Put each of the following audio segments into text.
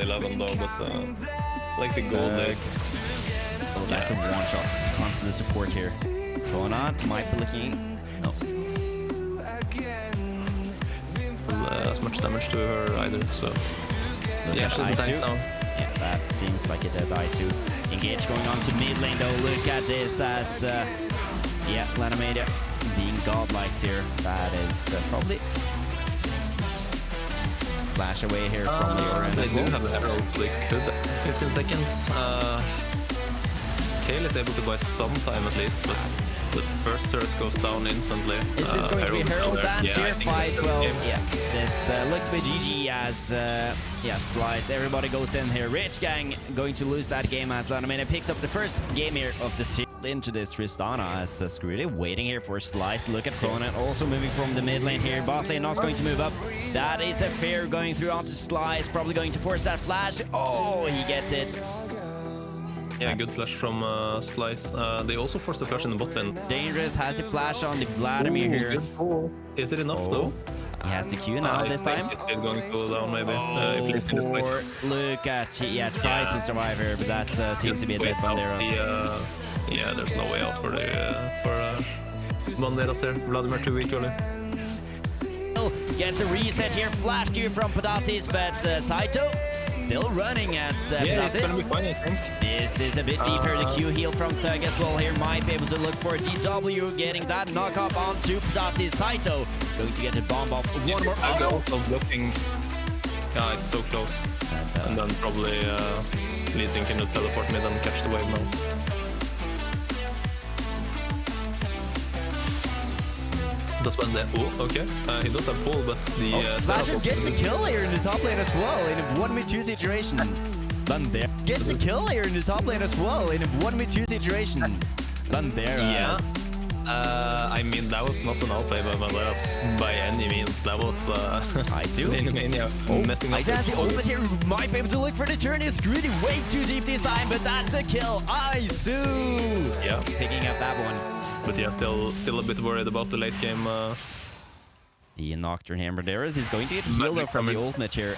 11 though, but like the gold legs. Oh, that's a one-shot. Comes to the support here. Going on, might be looking... No. As much damage to her either, so... Yeah, she's a tank now. Yeah, that seems like a dead Isu. Engage going on to mid lane though. Look at this as... yeah, Lanomania being godlikes here. That is probably... Flash away here from the Oren. They do have the Herald, they could 15 seconds. Kale is able to buy some time at least, but the first turret goes down instantly. Is this going to be Herald dance here? 5-12. Yeah, this looks a bit GG as yeah, Slice. Everybody goes in here. Rich Gang going to lose that game as Lanomania picks up the first game here of the series into this Tristana as Screwdy waiting here for Slice. Look at Cronin also moving from the mid lane here. Bot lane not going to move up. That is a fair going through onto Slice. Probably going to force that flash. Oh, he gets it. Yeah, good flash from Slice. They also forced the flash in the bot lane. Dangerous has the flash on the Vladimir here. Good pull. Is it enough though? He has the Q now this time. It's going to go down maybe. Look at yeah, tries to survive here, but that seems to be a dead Banderas. Yeah, there's no way out for the Banderas here. Vladimir too weak early. Gets a reset here, flash Q from Patatis, but Saito still running at yeah, Patatis. It's gonna be fine, I think. This is a bit deeper. The Q heal from Thug as well here might be able to look for DW, getting that knock up onto Patatis. Saito going to get a bomb off. One more auto. Of looking. Yeah, it's so close. And then probably Lee Sin can just teleport mid and catch the wave now. Does one there? Oh, okay. He does have pull, but the Slasher gets a kill here in the top lane as well in a 1v2 situation. Banderas gets a kill here in the top lane as well in a 1v2 situation. Banderas. Yeah. I mean, that was not an outplay by Banderas by any means. That was Lanomania messing up. Isu has the ultimate here. Might be able to look for the turn. It's really way too deep this time, but that's a kill. Isu. Yeah, picking up that one. But yeah, still a bit worried about the late game. The Nocturne here, Banderas is going to get healed though from the ultimate here.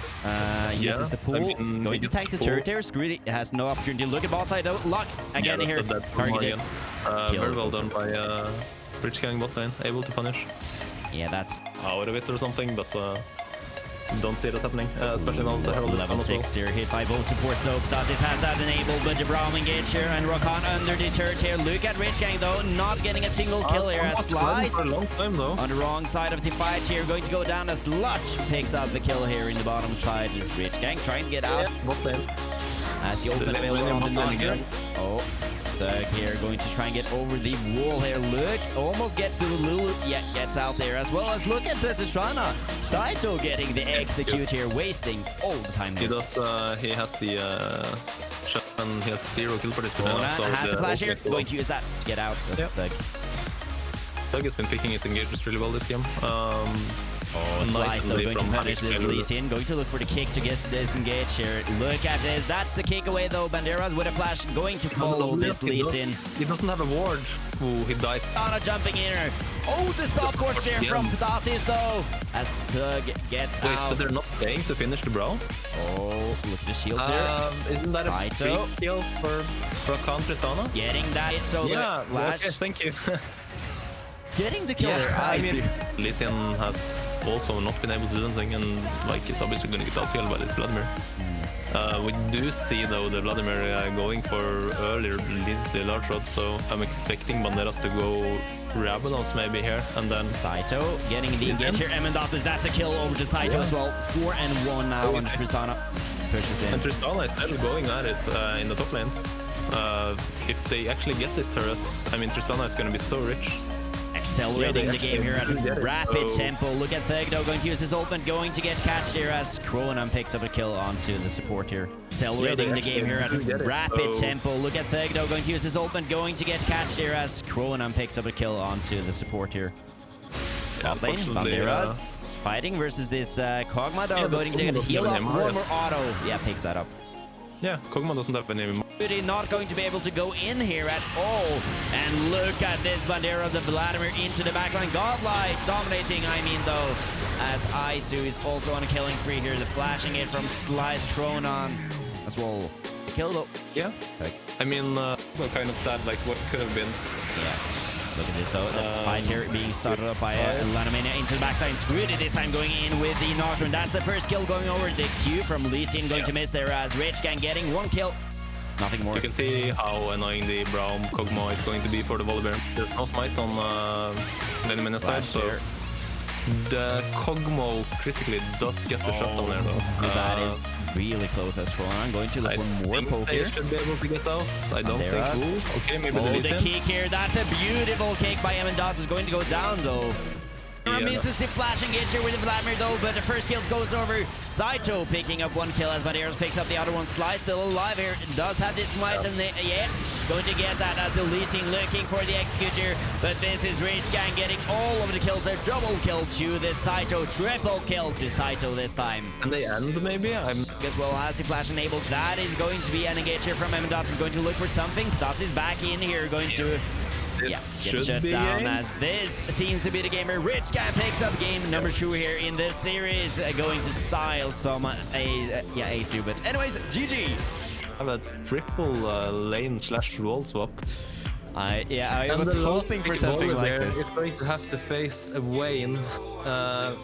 Uses the pool, going to tank the turret here. Screwdy has no opportunity to look at bot side though. Luck again here. Targeting. Very well done by Rich Gang bot lane, able to punish. Yeah, that's out of it or something, but don't see that happening, especially now the Herald level 6 here, hit by both supports though. Patatis has that enabled, but the Braum engage here and Rakan under the turret here. Look at Rich Gang though, not getting a single kill here as Slice for a long time, though. On the wrong side of the fight here, going to go down as Lutch picks up the kill here in the bottom side. Rich Gang trying to get out. As the ultimate available on the Nocturne. Oh, Thug here going to try and get over the wall here. Look, almost gets to the Lulu. Yeah, gets out there as well as look at the Tristana. Saito getting the execute here, wasting all the time. He does. He has the shot and he has 0 kill for this. So has the flash here. Going to use that to get out. That's Thug. Thug has been picking his engages really well this game. Slice so going to punish this Lee Sin. Going to look for the kick to get disengaged here. Look at this. That's the kick away though. Banderas with a flash going to follow this Lee Sin. He doesn't have a ward. Ooh, he died. Anna jumping in her. Oh, the stopwatch here from Patatis though. As Tug gets out. But they're not staying to finish the Brawl. Oh, look at the shields here. Isn't that Saito. a free kill for Rakan Tristana? Getting that. So yeah, flash. Okay, thank you. Getting the kill there. I mean, Lee Sin has also not been able to do anything, and like he's obviously going to get out by this Vladimir. We do see though the Vladimir going for earlier leads the large rod, so I'm expecting Banderas to go Ravenos maybe here, and then Saito getting the engage here. Emendatus, that's a kill over to Saito as well. 4-1 now on Tristana. Pushes in. And Tristana is still going at it in the top lane. If they actually get this turret, I mean Tristana is going to be so rich. Accelerating the game here at a rapid tempo. Look at Thegdo going to use his ultimate, going to get catched here as Cronin picks up a kill onto the support here. Accelerating the game here at a rapid tempo. Look at Thegdo going to use his ultimate, going to get catched here as Cronin picks up a kill onto the support here. Top lane, Banderas fighting versus this Kog'Maw though, going to get heal up. One more auto. Yeah, picks that up. Yeah, Kog'Maw doesn't have any. Really not going to be able to go in here at all. And look at this Bandera of the Vladimir into the backline. Godlike dominating, I mean, though, as Isu is also on a killing spree here. The flashing it from Slice Chronon as well. Kill though. Yeah. I mean, so kind of sad, like what could have been. Yeah. Look at this though, the fight here being started up by Lanomania into the backside. Screwed this time going in with the Nocturne. That's the first kill going over. The Q from Lee Sin going to miss there as Rich Gang getting 1 kill. Nothing more. You can see how annoying the Braum Kog'Maw is going to be for the Volibear. There's no smite on Lanomania side, so the Kog'Maw critically does get the shot on there though. That is really close as well. I'm going to look for more poke here. They should be able to get out. I don't think. Ooh, okay, maybe the kick here. That's a beautiful kick by Emendot. Is going to go down though. Misses the flashing hitch here with the Vladimir though, but the first kill goes over. Saito picking up 1 kill as Banderas picks up the other one. Slice still alive here. Does have this smite and going to get that as the leasing looking for the executor. But this is Rage Gang getting all of the kills there. Double kill to the Saito. Triple kill to Saito this time. And they end maybe? As well as the flash enabled. That is going to be an engage here from Emendot. Is going to look for something. Dot is back in here. Going to get shut down as this seems to be the gamer. Rich Gang picks up game number 2 here in this series. Going to style some Asu, but anyways, GG. Have a triple lane / wall swap. I was hoping for something like this. It's going to have to face a Wayne. That's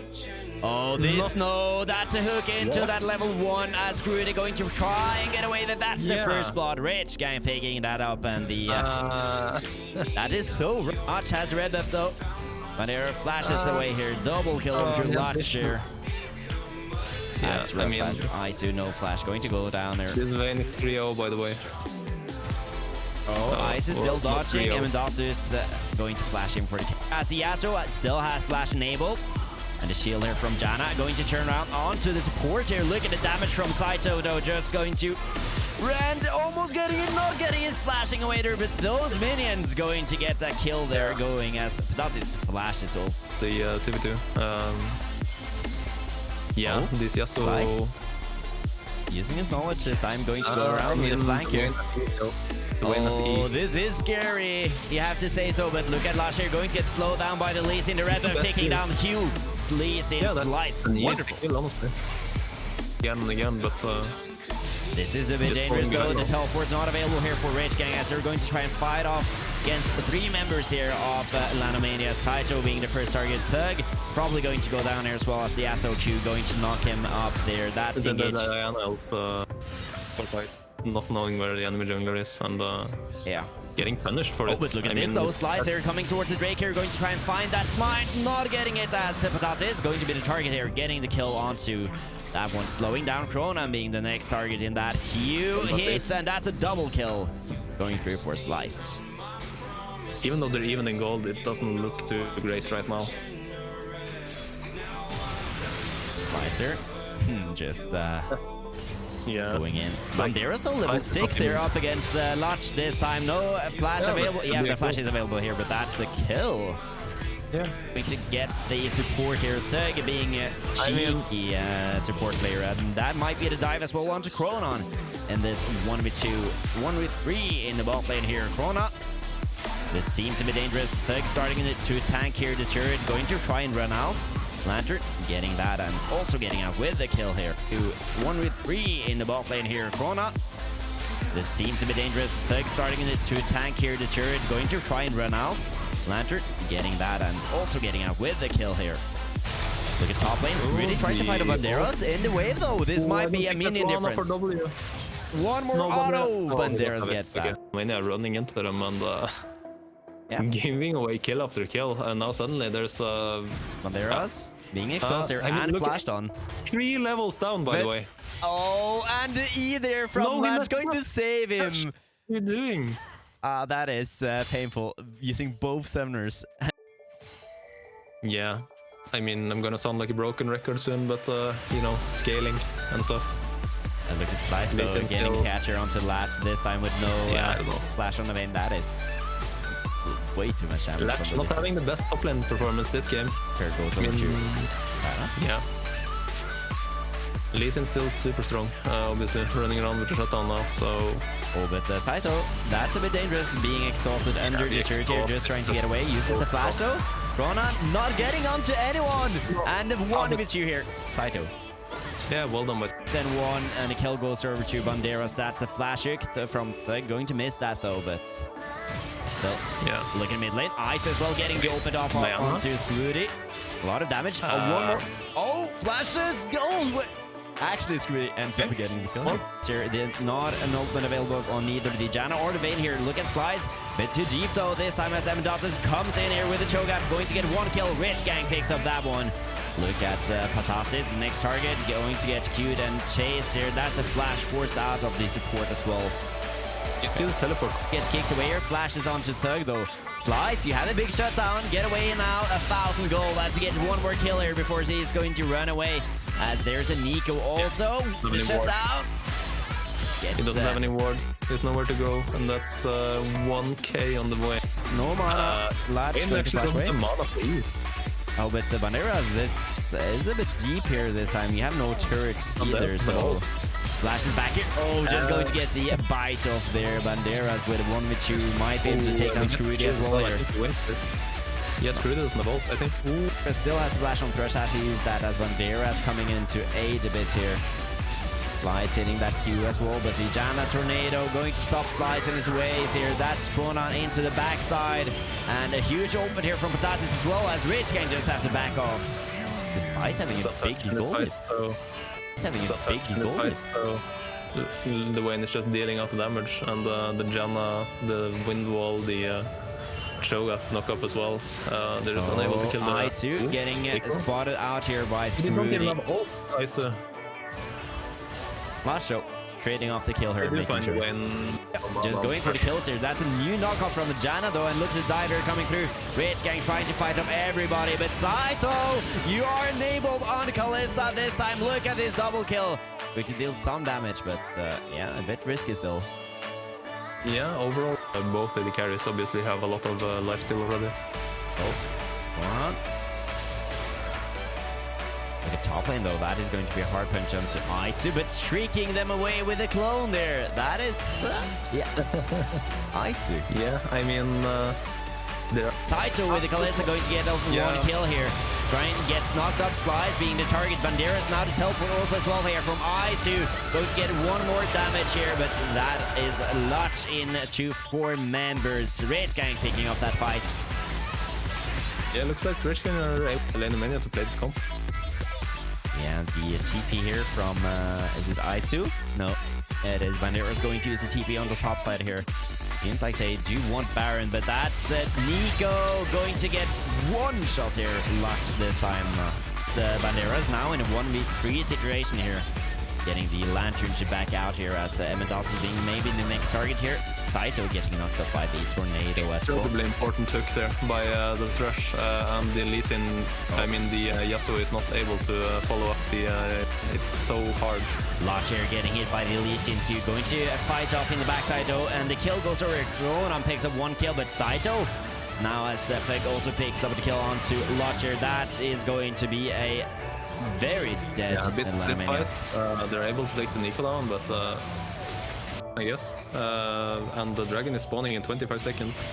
a hook into that level 1 as Screwdy going to try and get away. That's the first blood. Rich Gang picking that up, and the that is so much has red buff though. Bandera flashes away here. Double kill from Lach here. That's rough as Isu no flash going to go down there. This Vayne is 3-0 by the way. Isu still dodging. Emendot is going to flash him for the kill. As the Yasuo still has flash enabled. And the shield here from Janna going to turn around onto the support here. Look at the damage from Saito though. Just going to Rand almost getting it, not getting it, flashing away there. But those minions going to get that kill there going as that is flash is all. The TV2. This Yasuo. Nice. Using his knowledge this time, going to go around with a flank here. This is scary. You have to say so, but look at Lash here going to get slowed down by the Lee Sin. The red buff taking down Q. Lee Sin Slice. Wonderful. Kill, honestly. Again and again, but this is a bit dangerous though. The teleport's not available here for Rage Gang as they're going to try and fight off against the 3 members here of Lanomania. Saito being the first target. Thug probably going to go down here as well as the Yasuo Q going to knock him up there. That's engaged. Not knowing where the enemy jungler is and getting punished for it. But look at this though. Slice here coming towards the Drake here, going to try and find that smite. Not getting it as Hippodot is going to be the target here, getting the kill onto that one, slowing down Krona being the next target in that. Q hits, and that's a double kill going through for Slice. Even though they're even in gold, it doesn't look too great right now. Slicer just going in. Bandera's still level 6 here up against Lach this time. No flash available. Yeah, the flash is available here, but that's a kill. Going to get the support here. Thug being a cheeky support player, and that might be the dive as well onto Chronon in this 1v2, 1v3 in the bot lane here. Krona. This seems to be dangerous. Thug starting to tank here. The turret going to try and run out. Lantern getting that and also getting out with the kill here. 1v3 in the bot lane here. Krona. This seems to be dangerous. Thug starting to tank here. The turret going to try and run out. Lantern getting that and also getting out with the kill here. Look at top lane. Really trying to fight a Banderas in the wave though. This might be a minion difference. One more auto. Banderas gets that. When they're running into them and giving away kill after kill, and now suddenly there's Banderas being exposed there and flashed on. 3 levels down, by the way. And the E there from Lach going to save him. What are you doing? That is painful. Using both summoners. Yeah. I mean, I'm gonna sound like a broken record soon, but you know, scaling and stuff. And look at Slice though, getting catcher onto Lach this time with no flash on the Vayne. That is way too much damage. Lach not having the best top lane performance this game. Turret goes over to yeah. Lee Sin's still super strong, obviously, running around with the shutdown now, so... Oh, but Saito, that's a bit dangerous, being exhausted under the turret here, just trying to get away, uses the flash though. Rona not getting onto anyone, and 1v2 here. Saito. Yeah, well done with... Then 1, and the kill goes over to Banderas. That's a flash hook from Thug, going to miss that though, but... Still, yeah. Look at mid lane. Ice as well getting the opened off onto Scrooty. A lot of damage. One more. Oh, flashes! Go! Actually, Scrooty ends up getting the kill. There's not an open available on neither the Janna or the Vayne here. Look at Slice. Bit too deep though this time as Amendatus comes in here with the Cho'Gath. Going to get 1 kill. Rich Gang picks up that one. Look at Patatis, the next target, going to get queued and chased here. That's a flash forced out of the support as well. You see the teleport. Gets kicked away here, flashes onto Thug though. Slice, you had a big shutdown, get away now, 1,000 gold as he gets 1 more kill here before he's going to run away. There's a Nico also, the shutdown. He doesn't have any ward, there's nowhere to go, and that's 1k on the way. No mana, Latch going to flash away. Mana for you. Oh, but Banderas, this is a bit deep here this time. You have no turrets either, so... Flashes back here. Oh, just going to get the bite off there. Banderas with 1v2 might be able to take on Scrooty as well here. Yes, Scrooty doesn't evolve, I think. Ooh. Still has a flash on Thresh as he used that as Banderas coming in to aid a bit here. Slice hitting that Q as well, but the Janna Tornado going to stop Slice in his ways here. That's spawn on into the backside. And a huge open here from Patatis as well as Rich Gang just have to back off. Despite having a big goal. Having a big goal. The Vayne is just dealing out the damage, and the Janna, the wind wall, the Cho'Gath knock up as well. They're just unable to kill the... Isu getting spotted out here by Scrooty. Isu. Macho trading off the kill here, making sure. Just going for the kills here. That's a new knockoff from the Janna though, and look at the diver coming through. Rich Gang trying to fight up everybody, but Saito, you are enabled on Kalista this time. Look at this double kill. Going to deal some damage, but yeah, a bit risky still. Yeah, overall, both AD carries obviously have a lot of life steal already. Oh, one. Look at top lane though, that is going to be a hard punch onto Isu, but shrieking them away with a clone there. That is, yeah. Isu. Yeah, I mean, Taito with the Kalista going to get over 1 kill here. Trying gets knocked up, Slice being the target. Banderas now to teleport also as well here from Isu. Going to get 1 more damage here, but that is a lot into 4 members. Rage Gang picking up that fight. Yeah, looks like Rage Gang are able to Lanomania to play this comp. Yeah, the TP here from, is it Isu? No, it is Banderas going to use the TP on the top side here. Seems like they do want Baron, but that's Nico going to get 1 shot here locked this time. Banderas now in a 1v3 situation here. Getting the Lantern to back out here as Amendatus being maybe the next target here. Saito getting knocked up by the Tornado as well. Probably important hook there by the Thresh and the Lee Sin. I mean, the Yasuo is not able to follow up the... it's so hard. Lash here getting hit by the Lee Sin Q. Going to fight off in the backside though, and the kill goes over. Ronan picks up 1 kill, but Saito now as Dacreq also picks up the kill onto Lotcher. That is going to be a very dead fight. They're able to take the Nico down, but I guess. And the dragon is spawning in 25 seconds.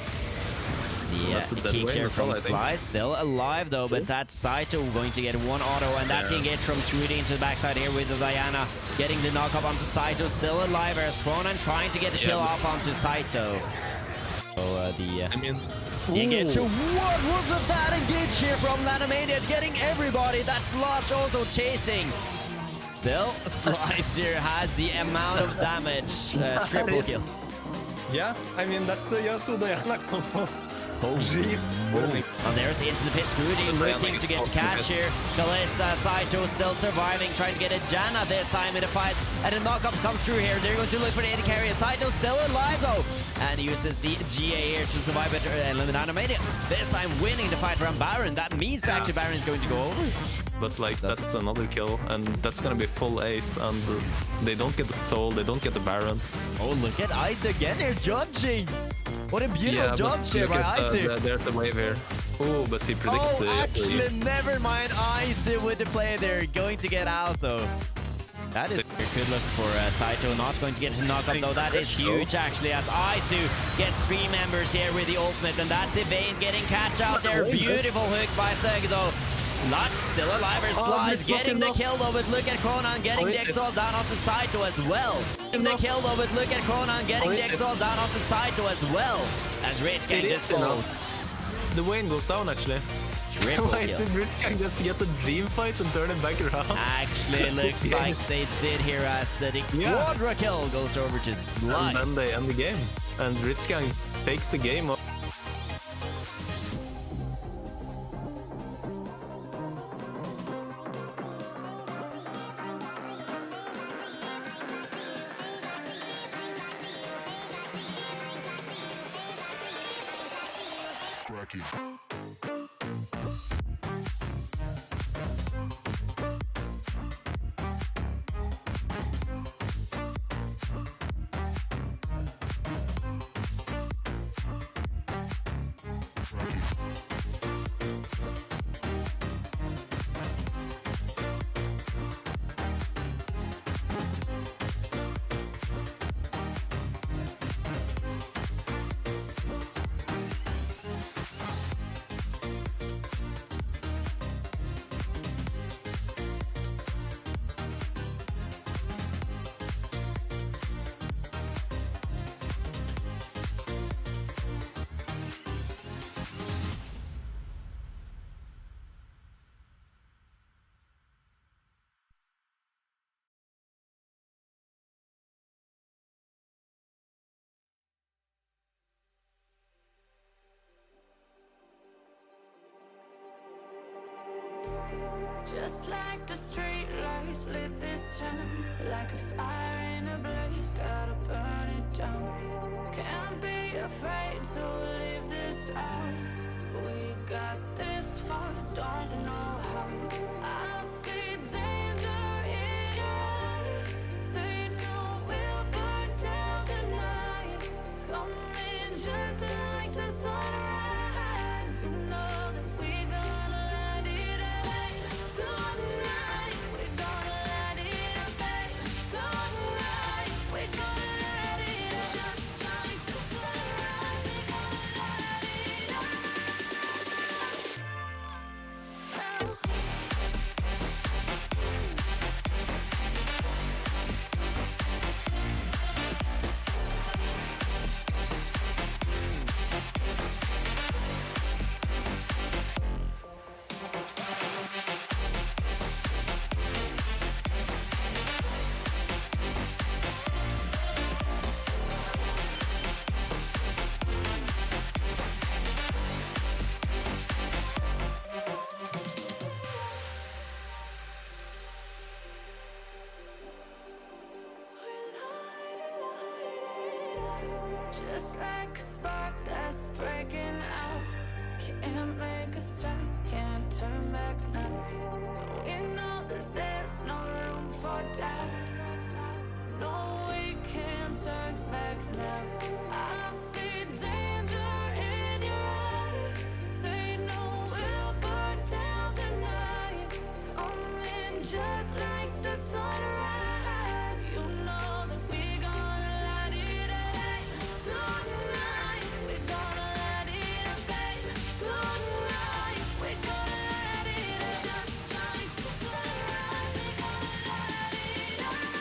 Yeah, kick here from Slice. Still alive though, but that's Saito going to get 1 auto, and that's engaged from Trudy into the backside here with the Diana. Getting the knock up onto Saito, still alive as Cronan trying to get the kill off onto Saito. So I mean, the engage. What was that engage here from Lanomania? Getting everybody. That's Lodge also chasing. Still, Slice here has the amount of damage. Triple kill. Yeah, I mean, that's the Yasuo Diana combo. Oh, jeez. And there's into the pit. Scrooty looking to get catch here. Kalista, Saito still surviving, trying to get a Janna this time in the fight. And the knockups come through here. They're going to look for the AD carry. Saito still alive though. And uses the GA here to survive it. Lanomania this time winning the fight from Baron. That means actually Baron is going to go over. But like, that's another kill, and that's gonna be full ace, and they don't get the soul, they don't get the Baron. Oh, look at Ice again here judging. What a beautiful judge here by Ice. There's the wave here. Oh, but he predicts the... actually, never mind Ice with the play there. Going to get out though. That is good look for Saito. Not going to get a knock up though. That is huge actually, as Aizu gets 3 members here with the ultimate, and that's Evane getting catch out there. Beautiful hook by Thug though. Lutz still alive, or Slice getting the kill though, but look at Kronan getting the exhaust down off the Saito as well. The kill though, but look at Kronan getting the exhaust down off the Saito as well. As Rich Gang just falls. The Wayne goes down actually. Triple kill. Did Rich Gang just get the dream fight and turn it back around? Actually, looks like they did here as the quadra kill goes over to Slice. And then they end the game. And Rich Gang takes the game. Just like the street lights lit this town, like a fire in a blaze, gotta burn it down. Can't be afraid to leave this out. We got this far, don't know how. I see danger in your eyes. They know we'll burn down the night. Coming just like the sunrise. You know that we're gonna let it away. Tonight, we're gonna let it away. Tonight, we're gonna let it away. Just like the sunrise, we're gonna let it away. Just like a spark that's breaking out. Can't make a stop, can't turn back now. We know that there's no room for doubt. No, we can't turn back now. I see danger in your eyes. They know we'll burn down the night. Coming just like the sunrise. You know that we're gonna let it away. Tonight, we're gonna let it away. Tonight, we're gonna let it away. Just like the sunrise, we're gonna let it away.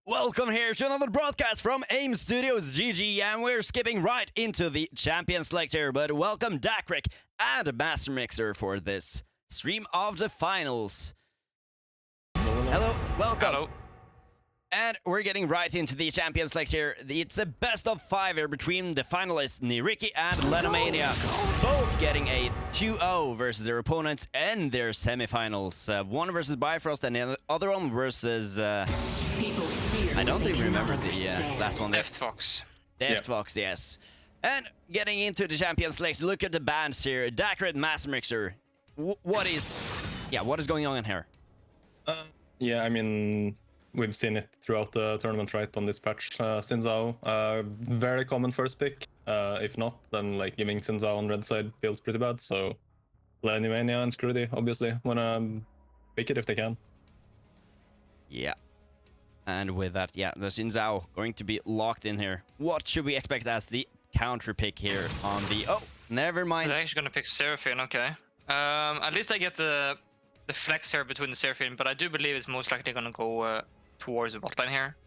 Welcome here to another broadcast from AIM Studios GG, and we're skipping right into the champion select here, but welcome Dacreq and Mastermixer for this stream of the finals. Hello, welcome. Hello. And we're getting right into the champion select here. It's a best of 5 here between the finalists Nyyrikki and Lanomania, both getting a 2-0 versus their opponents in their semifinals. One versus Bifrost and the other one versus... I don't even remember the last one there. Fox. Fox, yes. And getting into the champion select, look at the bands here. Dacreq, Mastermixer. What is going on in here? Yeah, I mean, we've seen it throughout the tournament, right, on this patch. Xin very common first pick. If not, then like giving Xin on red side feels pretty bad. So Lanomania and Scrudy obviously wanna pick it if they can. Yeah. And with that, yeah, the Xin going to be locked in here. What should we expect as the counter pick here on the... Oh, never mind. They're actually gonna pick Seraphine, okay. At least I get the flex here between the Seraphine, but I do believe it's most likely gonna go towards the bot lane here.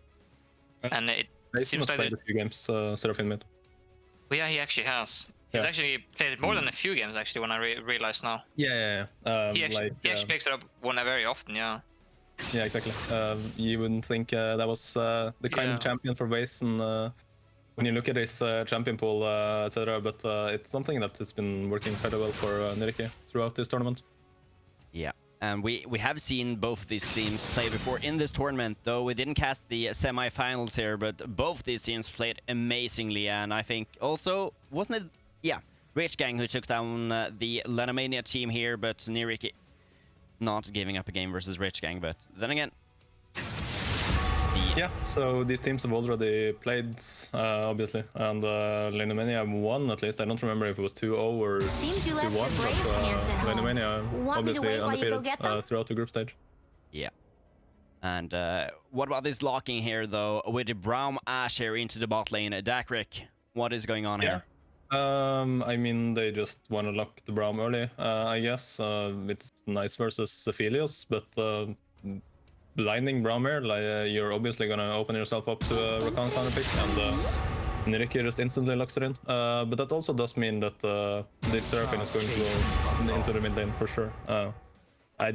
And it seems like... played a few games, Seraphine mid. Well, yeah, he actually has. He's actually played it more than a few games, actually, when I realized now. Yeah. He actually picks it up very often, yeah. Yeah, exactly. You wouldn't think that was the kind of champion for base, and when you look at his champion pool, etc. But it's something that has been working fairly well for Nyyrikki throughout this tournament. Yeah, and we have seen both these teams play before in this tournament, though we didn't cast the semi-finals here, but both these teams played amazingly, and I think also, wasn't it? Yeah, Rich Gang who took down the Lanomania team here, but Nyyrikki not giving up a game versus Rich Gang, but then again, Yeah, so these teams have already played, obviously, and Lanomania won at least. I don't remember if it was 2-0 or 2-1, but Lanomania obviously undefeated throughout the group stage. Yeah. And what about this locking here, though, with the Braum Ashe here into the bot lane? Dacreq, what is going on here? I mean, they just want to lock the Braum early, I guess. It's nice versus Aphelios, but blinding Braum here, like, you're obviously going to open yourself up to a Rakan counter pick, and Nyyrikki just instantly locks it in. But that also does mean that this Seraphine is going to go into the mid lane for sure. I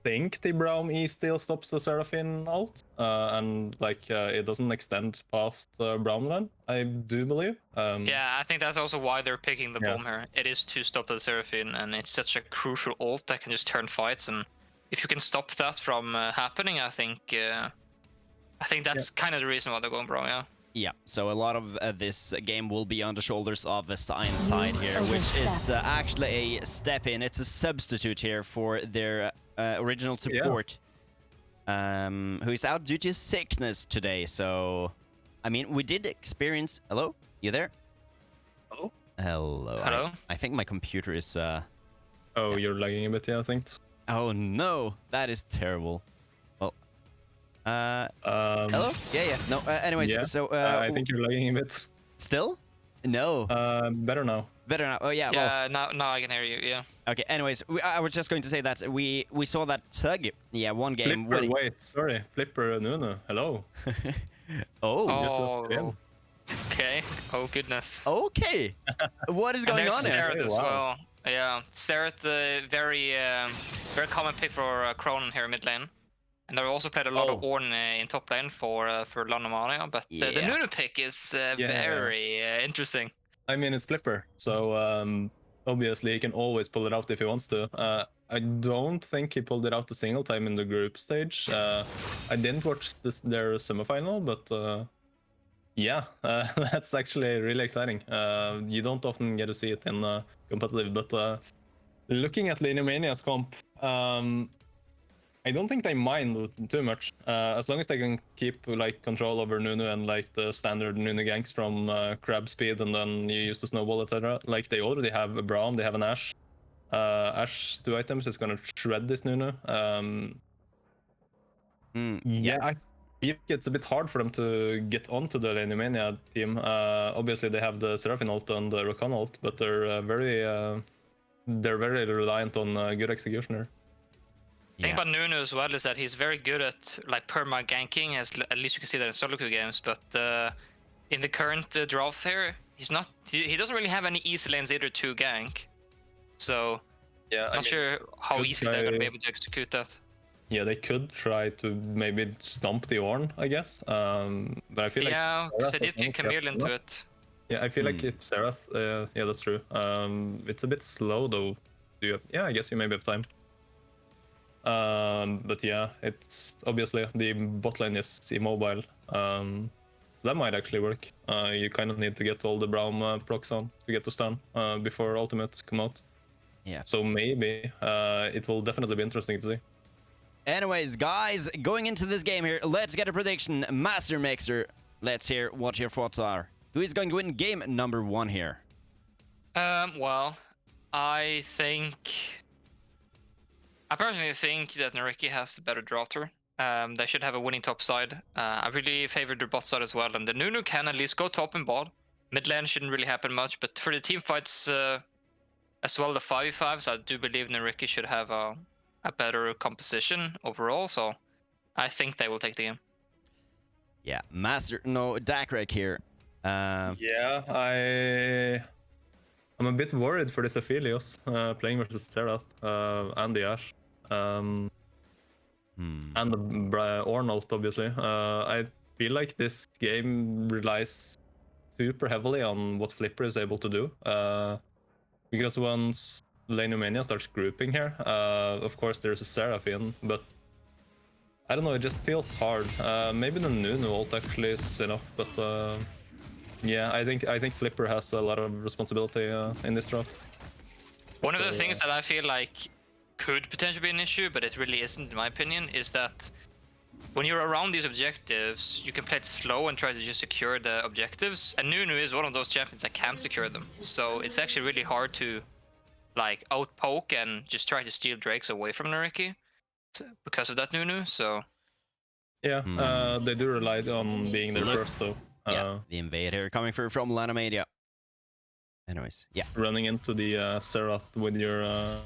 think the Braum E still stops the Seraphine ult, and like it doesn't extend past Braum lane, I do believe. Yeah, I think that's also why they're picking the bomb here. It is to stop the Seraphine, and it's such a crucial ult that can just turn fights. And if you can stop that from happening, I think that's kind of the reason why they're going Braum. Yeah. Yeah, so a lot of this game will be on the shoulders of Sign side here, which is actually a step in. It's a substitute here for their original support, who is out due to sickness today. So, I mean, we did experience... Hello? You there? Hello? Hello. Hello? I think my computer is... Oh, you're lagging a bit, yeah, I think. Oh, no. That is terrible. Hello? Yeah. No, anyways, so... I think you're lagging a bit. Still? No. Better now. Better now. Oh, yeah. Yeah, now I can hear you, yeah. Okay, anyways, I was just going to say that we saw that Tug, one game... Flipper, wait, sorry. Flipper Nuno, hello. Oh. Okay. Oh, goodness. Okay. What is going on there? here? As well. Yeah, Xerath, very common pick for Cronin here mid lane. And they've also played a lot of Ornn in top lane for Lanomania, but the Nuno pick is very interesting. I mean, it's Flipper, so obviously he can always pull it out if he wants to. I don't think he pulled it out a single time in the group stage. I didn't watch their semifinal, but yeah, that's actually really exciting. You don't often get to see it in competitive, but looking at Lanomania's comp, I don't think they mind too much, as long as they can keep like control over Nunu and like the standard Nunu ganks from crab speed, and then you use the snowball, etc. Like they already have a Braum, they have an Ashe. Ashe 2 items is gonna shred this Nunu. Yeah, I feel it's a bit hard for them to get onto the Lanomania team. Obviously they have the Seraphine ult and the Rakan ult, but they're very reliant on good execution here. The thing about Nuno as well is that he's very good at like perma ganking, as at least you can see that in solo queue games. But in the current draft here, he doesn't really have any easy lanes either to gank. So I'm not sure how easily they're gonna be able to execute that. Yeah, they could try to maybe stomp the Ornn, I guess. But I feel like because they did pick Camille into it. Yeah, I feel like if Xerath, yeah, that's true. It's a bit slow though. Yeah, I guess you maybe have time. But yeah, it's obviously the bot lane is immobile. That might actually work. You kind of need to get all the Braum procs on to get the stun before ultimates come out. Yeah. So maybe it will definitely be interesting to see. Anyways, guys, going into this game here, let's get a prediction. Mastermixer, let's hear what your thoughts are. Who is going to win game number 1 here? Well, I personally think that Nyyrikki has the better drafter. They should have a winning top side. I really favor their bot side as well, and the Nunu can at least go top and bot. Mid lane shouldn't really happen much, but for the team fights as well, the 5v5s, I do believe Nyyrikki should have a better composition overall, so I think they will take the game. Yeah, Dacreq here. Yeah, I'm a bit worried for this Aphelios playing versus Xerath and the Ashe. And the Ornn ult, obviously. I feel like this game relies super heavily on what Flipper is able to do. Because once Lanomania starts grouping here, of course there's a Seraphine, but I don't know, it just feels hard. Maybe the Nunu ult actually is enough, but yeah, I think Flipper has a lot of responsibility in this draft. One of the things that I feel like could potentially be an issue, but it really isn't in my opinion, is that when you're around these objectives, you can play it slow and try to just secure the objectives. And Nunu is one of those champions that can't secure them. So it's actually really hard to like outpoke and just try to steal Drakes away from Nyyrikki because of that Nunu. So yeah, they do rely on being there first though. Yeah, the invader coming through from Lanomania. Anyways, yeah. Running into the Serath with your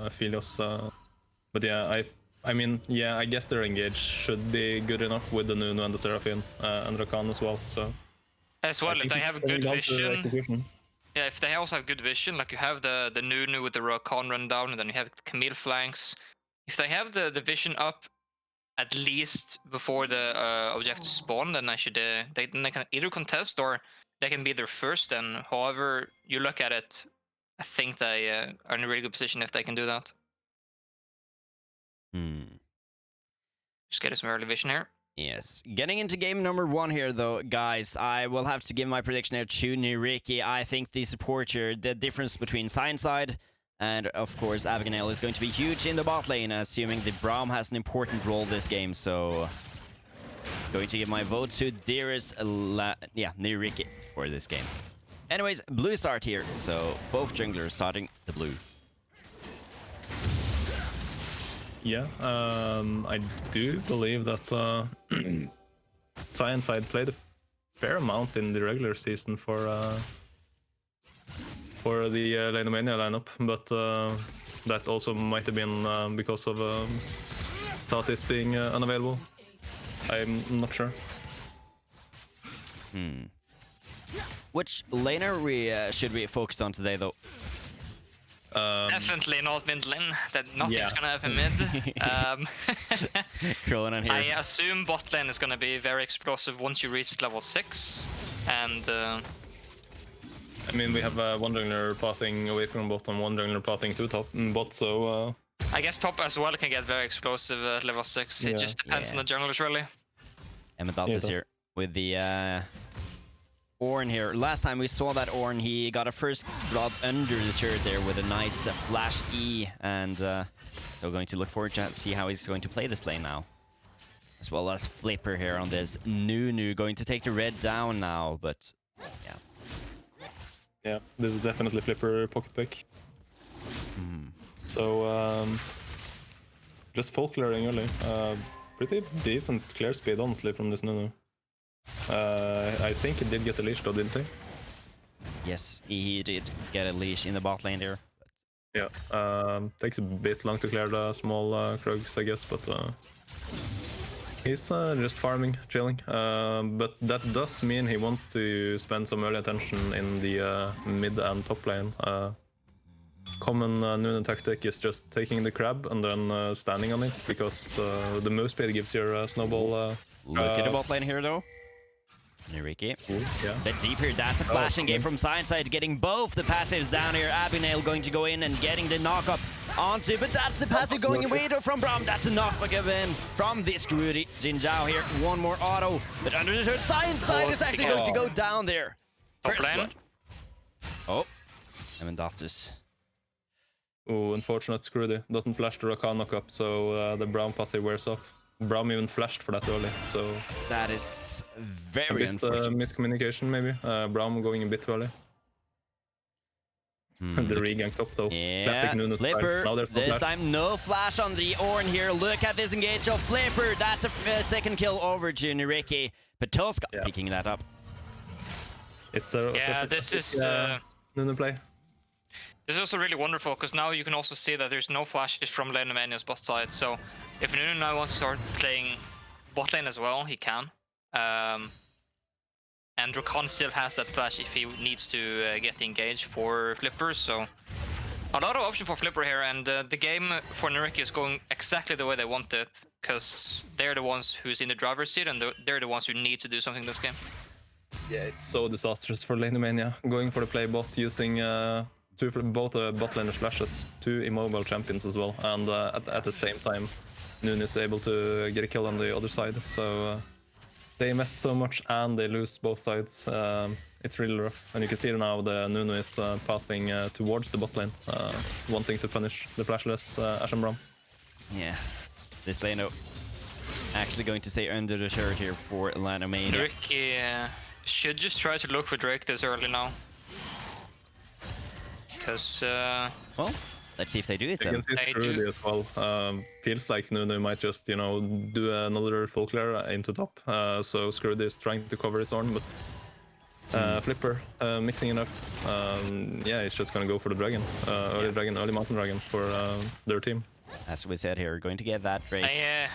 Philios. But yeah, I mean, yeah, I guess their engage should be good enough with the Nunu and the Seraphine and Rakan as well. So as well, if they have good vision. Yeah, if they also have good vision, like you have the Nunu with the Rakan run down, and then you have Camille flanks. If they have the vision up at least before the objective spawn, then they can either contest or they can be there first. And however you look at it, I think they are in a really good position if they can do that. Just getting some early vision here. Yes. Getting into game number 1 here, though, guys, I will have to give my prediction here to Nyyrikki. I think the support here, the difference between side and, of course, Abigail is going to be huge in the bot lane, assuming the Braum has an important role this game. So, going to give my vote to dearest Nyyrikki for this game. Anyways, blue start here, so both junglers starting the blue. Yeah, I do believe that Science side played a fair amount in the regular season for the Lanomania lineup, but that also might have been because of Tatis being unavailable. I'm not sure. Which laner should we focus on today, though? Definitely not mid lane. That nothing's gonna happen mid. Crawling on here. I assume bot lane is gonna be very explosive once you reach level 6, and I mean, we have one jungler pathing away from bot and one jungler pathing to top bot, so I guess top as well can get very explosive at level 6. Yeah. It just depends on the junglers, really. Emmedatus here with the Ornn here. Last time we saw that Ornn, he got a first drop under the shirt there with a nice flash E, and so going to look forward to see how he's going to play this lane now. As well as Flipper here on this Nunu, going to take the red down now, but yeah. Yeah, this is definitely Flipper pocket pick. So just full clearing early. Pretty decent clear speed, honestly, from this Nunu. I think he did get a leash though, didn't he? Yes, he did get a leash in the bot lane there. Yeah, takes a bit long to clear the small Krugs, I guess, but he's just farming, chilling. But that does mean he wants to spend some early attention in the mid and top lane. Common Nunu tactic is just taking the crab and then standing on it, because the move speed gives your snowball. Look at the bot lane here, though. Nyyrikki. Yeah. The deep here, that's a flashing game from Science side, getting both the passives down here. Abigail going to go in and getting the knock up onto, but that's the passive going away though from Braum. That's a knockback again from this Grudy. Jin Zhao here, one more auto, but under the shirt, Science side is actually going to go down there. Top lane. Oh, Emmedatus. Oh, unfortunate Scrudy. Doesn't flash the Rakan knock up, so the Braum passive wears off. Braum even flashed for that early, so that is very a bit unfortunate. miscommunication maybe. Braum going a bit early. The regang top though. Yeah, Classic Nunu style. Flipper. Now there's no This flash. time no flash on the Ornn here. Look at this engage of Flipper. That's a second kill over to Nyyrikki. Patulska picking that up. It's a this is Nunu play. This is also really wonderful, because now you can also see that there's no flashes from Lanomania's bot side. So if Nunu now wants to start playing bot lane as well, he can. And Rakan still has that flash if he needs to get engaged for Flipper. So a lot of option for Flipper here, and the game for Nyyrikki is going exactly the way they want it, because they're the ones who's in the driver's seat, and they're the ones who need to do something this game. Yeah, it's so disastrous for Lanomania. Going for the play bot, using both bot laners flashes, 2 immobile champions as well, and at the same time Nunu is able to get a kill on the other side, so they invest so much and they lose both sides. It's really rough, and you can see now the Nunu is pathing towards the bot lane, wanting to punish the flashless Ashen Braum. Yeah, this lane actually going to stay under the shirt here for Lanomania. Nyyrikki should just try to look for Drake this early now. Because... well, let's see if they do it You then. can see Screwdy as well. Feels like Nunu might just, you know, do another full clear into top. So Screwdy is trying to cover his horn, but Flipper mixing it up. Yeah, it's just gonna go for the dragon. Early dragon, early mountain dragon for their team. As we said here, going to get that Drake. yeah,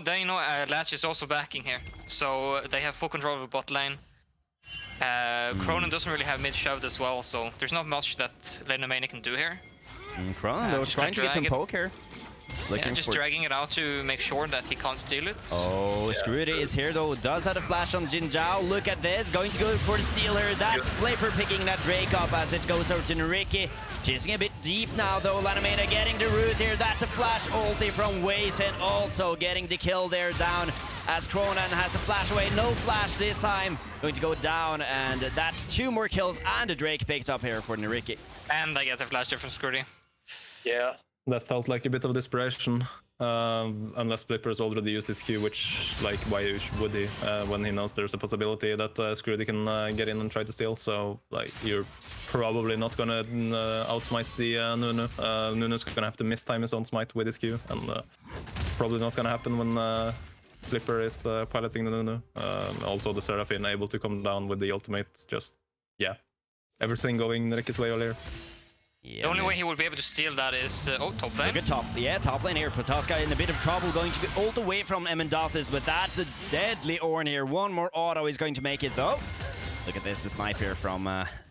they know Latch is also backing here. So they have full control of the bot lane. Cronin doesn't really have mid shoved as well, so there's not much that Lanomania can do here. Cronin though, just trying to get some poke here. Yeah, just dragging it out to make sure that he can't steal it. Oh, Screwdy is here though. Does have a flash on Jin Zhao. Look at this. Going to go for the stealer. That's Flipper picking that Drake up as it goes over to Nyyrikki. Chasing a bit deep now though. Lanomania getting the root here. That's a flash ulti from Waze and also getting the kill there down as Cronin has a flash away. No flash this time. Going to go down and that's 2 more kills and a Drake picked up here for Nyyrikki. And I get a flash there from Screwdy. Yeah. That felt like a bit of desperation, unless Flipper has already used his Q, which, like, why would he, when he knows there's a possibility that Screwdy can get in and try to steal, so, like, you're probably not gonna outsmite the Nunu. Nunu's gonna have to mistime his own smite with his Q, and probably not gonna happen when Flipper is piloting the Nunu. Also the Seraphine able to come down with the ultimate, just, yeah, everything going Nyyrikki's way earlier. Yeah, the only way he would be able to steal that is... oh, top lane. Look at top. Yeah, top lane here. Protoska in a bit of trouble, going to ult away from Emendathus, but that's a deadly Ornn here. One more auto is going to make it, though. Look at this, the snipe here from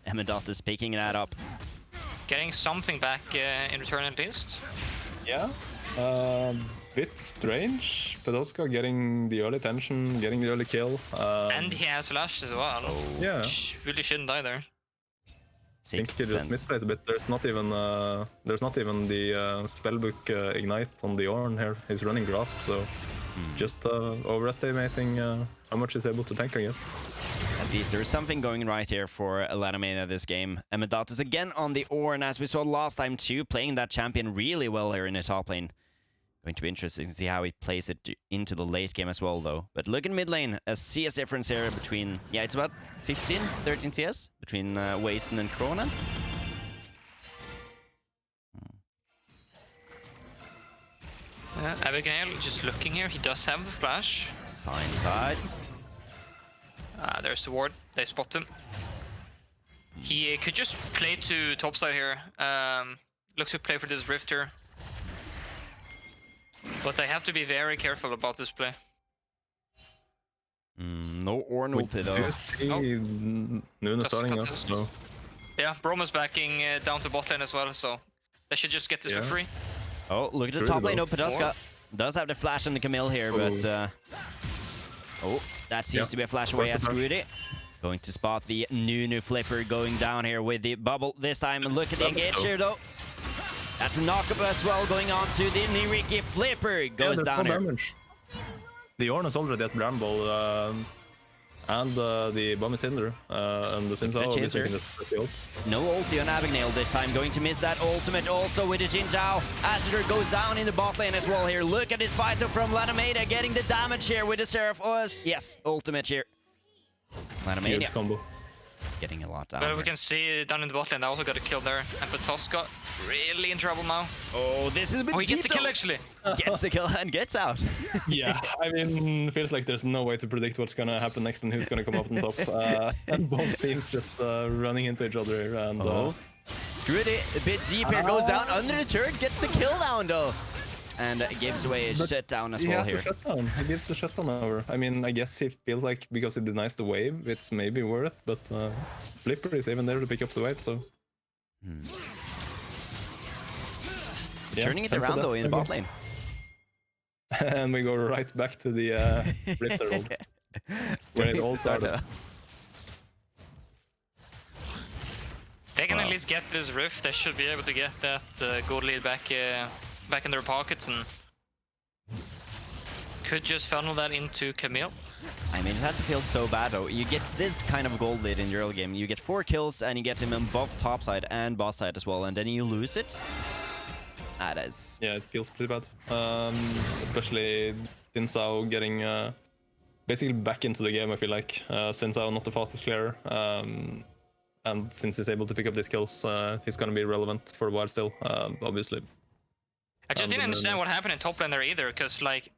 Emendathus picking that up. Getting something back in return at least. Yeah, bit strange. Protoska getting the early tension, getting the early kill. And he has flash as well. Yeah. Which really shouldn't die there. I think he just misplays a bit. There's not even the spellbook ignite on the Ornn here. He's running grasp, so just overestimating how much he's able to tank, I guess. At least there's something going right here for Lanomania this game. Emendathus again on the Ornn, as we saw last time too, playing that champion really well here in the top lane. Going to be interesting to see how he plays it into the late game as well, though. But look in mid lane, a CS difference here between... Yeah, it's about 15, 13 CS between Wazen and Cronin. Abigail just looking here. He does have the flash. Sign side. There's the ward. They spot him. He could just play to topside here. Look to play for this Rifter. But I have to be very careful about this play. No Ornn ulti though. Do you see Nunu starting up? No. Yeah, Broma's backing down to bot lane as well, so they should just get this for free. Oh, look at the top lane. Protoska does have the flash on the Camille here, but... oh, that seems to be a flash away as Screwdy. Going to spot the Nunu Flipper going down here with the bubble this time. And look at the engage here though. That's a knockup as well going on to the Nyyrikki. Flipper goes down here. Damage. The Ornn is already at Bramble, and the bomb is Hinder, and the Sinzao obviously can just the ult. No ulti on Abigail this time. Going to miss that ultimate also with the Jin Zhao. Azure goes down in the bot lane as well here. Look at this fight from Lanomania getting the damage here with the Seraph. Yes, ultimate here. Lanomania combo. Getting a lot down. Well, we can see down in the bot lane, they also got a kill there. And Protoska really in trouble now. Oh, this is a bit he gets the kill actually. Gets the kill and gets out. Yeah, I mean, feels like there's no way to predict what's gonna happen next and who's gonna come up on top. And both teams just running into each other here. And Screwdy a bit deep here, goes down under the turret, gets the kill down though. And gives away a shutdown as well here. He gives the shutdown over. I mean, I guess he feels like because it denies the wave, it's maybe worth, but Flipper is even there to pick up the wave, so... Turning it around though in the bot lane. And we go right back to the Rifter ult, where it all started. They can at least get this Rift. They should be able to get that gold lead back in their pockets and could just funnel that into Camille. I mean, it has to feel so bad though. You get this kind of gold lead in the early game. You get 4 kills and you get him on both top side and bot side as well, and then you lose it. That is... Yeah, it feels pretty bad. Especially Sinsao getting basically back into the game, I feel like. Sinsao not the fastest player, and since he's able to pick up these kills, he's gonna be relevant for a while still, obviously. I just didn't understand what happened in top lane there either, because like,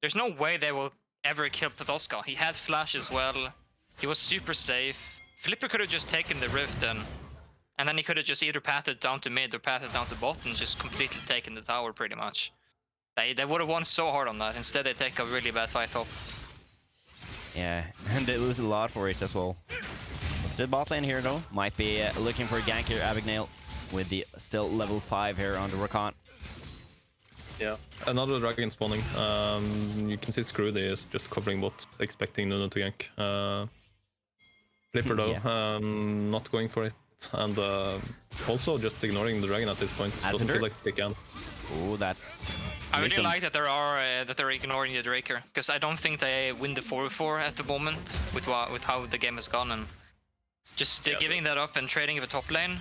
there's no way they will ever kill Petoska. He had flash as well. He was super safe. Flipper could have just taken the rift and then he could have just either pathed down to mid or pathed down to bot and just completely taken the tower pretty much. They would have won so hard on that. Instead they take a really bad fight top. Yeah, and they lose a lot for it as well. The bot lane here though might be looking for a gank here, Abigail, with the still level 5 here on the Rakan. Yeah, another dragon spawning. You can see Screwdy is just covering bot, expecting Nuno to gank. Flipper though, Yeah. not going for it, and also just ignoring the dragon at this point. Doesn't feel like they can. Oh, that's... I really like that they're ignoring the Dacreq, because I don't think they win the 4v4 at the moment with how the game has gone, and just giving that up and trading of a top lane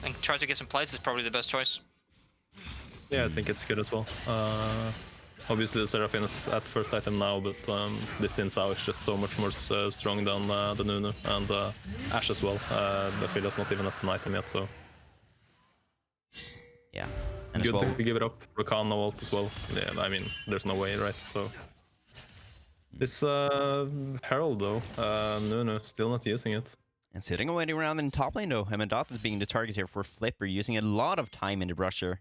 and try to get some plates is probably the best choice. Yeah, I think it's good as well. Obviously the Seraphine is at first item now, but this Sinsao is just so much more strong than the Nunu, and Ashe as well. The Phila's not even at an item yet, so... Yeah. And good well, to give it up. Rakan no ult as well. Yeah, I mean, there's no way, right? So... This Herald though, Nunu, still not using it. and sitting and waiting around in top lane though. Emmendat is being the target here for Flipper, using a lot of time in the brusher.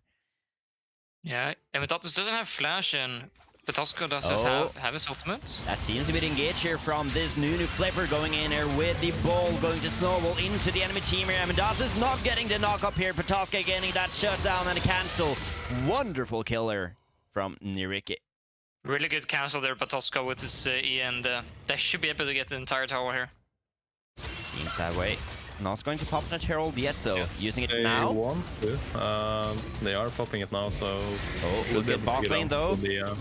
Yeah, Emmendatus doesn't have flash, and Petoska does have his ultimate. That seems a bit engaged here from this Nunu. Flipper going in here with the ball, going to snowball into the enemy team here. Emmendatus not getting the knock up here. Petoska getting that shutdown and a cancel. Wonderful killer from Nyyrikki. Really good cancel there, Petoska with his E, and they should be able to get the entire tower here. Seems that way. Not going to pop that Herald yet, so using it They now. want to. They are popping it now, so... Oh, look at bot lane though. The,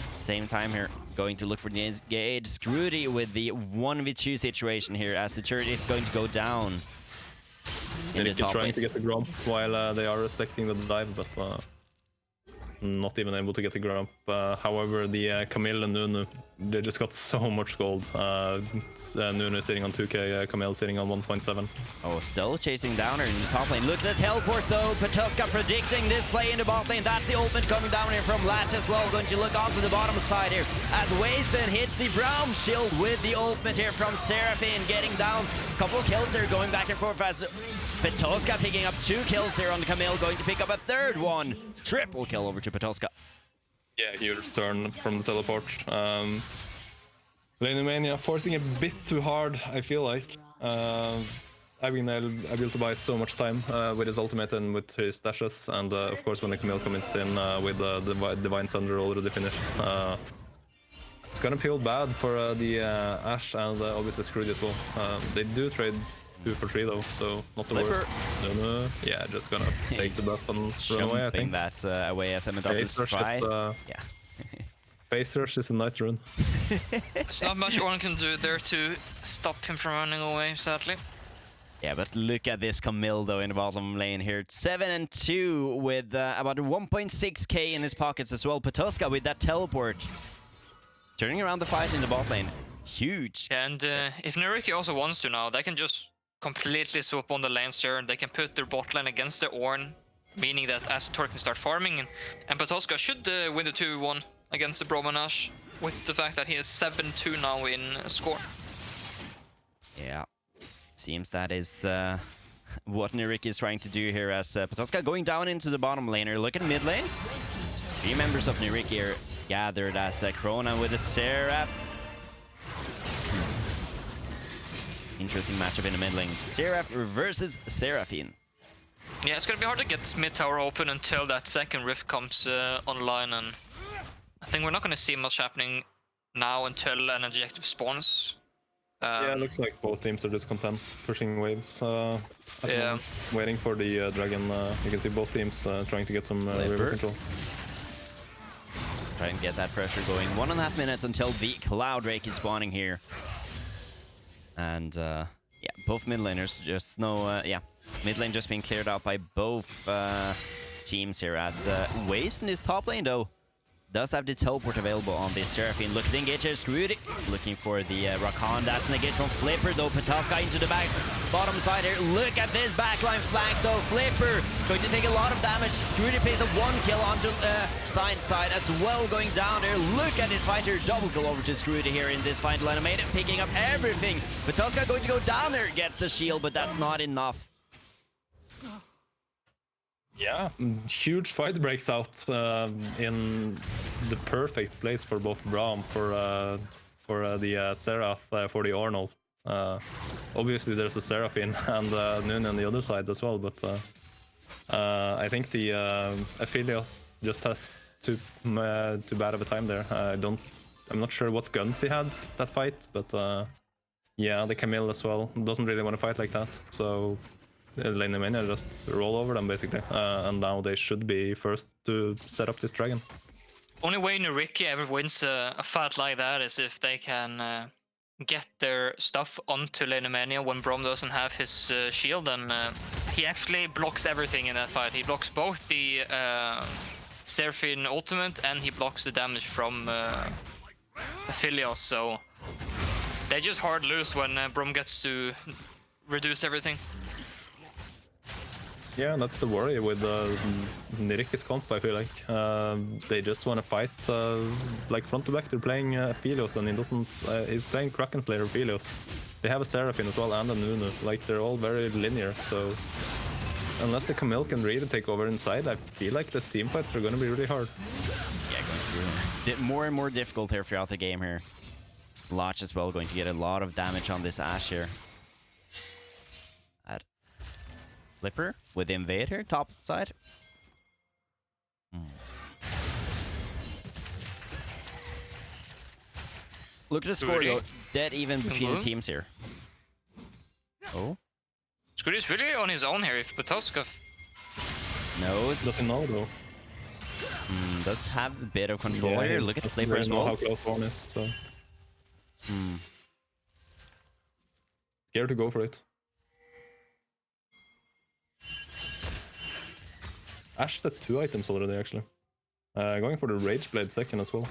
Same time here. Going to look for the engage. Screwdy with the 1v2 situation here, as the turret is going to go down. They're trying to get the Grump while they are respecting the dive, but not even able to get the Grump. However, the Camille and Nunu, they just got so much gold. Nunu sitting on 2k, Camille sitting on 1.7. Oh, still chasing down her in the top lane. Look at the teleport though. Petoska predicting this play in the bot lane. That's the ultimate coming down here from Latch as well. Going to look onto the bottom side here as Wason hits the brown shield with the ultimate here from Seraphine, getting down. Couple of kills here going back and forth as Petoska picking up 2 kills here on the Camille, going to pick up a third one. Triple kill over to Petoska. Yeah, huge turn from the teleport. Lanomania forcing a bit too hard, I feel like. I mean, I built to buy so much time with his ultimate and with his dashes, and of course when the Camille comes in with the Divine Sunder already finished. It's gonna feel bad for the Ashe and obviously Screwed as well. They do trade 2 for 3 though, so not the worst. No, yeah, just gonna take the buff and run away, I think. That away as Emmendatus try. Yeah. Face Rush is a nice rune. There's not much one can do there to stop him from running away, sadly. Yeah, but look at this Camille though in the bottom lane here. 7-2 with about 1.6k in his pockets as well. Petoska with that teleport. Turning around the fight in the bot lane. Huge. And if Nyyrikki also wants to now, they can just completely swap on the lanes here. They can put their bot lane against the Ornn, meaning that Astor can start farming. And Petoska should win the 2-1 against the Bromanash, with the fact that he is 7-2 now in score. Yeah. Seems that is what Nyyrikki is trying to do here, as Petoska going down into the bottom laner. Look at mid lane. 3 members of Nyyrikki are gathered as Krona with a Seraph. Interesting matchup in the mid lane. Seraph versus Seraphine. Yeah, it's gonna be hard to get mid tower open until that second rift comes online, and I think we're not gonna see much happening now until an objective spawns. Yeah, it looks like both teams are just content pushing waves. Yeah. Waiting for the dragon. You can see both teams trying to get some river control. Try and get that pressure going. 1.5 minutes until the Cloud Drake is spawning here. And yeah, both mid laners just mid lane just being cleared out by both teams here, as Wason is top lane though. does have the teleport available on this Seraphine. Look at the engage here, screwed. Looking for the Rakan. That's an engage from Flipper though. Pataska into the back bottom side here. Look at this backline flank though. Flipper going to take a lot of damage. Screwed pays a 1 kill onto Science side as well, going down there. Look at this fighter, double kill over to Screwed here in this fight. Lanomania picking up everything. Pataska going to go down there, gets the shield, but that's not enough. Yeah, huge fight breaks out in the perfect place for both Braum, for the Seraph, for the Arnold. Obviously there's a Seraphine and Noon on the other side as well, but I think the Aphelios just has too bad of a time there. I'm not sure what guns he had that fight, but yeah, the Camille as well doesn't really want to fight like that, so Lanomania just roll over them basically, and now they should be first to set up this dragon. Only way Nyyrikki ever wins a fight like that is if they can get their stuff onto Lanomania when Braum doesn't have his shield, and he actually blocks everything in that fight. He blocks both the Seraphine ultimate and he blocks the damage from Aphelios, so they just hard lose when Braum gets to reduce everything. Yeah, that's the worry with Nyyrikki's comp, I feel like. They just want to fight like front to back. They're playing Aphelios and he doesn't, he's playing Kraken Slayer Aphelios. They have a Seraphine as well and a Nunu. Like, they're all very linear, so unless the Camille can really take over inside, I feel like the team fights are going to be really hard. Yeah, going to be more and more difficult here throughout the game here. Lodge as well going to get a lot of damage on this Ashe here. Flipper with Invader, top side. Look at the score, though. Dead even between the teams here. Oh. Screwed is really on his own here if Pataska knows. Doesn't know though. Does have a bit of control here. Look at the Flipper as well. How close one is, so. Scared to go for it. Ashe had 2 items already, actually. Going for the Rage Blade second as well.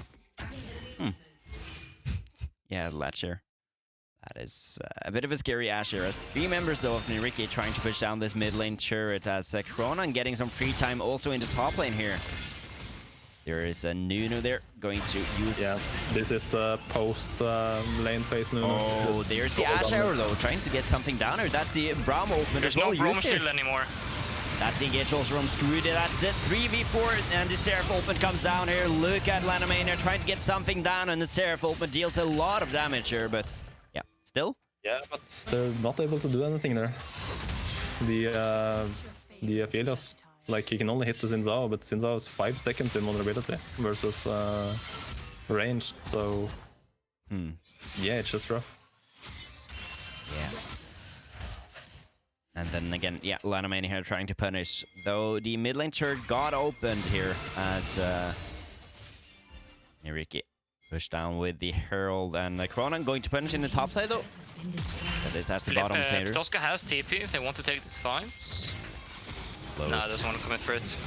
Yeah, Latcher. That is a bit of a scary Ashe here, as 3 members though of Nyyrikki trying to push down this mid lane turret, as Kronan getting some free time also in the top lane here. There is a Nunu there, going to use... Yeah, this is post lane phase Nunu. Oh, just there's the Ashe arrow though, trying to get something down here. That's the Braum ultimate as well. There's no Braum shield anymore. That's the engage also from Screwed. That's it. 3v4 and the Seraph ultimate comes down here. Look at Lanomania trying to get something down, and the Seraph ultimate deals a lot of damage here, but yeah, still. Yeah, but they're not able to do anything there. The Aphelios, like, he can only hit the Xin Zhao, but Xin Zhao is 5 seconds in vulnerability versus ranged, so yeah, it's just rough. Yeah. And then again, yeah, Lanomania here trying to punish. Though the mid lane turret got opened here as Nyyrikki pushed down with the Herald, and Kronan going to punish in the top side though. That is as the bottom laner. Pataska has TP if they want to take this fight. Close. Nah, doesn't want to commit for it.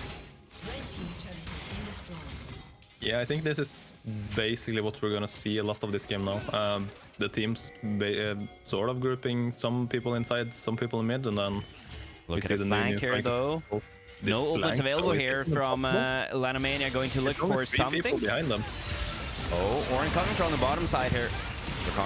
Yeah, I think this is basically what we're gonna see a lot of this game now. The teams sort of grouping some people inside, some people in mid, and then look at the flank here though. No ultimates available here from Lanomania, going to look for something. Behind them. Oh, Orin coming from the bottom side here.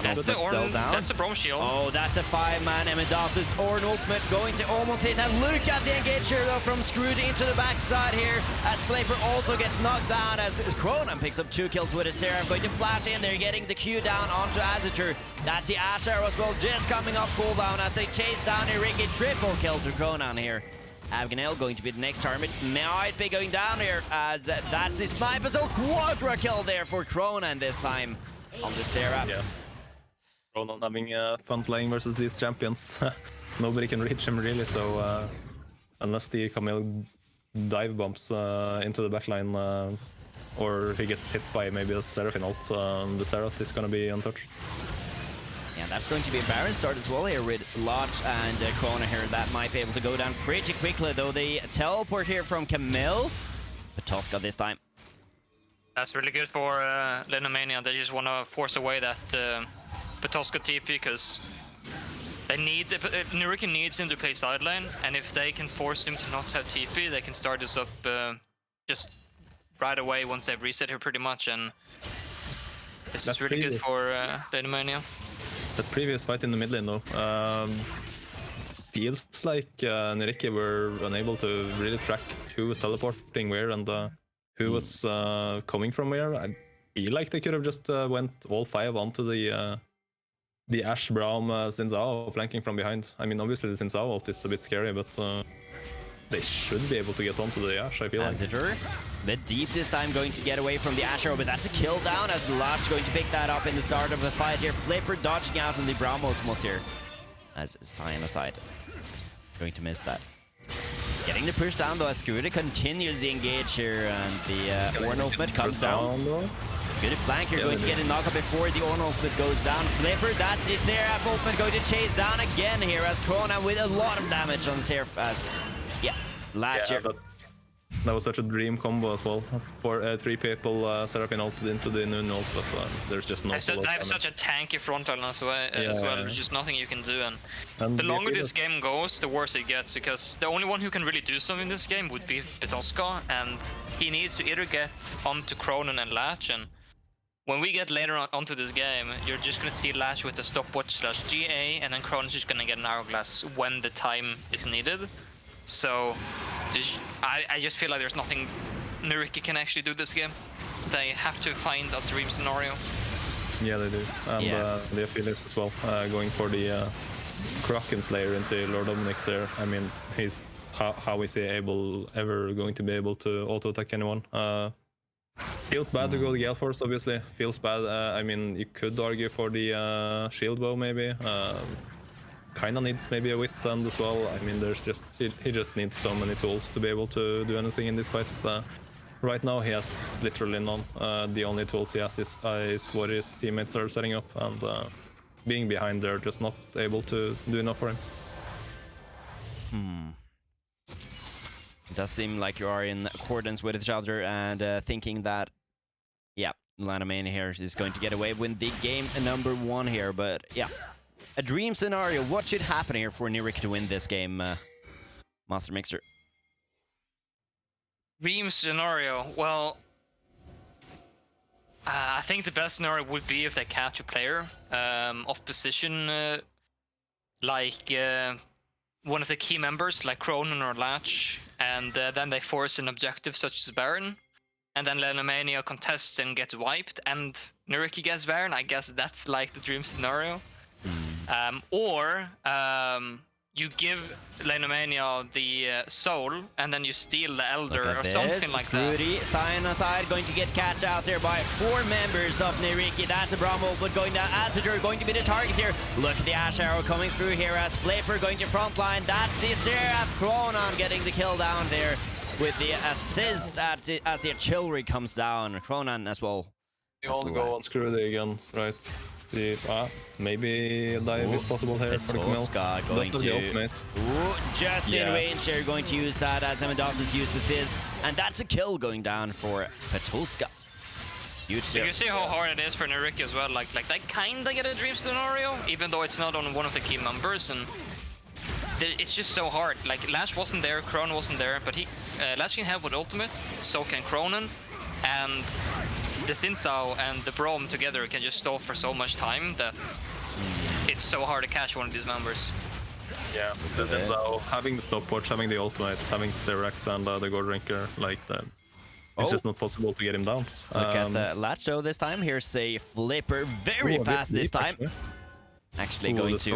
That's the Orin, that's the Braum shield. Oh, that's a 5-man Amendatus Orin ultimate going to almost hit, and look at the engage here though from Screwed into the backside here, as Flipper also gets knocked down, as Kronan picks up 2 kills with a Seraph, going to flash in there, getting the Q down onto Azatur. That's the Ashe arrow as well, just coming off cooldown as they chase down Nyyrikki. Triple kill to Kronan here. Avganel going to be the next target, might be going down here, as that's the sniper, so quadra kill there for Kronan this time on the Seraph. Yeah. Kronan having fun playing versus these champions. Nobody can reach him really, so unless the Camille dive bumps into the backline, or if he gets hit by maybe a Seraphine ult, the Seraph is gonna be untouched. Yeah, that's going to be a Baron start as well here with Lodge and Kronan here. That might be able to go down pretty quickly, though. They teleport here from Camille. Pataska this time. That's really good for Lanomania. They just want to force away that Petosca TP because they need Nyyrikki needs him to play side lane, and if they can force him to not have TP, they can start this up just right away once they've reset here pretty much. And this is really good for Lanomania. That previous fight in the mid lane though, feels like Nyyrikki were unable to really track who was teleporting where and who was coming from where. I feel like they could have just went all 5 onto the Ashe, Braum, Xin Zhao flanking from behind. I mean, obviously the Xin Zhao ult is a bit scary, but they should be able to get onto the Ashe, I feel like. Azure, bit deep this time, going to get away from the Ashe, but that's a kill down as Latch going to pick that up in the start of the fight here. Flipper dodging out on the Braum ultimates here as Cyan aside. Going to miss that. Getting the push down though as Scooter continues the engage here, and the Ornn ultimate comes down. Good flank here, going to get a knockup before the Ornn ultimate goes down. Flipper, that's the Seraph ultimate going to chase down again here as Krona with a lot of damage on Seraph as, Latch here. That was such a dream combo as well. For 3 people, Seraphine ulted into the Noon ult, but there's just no. They have such a tanky frontline as well. There's just nothing you can do, and the longer this game goes, the worse it gets, because the only one who can really do something in this game would be Petosca, and he needs to either get onto Cronin and Latch, and when we get later on onto this game, you're just gonna see Latch with a stopwatch / GA, and then Cronin's just gonna get an hourglass when the time is needed. So I just feel like there's nothing Nyyrikki can actually do this game. They have to find a dream scenario. Yeah, they do. And the affiliates as well, going for the Kraken Slayer into Lord Dominic's there. I mean, how is he ever going to be able to auto-attack anyone? Feels bad to go the Gale Force, obviously. Feels bad. I mean, you could argue for the Shield Bow, maybe. Kinda needs maybe a Wit Sand as well. I mean, there's just he just needs so many tools to be able to do anything in these fights. Right now, he has literally none. The only tools he has is what his teammates are setting up, and being behind, they're just not able to do enough for him. It does seem like you are in accordance with each other and thinking that, Lanomania here is going to get away with the game number 1 here, but a dream scenario. What should happen here for Nyyrikki to win this game, Mastermixer? Dream scenario. Well, I think the best scenario would be if they catch a player off position, like one of the key members, like Cronin or Latch, and then they force an objective such as Baron, and then Lanomania contests and gets wiped, and Nyyrikki gets Baron. I guess that's like the dream scenario. Or you give Lanomania the soul, and then you steal the Elder or something like that. Cyan aside, going to get catch out there by 4 members of Nyyrikki. That's a Braum ult going down. Azure going to be the target here. Look at the Ashe arrow coming through here as Flipper going to frontline. That's the Seraph. Kronan getting the kill down there with the assist as the artillery comes down. Kronan as well. You all go on Screwdy again, right? Maybe a dive is possible here for the Camille. Going to just in range here, going to use that as Amendatus uses his, and that's a kill going down for Petosca. Huge. So you see how hard it is for Nyyrikki as well. Like they kinda get a dream scenario, even though it's not on one of the key members, and it's just so hard. Like Lash wasn't there, Cronin wasn't there, but Lash can help with ultimate, so can Cronin, and the Xin Zhao and the Braum together can just stall for so much time that it's so hard to catch one of these members. Yeah, the Xin Zhao, having the stopwatch, having the ultimate, having Sterex and the Gold Drinker, like it's just not possible to get him down. Look at the Latch though this time. Here's a Flipper, very fast this time. Actually going to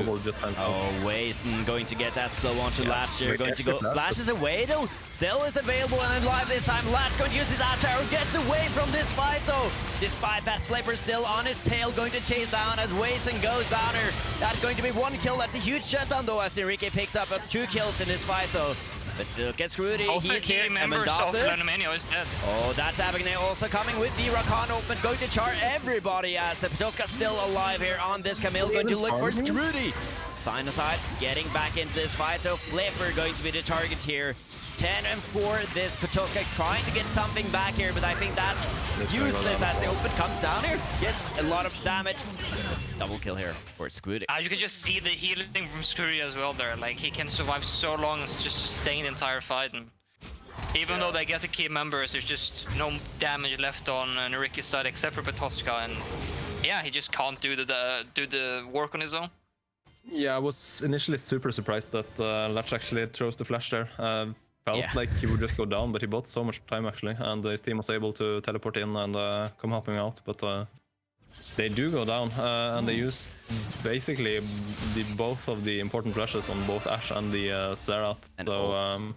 Wason going to get that slow onto Latch here, going to go. Flash is away though, still is available and alive this time. Latch going to use his Ashe arrow, gets away from this fight though. Despite that, Flipper still on his tail, going to chase down as Wason goes down here. That's going to be 1 kill, that's a huge shutdown though as Nyyrikki picks up 2 kills in this fight though. But look at Screwdy, he's here. Members of Lanomania is dead. Oh, that's happening. Also coming with the Rakan ultimate, going to char everybody as Petosca still alive here on this Camille. Going to look for Screwdy. Sinusoid getting back into this fight though. Flipper going to be the target here. 10 and 4, this Petoska trying to get something back here, but I think that's useless as the open comes down here. Gets a lot of damage. Double kill here for Squid. You can just see the healing from Scurry as well there. Like, he can survive so long, it's just staying the entire fight. And even though they get the key members, there's just no damage left on Nyyrikki's side except for Petoska. And yeah, he just can't do the work on his own. Yeah, I was initially super surprised that Latch actually throws the flash there. Felt like he would just go down, but he bought so much time actually, and his team was able to teleport in and come helping out. But they do go down, and they use basically both of the important flashes on both Ashe and the Xerath. So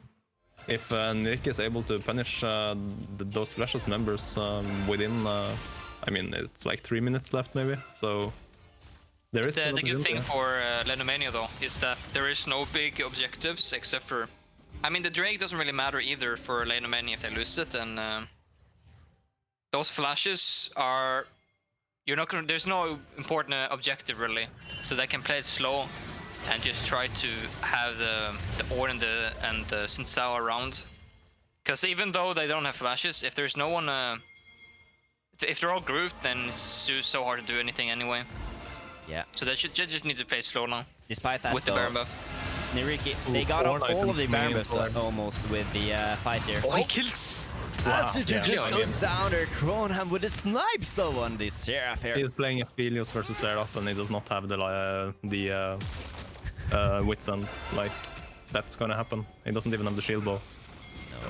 if Nyyrikki is able to punish those flashes members within, I mean, it's like 3 minutes left maybe. So there is the good thing for Lanomania though is that there is no big objectives except for. I mean, the Drake doesn't really matter either for Lanomania if they lose it, and those flashes are... You're not gonna... There's no important objective, really. So they can play it slow and just try to have the Ore and the Xin Zhao around. Because even though they don't have flashes, if there's no one... if they're all grouped, then it's so hard to do anything anyway. Yeah. So they should just need to play slow now. Despite that, with the Baron buff. Nyyrikki, they got off all of the Baron buffs almost with the fight there. Oh, he kills! Azudur just goes down there. Kronham with the snipes though on this Seraph here. He's playing Aphelios versus Seraph, and he does not have the Wits End. Like, that's gonna happen. He doesn't even have the shield bow. No.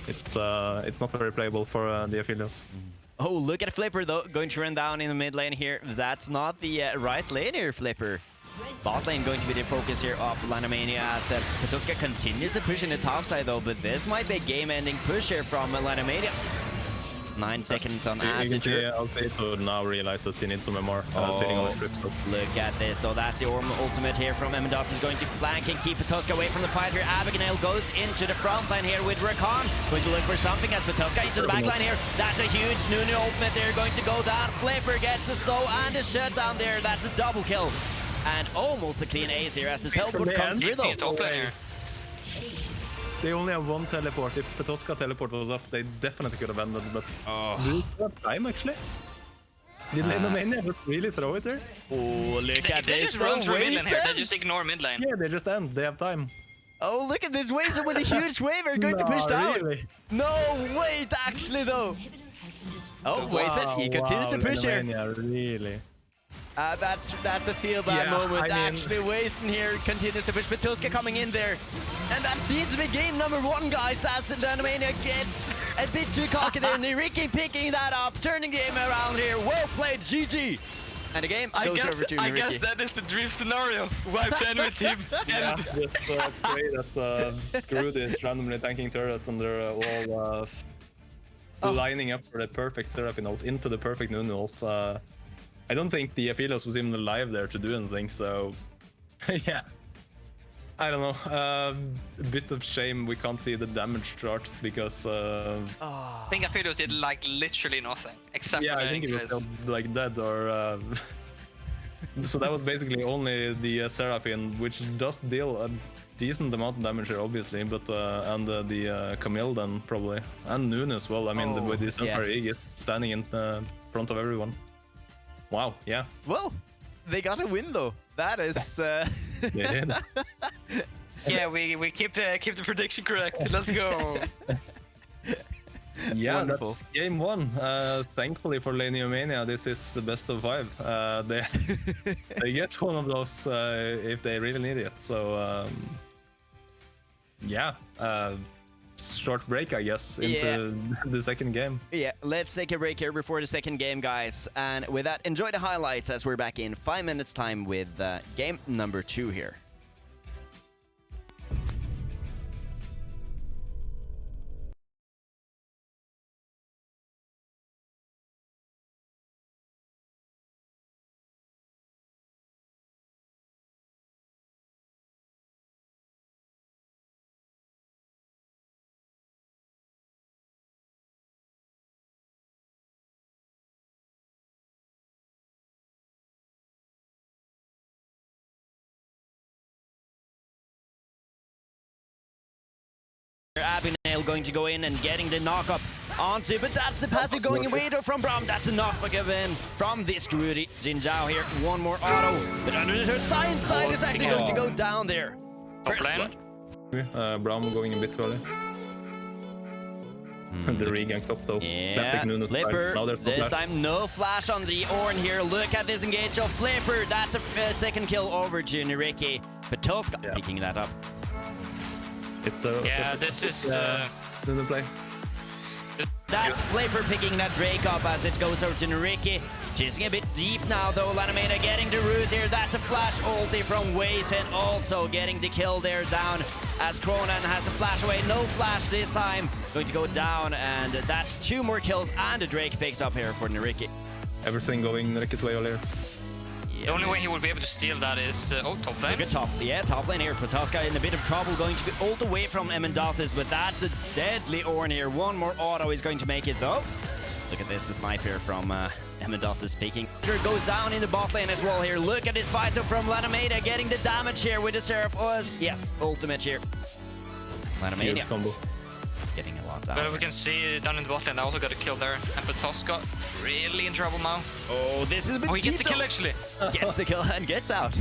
It's not very playable for the Aphelios. Oh, look at Flipper though, going to run down in the mid lane here. That's not the right lane here, Flipper. Bot lane going to be the focus here of Lanomania as Petoska continues to push in the top side though, but this might be a game-ending push here from Lanomania. 9 seconds on Azudur. Alfredo now realizes he needs some MR sitting on his crystal. Look at this though, that's the ultimate here from Emmendoff is going to flank and keep Petoska away from the fight here. Abigail goes into the front line here with Rakan. Going to look for something as Petoska into the back line here. That's a huge Nunu ultimate there, going to go down. Flipper gets a slow and a shutdown there. That's a double kill. And almost a clean ace here as the teleport comes through though. They only have one teleport. If Petoska teleport was up, they definitely could have ended, but do they have time actually? Did Lanomania just really throw it there? Oh, look at this. They just run through mid lane here. They just ignore mid lane. Yeah, they just end. They have time. Oh, look at this Wazer with a huge wave. Are going to push down. Really? No, wait, actually though. Oh, Wazer, he continues to push here. Really? That's a feel bad moment. I mean, actually, Wazen here continues to push. Petoska coming in there. And that seems to be game number 1, guys, as Lanomania gets a bit too cocky there. Nyyrikki picking that up, turning the game around here. Well played, GG. And the game goes over to Nyyrikki. I guess that is the dream scenario. Wipe the enemy team. Yeah, just pray that Skrud is randomly tanking turret and they're all lining up for the perfect Seraphine ult into the perfect Nunu ult. I don't think the Aphelios was even alive there to do anything, so yeah. I don't know. A bit of shame we can't see the damage charts because... I think Aphelios did like literally nothing except for I think he was still like dead or... So that was basically only the Seraphine, which does deal a decent amount of damage here, obviously, but and the Camille then probably, and Nunu as well. I mean, with this Empire standing in front of everyone. Wow, yeah. Well, they got a win though. That is. Yeah, we keep the prediction correct. Let's go. Yeah, wonderful. That's game 1. Thankfully for Lanomania, this is the best of 5. They get one of those if they really need it. So yeah, short break, I guess, into the second game. Yeah, let's take a break here before the second game, guys. And with that, enjoy the highlights as we're back in 5 minutes time with game number 2 here. Abigail going to go in and getting the knock up onto, but that's the passive going away from Braum. That's a knockback again from this Scrooty. Jin Zhao here, one more auto, but under the third side is actually going to go down there. First blood. Braum going a bit early. The regank top though. Yeah, Classic Nuno Flipper, now there's no this flash. time no flash on the Ornn here. Look at this engage of Flipper. That's a second kill over to Nyyrikki. Patulska picking that up. It's this is Nuno play. That's Flipper picking that Drake up as it goes over to Nyyrikki. Chasing a bit deep now though. Lanomania getting the root here. That's a flash ulti from Waze and also getting the kill there down as Kronan has a flash away. No flash this time. Going to go down and that's 2 more kills and a Drake picked up here for Nyyrikki. Everything going Nyyrikki's way earlier. the only way he would be able to steal that is top lane. Look at top, top lane here. Patulska in a bit of trouble, going to be ult away from Emendathis, but that's a deadly Ornn here. One more auto is going to make it though. Look at this, the snipe here from Emendathis peeking. Goes down in the bot lane as well here. Look at this fight though from Lanomania, getting the damage here with the Seraph. Yes, ultimate here. Lanomania combo. getting a lot down. But we can see down in the bot lane, they also got a kill there. And Patulska really in trouble now. Oh, this is a bit he gets the kill actually. Gets the kill and gets out.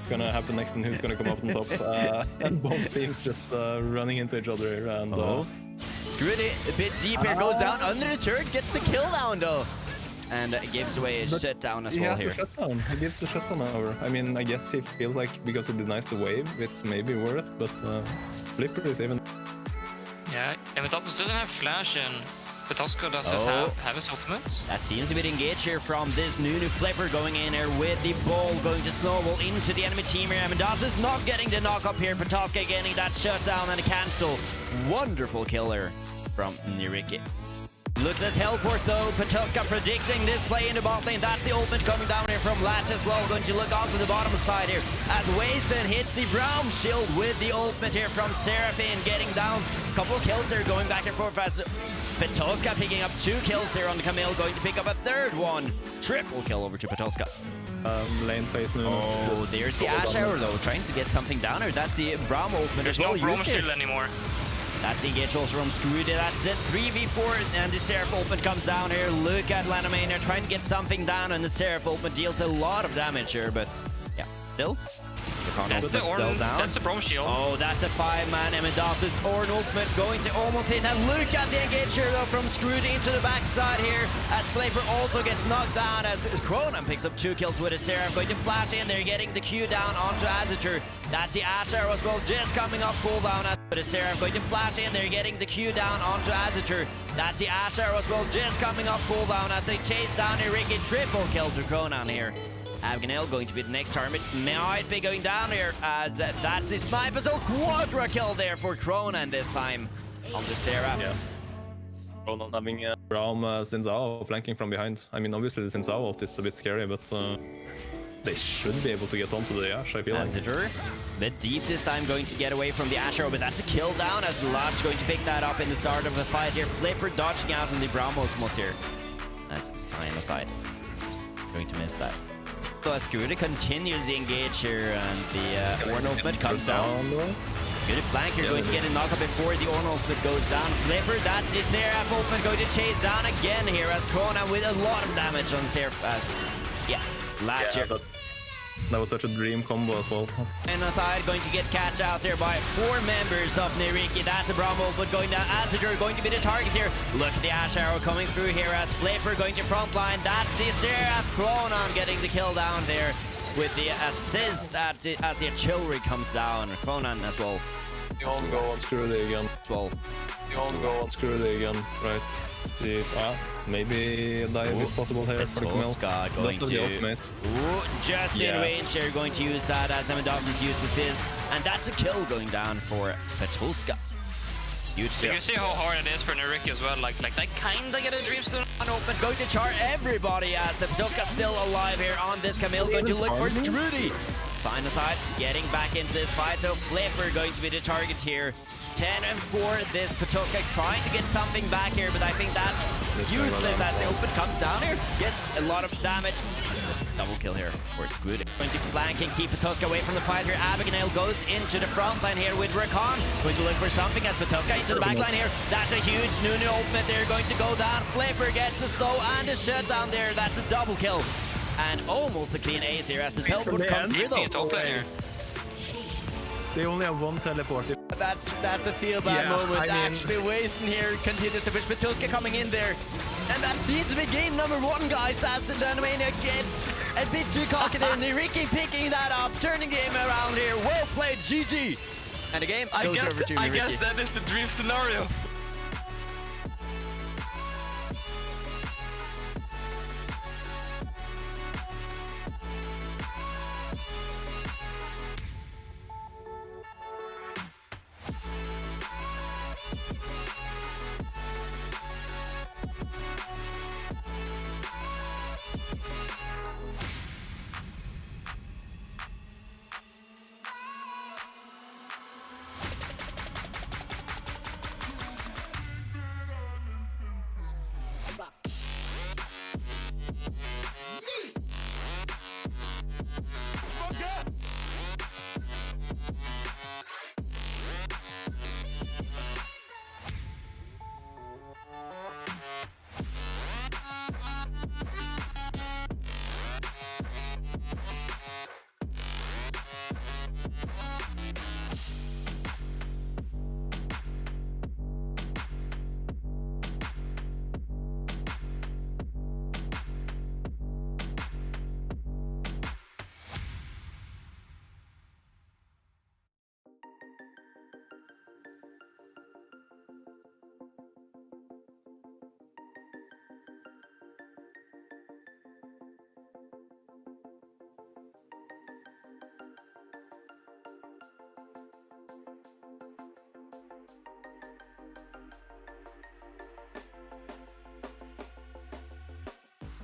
Gonna happen next, and who's gonna come up on top? And both teams just running into each other here, and Screwed a bit deep here, goes down under the turret, gets the kill down though. And gives away a shutdown as well here. He has a shutdown. He gives the shutdown over. I mean, I guess he feels like because it denies the wave, it's maybe worth, but Flipper is even... Yeah, Emendathis doesn't have flash and Patulska does have his ultimate. That seems a bit engaged here from this Nunu. Flipper going in here with the ball, going to snowball into the enemy team here. Emendathis not getting the knock up here. Patulska getting that shutdown and a cancel. Wonderful killer from Nyyrikki. Look at the teleport though. Patulska predicting this play in the bot lane. That's the ultimate coming down here from Latch as well. Going to look onto the bottom side here as Wason hits the Braum shield with the ultimate here from Seraphine, getting down. A couple of kills here going back and forth as Patulska picking up 2 kills here on the Camille, going to pick up a third one. Triple kill over to Patulska. Lane phase Nuno. Oh, there's the Ash Arrow though, trying to get something down here. That's the Braum ultimate as well. There's no Braum shield anymore. That's the engage also from Screwed. That's it. 3v4 and the Seraph ultimate comes down here. Look at Lanomania trying to get something down, and the Seraph ultimate deals a lot of damage here, but yeah, still. That's the Ornn, that's the Braum shield. Oh, that's a 5-man Emendathis Ornn ultimate going to almost hit. And look at the engage here though from Screwed into the backside here as Flipper also gets knocked down as Kronan picks up 2 kills with a Seraph. Going to flash in there, getting the Q down onto Azatur. That's the Ash Arrow as well, just coming off cooldown with a Seraph. Going to flash in there, getting the Q down onto Azatur. That's the Ash Arrow as well, just coming off cooldown as they chase down Nyyrikki. Triple kill to Kronan here. Abigail going to be the next target. Might be going down here as that's the sniper. So quadra kill there for Kronan this time on the Seraph. Yeah. Kronan having Braum Xin Zhao flanking from behind. I mean, obviously the Xin Zhao ult is a bit scary, but they should be able to get onto the Ash, I feel like. Bit deep this time, going to get away from the Ash Arrow, but that's a kill down as Lodge going to pick that up in the start of the fight here. Flipper dodging out on the Braum ultimate here. That's a sign aside. Going to miss that. So Scooter continues the engage here, and the Ornn ultimate comes down. Good flank here, going to get a knock up before the Ornn ultimate goes down. Flipper, that's the Seraph ultimate going to chase down again here as Kronan with a lot of damage on Seraph as, Latch here. That was such a dream combo as well. And aside, going to get catch out there by 4 members of Nyyrikki. That's a Braum ultimate going down. Azatur going to be the target here. Look at the Ash Arrow coming through here as Flipper going to frontline. That's the Seraph. Kronan getting the kill down there with the assist as the artillery comes down. Kronan as well. The on go on Screwly again. The on go on Screwly again. Right. Maybe a dive is possible here for the Camille. Going to the ultimate. Just in range here, going to use that as Emendathis uses his, and that's a kill going down for Patulska. Huge kill. You can see how hard it is for Nyyrikki as well. Like they kinda get a Dreamstone open. Going to char everybody as Patulska still alive here on this Camille. Going to look for Screwdy. Sign aside, getting back into this fight though. Flipper going to be the target here. 10 and 4, this Patulska trying to get something back here, but I think that's useless as the open comes down here. Gets a lot of damage. Double kill here for Squid. Going to flank and keep Patoska away from the fight here. Abigail goes into the front line here with Rakan. Going to look for something as Patoska into the back line here. That's a huge Nunu ultimate. They're going to go down. Flipper gets a slow and a shutdown there. That's a double kill. And almost a clean ace here as the teleport comes through though. Top lane here. They only have one teleport. That's a feel bad moment. Actually wasting here. Continues to push Patoska coming in there. And that seems to be game number 1, guys, as the Lanomania gets a bit too cocky there. Nyyrikki picking that up, turning the game around here. Well played, GG. And the game goes over to Nyyrikki. I guess that is the dream scenario.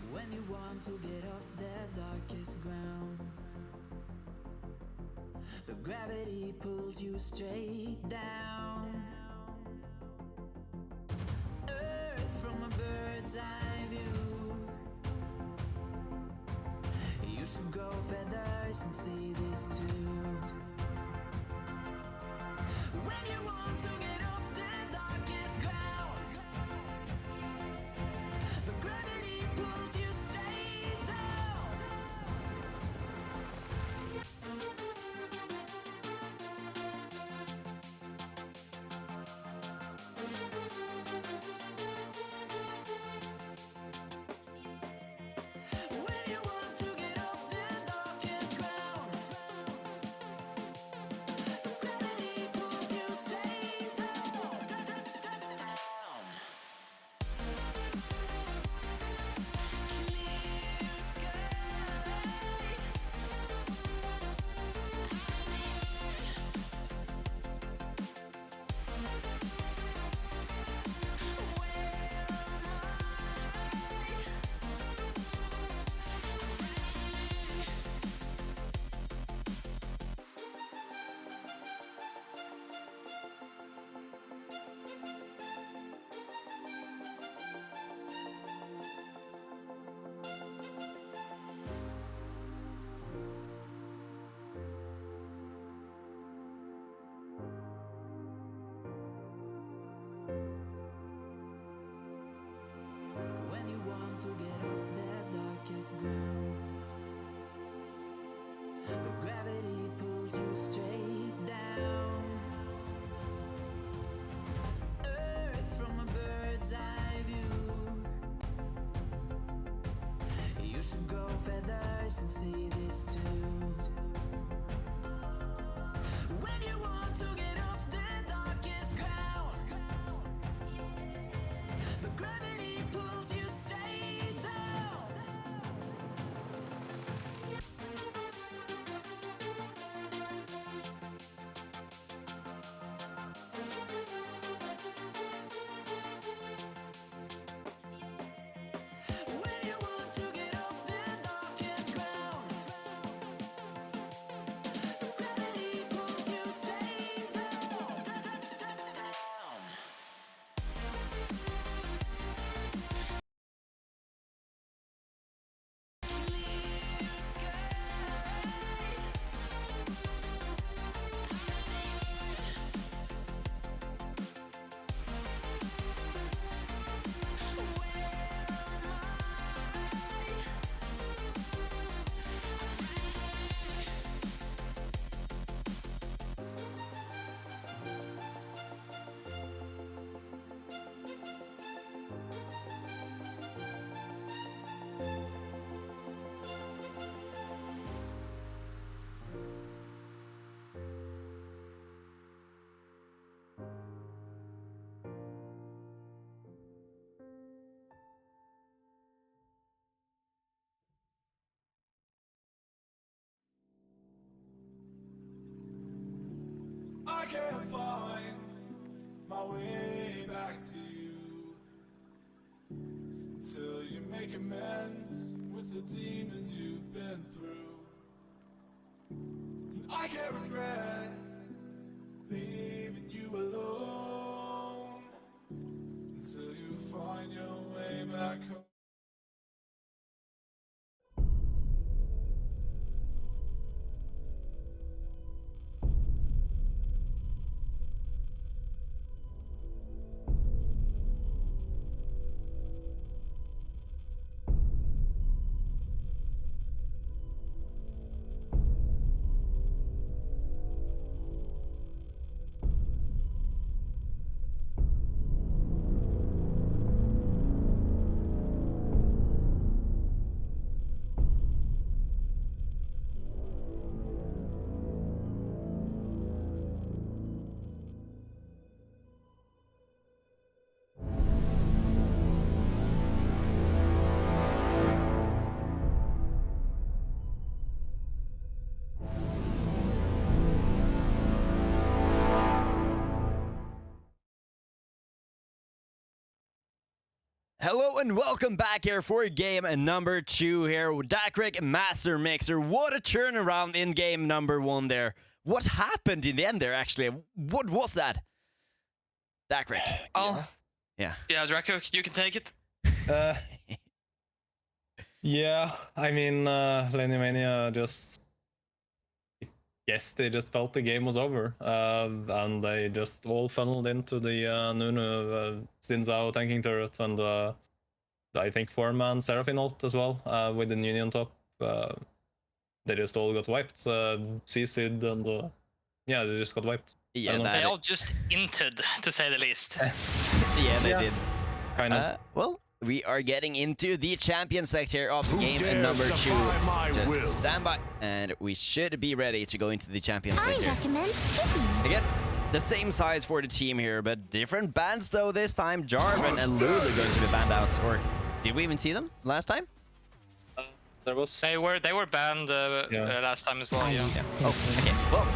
When you want to get off the darkest ground, but gravity pulls you straight down. Earth from a bird's eye view. You should grow feathers and see this too. When you want to get off the darkest ground, but gravity pulls you straight down. When you want to get off the darkest ground, but gravity pulls you straight down. Clear sky. When you want to get off the darkest ground, but gravity pulls you straight down. Earth from a bird's eye view. You should grow feathers and see this too. When you want to get off the darkest ground, but gravity pulls you straight down. can't find my way back to you until you make amends with the demons you've been through. And I can't regret leaving you alone until you find your way back home. Hello and welcome back here for game number 2 here with Dacreq Mastermixer. What a turnaround in game number 1 there. What happened in the end there actually? What was that? Dacreq. Oh. Yeah. Yeah, Dacreq, you can take it. Yeah, I mean, Lanomania just... Yes, they just felt the game was over, and they just all funneled into the Nunu Xin Zhao tanking turret, and I think 4-man Seraphine ult as well, with the Union top. They just all got wiped. CC'd and yeah, they just got wiped. Yeah, They all just inted, to say the least. Yeah, they did. Kind of. Well, we are getting into the champion select here of game number 2. Just stand by, and we should be ready to go into the champion select here. Again, the same size for the team here, but different bans though this time. Jarvan and Lulu going to be banned out, or did we even see them last time? There was... They were banned last time as well, yeah. Oh, okay, well.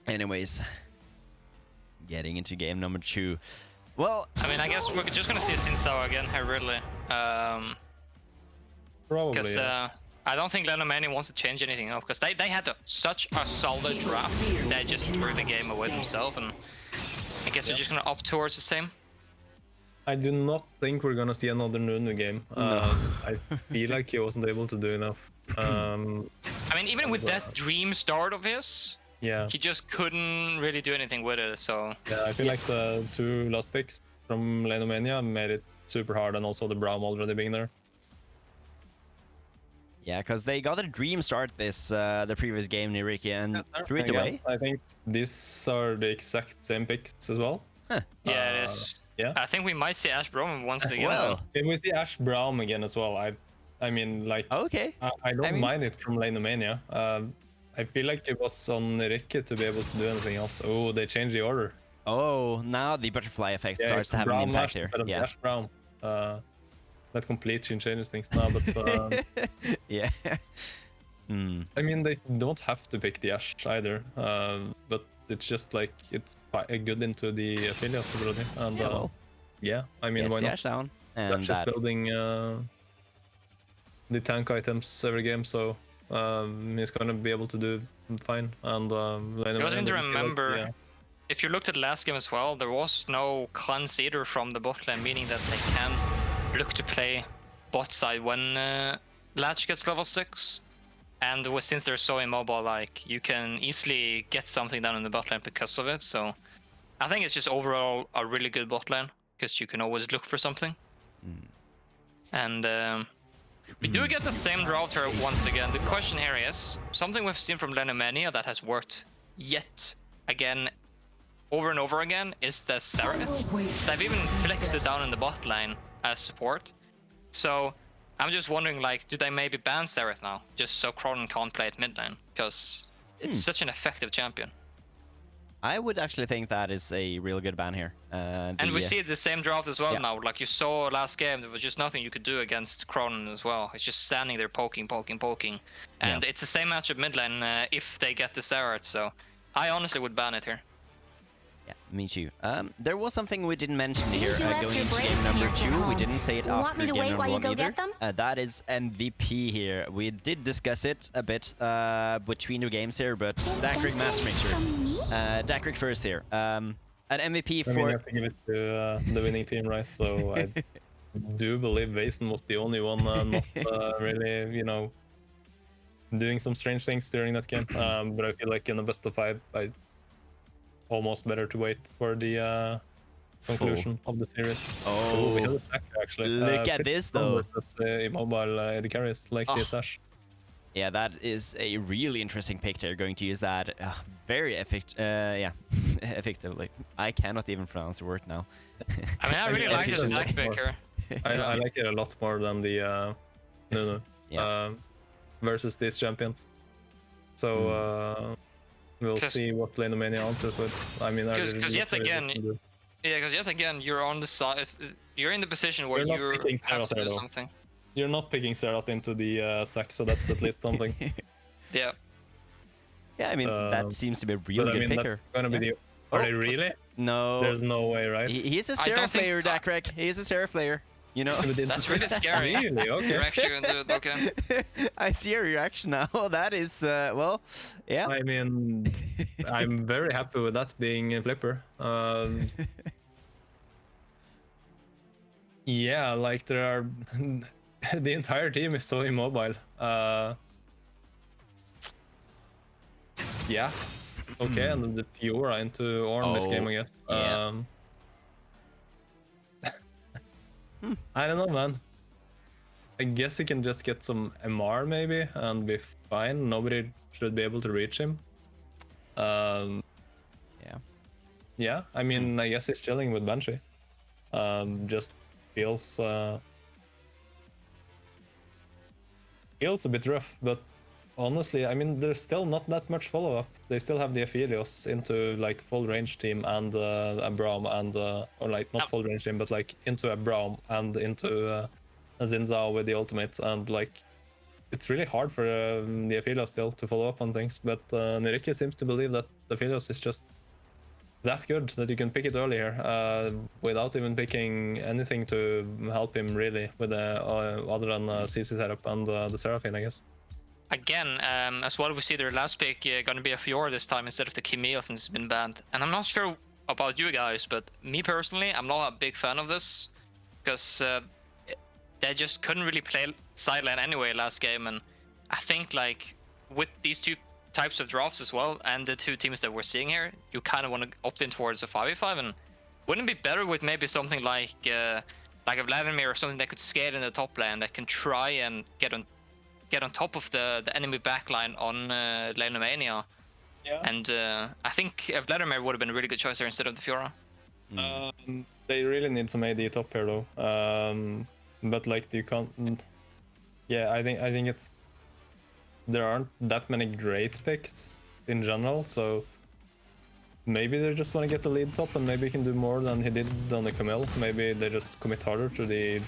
Anyways, getting into game number 2. Well, I mean, I guess we're just gonna see Xin Zhao again here, really. Probably, Because I don't think Lanomania wants to change anything up, because they had such a solid draft. They just threw the game away themselves, and I guess they're just gonna opt towards the same. I do not think we're gonna see another Nunu game. I feel like he wasn't able to do enough. I mean, even with that dream start of his, yeah, he just couldn't really do anything with it, so... Yeah, I feel like the 2 last picks from Lanomania made it super hard, and also the Braum already being there. yeah, because they got a dream start this the previous game, Nyyrikki, and threw it away. I think these are the exact same picks as well. Huh. Yeah, it is. Yeah. I think we might see Ash Braum once again. Well, If we see Ash Braum again as well, I mean, like, okay. I don't mind it from Lanomania. I feel like it was on Nyyrikki to be able to do anything else. Oh, they changed the order. Oh, now the butterfly effect starts to have an impact here. Yeah. Ash Braum. That completely changes things now, but yeah. I mean, they don't have to pick the Ash either, but it's just like it's good into the affiliates already, and Yeah, well, yeah, I mean, why the not? Ash down. They're And just building the tank items every game, so he's gonna be able to do fine. And You also need to remember, if you looked at last game as well, there was no cleanse either from the bot lane, meaning that they can look to play bot side when Latch gets level 6. And since they're so immobile, like, you can easily get something done in the bot lane because of it. So I think it's just overall a really good bot lane, because you can always look for something. And we do get the same draft here once again. The question here is, something we've seen from Lanomania that has worked yet again, over and over again, is the Seraph. They've even flexed it down in the bot lane as support. So I'm just wondering, like, do they maybe ban Seraph now, just so Cronin can't play it mid lane? Because it's such an effective champion. I would actually think that is a real good ban here. And we see the same draft as well yeah. now. Like you saw last game, there was just nothing you could do against Cronin as well. It's just standing there poking. And it's the same matchup mid lane if they get the Zerath. So I honestly would ban it here. Yeah, me too. There was something we didn't mention here you left going your into break game number pants at 2. We home. didn't say it Want after me to game wait number while you 1 go either. get them? That is MVP here. We did discuss it a bit between the games here, but Dacreq Mastermixer. Dacreq first here. An MVP for... I mean, you have to give it to the winning team, right? So I do believe Vason was the only one not really, you know, doing some strange things during that game. But I feel like in the best of 5, I almost better to wait for the conclusion of the series. Oh, we have a sack actually. Look at this though. That's immobile AD carries like this Ash. Yeah, that is a really interesting pick. They're going to use that very effectively. I cannot even pronounce the word now. I mean, I really like this next pick here. I like it a lot more than the versus these champions. So we'll see what Lanomania answers with. I mean, because yet again, you're on the side. You're in the position where you have to do something. You're not picking Zerath into the sack, so that's at least something. Yeah. Yeah, I mean, that seems to be a really good picker. That's gonna be the... Are they really? No. There's no way, right? He's a Seraph player, Dacreq. He's a Seraph player. You know? That's really scary. Really? Okay. You're actually gonna do it, okay. I see your reaction now. That is, well, yeah. I mean, I'm very happy with that being a flipper. Yeah, like there are... the entire team is so immobile. Yeah. Okay, and then the Fiora into Ornn this game, I guess. Yeah. I don't know, man. I guess he can just get some MR maybe and be fine. Nobody should be able to reach him. Yeah. Yeah, I mean, I guess he's chilling with Banshee. Just feels a bit rough, but honestly, I mean, there's still not that much follow-up. They still have the Aphelios into like full range team and a Braum and or like not full range team, but like into a Braum and into a Xin Zhao with the ultimates, and like it's really hard for the Aphelios still to follow up on things. But Nyyrikki seems to believe that the Aphelios is just that good that you can pick it earlier without even picking anything to help him really with other than CC setup and the Seraphine, I guess. Again, as well, we see their last pick gonna be a Fiora this time instead of the Camille since it's been banned. And I'm not sure about you guys, but me personally, I'm not a big fan of this because they just couldn't really play side lane anyway last game. And I think like with these two types of drafts as well and the two teams that we're seeing here, you kind of want to opt in towards a 5v5, and wouldn't it be better with maybe something like a Vladimir or something that could scale in the top lane that can try and get on top of the enemy backline on Lanomania. Yeah. And I think Vladimir would have been a really good choice there instead of the Fiora. They really need some AD top here though. But like you can't. Yeah, I think it's. There aren't that many great picks in general, so maybe they just want to get the lead top and maybe he can do more than he did on the Camille. Maybe they just commit harder to the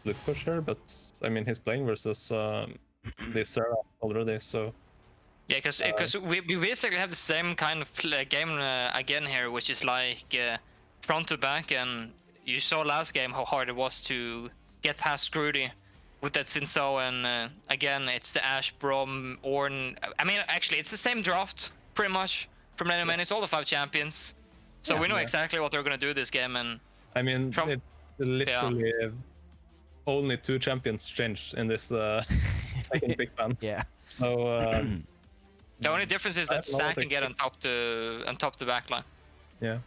loot push here, but I mean he's playing versus this Sarah already, so yeah, because we basically have the same kind of game again here, which is like front to back, and you saw last game how hard it was to get past Grudy with that Xin Zhao, and again it's the Ashe, Braum, Ornn. I mean, actually it's the same draft pretty much from Lanomania. It's all the 5 champions, so we know exactly what they're gonna do this game. And I mean, it literally only 2 champions changed in this second pick ban. Yeah. So the only difference is that Zac can get on top the backline. Yeah.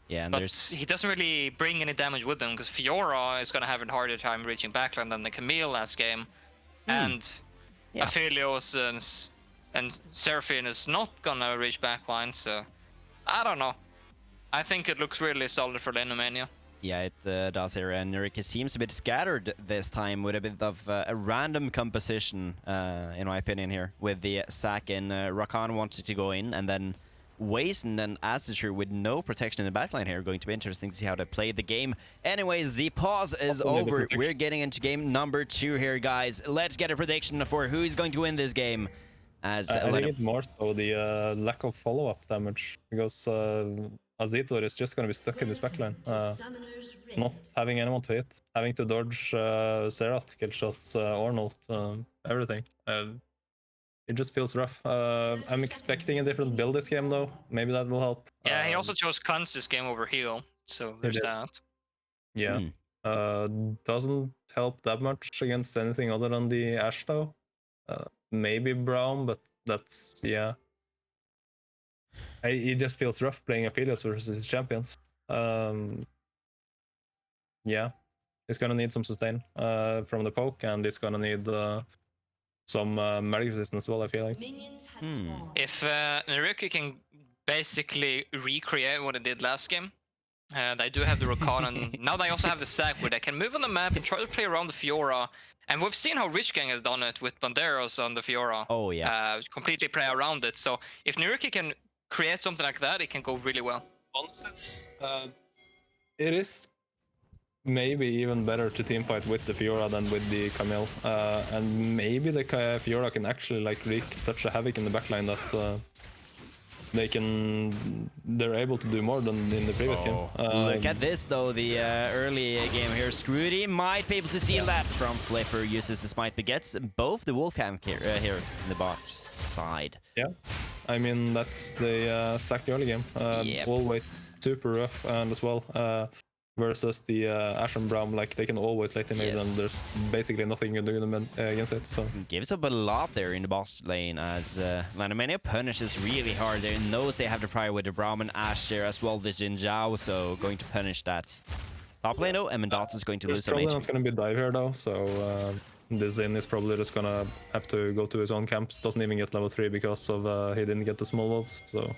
Yeah, and but he doesn't really bring any damage with him because Fiora is gonna have a harder time reaching backline than the Camille last game, and Aphelios and Seraphine is not gonna reach backline. So I don't know. I think it looks really solid for Lanomania. Yeah, it does here, and Nyyrikki seems a bit scattered this time with a bit of a random composition, in my opinion here, with the Zac and Rakan wanted to go in, and then Waze and then Asher with no protection in the backline here. Going to be interesting to see how they play the game. Anyways, the pause is over. We're getting into game number 2 here, guys. Let's get a prediction for who is going to win this game. As I think it's more so the lack of follow-up damage, because Azitor is just going to be stuck in this backline. Not having anyone to hit, having to dodge Zerat kill shots, or not, everything. It just feels rough. I'm expecting a different build this game, though. Maybe that will help. Yeah, he also chose cleanse this game over heal, so there's that. Yeah. Doesn't help that much against anything other than the Ashe, though. Maybe Braum, but that's, yeah. It just feels rough playing Aphelios versus his champions. Yeah. He's gonna need some sustain from the poke, and he's gonna need some magic resistance as well, I feel like. If Nyyrikki can basically recreate what it did last game, they do have the Rakan, and now they also have the sack where they can move on the map and try to play around the Fiora. And we've seen how Rich Gang has done it with Banderos on the Fiora. Oh, yeah. Completely play around it. So if Nyyrikki can create something like that, it can go really well. Honestly, it is maybe even better to teamfight with the Fiora than with the Camille. And maybe the Fiora can actually like wreak such a havoc in the backline that they're able to do more than in the previous game. Look at this though, the early game here. Scrooty might be able to steal that from Flipper, uses the smite, but gets both the Wolfcamp here in the bot side. Yeah, I mean that's the stacked early game. Always super rough, and as well versus the Ashe and Braum, like they can always let him in, and there's basically nothing you can do against it. So gives up a lot there in the boss lane as Lanomania punishes really hard there. Knows they have the prior with the Braum and Ashe there as well, the Jin Zhao, so going to punish that. Top lane though, Emmendots is going to lose some HP. There's probably not going to be dive here though, so this Zin is probably just gonna have to go to his own camps. Doesn't even get level 3 because of he didn't get the small wolves. So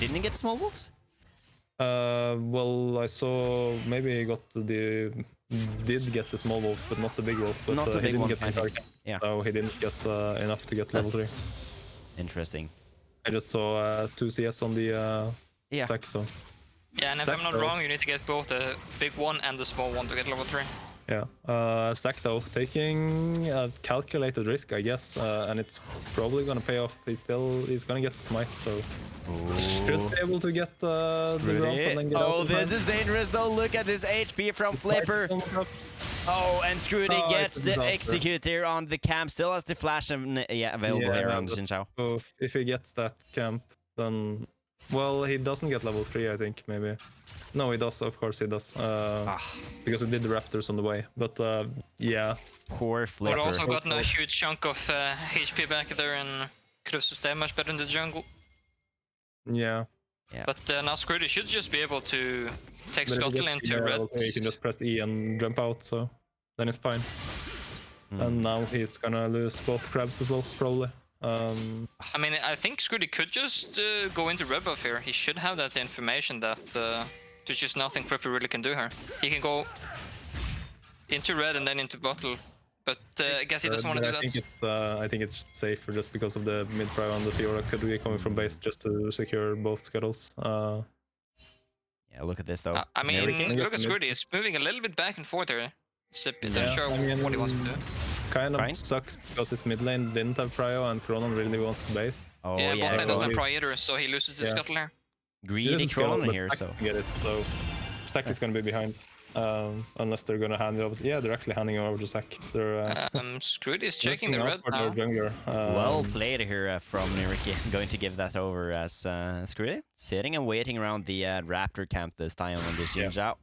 didn't he get small wolves? Well, I saw maybe he did get the small wolf, but not the big wolf. But not the big he didn't one, get the target. Yeah. So he didn't get enough to get level 3. Interesting. I just saw 2 CS on the sack, so. Yeah, and if I'm not wrong, you need to get both the big one and the small one to get level 3. Yeah. Sack though, taking a calculated risk, I guess, and it's probably gonna pay off. He's gonna get smite, so should be able to get the drop and then get out. This is dangerous though. Look at this HP from Flipper. And Scrooty gets the execute here on the camp. Still has the flash available here on Jin Zhao. So if he gets that camp, then well, he doesn't get level 3, I think, maybe. No, he does, of course he does. Because he did the Raptors on the way. But yeah. Poor Flipper. But also gotten a huge chunk of HP back there and could have sustained much better in the jungle. Yeah. But now Scrooty should just be able to take Scuttle into red. You can just press E and jump out, so then it's fine. And now he's gonna lose both crabs as well, probably. I mean, I think Scrooty could just go into red buff here. He should have that information that there's just nothing Flipper really can do here. He can go into red and then into bottle, but I guess he doesn't want to do that. I think it's safer just because of the mid prio and the Fiora could be coming from base just to secure both scuttles. Yeah, look at this though. I mean, look at Scrooty. He's moving a little bit back and forth here. It's a bit unsure what he wants to do. Kind of sucks because his mid lane didn't have prio and Cronon really wants to base. Bot lane doesn't have prio either, so he loses his scuttle here. Greedy Cronon here, so get it. So Sack is going to be behind. Unless they're gonna hand it over. Yeah, they're actually handing over to Sack. They're Scrooty is checking the red now. Jungler. Well played here from Nyyrikki. I'm going to give that over as Scrooty sitting and waiting around the Raptor camp this time on this Jin Zhao.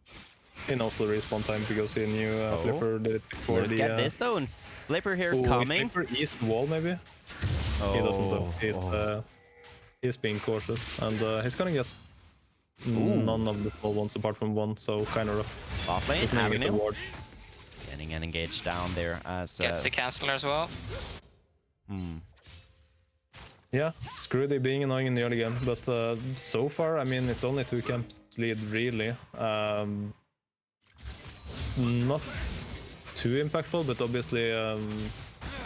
He knows the respawn time because he knew Flipper did it before. Look at this though. Flipper here coming. Flipper east wall maybe. He doesn't though. He's being cautious and he's gonna get none of the small ones apart from one, so kind of rough. Off lane, having him. Getting an engage down there as gets the canceler as well. Yeah, Scrooty being annoying in the early game, but so far, I mean, it's only 2 camps lead really. Not too impactful, but obviously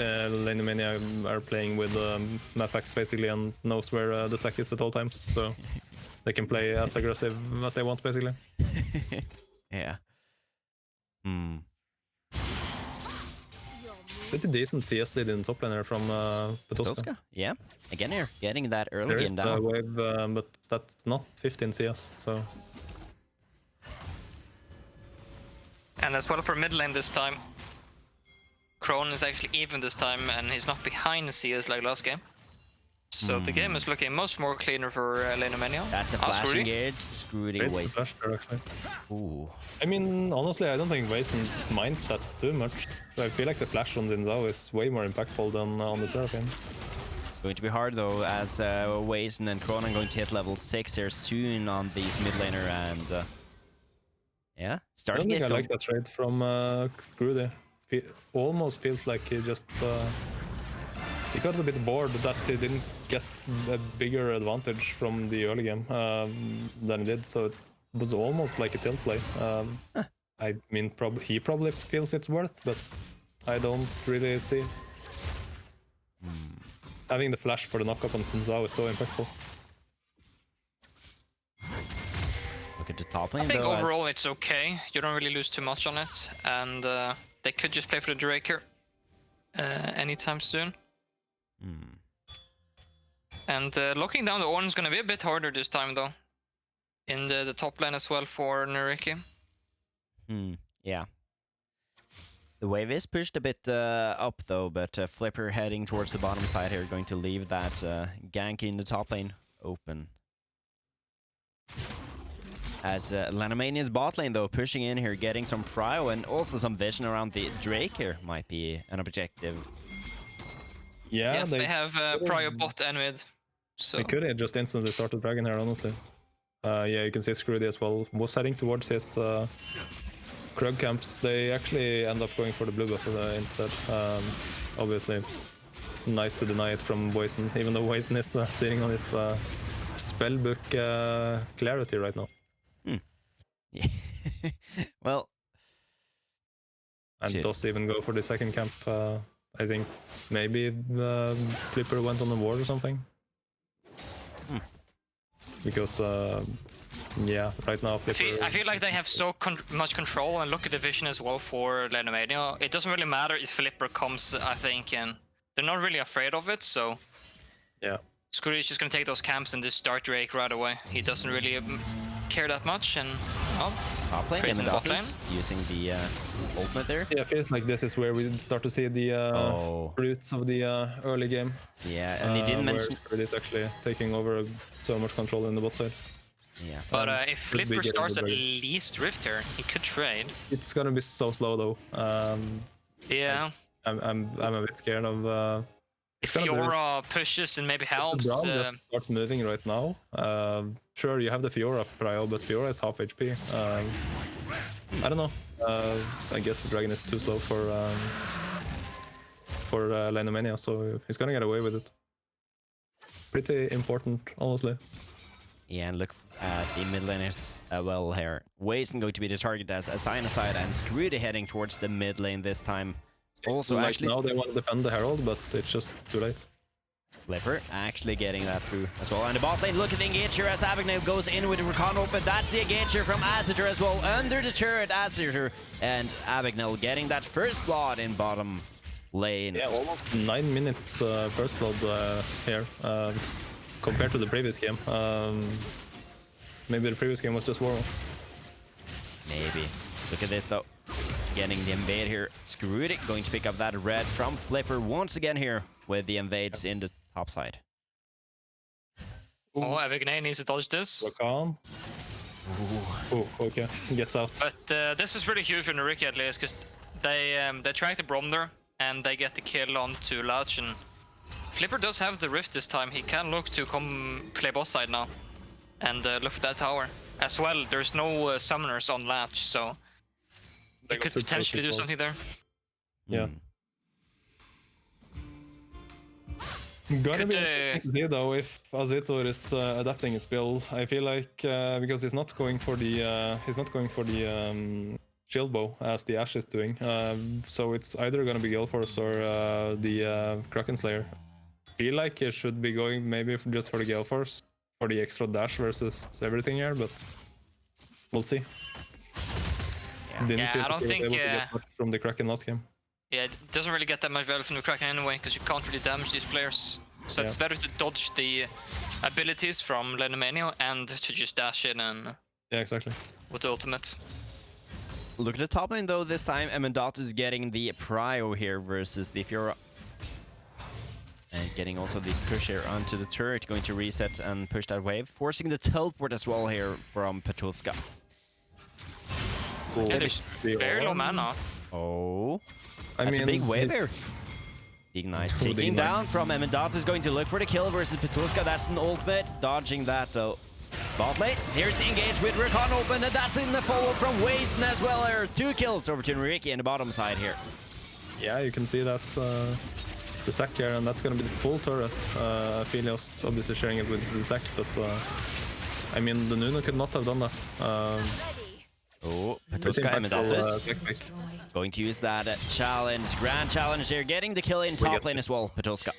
Lanomania are playing with Mafax basically and knows where the stack is at all times, so they can play as aggressive as they want basically. Yeah. Hmm. Pretty decent CS lead in top laner from Petoska. Tosca? Yeah. Again here, getting that early There is game the down. wave, but that's not 15 CS, so... And as well for mid lane this time. Krone is actually even this time, and he's not behind CS like last game. So the game is looking much more cleaner for Lanomania. That's a flash engage. Screwed It's away. the flash there, actually. Ooh. I mean, honestly, I don't think Wazen minds that too much. I feel like the flash on Zinzao is way more impactful than on the Seraphim. Going to be hard though, as Wazen and Cronin going to hit level 6 here soon on these mid laner, and yeah, starting I don't think I like that trade from Grudy. Almost feels like he just he got a bit bored that he didn't get a bigger advantage from the early game than he did, so it was almost like a tilt play. I mean, he probably feels it's worth, but I don't really see. Having the flash for the knockup on Zinzao is so impactful. Look at the top lane. I think though, overall it's okay. You don't really lose too much on it, and they could just play for the Dacreq anytime soon. And locking down the Ornn is going to be a bit harder this time, though. In the top lane as well for Nyyrikki. Yeah. The wave is pushed a bit up, though, but Flipper heading towards the bottom side here, going to leave that gank in the top lane open. As Lanomania's bot lane, though, pushing in here, getting some prio and also some vision around the Drake here might be an objective. Yeah, they have prio bot and mid. So they could have just instantly started Dragon here, honestly. Yeah, you can see Screwdy as well was heading towards his Krug camps. They actually end up going for the blue buff instead. Obviously, nice to deny it from Wazen, even though Wazen is sitting on his spellbook clarity right now. Yeah. Well, and does even go for the second camp. I think maybe Flipper went on the ward or something. Because yeah, right now Flipper... I feel like they have so much control, and look at the vision as well for Lanomania. It doesn't really matter if Flipper comes, I think, and they're not really afraid of it, so... Yeah. Screwdy is just gonna take those camps and just start Drake right away. He doesn't really care that much, and top lane, in the bot lane. Using the ultimate there. Yeah, it feels like this is where we start to see the roots of the early game. Yeah, and he didn't mention it's actually taking over so much control in the bot side. Yeah, but if Flipper starts at least Rift here, he could trade. It's gonna be so slow though. Yeah, I'm a bit scared of. If Fiora pushes and maybe helps. Brown just starts moving right now. Sure, you have the Fiora prio, but Fiora is half HP. I don't know. I guess the dragon is too slow for Lanomania, so he's gonna get away with it. Pretty important, honestly. Yeah, and look at the mid laners well here. Wazen going to be the target as a Cyanide, and Screwdy heading towards the mid lane this time. Also, like actually, now they want to defend the Herald, but it's just too late. Flipper actually getting that through as well. And the bot lane, look at the engager as Abagnale goes in with the Recon open. That's the engager from Azure as well. Under the turret, Azure and Abagnale getting that first blood in bottom lane. Yeah, almost 9 minutes first blood here compared to the previous game. Maybe the previous game was just warm. Maybe. Look at this though. Getting the invade here. Screwed it. Going to pick up that red from Flipper once again here with the invades in the top side. Oh, Abagnale needs to dodge this. Rakan. Oh, okay. He gets out. But this is really huge for Nyyrikki at least, because they track the Brom there and they get the kill onto Latch. And Flipper does have the Rift this time. He can look to come play boss side now and look for that tower. As well, there's no summoners on Latch, so they could potentially do something there. Yeah. Gonna be interesting though if Azetor is adapting his build. I feel like because he's not going for the shield bow as the Ashe is doing. So it's either gonna be Galeforce or the Kraken Slayer. Feel like it should be going maybe just for the Galeforce for the extra dash versus everything here, but we'll see. Yeah, I don't think able to get much from the Kraken last game. Yeah, it doesn't really get that much value from the Kraken anyway, because you can't really damage these players. So it's better to dodge the abilities from Lanomania and to just dash in and exactly. with the ultimate. Look at the top lane though. This time, Amendato is getting the prio here versus the Fiora. And getting also the push here onto the turret, going to reset and push that wave, forcing the teleport as well here from Petulska. Yeah, there's very low mana. Oh, that's a big wave here. Ignite taking down from Amendato is going to look for the kill versus Petulska. That's an ultimate, dodging that though. Bot lane, here's the engage with Recon open, and that's in the follow from Wasten as well here. 2 kills over to Nyyrikki in the bottom side here. Yeah, you can see that. The Zac here, and that's gonna be the full turret. Aphelios obviously sharing it with the Zac, but I mean, the Nuno could not have done that. Oh, Petulska Amendato going to use that challenge, grand challenge here, getting the kill in top lane as well, Petulska.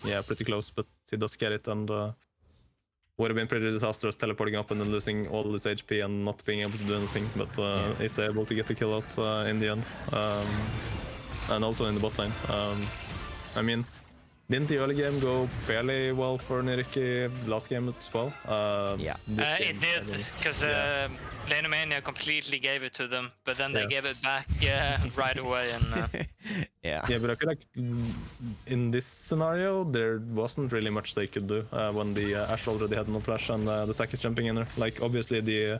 Yeah, pretty close, but he does get it, and would have been pretty disastrous teleporting up and then losing all his HP and not being able to do anything, but he's able to get the kill out in the end. And also in the bot lane. I mean, didn't the early game go fairly well for Nyyrikki last game as well? It did, because Lanomania completely gave it to them, but then they gave it back right away. And yeah, but I feel like in this scenario, there wasn't really much they could do when the Ashe already had no flash and the Zac is jumping in there. Like, obviously, the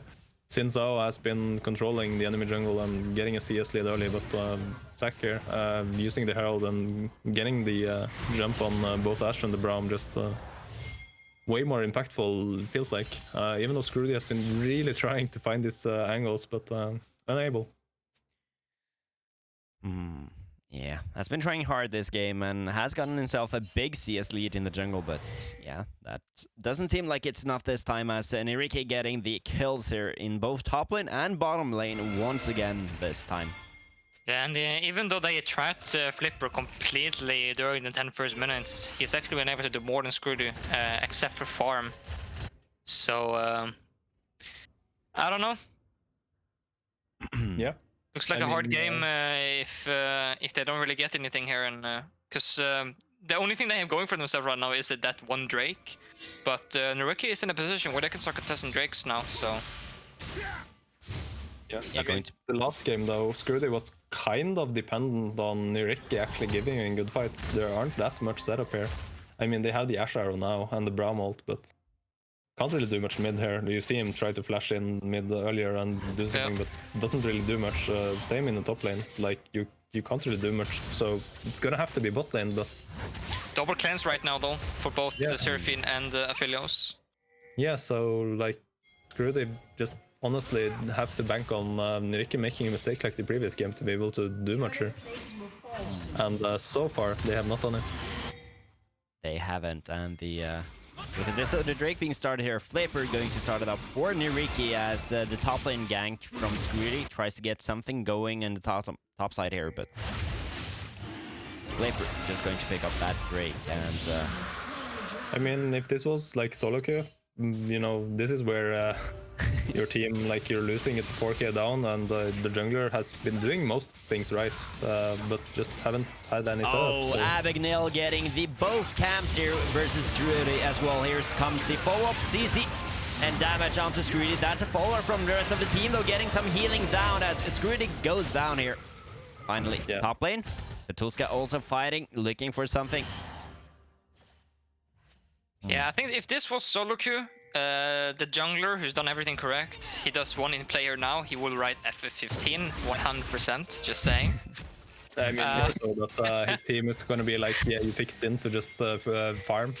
Xin Zhao has been controlling the enemy jungle and getting a CS lead early, but Zac here using the Herald and getting the jump on both Ashe and the Braum just way more impactful, feels like. Even though Scroody has been really trying to find these angles, but unable. Yeah, has been trying hard this game and has gotten himself a big CS lead in the jungle, but yeah, that doesn't seem like it's enough this time, as Nyyrikki getting the kills here in both top lane and bottom lane once again this time. Yeah, and even though they tried to flipper completely during the 10 first minutes, he's actually been able to do more than Scroody, except for farm. So, I don't know. Yeah. Looks like a hard game if they don't really get anything here, and because the only thing they have going for themselves right now is that one Drake, but Nyyrikki is in a position where they can start contesting Drakes now. So yeah, the last game though, Scroody was kind of dependent on Nyyrikki actually giving him good fights. There aren't that much setup here. I mean, they have the Ashe Arrow now and the Braum ult, but can't really do much mid here. You see him try to flash in mid earlier and do something, but doesn't really do much. Same in the top lane. Like, you can't really do much, so it's gonna have to be bot lane, but... Double cleanse right now, though, for both Seraphine and Aphelios. Yeah, so, like, Scroody just honestly have to bank on Nyyrikki making a mistake like the previous game to be able to do much here. And so far, they have not done it. They haven't, and look at this, the Drake being started here. Flipper going to start it up for Nyyrikki as the top lane gank from Scroody tries to get something going in the top side here, but Flipper just going to pick up that Drake. And I mean, if this was like solo queue, you know, this is where your team, like, you're losing, it's 4k down, and the jungler has been doing most things right, but just haven't had any setup. Oh, so. Abagnale getting the both camps here versus Scroody as well. Here comes the follow-up CC and damage onto Scroody. That's a follow from the rest of the team, though, getting some healing down as Scroody goes down here. Finally, top lane. Petulska also fighting, looking for something. Yeah, I think if this was solo queue, the jungler who's done everything correct, he does one in player now, he will write FF15 100%, just saying. I mean, also that his team is going to be like, yeah, you pick Sin to just farm,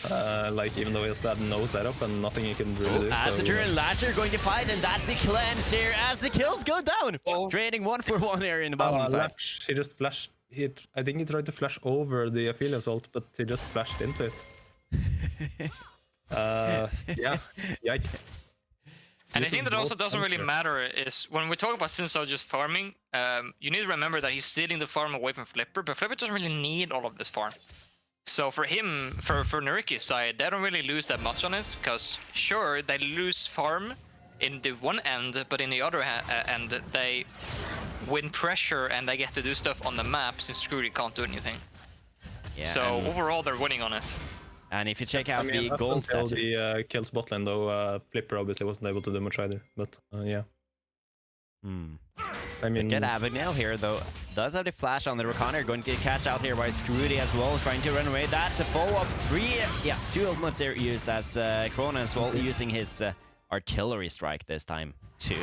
like, even though he has had no setup and nothing he can really do. As the turn Latcher going to fight, and that's the cleanse here as the kills go down. Trading 1-for-1 here in the bottom side. He just flashed. I think he tried to flash over the Aphelios ult, but he just flashed into it. Yeah, yikes. And I think that also doesn't really matter is when we talk about Sinso just farming, you need to remember that he's stealing the farm away from Flipper, but Flipper doesn't really need all of this farm. So for him, for Nyyrikki's side, they don't really lose that much on it, because sure, they lose farm in the one end, but in the other end, they win pressure and they get to do stuff on the map since Scrooty can't do anything. Yeah, so overall, they're winning on it. And if you check out the up gold until stats, the kills bot lane though, Flipper obviously wasn't able to do much either. But yeah. I mean, get Abigail here though. Does have the flash on the Reckoner, going to get catch out here by Scrooty as well, trying to run away. That's a follow-up. Two ultimates are used as Krona as well, using his artillery strike this time too.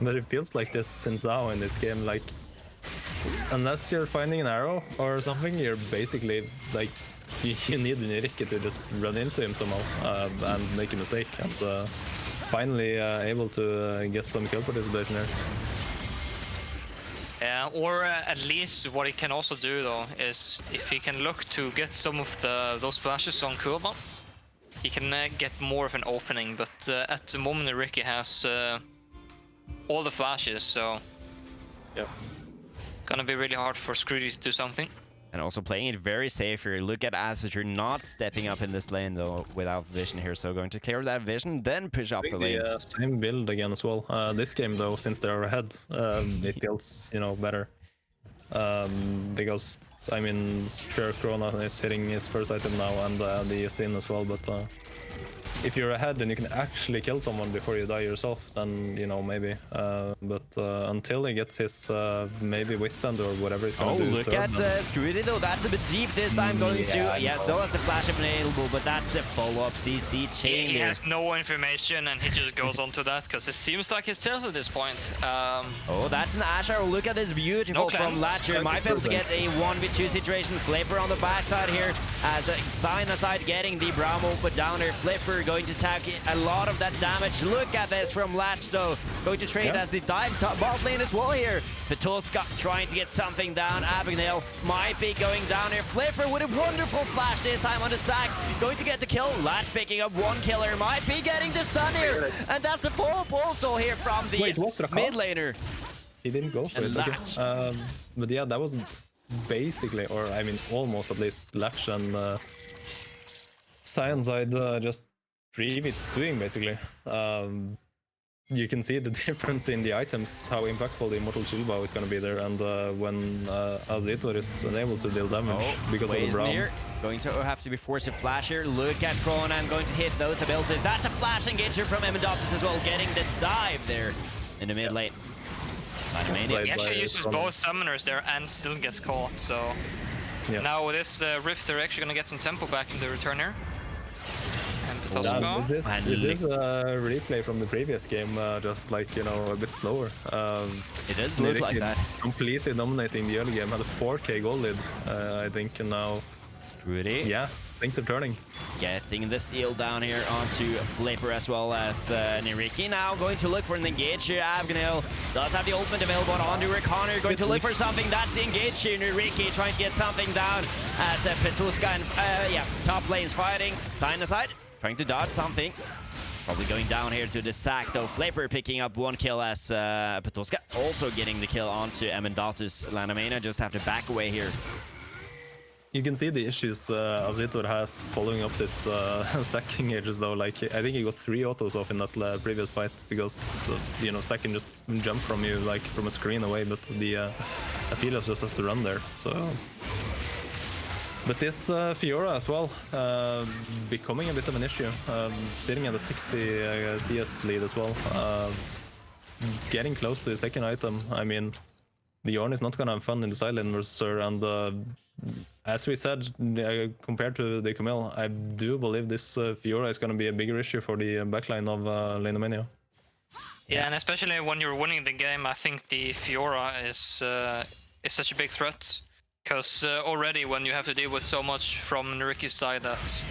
But it feels like this since now in this game, like unless you're finding an arrow or something, you're basically like you need Nyyrikki to just run into him somehow and make a mistake, and finally able to get some kill participation here. Yeah, or at least what he can also do though is if he can look to get some of those flashes on cooldown, he can get more of an opening. But at the moment, Nyyrikki has all the flashes, so yeah, gonna be really hard for Scrooty to do something. And also playing it very safe here. Look at Asatur not stepping up in this lane though without vision here. So going to clear that vision, then push up the lane. Same build again as well. This game though, since they're ahead, it feels better. Because I mean, sure, Krona is hitting his first item now and the Sin as well, but if you're ahead and you can actually kill someone before you die yourself, then maybe. But until he gets his maybe Wits End or whatever he's gonna do. Oh, look at Scrooty though. That's a bit deep this time. Going to still has the flash available, but that's a follow-up CC chain. He has no information and he just goes on to that because it seems like he's stealth at this point. Oh, that's an Asher. Look at this beautiful from Latcher. Might be able to get a 1v2 situation. Flipper on the backside here as Sign aside getting the Brahmo put down here. Flipper going to tag a lot of that damage. Look at this from Latch though. Going to trade as the dive bot lane as well here. Petulska trying to get something down. Abigail might be going down here. Flipper with a wonderful flash this time on the sack. Going to get the kill. Latch picking up one killer. Might be getting the stun here. And that's a pop also here from the mid laner. He didn't go for it. Okay. But yeah, that was basically, or I mean almost at least, Latch and Cyanside just 3v2ing basically. You can see the difference in the items, how impactful the Immortal Shield Bow is going to be there, and when Azitor is unable to deal damage because of the Brown. Going to have to be forced to flash here. Look at Krona and going to hit those abilities. That's a flash engager from Emendopsis as well, getting the dive there in the mid lane. He actually uses both summoners there and still gets caught, so now with this Rift they're actually going to get some tempo back in the return here. Is this a replay from the previous game, just like, a bit slower? It does look like that. Completely dominating the early game, had a 4k gold lead, I think, and now... Scrooty. Yeah, things are turning. Getting the steal down here onto Flipper as well as Nyyrikki. Now going to look for an engage here. Abigail does have the ultimate available on the Reckoner. Going to look for something. That's the engage here. Nyyrikki trying to get something down as Petulska and top lane's fighting. Sign aside. Trying to dodge something. Probably going down here to the sack though. Flipper picking up one kill as Petulska also getting the kill onto Emendatus. Lanomania just have to back away here. You can see the issues Azitor has following up this sacking ages though. Like, I think he got 3 autos off in that previous fight because sack can just jump from you like from a screen away, but the Aphelios just has to run there. So. But this Fiora as well, becoming a bit of an issue, sitting at a 60 CS lead as well, getting close to the second item. I mean, the Yorn is not gonna have fun in the side lane versus her, and as we said, compared to the Camille, I do believe this Fiora is gonna be a bigger issue for the backline of Lanomania. Yeah, and especially when you're winning the game, I think the Fiora is such a big threat. Because already when you have to deal with so much from Nyyrikki's side, that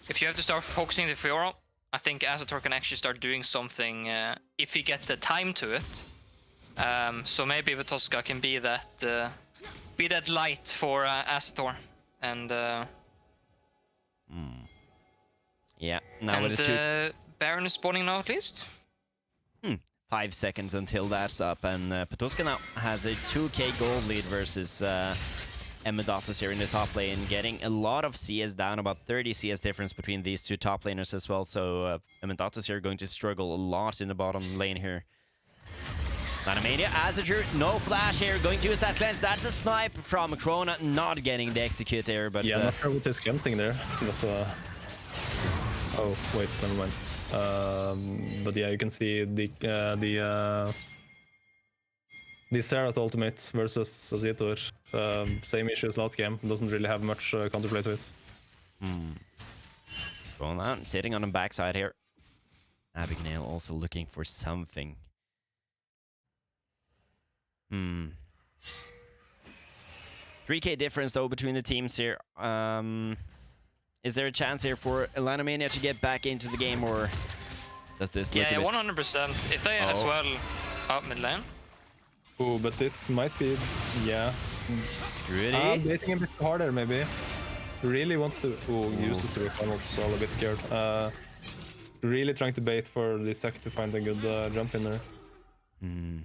if you have to start focusing the Fiora, I think Azator can actually start doing something if he gets the time to it. So maybe Petulska can be that light for Azator, and yeah. Now with the Baron is spawning now at least. 5 seconds until that's up, and Petoska now has a 2k gold lead versus Emendatus here in the top lane, getting a lot of CS down, about 30 CS difference between these two top laners as well, so Emendatus here going to struggle a lot in the bottom lane here. Lanomania, Azure, no flash here, going to use that cleanse. That's a snipe from Krona, not getting the execute there, but... Yeah, not sure with his cleansing there, but... Oh, wait, never mind. But yeah, you can see the Serath ultimate versus Azitor. Same issues last game. Doesn't really have much counterplay to it. Going out, sitting on the backside here. Abigail also looking for something. 3k difference though between the teams here. Is there a chance here for Lanomania to get back into the game, or does this look a bit... 100%. If they as well up mid lane. Oh, but this might be, yeah. Screwedy. Baiting a bit harder, maybe. Really wants to... Oh, uses the Reconnaissance, so I'm a bit scared. Really trying to bait for the sec to find a good jump in there.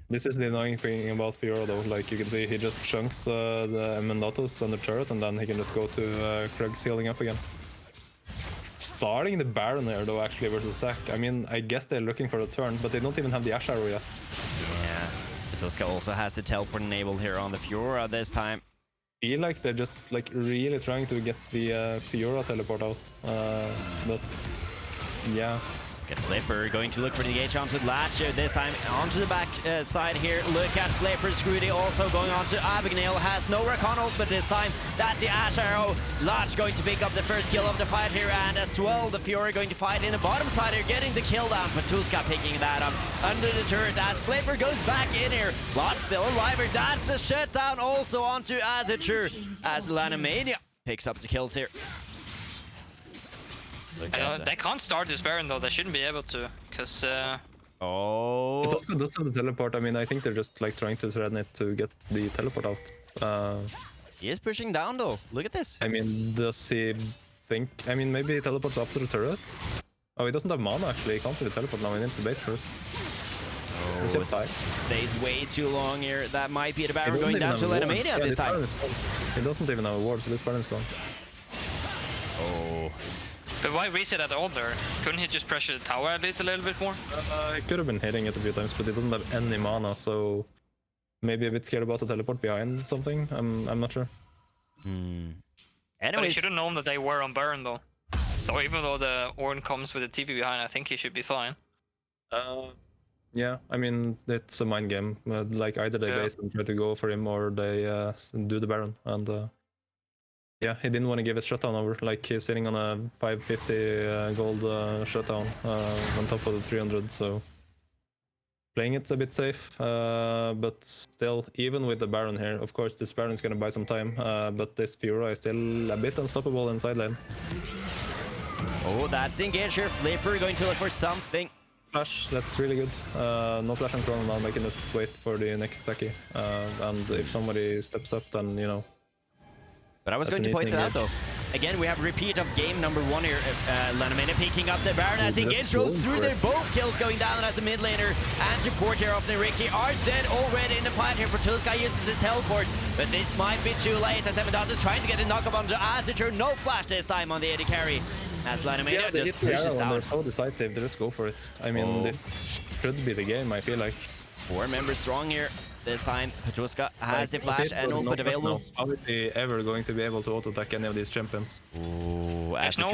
This is the annoying thing about Fiora though, like you can see he just chunks the Emendatus on the turret and then he can just go to Krug's healing up again. Starting the Baron here though actually versus Zac. I mean, I guess they're looking for a turn, but they don't even have the Ash Arrow yet. Yeah, Petoska also has the teleport enabled here on the Fiora this time. I feel like they're just like really trying to get the Fiora teleport out, but yeah. Look at Flipper going to look for the engage onto Latcher this time onto the back side here. Look at Flipper. Screwdy also going on to Abigail. Has no Recon, but this time that's the Ash Arrow. Latch going to pick up the first kill of the fight here, and as well the Fury going to fight in the bottom side here, getting the kill down. Petoska picking that up under the turret as Flipper goes back in here. Latch still alive here. That's a shutdown also onto Azure as Lanomania picks up the kills here. They can't start this Baron though, they shouldn't be able to, because... Oh. It also does have the teleport. I mean, I think they're just like trying to threaten it to get the teleport out. He is pushing down though. Look at this. I mean, does he think... I mean, maybe he teleports after the turret? Oh, he doesn't have mana actually. He can't really teleport now. He needs the base first. Oh, it stays way too long here. That might be the Baron going down to Lanomania this time. He doesn't even have a ward, so this Baron's gone. Oh. But why reset at all there? Couldn't he just pressure the tower at least a little bit more? He could have been hitting it a few times, but he doesn't have any mana, so maybe a bit scared about the teleport behind something. I'm not sure. Anyways, but he should have known that they were on Baron though. So even though the Ornn comes with the TP behind, I think he should be fine. Yeah, I mean, it's a mind game. Like either they base and try to go for him, or they do the Baron. And yeah, he didn't want to give his shutdown over. Like he's sitting on a 550 gold shutdown on top of the 300. So playing it's a bit safe, but still, even with the Baron here, of course, this Baron's gonna buy some time. But this Fiora is still a bit unstoppable in side lane. Oh, that's the engage here. Flipper going to look for something. Flash, that's really good. No flash on Chrono now. They can just wait for the next Saki. And if somebody steps up, then you know. But I was going to point that out though. Again, we have a repeat of game number 1 here. Lanomania picking up the Baron as engage rolls through there. Both kills going down as a mid laner and support here of Nyyrikki are dead already in the fight here. Petoska uses his teleport, but this might be too late as Emendatus trying to get a knock up onto Azure. No flash this time on the AD carry as Lanomania just pushes down. They're so decisive, they just go for it. I mean, this should be the game, I feel like. 4 members strong here. This time, Petoska has the flash and ultimate available. How is he ever going to be able to auto-attack any of these champions? Ooh, there's no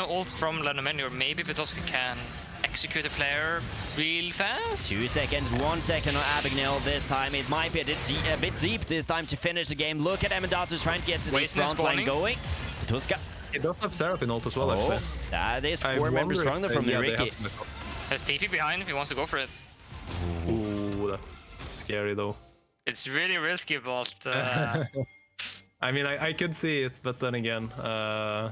ult from Lanomania, or maybe Petoska can execute a player real fast? 2 seconds, 1 second on Abigail this time. It might be a bit deep this time to finish the game. Look at Emendatus trying to get the front line going. Petoska. He does have Seraphine ult as well, actually. That is 4 members stronger from Nyyrikki. There's TP behind if he wants to go for it. Ooh, that's scary though. It's really risky, but I mean, I could see it, but then again, yeah,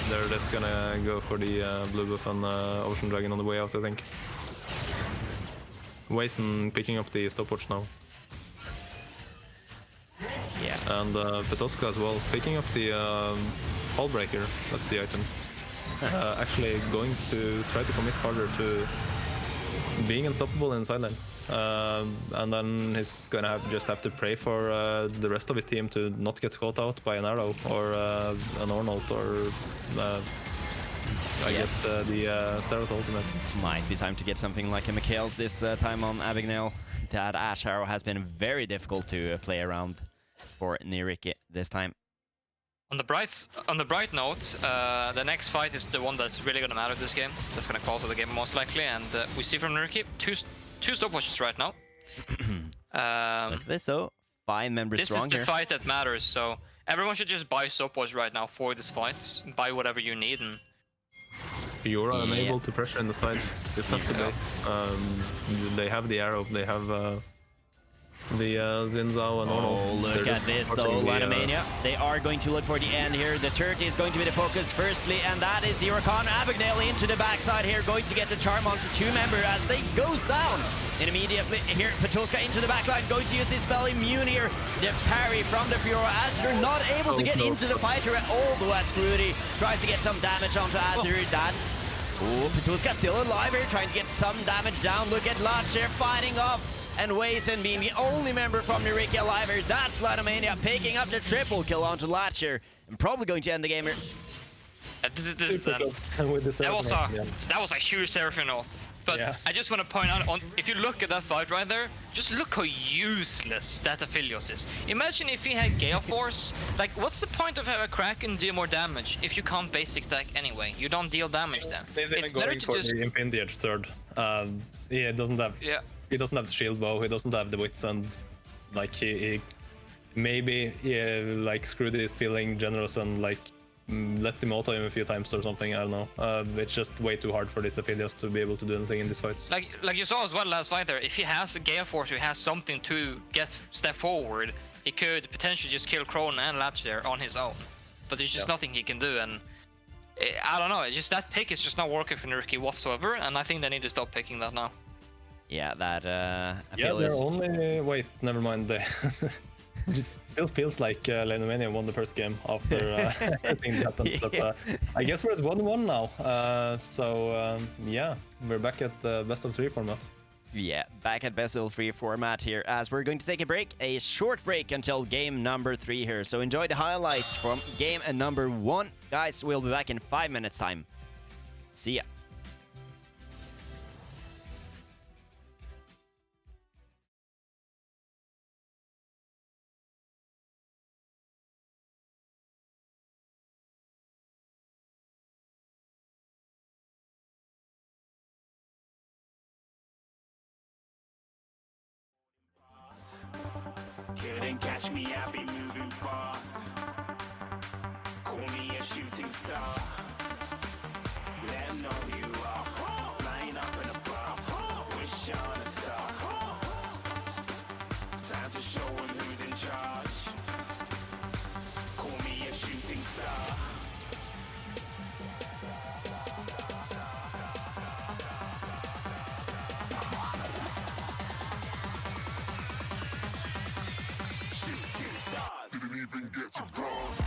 they're just gonna go for the blue buff and Ocean Dragon on the way out, I think. Wason picking up the stopwatch now. Yeah. And Petoska as well, picking up the Hull Breaker. That's the item. actually going to try to commit harder to being unstoppable in side lane. And then he's gonna just have to pray for the rest of his team to not get caught out by an arrow or an Ornalt or I guess the Seraph ultimate. Might be time to get something like a Mikhail's this time on Abigail. That Ash Arrow has been very difficult to play around for Nyyrikki this time. On the bright note, the next fight is the one that's really gonna matter this game. That's gonna cause the game most likely, and we see from Nyyrikki two stopwatches right now. Look at this though, 5 members strong here. This is the fight that matters, so everyone should just buy stopwatch right now for this fight. Buy whatever you need. And You're unable to pressure in the side. Just have to base. They have the arrow. They have the Zinzao and Ornalt. Oh, look at this though, Lanomania. They are going to look for the end here. The turret is going to be the focus firstly, and that is the Huracan. Abigail into the backside here, going to get the charm onto 2-member as they goes down. And immediately here, Petulska into the backline, going to use this spell immune here. The parry from the Fiora as they're not able to get into the fighter at all. Though as Scrudy tries to get some damage onto Azir. That's... Oh, Petulska still alive here, trying to get some damage down. Look at Latcher fighting off. And Wazen being the only member from Nyyrikki alive here. That's Lanomania picking up the triple kill onto Latcher. And probably going to end the game here. That was a huge Seraphim ult. But I just want to point out, if you look at that fight right there, just look how useless that Aphelios is. Imagine if he had Gale Force. Like, what's the point of having a Kraken do more damage if you can't basic attack anyway? You don't deal damage then. It's better to just... the Infinity Edge third. He doesn't have... He doesn't have the shield bow, he doesn't have the wits, and like he maybe like Scrudy is feeling generous and like lets him auto him a few times or something. I don't know. It's just way too hard for these Aphelios to be able to do anything in these fights. Like you saw as well last fight there, if he has a Gale Force, he has something to step forward, he could potentially just kill Crone and Latch there on his own. But there's just nothing he can do, and I don't know. It's just that pick is just not working for Nyyrikki whatsoever, and I think they need to stop picking that now. Yeah, that I yeah, feel they're is... only... Wait, never mind. It still feels like Lanomania won the first game after everything that happened. But I guess we're at 1-1 now. So yeah, we're back at the best of 3 format. Yeah, back at best of 3 format here, as we're going to take a short break until game number 3 here. So enjoy the highlights from game number 1. Guys, we'll be back in 5 minutes time. See ya. Couldn't catch me, I be moving fast. Call me a shooting star. Let them know who you are. Flying up in a bar. Wish on a star. Time to show them who's in charge. Call me a shooting star. Even get to bronze.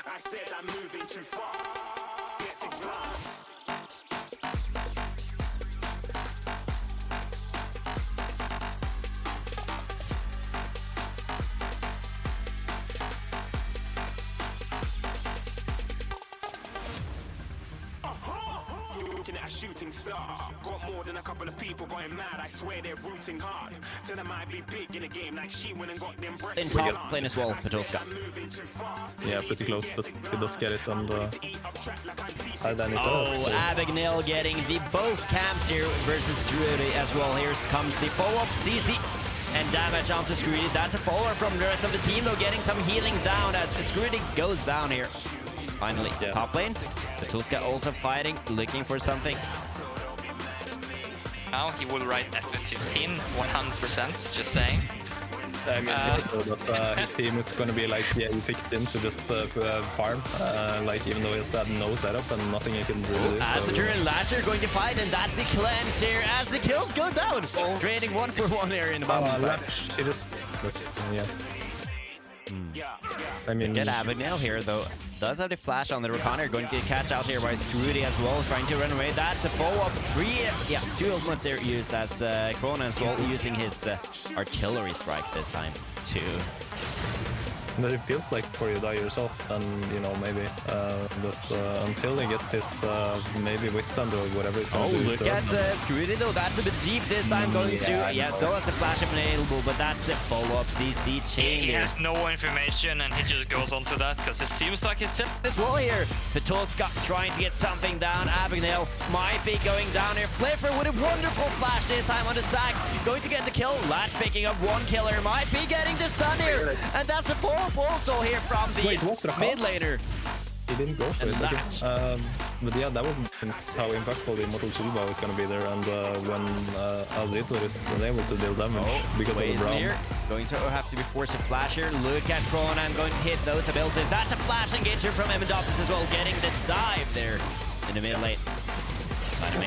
I said I'm moving too far. Get to bronze. A shooting star. Got more than a couple of people going mad. I swear they're rooting hard. Tell them I be big in the game like she went and got them breasts. In top lane as well, Petulska. Yeah, pretty close, but he does get it on the side lane. Oh, Abigail getting the both camps here versus Scrudy as well. Here comes the follow-up CC and damage onto Scrudy. That's a follower from the rest of the team though, getting some healing down as Scrudy goes down here. Finally, top lane. Petulska also fighting, looking for something. now, he will write FF15 100%. Just saying. I mean, his team is gonna be like, yeah, he fixed him to just farm, like even though he has had no setup and nothing he can really do. As the turn Latcher going to fight, and that's the cleanse here as the kills go down. Trading 1-for-1 here in the bottom side. He just, yeah. I mean, Get Abigail here though. Does have the flash on the Reconnor, going to get catch out here by Scrooty as well, trying to run away. That's a follow-up. Two ultimates here used as Krona as well, using his artillery strike this time too. But it feels like for you die yourself, and you know, maybe. But until he gets his maybe withstand or whatever he's going to do. Look at Scrooty though, that's a bit deep this time, going to, still has the flash available, but that's a follow-up CC chain. He has no information and he just goes on to that because it seems like his tip. As well here, Petulska trying to get something down. Abigail might be going down here. Flipper with a wonderful flash this time on the sack, going to get the kill. Latch picking up one killer, might be getting the stun here, and that's a pull also here from the mid laner. He didn't go for it. Okay. But yeah, that was how impactful the Immortal Shiba was going to be there, and when Alzito is unable to deal damage because of the brown. Going to have to be forced to flash here. Look at Kronan going to hit those abilities. That's a flash engager from Emendopsis as well, getting the dive there in the mid lane.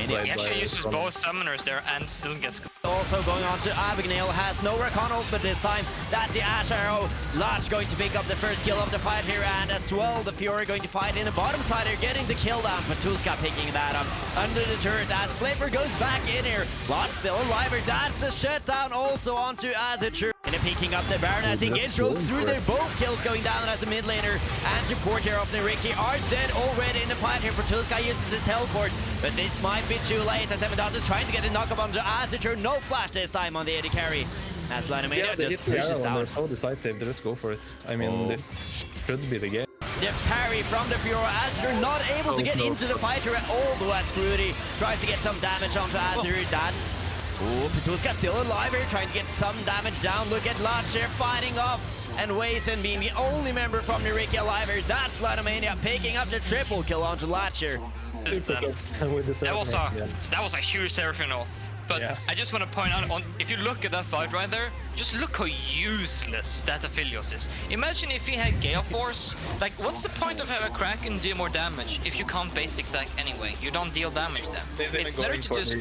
He actually uses both summoners there and still gets... Also going on to Abigail, has no Recon ult, but this time that's the Ash Arrow. Latch going to pick up the first kill of the fight here, and as well the Fury going to fight in the bottom side here, getting the kill down. Petulska picking that up under the turret as Flipper goes back in here. Latch still alive here, that's a shutdown also onto Azure. And picking up the Baron, I think it rolls through there. Both kills going down as a mid laner, and support here of Nyyrikki are dead already in the fight here. Petulska uses his teleport, but this might be too late as Emendopsis is trying to get a knock-up onto Azure. No flash this time on the AD carry as Lanomania just pushes down. They're so decisive, they just go for it. I mean, this should be the game. The parry from the Fiora. Azure not able to get into the fighter at all, though as Scrooty tries to get some damage onto Azure. That's... Petulska still alive here, trying to get some damage down. Look at Latcher fighting off, and Wazen being the only member from Nyyrikki alive here. That's Lanomania picking up the triple kill onto Latcher. That was a huge Seraphine ult. But I just want to point out, if you look at that fight right there, just look how useless that Aphelios is. Imagine if he had Gale Force. Like, what's the point of having a Kraken deal more damage if you can't basic attack anyway? You don't deal damage then. It's better to just...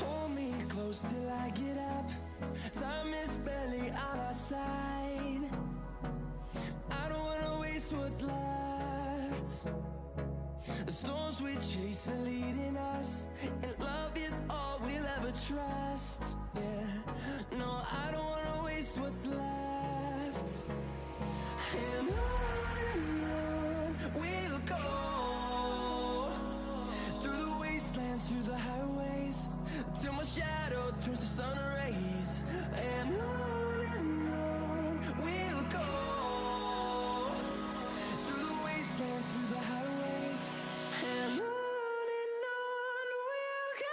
Hold me close till I get up. Time is barely on our side. I don't wanna waste what's left. The storms we chase are leading us, and love is all we'll ever trust. Yeah, no, I don't wanna waste what's left. And on we'll go, through the wastelands, through the highways, till my shadow turns to sun rays. And on we'll go, through the wastelands, through the highways. And on we'll go.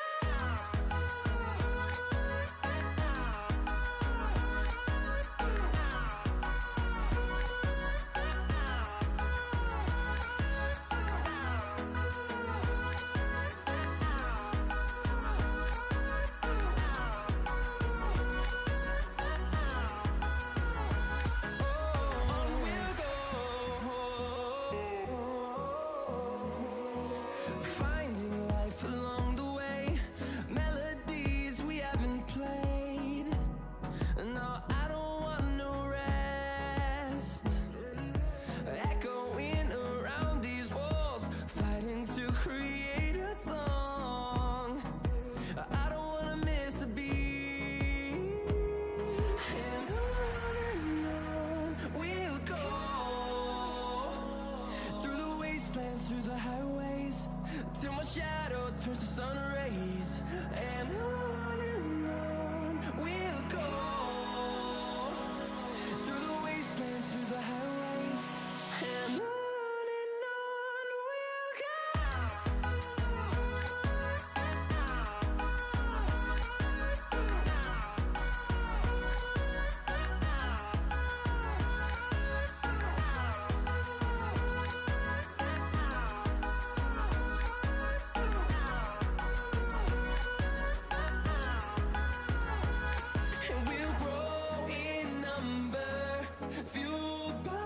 Turns to sun rays. And on we'll go, through the wastelands, through the highways. And on we'll go. And we'll grow in number, fueled by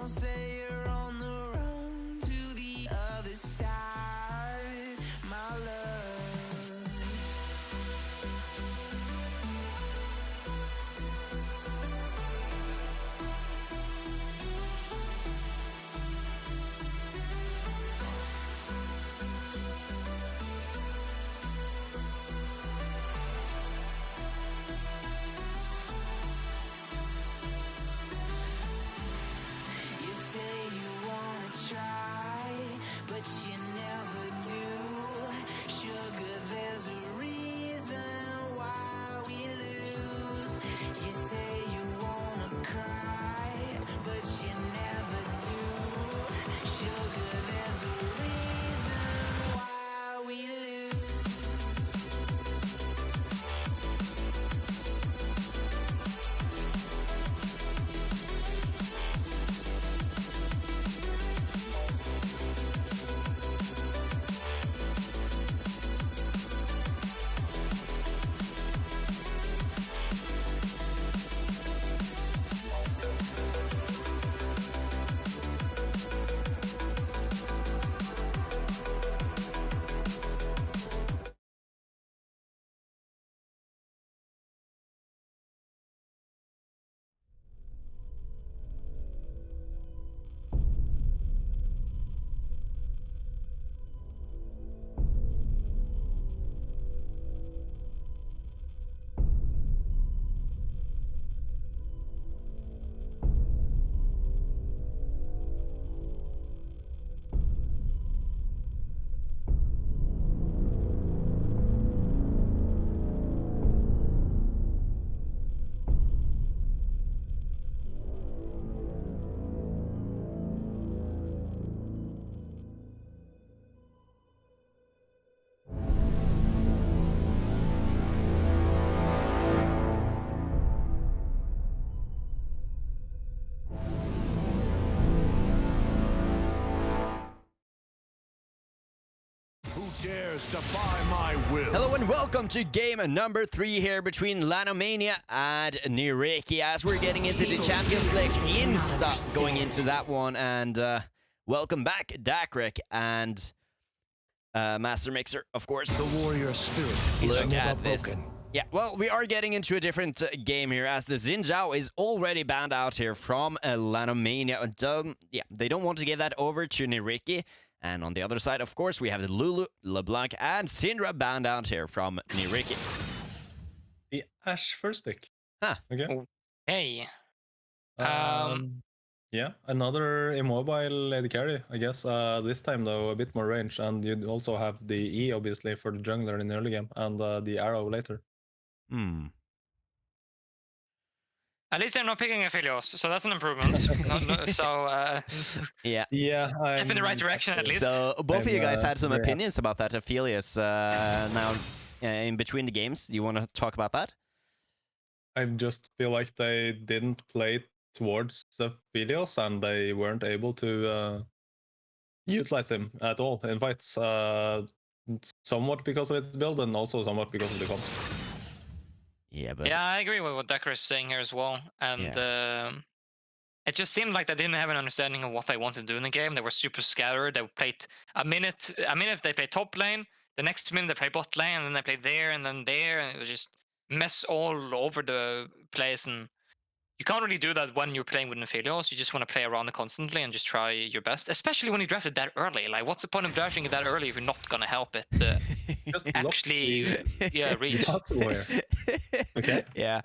Don't say you're on the run to the other side, my love. You say you wanna try, but you never do. Sugar, there's a reason why we lose. You say you wanna cry, but you never do. Sugar, there's a reason why we lose. Who dares defy my will? Hello and welcome to game number 3 here between Lanomania and Nyyrikki as we're getting into the Champions League insta going into that one. And welcome back, Dacreq and Mastermixer, of course. The warrior spirit is Look never at this. broken. Yeah, well, we are getting into a different game here as the Xin Zhao is already banned out here from Lanomania. Yeah, they don't want to give that over to Nyyrikki. And on the other side, of course, we have the Lulu, LeBlanc, and Syndra banned out here from Nyyrikki. The Ash first pick. Huh. Okay. Hey. Yeah, another immobile lady carry, I guess. This time, though, a bit more range. And you'd also have the E, obviously, for the jungler in the early game, and the arrow later. Hmm. At least they're not picking Aphelios, so that's an improvement. Yeah. Yeah. Step in the right direction, at least. So both of you guys had some very happy. opinions about that Aphelios now in between the games. Do you want to talk about that? I just feel like they didn't play towards Aphelios, and they weren't able to utilize him at all in fights. Somewhat because of its build, and also somewhat because of the comp. Yeah, but Yeah, I agree with what Dacreq is saying here as well. And it just seemed like they didn't have an understanding of what they wanted to do in the game. They were super scattered. They played a minute they played top lane, the next minute they played bot lane, and then they played there and then there, and it was just mess all over the place. And you can't really do that when you're playing with Aphelios. You just want to play around it constantly and just try your best, especially when you drafted that early. Like, what's the point of drafting it that early if you're not gonna help it Just actually reach? Elsewhere. Okay. yeah.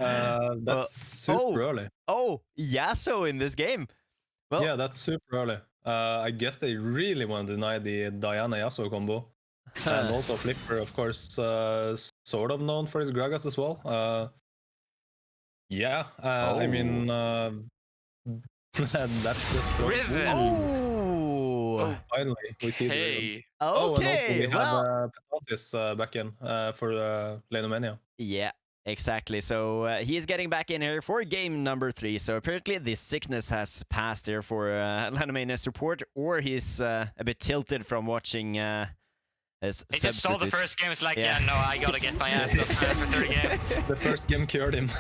That's super early. Oh, Yasuo in this game. Well, Yeah, that's super early. I guess they really want to deny the Diana Yasuo combo. And also Flipper, of course, sort of known for his Gragas as well. I mean, that's just Riven. Oh. finally we see the Riven. Hey. Oh, and also Okay. we Well. had Petatis back in for Lanomania. Yeah. Exactly. So he is getting back in here for game number 3. So apparently the sickness has passed here for Lanomania support, or he's a bit tilted from watching his He just saw the substitutes. first game. It's like, Yeah. yeah, no, I gotta get my ass up for 30 games. The first game cured him.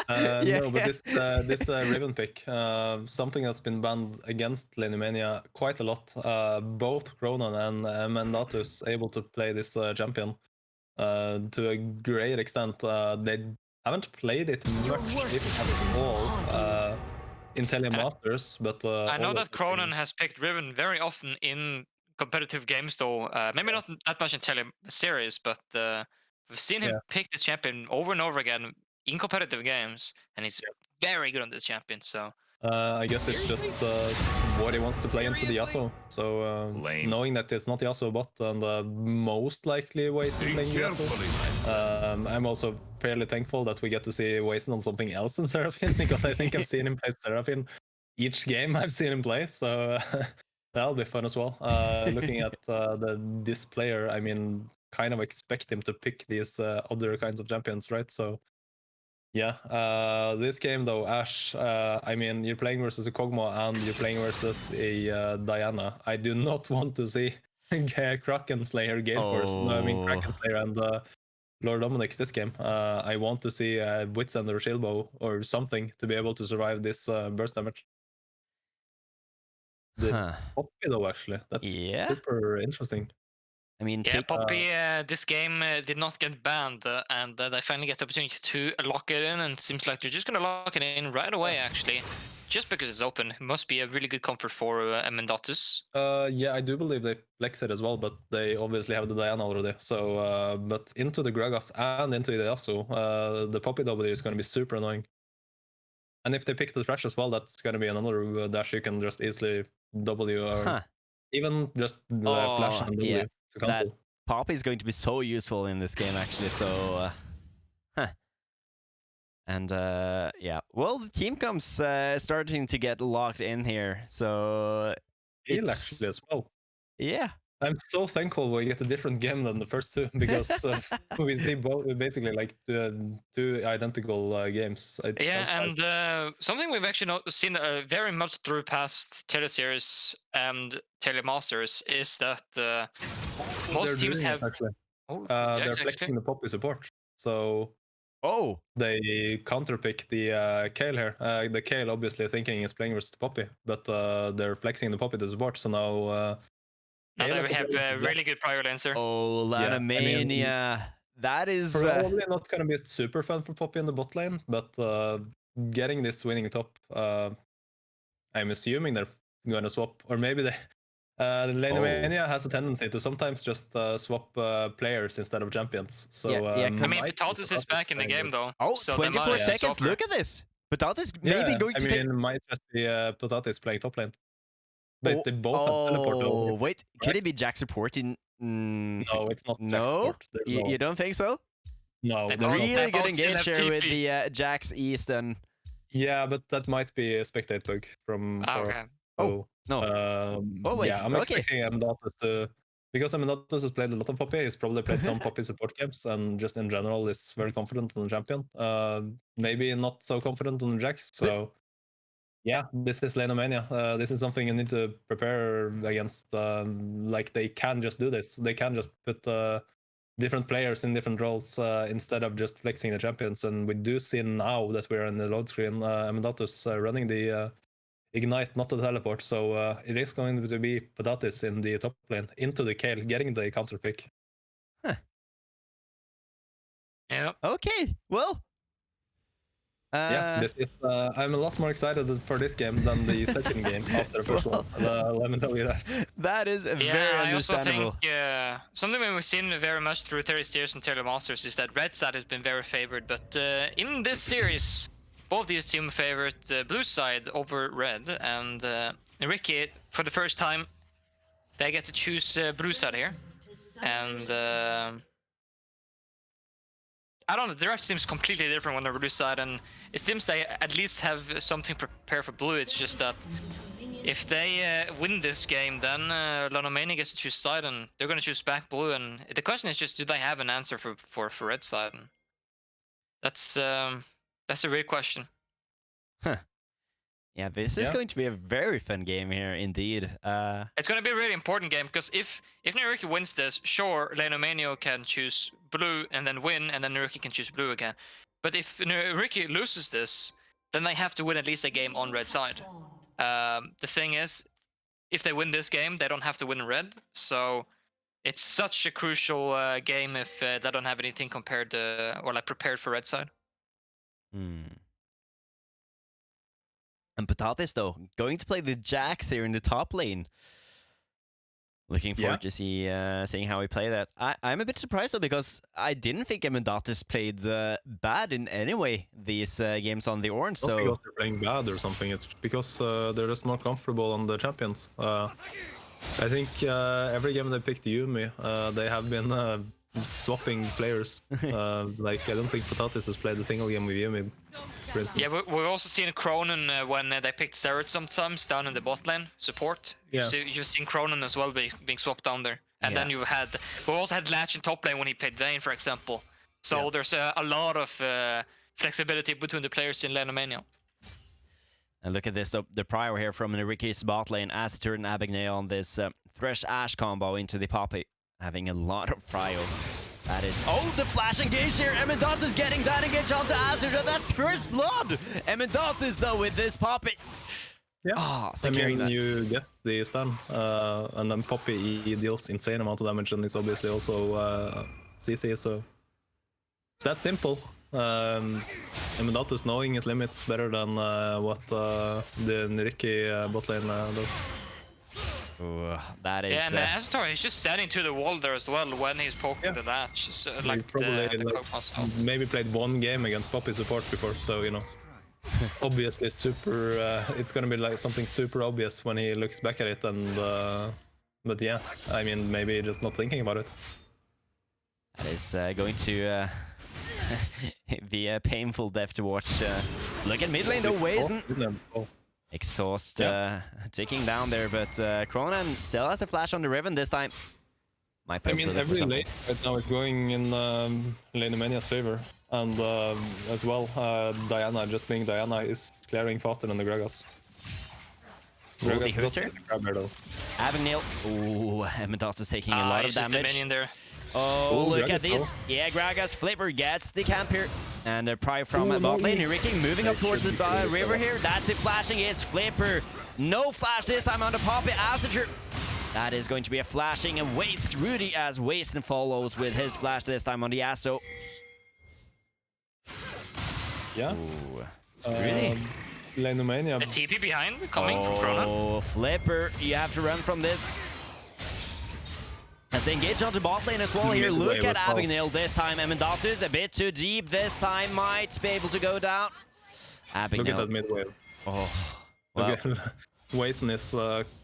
No, but this Riven pick, something that's been banned against Lanomania quite a lot. Both Cronon and Mendatus able to play this champion to a great extent. They haven't played it much, if at all, in Telemasters, but I know always that Cronin has picked Riven very often in competitive games, though. Maybe not that much in series, but we've seen him pick this champion over and over again in competitive games, and he's very good on this champion. So I guess it's just what he wants to play into the Yasuo. So knowing that it's not Yasuo bot and most likely Wazen playing Yasuo, I'm also fairly thankful that we get to see Wazen on something else than Seraphine, because I think I've seen him play Seraphine each game I've seen him play. So that'll be fun as well. Looking at this player, I mean, kind of expect him to pick these other kinds of champions, right? So yeah, this game though, Ash, I mean, you're playing versus a Kog'Maw and you're playing versus a Diana. I do not want to see Kraken Slayer Gale Force. No, I mean Kraken Slayer and Lord Dominic's this game. I want to see Wits and the Shieldbow or something to be able to survive this burst damage. The Poppy though, actually, that's super interesting. I mean, Poppy, this game did not get banned, and they finally get the opportunity to lock it in, and it seems like they're just going to lock it in right away, actually, just because it's open. It must be a really good comfort for Mendatus. Yeah, I do believe they flex it as well, but they obviously have the Diana already. So, but into the Gragas and into the Yasuo, the Poppy W is going to be super annoying. And if they pick the Thresh as well, that's going to be another dash you can just easily W or even just flash and W to cancel. That Poppy is going to be so useful in this game, actually. So, and yeah, well, the team comes starting to get locked in here. So it's actually as well. Yeah. I'm so thankful we get a different game than the first two, because we see both basically like two identical games. And something we've actually seen very much through past teleseries and telemasters is that most teams have. They're flexing the Poppy support, so they counterpick the Kale here. The Kale obviously thinking is playing versus the Poppy, but they're flexing the Poppy to support. So now. Now they have a really good prior lancer. Oh, Lanomania. I mean, that is probably not going to be super fun for Poppy in the bot lane, but getting this winning top, I'm assuming they're going to swap, or maybe they. Lanomania has a tendency to sometimes just swap players instead of champions. So I mean, Potatis is back in the game though. Oh, so 24 seconds. Look at this. Potatis maybe going to take. Might just be Potatis playing top lane. They both have teleport over. Wait, could it be Jack supporting? No, it's not. No, you don't think so? No, they're really good engage here with the Jax East and. Yeah, but that might be a spectate bug from. Okay. So, no. Wait. Yeah, I'm expecting Amendatus to, because Amendatus has played a lot of Poppy. He's probably played some Poppy support games, and just in general is very confident on the champion. Maybe not so confident on the Jax. So. Yeah, this is Lanomania. This is something you need to prepare against. Like, they can just do this. They can just put different players in different roles instead of just flexing the champions. And we do see now that we're in the load screen, Amendatus running the Ignite, not the teleport. So it is going to be Potatis in the top lane, into the Kale, getting the counter pick. Yeah. Okay, well. Yeah, this is. I'm a lot more excited for this game than the second game after the first one. Let me tell you that. That is very understandable. I also think something we've seen very much through Steers and Telemasters is that red side has been very favored, but in this series, both these teams favored blue side over red, and Nyyrikki, for the first time, they get to choose blue side here, and. I don't know, the rest seems completely different when they're blue side, and it seems they at least have something prepared for blue. It's just that if they win this game, then Lanomania gets to choose side, and they're going to choose back blue, and the question is just, do they have an answer for red side? And that's a real question. Huh. Yeah, this is going to be a very fun game here, indeed. It's going to be a really important game, because if Nyyrikki wins this, sure, Lanomania can choose blue and then win, and then Nyyrikki can choose blue again. But if Nyyrikki loses this, then they have to win at least a game on red side. The thing is, if they win this game, they don't have to win red. So it's such a crucial game if they don't have anything compared to or like prepared for red side. And Potatis, though, going to play the Jax here in the top lane. Looking forward to seeing how we play that. I'm a bit surprised, though, because I didn't think Emendatus played bad in any way these games on the orange. Not So because they're playing bad or something, it's because they're just more comfortable on the champions. I think every game they picked Yumi, they have been swapping players. Like, I don't think Potatis has played a single game with Yumi, for instance. Yeah, we've also seen Cronin when they picked Zereth sometimes down in the bot lane support. Yeah. So you've seen Cronin as well being swapped down there. And then we've also had Latch in top lane when he played Vayne, for example. So there's a lot of flexibility between the players in Lanomania. And look at this, the prior here from Nyyrikki's bot lane, Asatur and Abigail on this Thresh Ash combo into the Poppy. Having a lot of prio. That is... Oh, the flash engage here! Emendatus getting that engage onto Asatur. That's first blood! Emendatus, though, with this Poppy. Yeah, securing that. You get the stun, and then Poppy deals insane amount of damage, and it's obviously also CC, so it's that simple. Emendatus knowing his limits better than what the Nyyrikki bot lane does. Ooh, that is... Yeah, and Asator, he's just standing to the wall there as well when he's poking the latch. So, like He's probably maybe played one game against Poppy support before, so you know. Obviously super it's gonna be like something super obvious when he looks back at it, and but yeah, I mean, maybe just not thinking about it. That is going to be a painful death to watch. Look at mid lane though, Wazen. Exhaust ticking down there, but Cronin still has a flash on the Riven this time. I mean, every lane right now is going in Lanomania's favor, and as well, Diana, just being Diana, is clearing faster than the Gragas. Gragas doesn't grab her though. Abigail. Ooh, Emendatus is taking a lot of damage. Just a minion there. Oh, look Gragas, at this. Yeah, Gragas Flipper gets the camp here. And a pry from bot lane. Nyyrikki moving up towards the river here. That's it, flashing. It's Flipper. No flash this time on the Poppy Asatur. That is going to be a flashing and waste. Rudy as Wasten follows with his flash this time on the Aso. Yeah. Ooh, it's pretty. Lanomania. The TP behind coming from Cronin. Oh, Flipper, you have to run from this. As they engage onto bot lane as well here. Look at Abigail this time. Emendatus a bit too deep this time. Might be able to go down. Abigail. Look at that mid wave. Oh, well. Wazen is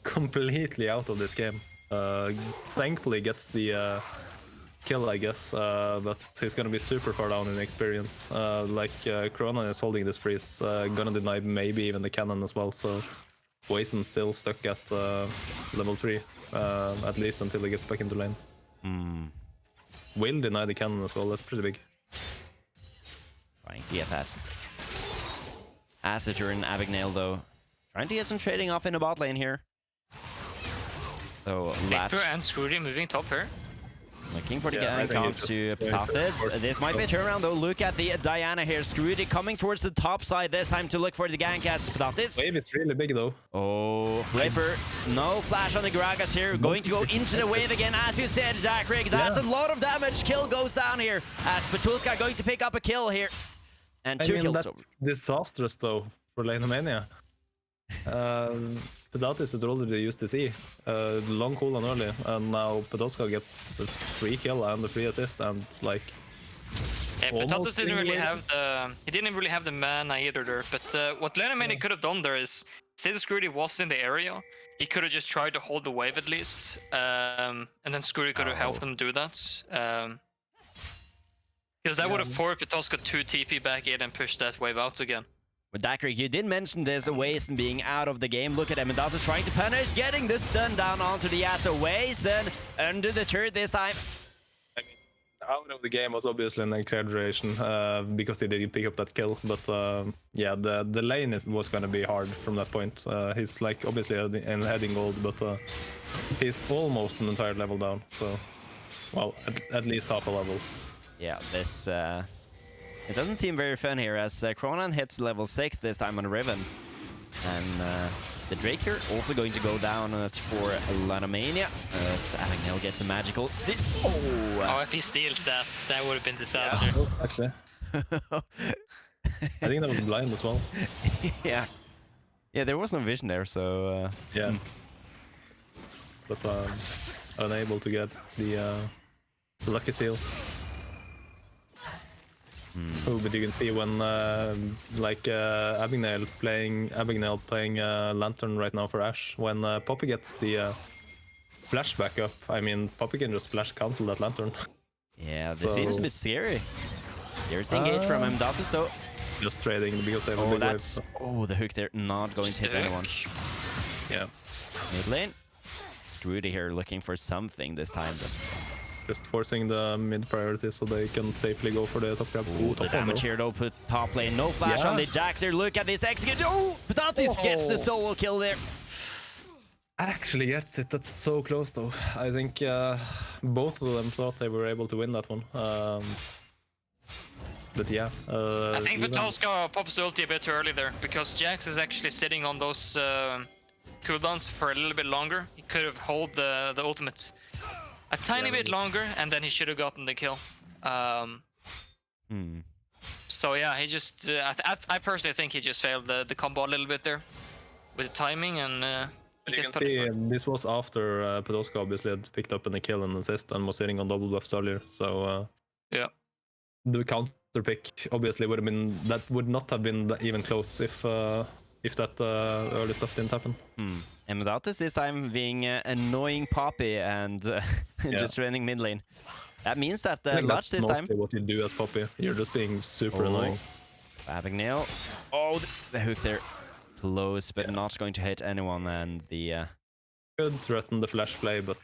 completely out of this game. Thankfully gets the kill, I guess, but he's gonna be super far down in experience. Cronin is holding this freeze, gonna deny maybe even the cannon as well, so Wazen's still stuck at level 3, at least until he gets back into lane. Will deny the cannon as well, that's pretty big. Trying to get that. Asatur and Abigail, though, trying to get some trading off in the bot lane here. So, Latch. and Scooty moving top here. Looking for the comp to Potatis. This might be a turnaround, though. Look at the Diana here. Scooty coming towards the top side this time to look for the gank as Potatis. Wave is really big, though. Oh, Flipper. No flash on the Gragas here. Going to go into the wave again, as you said, Dacreq. That's a lot of damage. Kill goes down here as Petuska going to pick up a kill here. And two kills over. That's disastrous, though, for Lanomania. Potatis had already used the C, long cooldown early, and now Petuska gets a free kill and a free assist, and like... Yeah, Potatis didn't really have the mana either there, but what Lanomania could have done there is, say the Scrooty was in the area, he could have just tried to hold the wave at least, and then Scrooty could have helped him do that. Because that would have forced Petuska to TP back in and push that wave out again. With Dacreq, you did mention this Wazen being out of the game. Look at Emendatus trying to punish, getting the stun down onto the Yasuo. Wazen under the turret this time. I mean, out of the game was obviously an exaggeration because he didn't pick up that kill, but yeah, the lane was going to be hard from that point. He's like obviously heading gold, but he's almost an entire level down, so well, at least half a level. Yeah, this It doesn't seem very fun here as Cronan hits level 6 this time on Riven. And the Drake here also going to go down for Lanomania. As Abigail gets a magical steal. Oh, if he steals that, that would have been disaster. Oh, actually. I think that was blind as well. Yeah. Yeah, there was no vision there, so... Yeah. But unable to get the lucky steal. Oh, but you can see when Abigail playing Lantern right now for Ashe. When Poppy gets the flash back up, I mean Poppy can just flash cancel that Lantern. Yeah, this seems a bit scary. There's engage from Mdatus though. Just trading because they have a big that's wave. oh, the hook there, not going to hit anyone. Yeah. Mid lane. Screwdy here looking for something this time. But... Just forcing the mid priority so they can safely go for the top grab. Ooh, the damage here though, put top lane. No flash on the Jax here. Look at this execute. Oh, Patatis gets the solo kill there. Actually gets it. That's so close though. I think both of them thought they were able to win that one. But yeah. I think Vitolska pops the ulti a bit too early there because Jax is actually sitting on those cooldowns for a little bit longer. He could have held the ultimate a tiny bit longer, and then he should have gotten the kill. So yeah, he just... I personally think he just failed the combo a little bit there with the timing, and you can see this was after Podolska obviously had picked up a kill and assist and was sitting on double buffs earlier. So yeah, the counter pick obviously would have been... That would not have been even close if that early stuff didn't happen. And without this time being annoying Poppy and just running mid lane. That means that Lodge this time... what you do as Poppy. You're just being super annoying. Abigail. Oh, the hook there. Close, but not going to hit anyone, and the... Could threaten the flash play, but...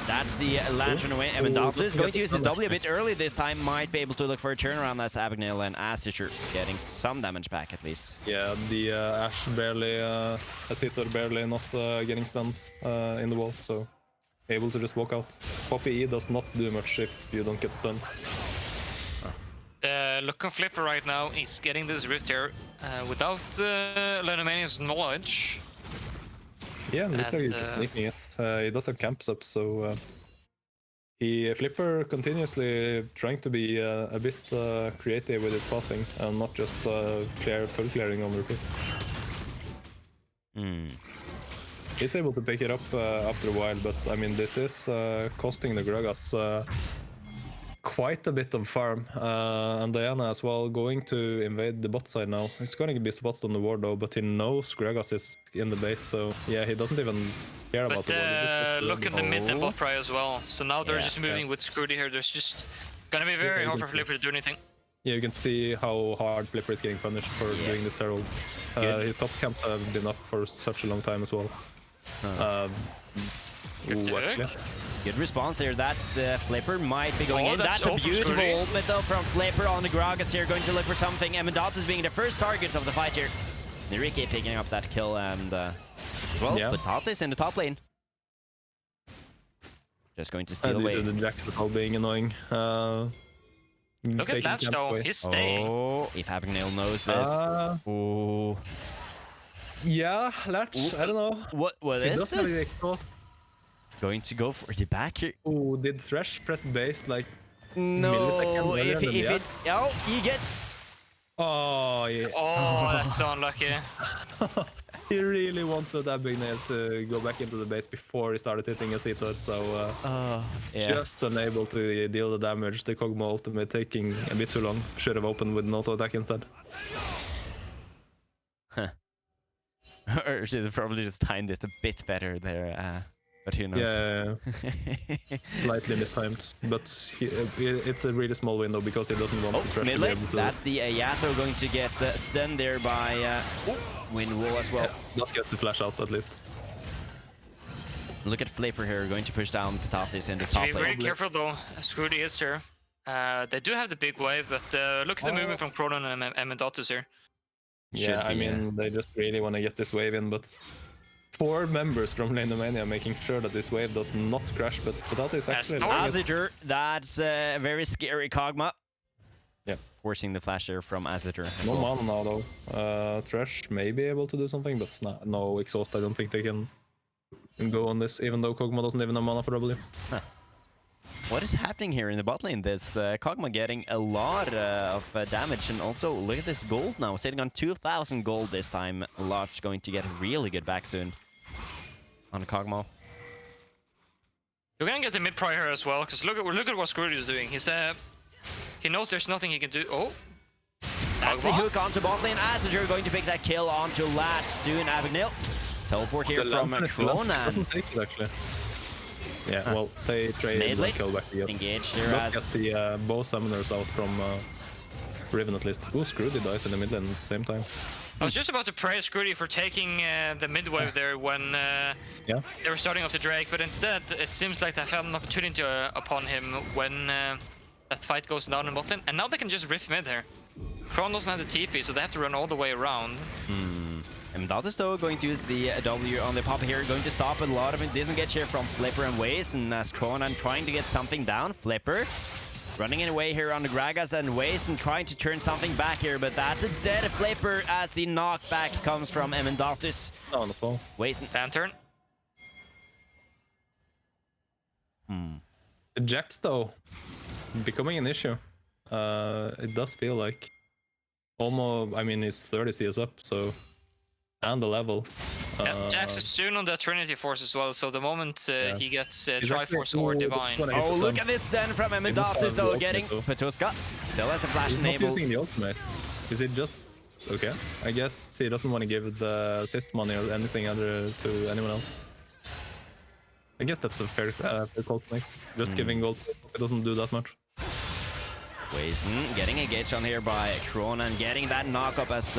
That's the Lantern away. Emendatus is going to use his W a bit early this time. Might be able to look for a turnaround as Abigail and Asher getting some damage back at least. Yeah, the Ashe barely, Asitor barely not getting stunned in the wall, so able to just walk out. Poppy E does not do much if you don't get stunned. Look on Flipper right now. He's getting this rift here without Lanomania's knowledge. Yeah, looks like he's just sneaking it. He does have camps up, so Flipper continuously trying to be a bit creative with his pathing and not just full clearing on repeat. He's able to pick it up after a while, but I mean this is costing the Gragas quite a bit of farm, and Diana as well going to invade the bot side now. It's going to be spotted on the ward though, but he knows Gragas is in the base, so yeah, he doesn't even care about the ward. Look at the mid and bot pry as well. So now they're just moving with Scrooty here. There's just gonna be very hard for Flipper to do anything. Yeah, you can see how hard Flipper is getting punished for doing this herald. His top camps have been up for such a long time as well. Good response there. That's Flipper might be going in. That's a beautiful ultimate though from Flipper on the Gragas here, going to look for something. Emendatus being the first target of the fight here. Nyyrikki picking up that kill, and Patatis in the top lane. Just going to steal away. The Jax being annoying. Look at Latch though, he's staying. Oh, if Abigail knows this. Oh. Yeah, Latch, I don't know. What is this? Going to go for the back here. Oh, did Thresh press base like no, if he gets... Oh, yeah. Oh, that's so unlucky. He really wanted Abigail to go back into the base before he started hitting a Asitor, so just unable to deal the damage. The Kog'Maw ultimate taking a bit too long. Should have opened with an auto attack instead. Or should have probably just timed it a bit better there. But who knows? Yeah, slightly mistimed. But it's a really small window because he doesn't want to crush mid lane. That's the Yasuo going to get stunned there by Windwall as well. Yeah, let's get the flash out at least. Look at Flipper here, going to push down Patatis in the top lane. Be very careful though. Scrooty is here. They do have the big wave, but look at the movement from Cronan and Emendatus here. Yeah, I mean, they just really want to get this wave in, but 4 members from Lanomania making sure that this wave does not crash, but that is actually... Azure, that's a very scary Kog'Maw. forcing the flasher from Azure. No mana now though. Thresh may be able to do something, but no exhaust. I don't think they can go on this, even though Kog'Maw doesn't even have mana for W. Huh. What is happening here in the bot lane? This Kog'Maw getting a lot of damage, and also look at this gold now, sitting on 2,000 gold this time. Large going to get really good back soon on Kog'Maw. You're gonna get the mid prior here as well, because look at what Scrooge is doing. He knows there's nothing he can do. Oh, that's the hook onto bot lane. Azure going to pick that kill onto Latch soon. Abigail. Teleport here from Cronan. Actually. Yeah, well, they trade the kill back together. Engaged here as... get the bow summoners out from Riven at least. Ooh, Scrooge dies in the mid lane at the same time. I was just about to praise Scrooge for taking the mid wave there when they were starting off the Drake, but instead it seems like they found an opportunity upon him when that fight goes down in bot lane, and now they can just riff mid here. Kron doesn't have the TP, so they have to run all the way around. And that is though going to use the W on the pop here, going to stop a lot of it. Disengage here from Flipper and Waze, and as Cronan trying to get something down. Flipper running away here on the Gragas and Waze and trying to turn something back here, but that's a dead Flipper as the knockback comes from Emendatus. On the fall. Waze. Lantern. The Jax though, becoming an issue. It does feel like almost. I mean, he's 30 CS up, so. And the level. Jax is soon on the Trinity Force as well, so the moment he gets Triforce or Divine. Oh, look at this then from Emendatus though, getting Petuska. Still has the flash enabled. He's not using the ultimate. Is it just... Okay, I guess he doesn't want to give the assist money or anything other to anyone else. I guess that's a fair call to make. Just giving gold, it doesn't do that much. Wazen getting engaged on here by Cronan, getting that knock up as...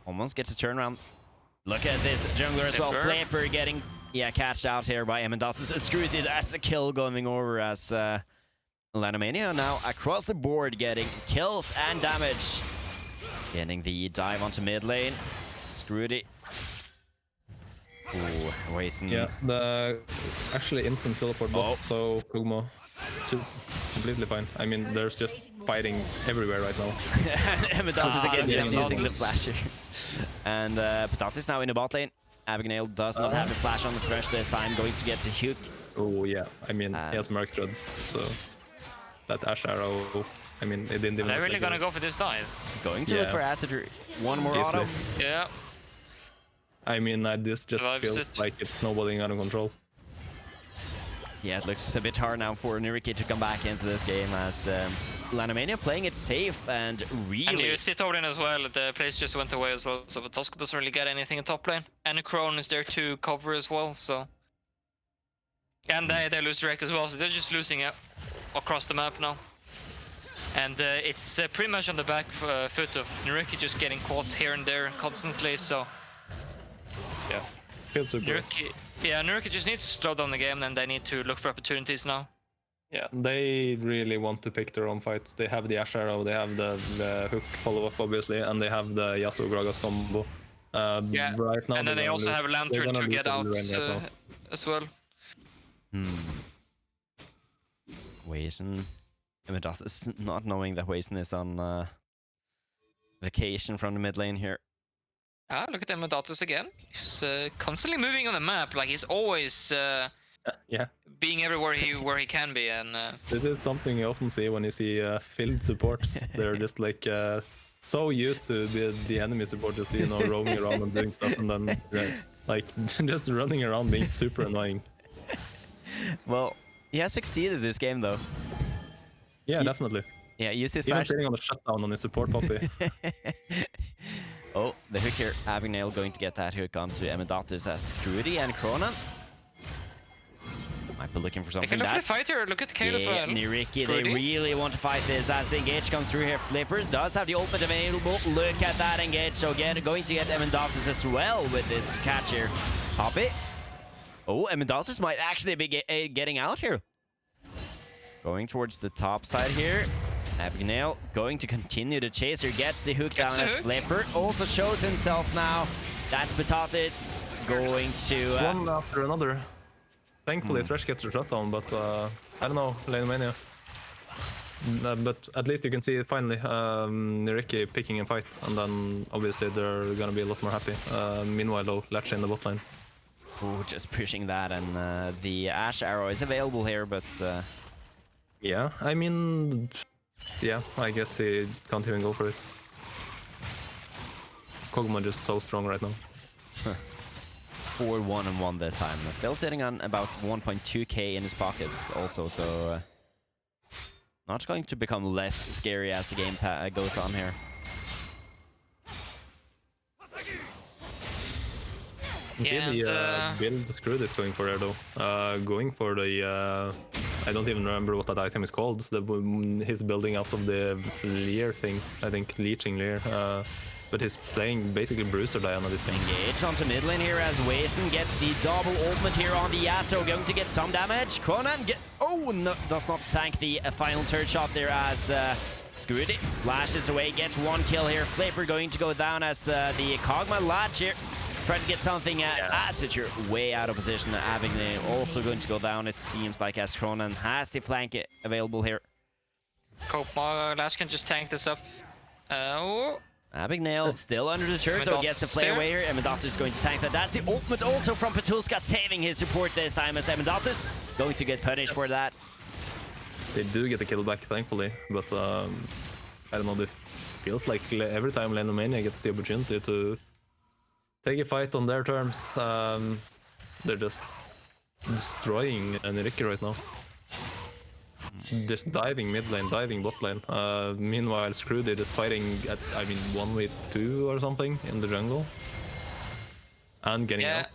almost gets a turnaround. Look at this jungler as well. Flipper getting catched out here by Emendatus. Scrooty, that's a kill going over as Lanomania now across the board getting kills and damage. Getting the dive onto mid lane. Scrooty. Ooh, Wazen. Yeah, the actually instant teleport bot, so Kog'Maw completely fine. I mean, there's just fighting everywhere right now. Emendatus again just using the flasher. And Patatis now in the bot lane. Abigail does not have the flash on the Thresh this time, going to get to hook. Oh yeah, I mean, he has Merc Threads, so that Ash Arrow, I mean, it didn't even... They're really gonna go for this dive. Going to look for Acid. One more auto. Yeah. I mean, this just feels like it's snowballing out of control. Yeah, it looks a bit hard now for Nyyrikki to come back into this game as Lanomania playing it safe and really... And you see top lane as well, the place just went away as well, so Tusk doesn't really get anything in top lane. And Crone is there to cover as well, so... And they lose Dacreq as well, so they're just losing it across the map now. And it's pretty much on the back foot of Nyyrikki just getting caught here and there constantly, so... Yeah, feels super. Nyyrikki just needs to slow down the game, and they need to look for opportunities now. Yeah, they really want to pick their own fights. They have the Ash Arrow, they have the hook follow-up, obviously, and they have the Yasuo Gragas combo. Right now, and then they also have Lantern to get out as well. Wazen. Emendatus not knowing that Wazen is on vacation from the mid lane here. Look at Emendatus again. He's constantly moving on the map, like he's always being everywhere where he can be. And this is something you often see when you see field supports. They're just like so used to the enemy support, just roaming around and doing stuff, and then like just running around being super annoying. Well, he has succeeded this game though. Yeah, definitely. Yeah, use his even sitting on the shutdown on his support poppy. Oh, the hook here. Abigail going to get that hook onto Emendatus as Scrooty and Cronan. Might be looking for something. They can look at the fight here. Look at Kale as well. Nyyrikki, they really want to fight this as the engage comes through here. Flippers does have the ultimate available. Look at that engage. So again, going to get Emendatus as well with this catch here. Poppy. Oh, Emendatus might actually be getting out here. Going towards the top side here. Abigail going to continue to chase her, gets the hook down as Flipper. Also shows himself now. That's Patatis going to... one after another. Thankfully, Thresh gets the shutdown, but I don't know, Lanomania. but at least you can see finally Nyyrikki picking a fight, and then obviously they're gonna be a lot more happy. Meanwhile, though, Latch in the bot lane. Ooh, just pushing that, and the Ash arrow is available here, but Yeah, I mean, yeah, I guess he can't even go for it. Kog'Maw just so strong right now. 4-1-1 this time. Still sitting on about 1.2k in his pockets also, so not going to become less scary as the game goes on here. You see the build Screwed is going for here though. Going for the I don't even remember what that item is called. He's building out of the Leer thing, I think, Leeching Leer. But he's playing basically Bruiser Diana this game. Engage onto mid lane here as Wason gets the double ultimate here on the Yasuo, going to get some damage. Cronan no, does not tank the final third shot there as Screwed flashes away, gets one kill here. Flaper going to go down as the Kog'Maw Latch here. Trying to get something Acid here, way out of position. Abigail also going to go down, it seems like, as Cronan has the flank available here. Kog'Maw Latch can just tank this up. Abigail still under the turret, though, gets a play away here. Emendatus is going to tank that. That's the ultimate also from Petulska, saving his support this time as Emendatus going to get punished for that. They do get a kill back, thankfully, but I don't know, it feels like every time Lanomania gets the opportunity to take a fight on their terms, they're just destroying Nyyrikki right now. Just diving mid lane, diving bot lane. Meanwhile, Screwed is fighting at, 1v2 or something in the jungle. And getting out.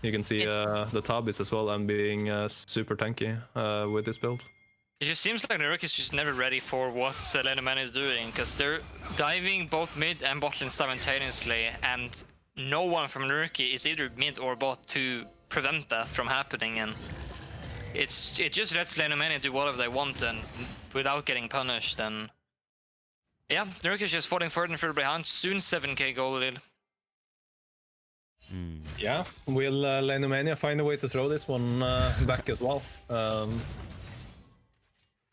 You can see the Tabis as well, and being super tanky with this build. It just seems like Nyyrikki is just never ready for what Lanomania is doing, because they're diving both mid and bot lane simultaneously, and no one from Nyyrikki is either mid or bot to prevent that from happening, and it just lets Lanomania do whatever they want and without getting punished. And yeah, Nyyrikki is just falling further and further behind. Soon 7k goal lead. Yeah, will Lanomania find a way to throw this one back as well?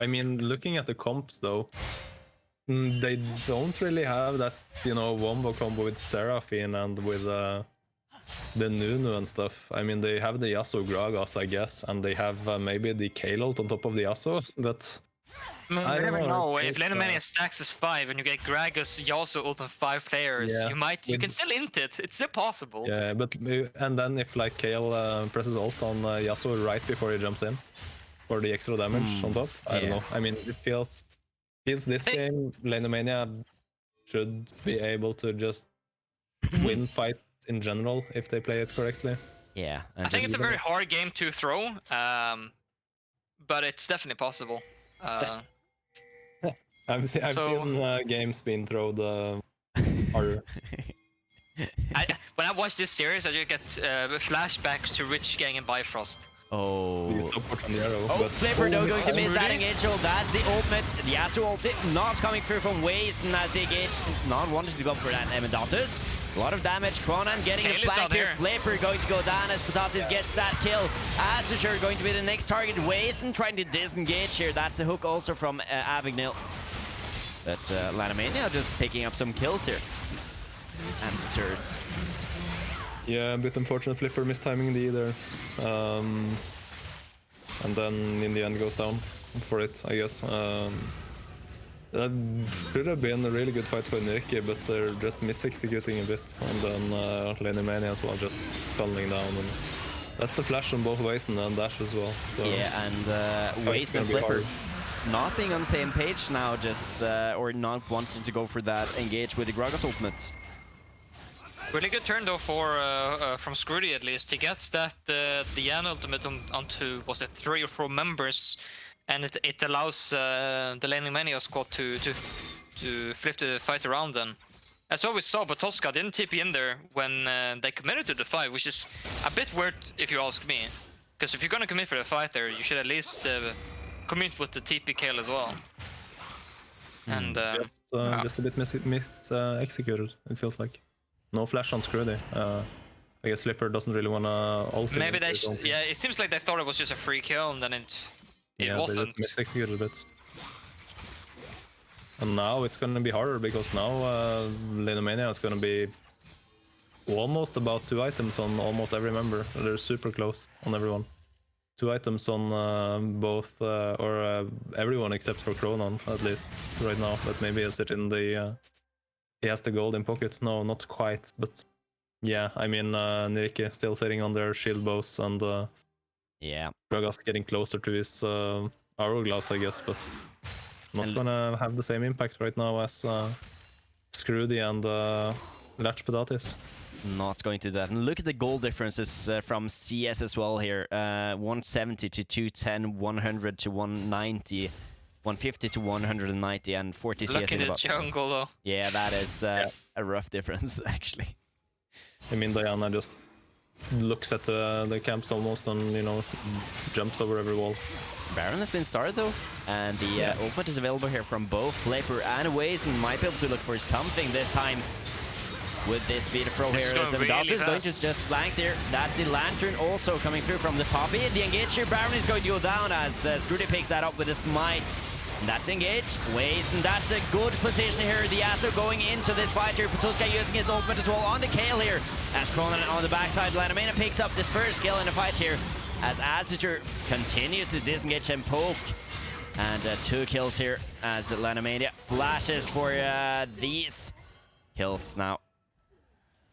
I mean, looking at the comps though, they don't really have that, wombo combo with Seraphine and with the Nunu and stuff. I mean, they have the Yasuo Gragas, I guess, and they have maybe the K-Lolt on top of the Yasuo, but I don't know. If Lanomania stacks is 5 and you get Gragas, Yasuo ult on 5 players, you can still int it. It's still possible. Yeah, but and then if like Kale presses ult on Yasuo right before he jumps in for the extra damage on top, I don't know. I mean, it feels this game Lanomania should be able to just win fights in general if they play it correctly. Yeah, I think it's a very hard game to throw, but it's definitely possible. I've seen games being thrown harder. When I watch this series, I just get flashbacks to Rich Gang and Bifrost. Oh. You stop watching the arrow. Flipper no going to miss that engage. That's the ultimate. The Yasuo ult not coming through from Waze, and as the engage not wanting to go for that Emendatus. A lot of damage. Cronan getting a flank here. Flipper going to go down as Patatis gets that kill. Azure going to be the next target. Waze trying to disengage here. That's a hook also from Abigail. But Lanomania just picking up some kills here. And thirds. Yeah, a bit unfortunate. Flipper mistiming the either. And then in the end goes down for it, I guess. That could have been a really good fight for Nyyrikki, but they're just mis-executing a bit. And then Lanomania as well, just tunneling down. And that's the flash on both Wason and Dash as well. So yeah, and Wason and Flipper not being on the same page now, just or not wanting to go for that engage with the Gragas ultimate. Really good turn though from Screwdy at least. He gets that the Yan ultimate onto, was it 3 or 4 members, and it allows the Lanomania squad to flip the fight around then. As well we saw, but Tosca didn't TP in there when they committed to the fight, which is a bit weird if you ask me. Because if you're gonna commit for the fight there, you should at least commit with the TP kill as well. And just a bit mis-executed, it feels like. No flash on Screwdy. I guess Flipper doesn't really want to ult. Maybe they yeah, it seems like they thought it was just a free kill, and then it wasn't. They mis-executed a bit. And now it's gonna be harder because now Lanomania is gonna be almost about 2 items on almost every member. They're super close on everyone. 2 items on both, everyone except for Cronon, at least right now. But maybe is it in the... he has the gold in pocket. No, not quite, but... Yeah, I mean, Nyyrikki still sitting on their shield bows, and yeah, Gragas getting closer to his hourglass, I guess, but not gonna have the same impact right now as Scroody and Latch Patatis. Not going to do that. And look at the goal differences from CS as well here. 170 to 210, 100 to 190, 150 to 190, and 40 CS. Look at the jungle, though. Yeah, that is a rough difference, actually. I mean, Diana just looks at the camps almost and, you know, jumps over every wall. Baron has been started though, and the ultimate is available here from both Flipper and Waze, and might be able to look for something this time with this speed throw here. Some Doctor's going to just flank there. That's the Lantern also coming through from the Poppy. The engage here, Baron is going to go down as Scroody picks that up with a smite. That's engaged. Waze, and that's a good position here. The Yasuo going into this fight here. Patuska using his ultimate as well on the Kayle here. As Cronin on the backside, Lanomania picks up the first kill in the fight here. As Azitur continues to disengage and poke. And 2 kills here as Lanomania flashes for these kills now.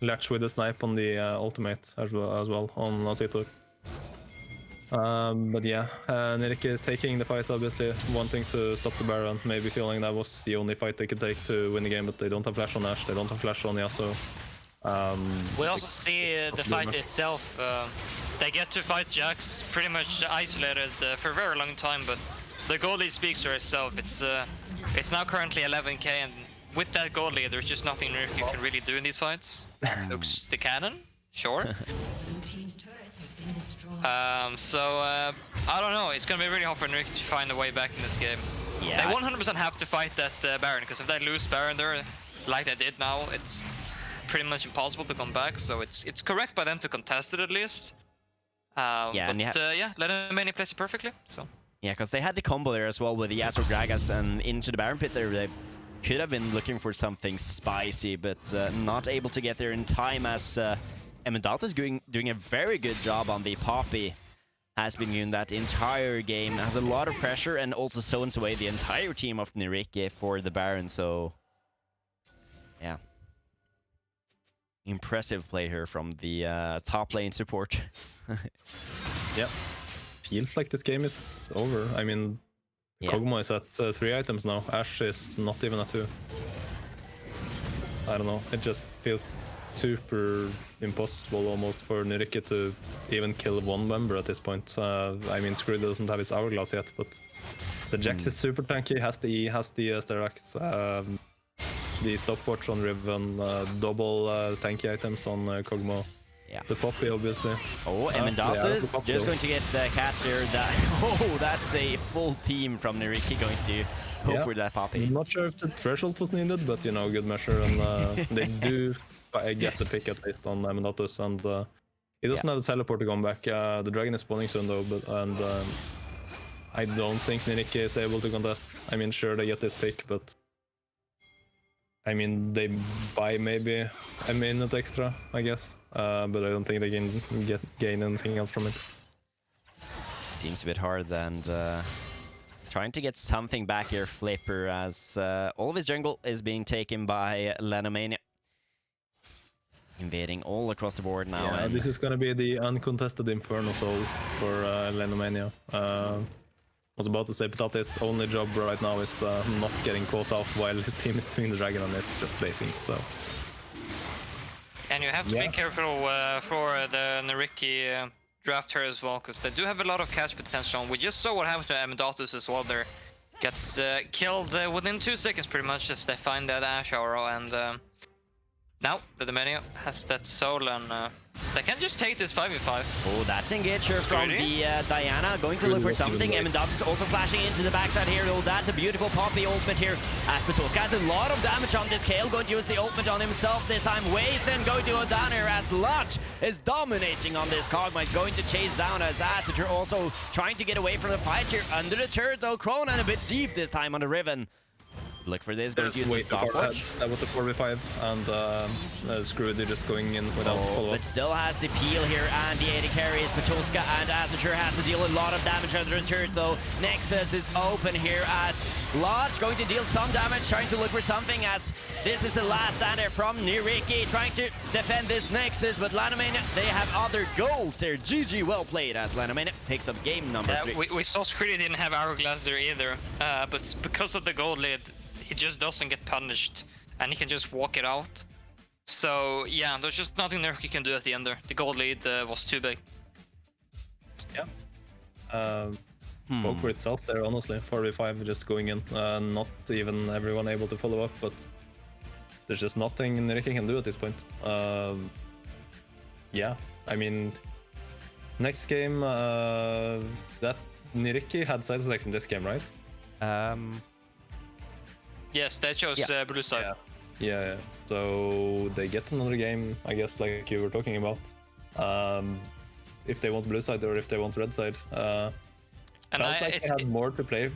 Latch with a snipe on the ultimate as well on Azitur. But yeah, Nyyrikki taking the fight, obviously, wanting to stop the Baron, maybe feeling that was the only fight they could take to win the game, but they don't have flash on Ashe, they don't have flash on Yasuo. We also see the fight itself. They get to fight Jax pretty much isolated for a very long time, but the goal lead speaks for itself. It's now currently 11k, and with that goal lead, there's just nothing Nyyrikki can really do in these fights. Looks the cannon, sure. I don't know. It's gonna be really hard for Nyyrikki to find a way back in this game. Yeah. They 100% have to fight that Baron, because if they lose Baron there, like they did now, it's pretty much impossible to come back. So it's correct by them to contest it at least. Yeah, Lanomania plays it perfectly. So. Yeah, because they had the combo there as well with the Yasuo Gragas and into the Baron pit there. They could have been looking for something spicy, but not able to get there in time as Emendata is doing a very good job on the Poppy. Has been doing that entire game, has a lot of pressure, and also zones away the entire team of Nyyrikki for the Baron, so... Yeah. Impressive play here from the top lane support. Yep. Feels like this game is over. I mean, Kog'Maw is at 3 items now. Ashe is not even at 2. I don't know. It just feels super impossible almost for Nyyrikki to even kill one member at this point. I mean, Scroody doesn't have his hourglass yet, but the Jax is super tanky. Has the E, has the Sterak's, the stopwatch on Riven, double tanky items on Kog'Maw. Yeah. The Poppy, obviously. Oh, Emendata is just going to get the catch there. Oh, that's a full team from Nyyrikki going to hope for that Poppy. I'm not sure if the threshold was needed, but you know, good measure, and they do get the pick at least on Emendatus, and he doesn't have the teleport to come back. The dragon is spawning soon though, and I don't think Nyyrikki is able to contest. I mean, sure, they get this pick, but I mean, they buy maybe a minute extra, I guess, but I don't think they can gain anything else from it. Seems a bit hard, and trying to get something back here, Flipper, as all of his jungle is being taken by Lanomania. Invading all across the board now. Yeah, this is gonna be the uncontested Inferno Soul for Lanomania. Was about to say Patatis' only job right now is not getting caught out while his team is doing the dragon and is just placing, so... And you have to be careful for the Nyyrikki draft here as well, because they do have a lot of catch potential. We just saw what happened to Emendatus as well there. Gets killed within 2 seconds pretty much as they find that Ashe aura, and now the Lanomania has that soul, and they can just take this 5v5. Oh, that's engaged here from the Diana. Going to look for something. Emendatus also flashing into the backside here. Oh, that's a beautiful Poppy ultimate here. As Patuska has a lot of damage on this Kayle. Going to use the ultimate on himself this time. Wazen going to go down here as Lodge is dominating on this Kog'Maw. Going to chase down as Azitur also trying to get away from the fight here. Under the turret though, Cronin a bit deep this time on the Riven. Look for this, going to use way the too far ahead. stopwatch. That was a 4v5, and Screwdy just going in without follow-up. But still has the peel here, and the AD carries. Patoska and Asature has to deal a lot of damage under the turret, though. Nexus is open here as Lodge going to deal some damage, trying to look for something, as this is the last stander from Nyyrikki, trying to defend this Nexus, but Lanomania, they have other goals here. GG, well played, as Lanomania picks up game number 3. We saw Screwdy didn't have Hourglass there either, but because of the gold lead, he just doesn't get punished, and he can just walk it out. So yeah, there's just nothing Nyyrikki can do at the end there. The gold lead was too big. Yeah. Spoke for itself there, honestly. 4v5 just going in. Not even everyone able to follow up, but there's just nothing Nyyrikki can do at this point. Yeah, I mean, next game, that Nyyrikki had side selection this game, right? Yes, they chose blue side. Yeah. So they get another game, I guess, like you were talking about. If they want blue side or if they want red side. And felt like they had more to play,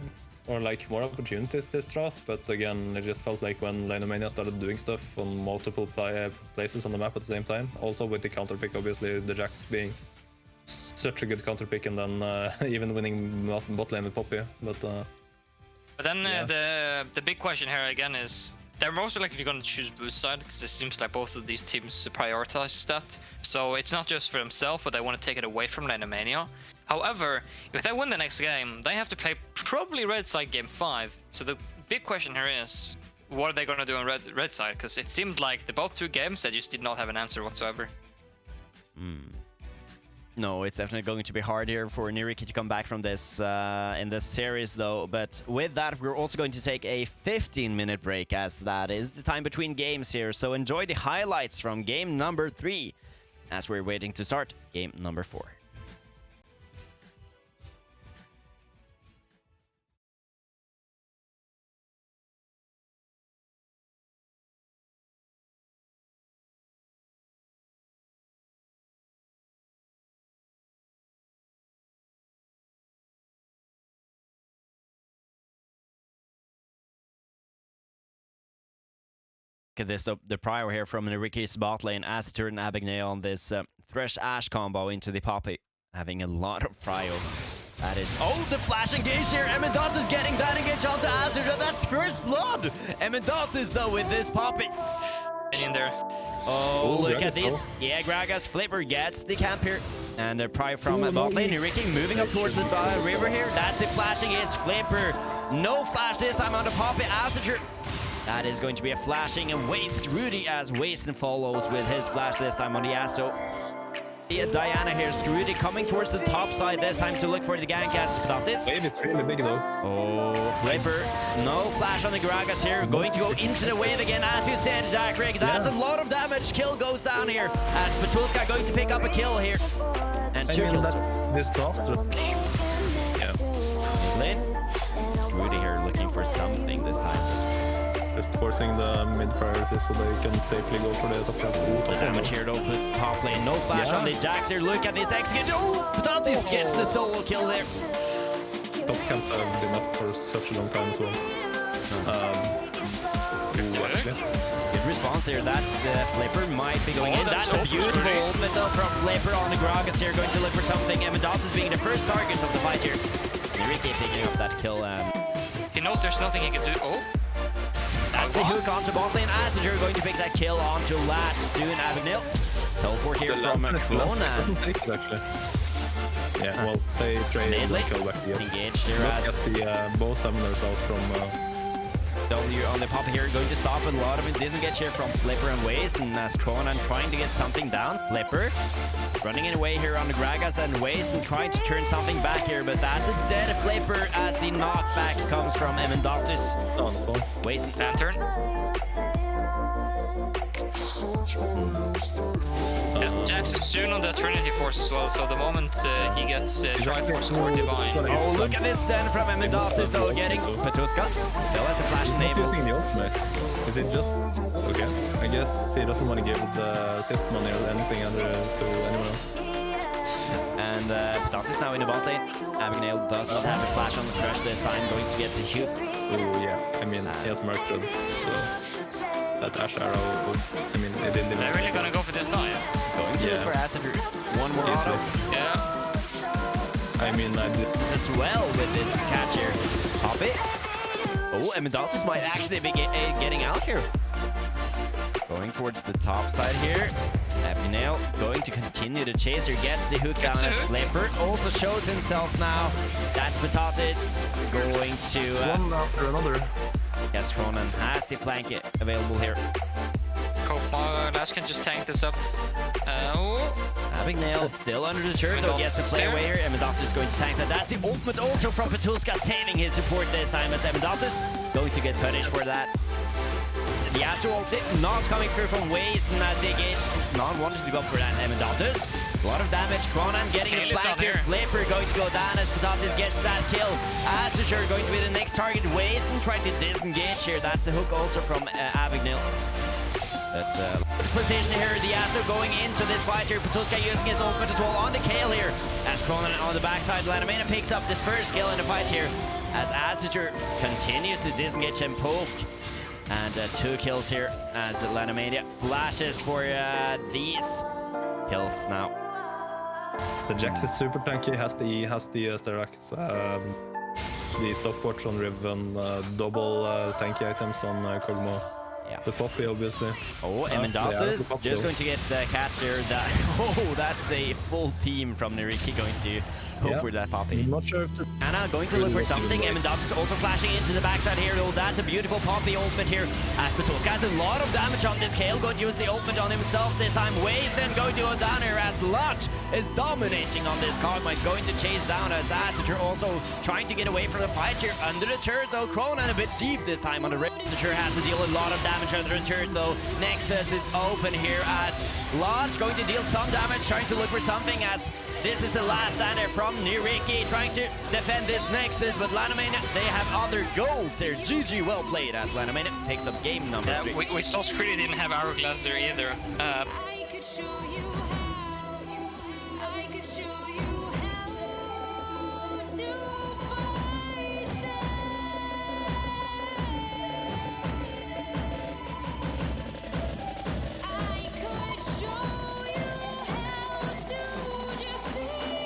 or like more opportunities this draft, but again, it just felt like when Lanomania started doing stuff on multiple places on the map at the same time, also with the counter pick, obviously, the Jax being such a good counter pick, and then even winning bot lane with Poppy. But then the big question here again is, they're most likely going to choose blue side, because it seems like both of these teams prioritize that. So it's not just for themselves, but they want to take it away from Lanomania. However, if they win the next game, they have to play probably red side game 5. So the big question here is, what are they going to do on red side? Because it seemed like the both 2 games, they just did not have an answer whatsoever. No, it's definitely going to be hard here for Nyyrikki to come back from this in this series, though. But with that, we're also going to take a 15-minute break, as that is the time between games here. So enjoy the highlights from game number 3, as we're waiting to start game number 4. At this, the prior here from Nyyrikki's bot lane, Asature and Abigail on this Thresh Ash combo into the Poppy, having a lot of prio. That is, the flash engage here. Emendatus getting that engage onto Asature. That's first blood. Emendatus though with this Poppy. In there. Oh, look at this. Yeah, Gragas Flipper gets the camp here. And the prio from bot lane. Nyyrikki moving up towards the river here. That's it, flashing is Flipper. No flash this time on the Poppy. Asature. That is going to be a flashing and waste. Rudy as Wasten follows with his flash this time on the Asso. Diana here, Screwdy coming towards the top side this time to look for the gank as Patatis. wave is really big though. Oh, Flipper. No flash on the Gragas here. Going to go into the wave again, as you said, Dacreq. That's a lot of damage. Kill goes down here as Patuska going to pick up a kill here. And 2 kills. That's disastrous. Yeah. Lynn. Screwdy here looking for something this time. Just forcing the mid priority so they can safely go for the top lane. The damage here though, top lane. No flash on the Jax here. Look at this execute. Oh, Patatis gets the solo kill there. Top camp have been up for such a long time as well. Good response here. That's Flipper might be going in. That's a beautiful ultimate though from Flipper on the Gragas here, going to look for something. Emendatus being the first target of the fight here. Nyyrikki picking up that kill. He knows there's nothing he can do. Oh. That's a hook onto bot lane. Asature going to pick that kill onto Latch soon. Abigail. Teleport here from Krona. Yeah, well, they trade the kill back here. Engaged here as the Bo5 out from W on the Poppy here, going to stop a lot of it. Disengage here from Flipper and Waze, and as Kronan trying to get something down. Flipper running in away here on the Gragas and Waze and trying to turn something back here, but that's a dead Flipper as the knockback comes from Emendatus. Waze Lantern. Yeah, Jax is soon on the Trinity Force as well, so the moment he gets Triforce or Divine. Oh, look at this then from Emendatus though, getting Patuska. Still has the flash enabled. Using the ultimate. Is it just... Okay, I guess he doesn't want to give the assist money or anything other to anyone else. And Patatis now in the bot lane. Abigail does not have a flash on the Thresh this time, going to get the Oh yeah, I mean, he has marked it, so that Ash arrow, I mean, it didn't even... They're really gonna go for this now, yeah? Going to look for Acidur. One more auto. Yeah. I mean, I did... As well with this catch here. Pop it. Oh, and Mendatus might actually be getting out here. Going towards the top side here. Happy Nail going to continue to chase her. Gets the hook down as Flipper. Also shows himself now. That's Potatis going to... One after another. Yes, Cronin has the flank available here. Last can just tank this up. Having Nail still under the turret, though gets to play away here. Emendatus is going to tank that. That's the ultimate also from Petulska, saving his support this time as Emendatus going to get punished for that. The Astro ult not coming through from Waze and that big edge. Non wanted to go for that Emendatus. A lot of damage. Cronin getting a flank here. Flipper going to go down as Potatis gets that kill. Asher going to be the next target. Waze and trying to disengage here. That's the hook also from Abigail. But position here, the Yasuo going into this fight here. Petulska using his ultimate as well on the Kale here. As Cronin on the backside, Lanomania picks up the first kill in the fight here. As Aziger continues to disengage and poke. And 2 kills here as Lanomania flashes for these kills now. The Jax is super tanky, has the E, has the Sterax, the stopwatch on Riven, double tanky items on Kog'Maw. Yeah. The Poppy, obviously. Oh, Emendatus just going to get the catch there. Oh, that's a full team from Nyyrikki going to hope for that Poppy. I'm not sure if the... Anna going to look for something. Emendatus also flashing into the backside here. Oh, that's a beautiful Poppy ultimate here. As Petulska has a lot of damage on this Kale. Going to use the ultimate on himself this time. Wazen going to go down here as Lodge is dominating on this Cogmite. Going to chase down as Aster also trying to get away from the fight here. Under the turret though. Cronin a bit deep this time on the ring. Aster has to deal a lot of damage under the turret though. Nexus is open here as Lodge going to deal some damage. Trying to look for something as this is the last stander from Nyyrikki trying to defend this Nexus, but Lanomania, they have other goals here. GG, well played as Lanomania picks up game number 3. We saw Screedy didn't have Hourglass there either. I could show you how. I could show you how to fight I could show you how to defeat them.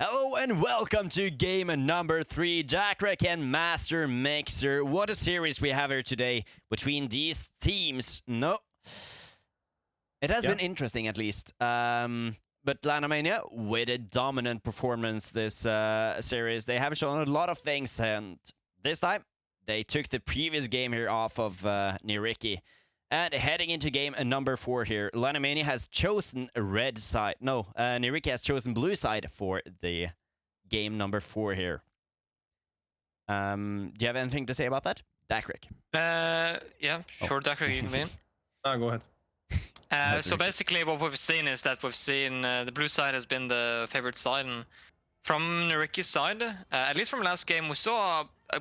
Hello and welcome to game number 3, Dacreq and Mastermixer. What a series we have here today between these teams. No, it has been interesting at least. But Lanomania with a dominant performance this series. They have shown a lot of things, and this time they took the previous game here off of Nyyrikki. And heading into game number 4 here, Lanomania has chosen red side. No, Nyyrikki has chosen blue side for the game number 4 here. Do you have anything to say about that? Dacreq. Yeah, sure, Dacreq, you can mean. Go ahead. So basically what we've seen is that we've seen the blue side has been the favorite side. And from Nyyrikki's side, at least from last game, we saw a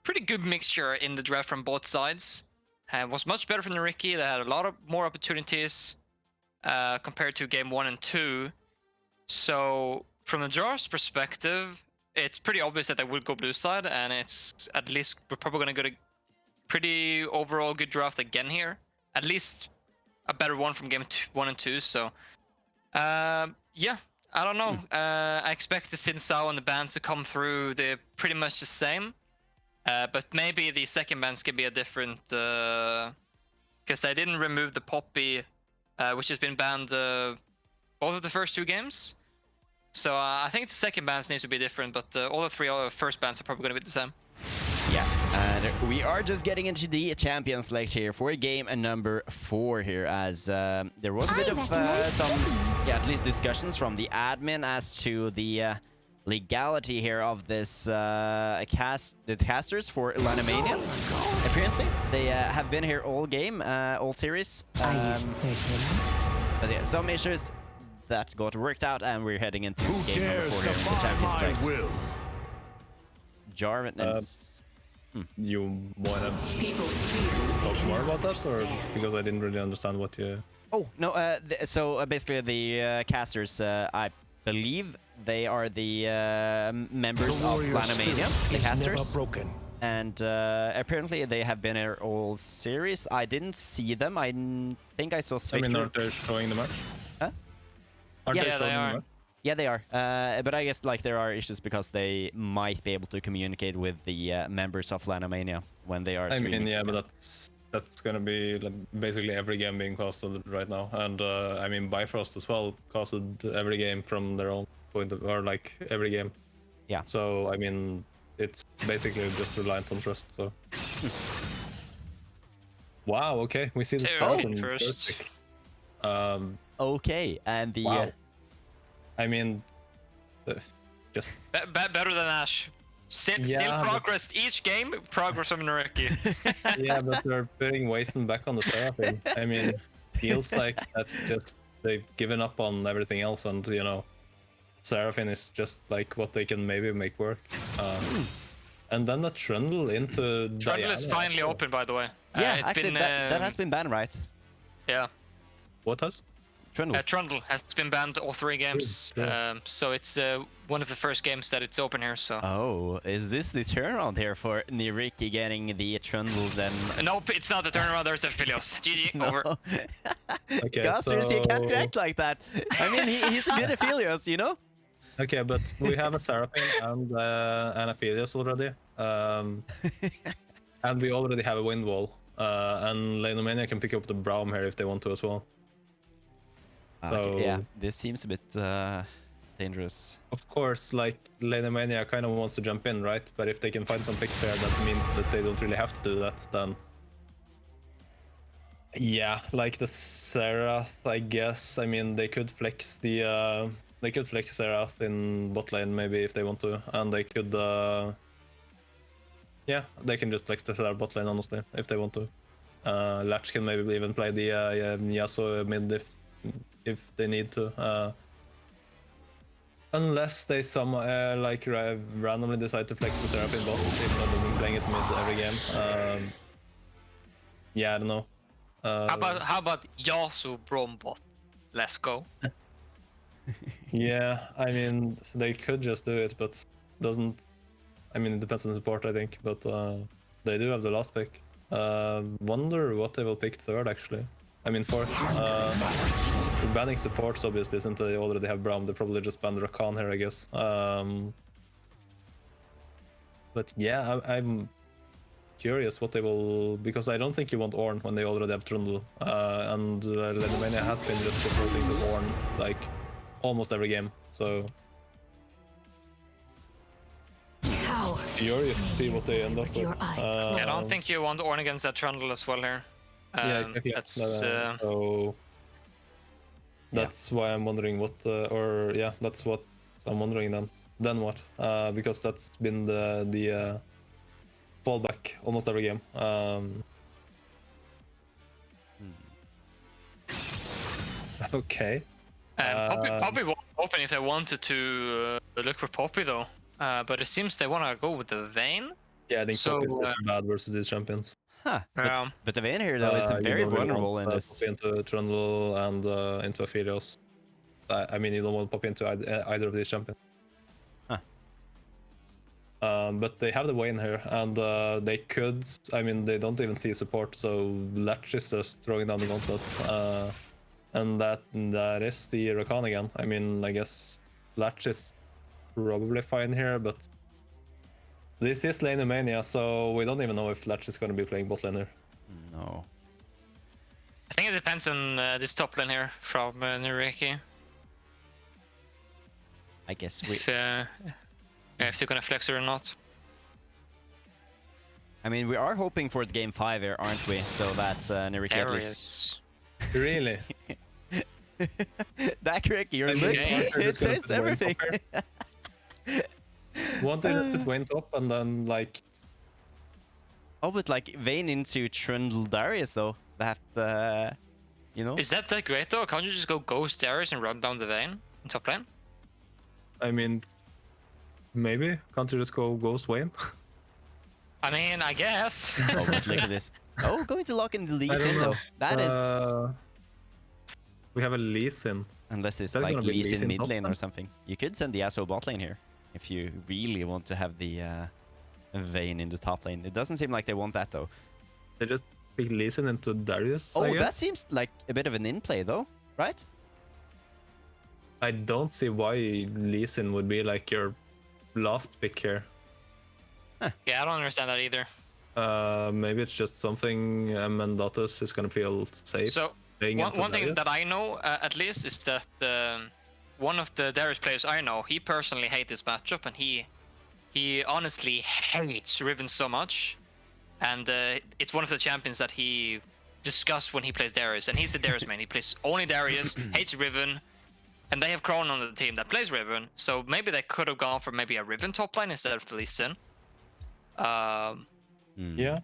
pretty good mixture in the draft from both sides. Was much better for Nyyrikki. They had a lot of more opportunities compared to game 1 and 2. So from the draft's perspective, it's pretty obvious that they would go blue side, and it's at least we're probably going to get a pretty overall good draft again here. At least a better one from game 1 and 2. So yeah, I don't know. I expect the Sin Sao and the bans to come through. They're pretty much the same. But maybe the second bans can be a different, because they didn't remove the Poppy, which has been banned both of the first 2 games. So I think the second bans needs to be different, but all the 3 first bans are probably going to be the same. Yeah, and we are just getting into the champion select here for game number 4 here, as there was a bit of some, at least discussions from the admin as to the legality here of this the casters for Lanomania. Apparently, they have been here all game, all series. Are you certain? But yeah, some issues that got worked out, and we're heading into game number 4 here in the champion select. Jarvan and You want to talk more about that, or because I didn't really understand what you... Oh, no, so basically the casters, I believe they are the members of Lanomania, the casters. And apparently they have been here all series. I didn't see them. I think I saw Svictor. I mean, aren't they showing the match? Huh? Yeah, they are. Yeah, they are. But I guess like there are issues because they might be able to communicate with the members of Lanomania when they are streaming. I mean, yeah, but that's gonna be like basically every game being casted right now, and I mean Bifrost as well casted every game from their own point of, or like every game. Yeah. So I mean, it's basically just reliant on trust. So. Wow, okay, we see the Seraphine Seraphine first. pick. Okay, and the Wow. I mean, just Better than Ash. Still Yeah, but- progressed each game. Progress from Nyyrikki. yeah, but they're putting Wasteland back on the Seraphine. I mean, feels like that's just they've given up on everything else, and you know, Seraphine is just like what they can maybe make work. And then the Trundle into Trundle is Diana. finally open, by the way. yeah, It's actually been, that has been banned, right? Yeah. What has? Trundle. Trundle has been banned all 3 games. Sure. So it's one of the first games that it's open here. So Oh, is this the turnaround here for Nyyrikki getting the Trundle then? nope, it's not the turnaround. There's the Philios. GG. Over. Okay, Gasters, you can't so- react like that. I mean, he's a good Aphelios, you know? Okay, but we have a Seraphine and an Aphelios already. And we already have a Wind Wall. And Lanomania can pick up the Braum here if they want to as well. Okay, yeah, So- this seems a bit dangerous. Of course, like, Lanomania kind of wants to jump in, right? But if they can find some picks here, that means that they don't really have to do that, then... Yeah, like the Serath, I guess. I mean, they could flex the... They could flex Serath in bot lane, maybe, if they want to. And they could... Yeah, they can just flex the Serath bot lane, honestly, if they want to. Latch can maybe even play the Yasuo mid if they need to. Unless they randomly decide to flex the Seraphine bot, if not, they've been playing it mid every game. Yeah, I don't know. How about Yasuo Brombot? Let's go. Yeah, I mean, they could just do it, but doesn't... I mean, it depends on support, I think, but they do have the last pick. Wonder what they will pick third, actually. I mean, fourth. Banning supports, obviously, since they already have Braum. They probably just ban Rakan here, I guess. But yeah, I'm curious what they will... Because I don't think you want Ornn when they already have Trundle. And Lanomania has been just supporting the Ornn, like, almost every game, so... Curious to see what they end up with. Yeah, I don't think you want Ornn against that Trundle as well here. Yeah, exactly. That's So that's why I'm wondering what, or yeah, that's what I'm wondering then. Then what? Because that's been the fallback almost every game. Okay. Poppy was open if they wanted to look for Poppy though, but it seems they want to go with the Vayne. Yeah, I think So, Poppy is super bad versus these champions. Huh. Yeah. But the Vayne here, though, is You very don't really vulnerable want, in this. Poppy into Trundle and into Aphelios. I mean, you don't want Poppy into either of these champions. Huh. But they have the Vayne here, and they could... I mean, they don't even see support, so Latch is just throwing down the gauntlet. And that is the Rakan again. I mean, I guess Latch is probably fine here, but... This is Lanomania, so we don't even know if Latch is going to be playing bot lane here. No. I think it depends on this top lane here from Nyyrikki. I guess we... If they're gonna flex her or not. I mean, we are hoping for the game 5 here, aren't we? So that's Nyyrikki at least. Really? Dacreq, you're Okay. looking. They're It just gonna says put Vayne everything. top here. Won't they just put Vayne top and then, like... Oh, but like Vayne into Trundle Darius though. That, you know? Is that great though? Can't you just go Ghost Darius and run down the Vayne in top lane? I mean... Maybe? Can't you just go Ghost Vayne? I mean, I guess. Oh, but look at this. Oh, going to lock in the Lee I don't Sin know. though. That is... We have a Lee Sin. Unless it's that like gonna be Lee Lee Sin Sin mid top lane or then? something. You could send the Yasuo bot lane here. If you really want to have the Vayne in the top lane. It doesn't seem like they want that though. They just pick Lee Sin into Darius, I Oh, guess? that seems like a bit of an in-play though, right? I don't see why Lee Sin would be like your last pick here. Yeah, I don't understand that either. Maybe it's just something Mendatus is gonna feel safe. So playing into one thing Darius. that I know at least is that one of the Darius players I know, he personally hates this matchup, and he honestly hates Riven so much, and it's one of the champions that he disgust when he plays Darius, and he's the Darius main. He plays only Darius, hates Riven, and they have Crown on the team that plays Riven. So maybe they could have gone for maybe a Riven top lane instead of the Lee Sin. Yeah.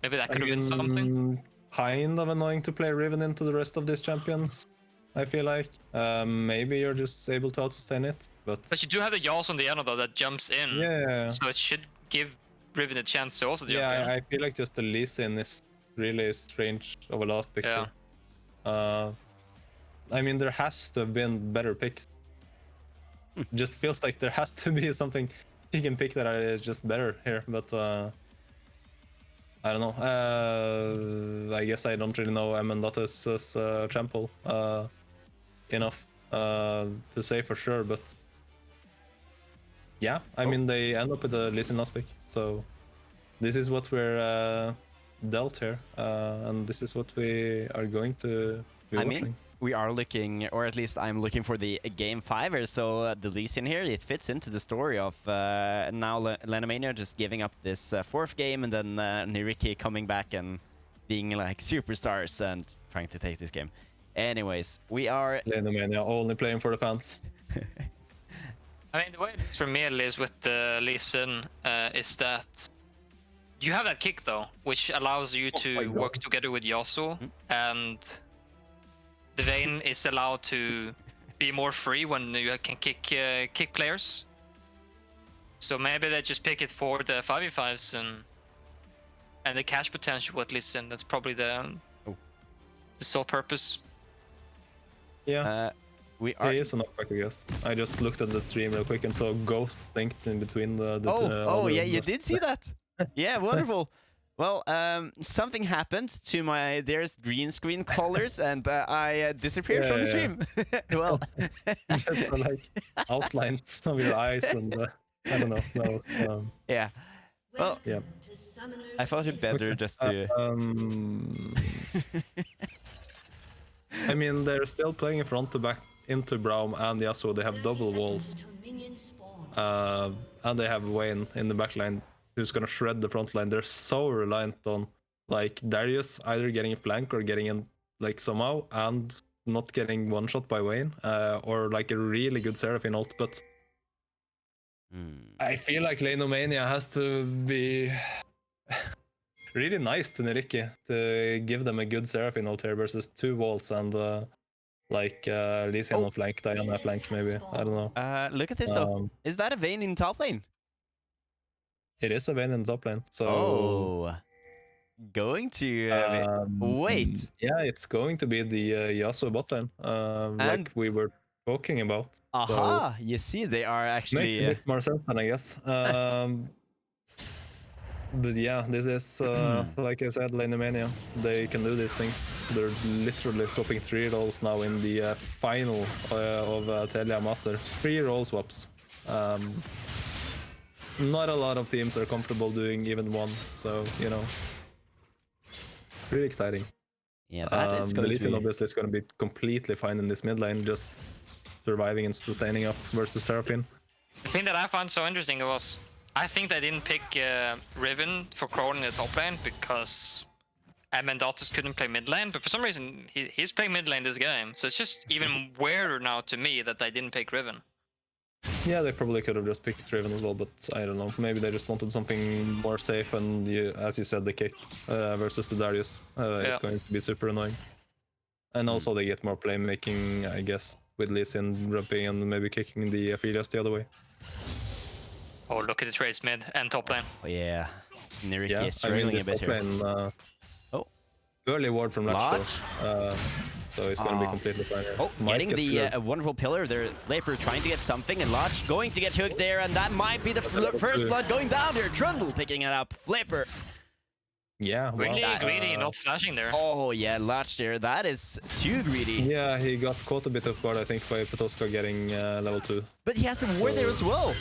Maybe that could have been something. Kind of annoying to play Riven into the rest of these champions, I feel like. Maybe you're just able to out-sustain it, but But you do have the Yas on the end though that jumps in. yeah. So it should give Riven a chance to also jump in. Yeah, I feel like just the Lee Sin is really strange of a last pick. Yeah. I mean, there has to have been better picks. Just feels like there has to be something you can pick that is just better here, but I don't know. I guess I don't really know Amendatus's Trample enough to say for sure, but yeah, I mean, they end up with a Lee Sin last pick, so this is what we're dealt here, and this is what we are going to be watching. We are looking, or at least I'm looking for the game 5, so the Lee Sin here, it fits into the story of now Lanomania just giving up this 4th game, and then Nyyrikki coming back and being like superstars and trying to take this game. Anyways, we are... Lanomania only playing for the fans. I mean, the way it is for me at least with the Lee Sin is that you have that kick though, which allows you to work together with Yasuo, and the Vayne is allowed to be more free when you can kick players. So maybe they just pick it for the 5v5s and the cash potential at least, and that's probably the sole purpose. Yeah. We are... He is a knockback, I guess. I just looked at the stream real quick and saw Ghost thinked in between the Oh yeah, you did see that. Yeah, wonderful. Well, something happened to my dearest green screen colors, and I disappeared from the stream. Well, just like outlines of your eyes, and I don't know. No, yeah. Well, yeah. I thought it better just to. I mean, they're still playing front to back into Braum and Yasuo. They have double walls, and they have Vayne in the backline, who's gonna shred the front line. They're so reliant on like Darius either getting a flank or getting in like somehow and not getting one shot by Vayne, or like a really good Seraphine ult. But I feel like Lanomania has to be really nice to Nyyrikki to give them a good Seraphine ult here versus 2 walls and like Lee Sin on flank, Diana flank maybe. I don't know. Look at this though. Is that a Vayne in top lane? It is a Vayne in the top lane. So going to wait. Yeah, it's going to be the Yasuo bot lane, like we were talking about. Aha! So you see, they are actually makes a bit more sense than I guess. But yeah, this is like I said, Lanomania. They can do these things. They're literally swapping 3 roles now in the final of Telia Master. 3 role swaps. Not a lot of teams are comfortable doing even one, so you know, really exciting. Yeah, that is going the Lee Sin to be... obviously is going to be completely fine in this mid lane, just surviving and sustaining up versus Seraphine. The thing that I found so interesting was I think they didn't pick Riven for Crone in the top lane because Amendatus couldn't play mid lane, but for some reason he's playing mid lane this game, so it's just even weirder now to me that they didn't pick Riven. Yeah, they probably could have just picked Riven as well, but I don't know. Maybe they just wanted something more safe, and as you said, the kick versus the Darius is going to be super annoying. And also they get more playmaking, I guess, with Lee Sin rubbing and maybe kicking the Aphelios the other way. Oh, look at the trades mid and top lane. Oh yeah, Nyyrikki is struggling a bit here. Lane, early ward from Latch though. So it's going to be completely fine here. Oh, getting the wonderful pillar there. Flaper trying to get something, and Lodge going to get hooked there, and that might be the first blood going down there. Trundle picking it up. Flaper. Yeah, really greedy, not flashing there. Oh yeah, Lodge there. That is too greedy. Yeah, he got caught a bit off guard, I think, by Petoska getting level 2. But he has the ward there as well.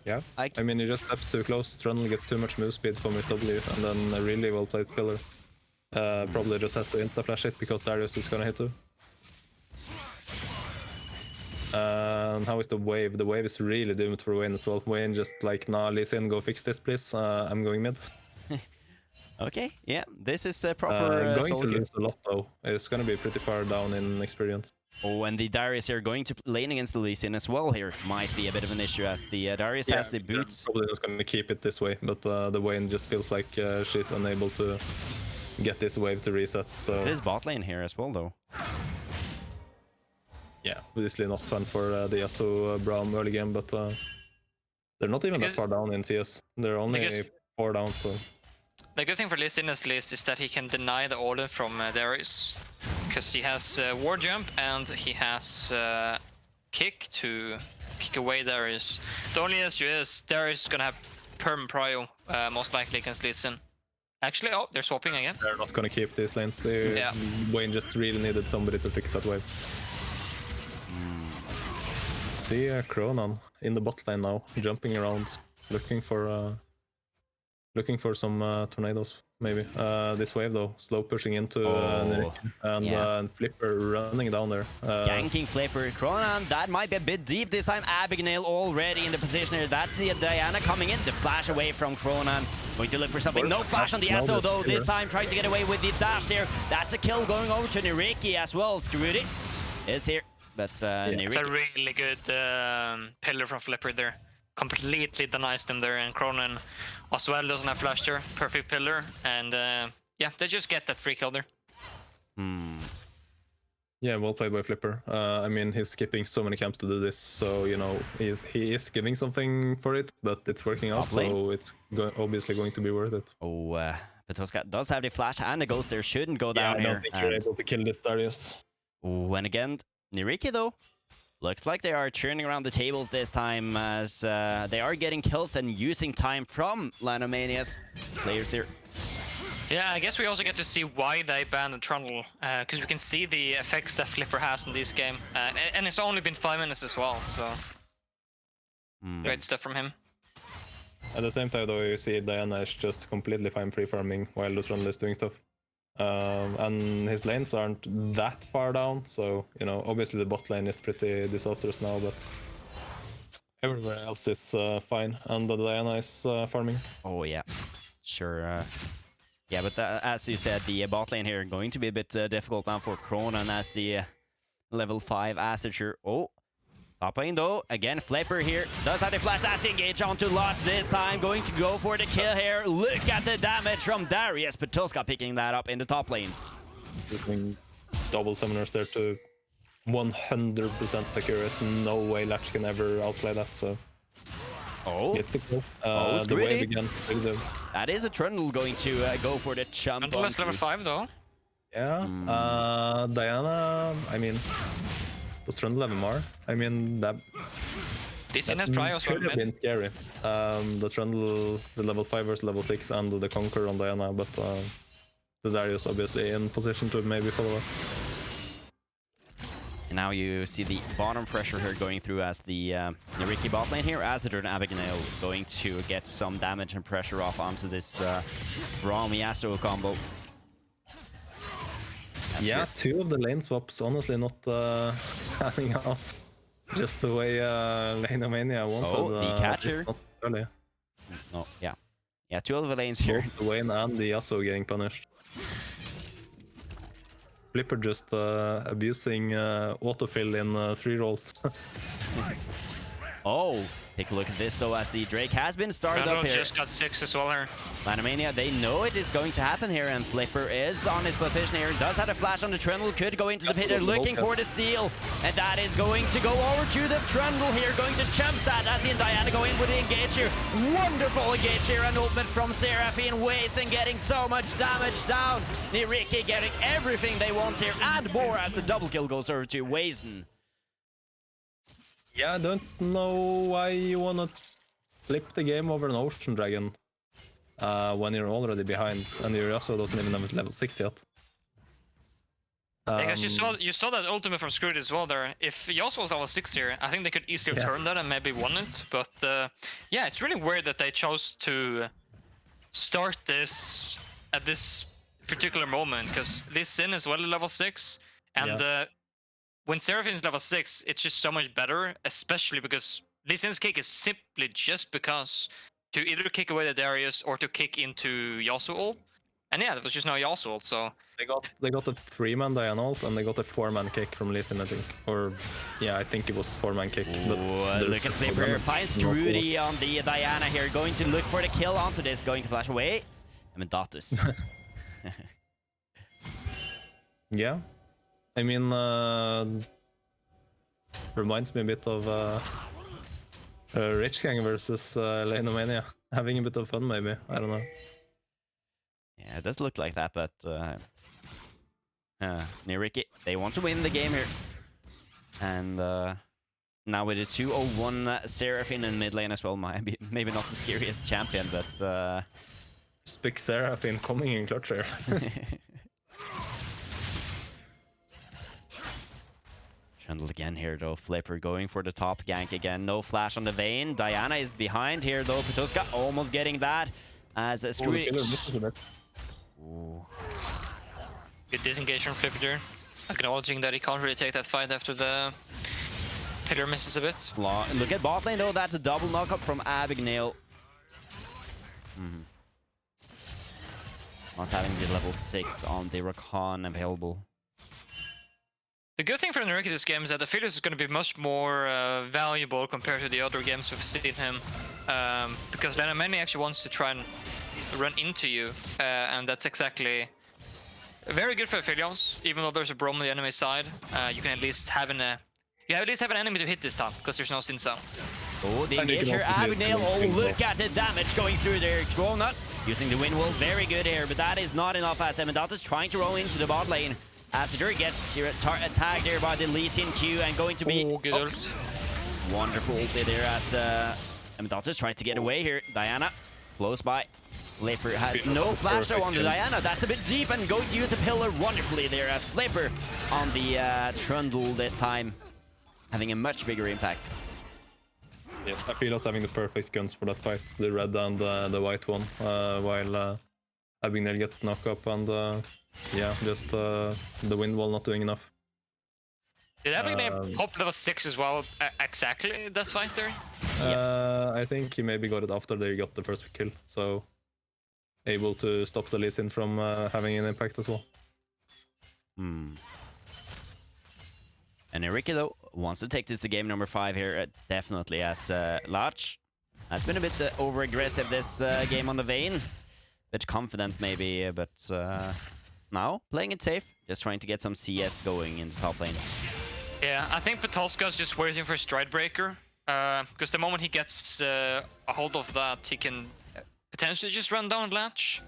Yeah, I mean, he just steps too close. Trundle gets too much move speed from his W, and then a really well played pillar. Probably just has to insta-flash it because Darius is gonna hit too. How is the wave? The wave is really doomed for Vayne as well. Vayne just like, nah, Lee Sin, go fix this please. I'm going mid. Okay, yeah, this is a proper Going to solo queue. lose a lot though. It's gonna be pretty far down in experience. Oh, and the Darius here going to lane against the Lee Sin as well here might be a bit of an issue as the Darius has the they're boots. probably not gonna keep it this way, but the Wayne just feels like she's unable to get this wave to reset. So It is bot lane here as well, though. yeah, obviously not fun for the Yasuo Braum early game, but they're not even that far down in CS. They're only 4 down, so. The good thing for Lee Sin is that he can deny the order from Darius, because he has War Jump and he has Kick to kick away Darius. The only issue is Darius is gonna have Perm Prio most likely against Lee Sin. Actually, oh, they're swapping again. They're not gonna keep these lanes. Yeah. Wayne just really needed somebody to fix that wave. See Cronan in the bot lane now, jumping around, looking for some tornadoes, maybe. This wave though, slow pushing into Nyyrikki, and Flipper running down there. Ganking Flipper. Cronan, that might be a bit deep this time. Abigail already in the position here. That's the Diana coming in. The flash away from Cronan. Going to look for something. No flash on the Yasuo though. This time trying to get away with the dash there. That's a kill going over to Nyyrikki as well. Screwed is here. But Nyyrikki. It's a really good pillar from Flipper there. Completely denies them there, and Cronan as well doesn't have flash there. Perfect pillar, and yeah, they just get that free kill there. Yeah, well played by Flipper. I mean, he's skipping so many camps to do this, so you know he is giving something for it, but it's working out, so it's obviously going to be worth it. Oh, Petoska does have the flash and the ghost there. Shouldn't go down I here. don't think you're able to kill this Darius. Oh, and again, Nyyrikki though. Looks like they are turning around the tables this time as they are getting kills and using time from Lanomania's players here. Yeah, I guess we also get to see why they banned the Trundle, because we can see the effects that Flipper has in this game, and it's only been 5 minutes as well, so great stuff from him. At the same time though, you see Diana is just completely fine free farming while the Trundle is doing stuff. And his lanes aren't that far down, so you know obviously the bot lane is pretty disastrous now, but everywhere else is fine, and the Diana is farming. Oh yeah, sure. Yeah, but as you said, the bot lane here going to be a bit difficult now for Cronan as the level 5 Assager. Oh, top lane though, again Flipper here does have the flash. That's engage onto Lodge this time, going to go for the kill here. Look at the damage from Darius. Petoska picking that up in the top lane. Using double summoners there to 100% secure it. No way Latch can ever outplay that, so gets the kill. The wave again. That is a Trundle going to go for the jump. Trundle is level 5 though. Yeah, Diana, I mean, does Trundle have MR? I mean, that This in has Prio as well, could have been scary. The Trundle, the level 5 versus level 6, and the Conquer on Diana, but the Darius obviously in position to maybe follow up. And now you see the bottom pressure here going through as the Nyyrikki bot lane here. Azador and Abigail going to get some damage and pressure off onto this Braum Yasuo combo. Yeah, 2 of the lane swaps honestly not panning out just the way Lanomania wanted. Oh, the catcher. Not early. No, yeah. Yeah, 2 of the lanes here. Both the Wayne and the Yasuo getting punished. Flipper just abusing autofill in 3 rolls. Oh, take a look at this though as the Drake has been started up here. Just got 6 as well here. Lanomania, they know it is going to happen here, and Flipper is on his position here. Does have a flash on the Trundle, could go into the pit. They're looking for the steal, and that is going to go over to the Trundle here, going to jump that as the Diana go in with the engage here. Wonderful engage here, and ultimate from Seraphine Waze and getting so much damage down. Nyyrikki getting everything they want here, and more as the double kill goes over to Wazen. Yeah, I don't know why you wanna flip the game over an Ocean Dragon when you're already behind, and your Yasuo doesn't even have level 6 yet. Because you saw that ultimate from Screwed as well there. If Yasuo was level 6 here, I think they could easily have turned that and maybe won it. But yeah, it's really weird that they chose to start this at this particular moment, because Lee Sin is well at level 6, and when Seraphine's level 6, it's just so much better, especially because Lee Sin's kick is simply just because to either kick away the Darius or to kick into Yasuo ult. And yeah, there was just no Yasuo ult, so... They got a 3-man Diana ult and they got a 4-man kick from Lee Sin, I think. Or yeah, I think it was 4-man kick. But look at Flipper finds Rudy on the Diana here, going to look for the kill onto this, going to flash away. I mean, Datus. Yeah, I mean, reminds me a bit of Rich Gang versus Lanomania. Having a bit of fun, maybe. I don't know. Yeah, it does look like that, but Nyyrikki, they want to win the game here. And now with a 201 Seraphine in mid lane as well, maybe not the scariest champion, but... Spick Seraphine coming in clutch here. Trundle again here though, Flipper going for the top gank again, no flash on the Vayne. Diana is behind here though, Petoska almost getting that as a Screech. Good disengage from Flipper there, acknowledging that he can't really take that fight after the pillar misses a bit. Look at bot lane though, that's a double knockup from Abigail. Not having the level 6 on the Rakan available. The good thing for Nyyrikki this game is that the Philios is going to be much more valuable compared to the other games we've seen him. Because Lanomania actually wants to try and run into you, and that's exactly very good for the Philios. Even though there's a Braum on the enemy side, you can at least have an enemy to hit this time, because there's no Sinsa. Oh, the engage here, Abigail. Oh, look at the damage going through there. Trollnut using the wind wall, very good here, but that is not enough as Emendatus trying to roll into the bot lane. As the Jury gets attacked there by the Lee Sin Q and going to be... good ult. Wonderful ult there as Emendatus trying to get away here. Diana, close by. Flipper has no flash though on the Diana. That's a bit deep and going to use the pillar wonderfully there as Flipper on the Trundle this time. Having a much bigger impact. Yeah, I feel us having the perfect guns for that fight. The red and the white one. While Abigail gets knocked up and... yeah, just the wind wall not doing enough. Did Abigail pop level 6 as well exactly this fight there? I think he maybe got it after they got the first kill, so able to stop the Lee Sin from having an impact as well. And Nyyrikki though wants to take this to game number 5 here, definitely, as Larch has been a bit over-aggressive this game on the Vayne. Bit confident maybe, but now playing it safe, just trying to get some CS going in the top lane. Yeah, I think Petolska's just waiting for Stride Breaker, because the moment he gets a hold of that, he can potentially just run down Latch.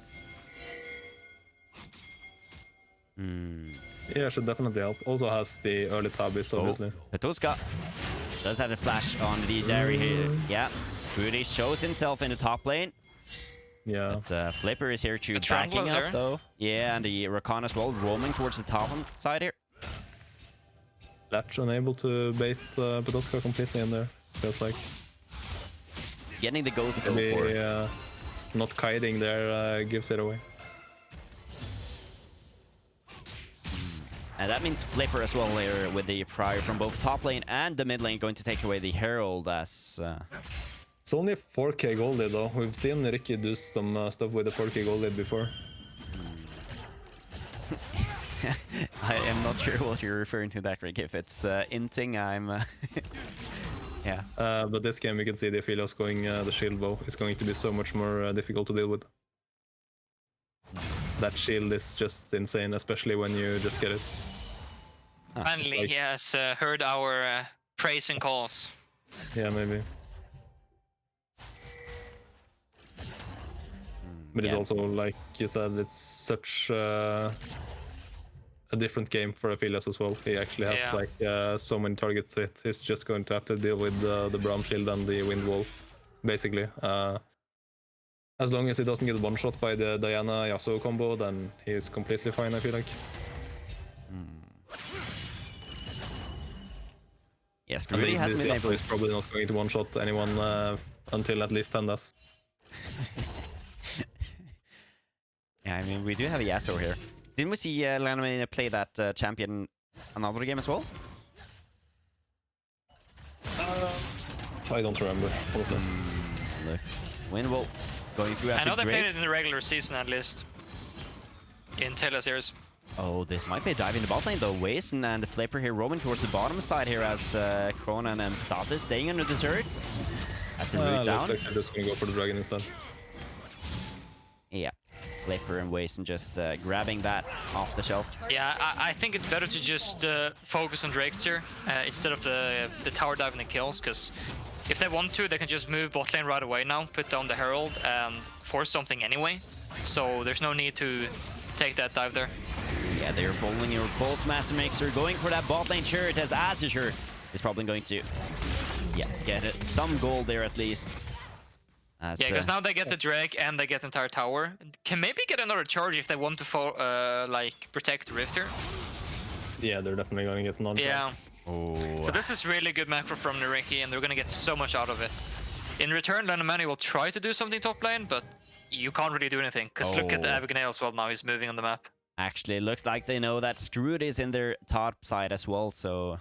Yeah, should definitely help. Also has the early tabbies, obviously. Petolska does have a flash on the Dairy here. Yeah, Scrooty shows himself in the top lane. Yeah. But Flipper is here to backing up though. Yeah, and the Rakan as well, roaming towards the top side here. Latch unable to bait Petolska completely in there. Feels like. Getting the ghost go maybe, for it. Not kiting there gives it away. And that means Flipper as well here with the prior from both top lane and the mid lane going to take away the Herald as... It's only a 4k gold lead though. We've seen Nyyrikki do some stuff with a 4k gold lead before. I am not sure what you're referring to, Dacreq. If it's inting, I'm... yeah. But this game we can see the Philios going the shield bow is going to be so much more difficult to deal with. That shield is just insane, especially when you just get it. Finally, like... he has heard our praise and calls. Yeah, maybe. But it's also, like you said, it's such a different game for Philios as well. He actually has like so many targets to hit. He's just going to have to deal with the Braum shield and the wind wall, basically. As long as he doesn't get one shot by the Diana Yasuo combo, then he's completely fine, I feel like. Yes, Scrooty has been able. He's probably not going to one shot anyone until at least 10 deaths. Yeah, I mean, we do have a Yasuo here. Didn't we see Lanomania play that champion another game as well? I don't remember, honestly. Look, Windwall going through as I know the they Drake. played it in the regular season at least. In Taylor series. Oh, this might be a dive in the bot lane though. Wason and the Flipper here roaming towards the bottom side here as Kronan and Date staying under the turret. That's a route down. Looks like they're just gonna go for the dragon instead. Yeah, Flipper and Wason just grabbing that off the shelf. Yeah, I think it's better to just focus on Drakes here instead of the tower dive and the kills, because if they want to, they can just move bot lane right away now, put down the Herald and force something anyway. So there's no need to take that dive there. Yeah, they're following your Pulse Mastermixer, going for that bot lane turret as Azure is probably going to get some gold there at least. As, yeah, because now they get the Drake and they get the entire tower. Can maybe get another charge if they want to like protect Rift here. Yeah, they're definitely gonna get another. Yeah. Oh. So this is really good macro from Nyyrikki, and they're gonna get so much out of it. In return, Lanomania will try to do something top lane, but you can't really do anything. Because look at the Abigail as well now, he's moving on the map. Actually, it looks like they know that Screwed is in their top side as well, so...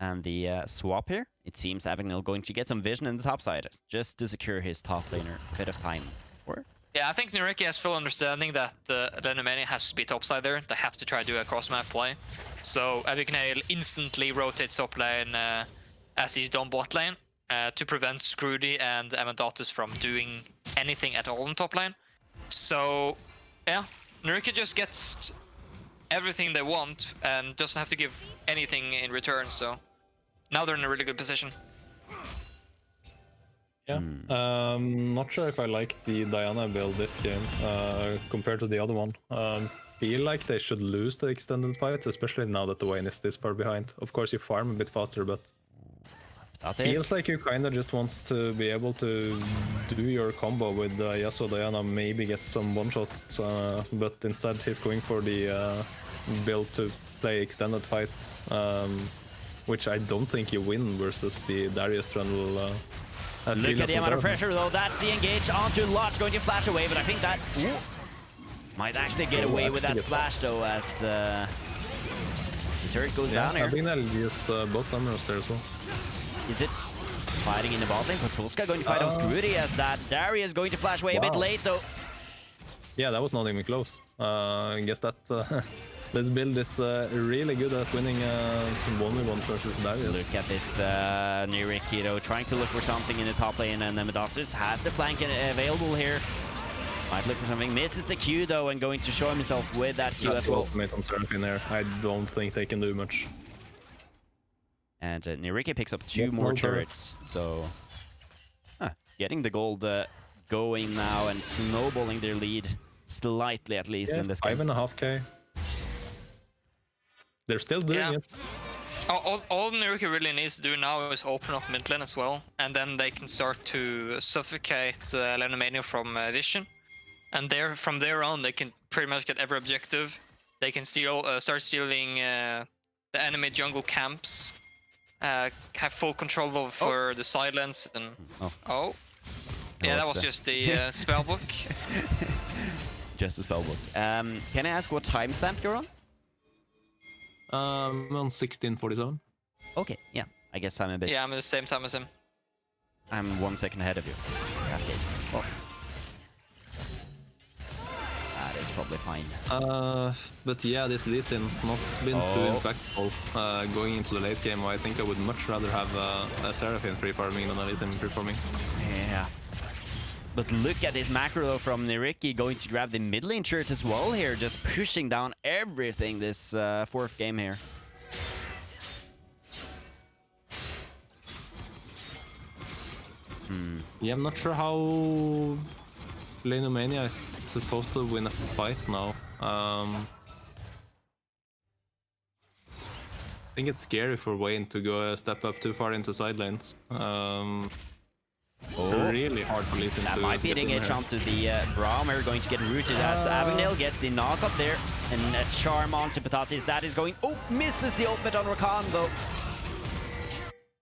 And the swap here, it seems Abigail going to get some vision in the top side, just to secure his top laner a bit of time. Or? Yeah, I think Nyyrikki has full understanding that Lanomania has to be top side there. They have to try to do a cross-map play. So Abigail instantly rotates top lane as he's done bot lane to prevent Screwdy and Amendatus from doing anything at all in top lane. So, yeah, Nyyrikki just gets everything they want and doesn't have to give anything in return, so now they're in a really good position. Yeah, not sure if I like the Diana build this game compared to the other one. Feel like they should lose the extended fights, especially now that the Vayne is this far behind. Of course, you farm a bit faster, but feels like you kind of just wants to be able to do your combo with Yasuo Diana, maybe get some one-shots, but instead he's going for the build to play extended fights, which I don't think you win versus the Darius Trundle. Look at the amount of pressure though, that's the engage onto Lodge, going to flash away, but I think that might actually get away with that splash though, as the turret goes down here. I think they'll use both summoners there as well. Is it fighting in the bot lane? Potulska going to fight on Screwdy as that Darius is going to flash away a bit late though. Yeah, that was not even close. I guess that this build is really good at winning 1v1 versus Darius. Look at this Nyyrikki though, trying to look for something in the top lane, and Amendatus has the flank available here. Might look for something, misses the Q though, and going to show himself with that Q as well. Ultimate on Seraphine there. I don't think they can do much. And Nyyrikki picks up 2 more turrets, so getting the gold going now and snowballing their lead slightly at least in this game. 5.5k. They're still doing it. All Nyyrikki really needs to do now is open up mid lane as well, and then they can start to suffocate Lanomania from vision. And from there on, they can pretty much get every objective. They can start stealing the enemy jungle camps. Have full control over the silence and yeah, that was just the spellbook. Just the spellbook. Can I ask what timestamp you're on? I'm on 1647. Okay, yeah. I guess I'm a bit. Yeah, I'm at the same time as him. I'm 1 second ahead of you. In that case. Well, that is probably fine. But yeah, this Lee Sin not been too impactful going into the late game. I think I would much rather have a Seraphine free farming than a Lee Sin free farming. Yeah. But look at this macro though from Nyyrikki, going to grab the mid lane turret as well here, just pushing down everything this 4th game here. Yeah, I'm not sure how Lanomania is supposed to win a fight now. I think it's scary for Vayne to go a step up too far into side lanes. Really hard for Lee Sin that to might be the engage onto the Brahmer, going to get rooted as Abigail gets the knock up there, and a charm onto Patatis. That is going, misses the ultimate on Rakan though.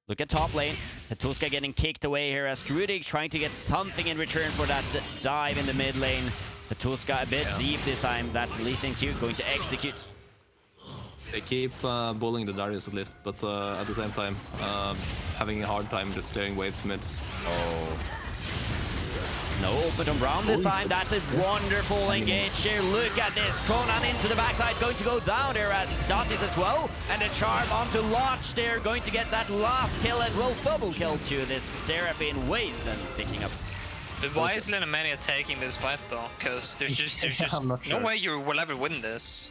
Look at top lane, Potulska getting kicked away here as Druidig trying to get something in return for that dive in the mid lane. Potulska a bit deep this time. That's Lee Sin Q going to execute. They keep bullying the Darius at least, but at the same time having a hard time just clearing waves mid. No open on Brown this time. That's a wonderful engage here. Look at this. Conan into the backside, going to go down there as Datis as well. And a charm onto Lodge there, going to get that last kill as well. Double kill to this Seraphine Waste and picking up. But why is Lanomania taking this fight though? Because there's just no way you will ever win this.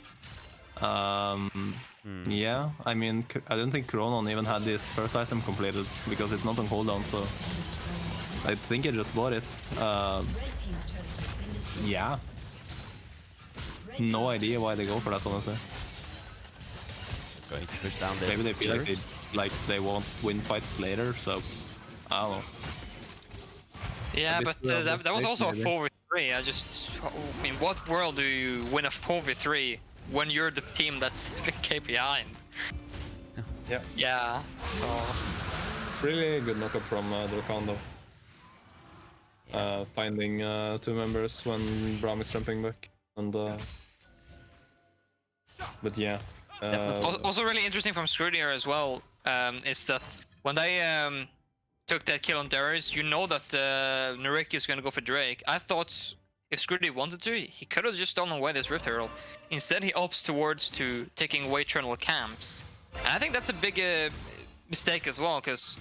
Yeah, I mean, I don't think Kronon even had this first item completed because it's not on cooldown, so I think I just bought it. Yeah. No idea why they go for that, honestly. It's going to push down this. Maybe they feel like they won't win fights later, so I don't know. Yeah, but that was also a 4v3. I mean, what world do you win a 4v3 when you're the team that's k behind? Yeah. Yeah, so... Really good knockup from Dacreq though. Finding 2 members when Braum is jumping back. And, but yeah. Also really interesting from Screwed here as well, is that when they took that kill on Darius, you know that Nyyrikki is going to go for Drake. I thought if Screwdy wanted to, he could have just stolen away this Rift Herald. Instead, he opts towards taking away Eternal Camps. And I think that's a big mistake as well, because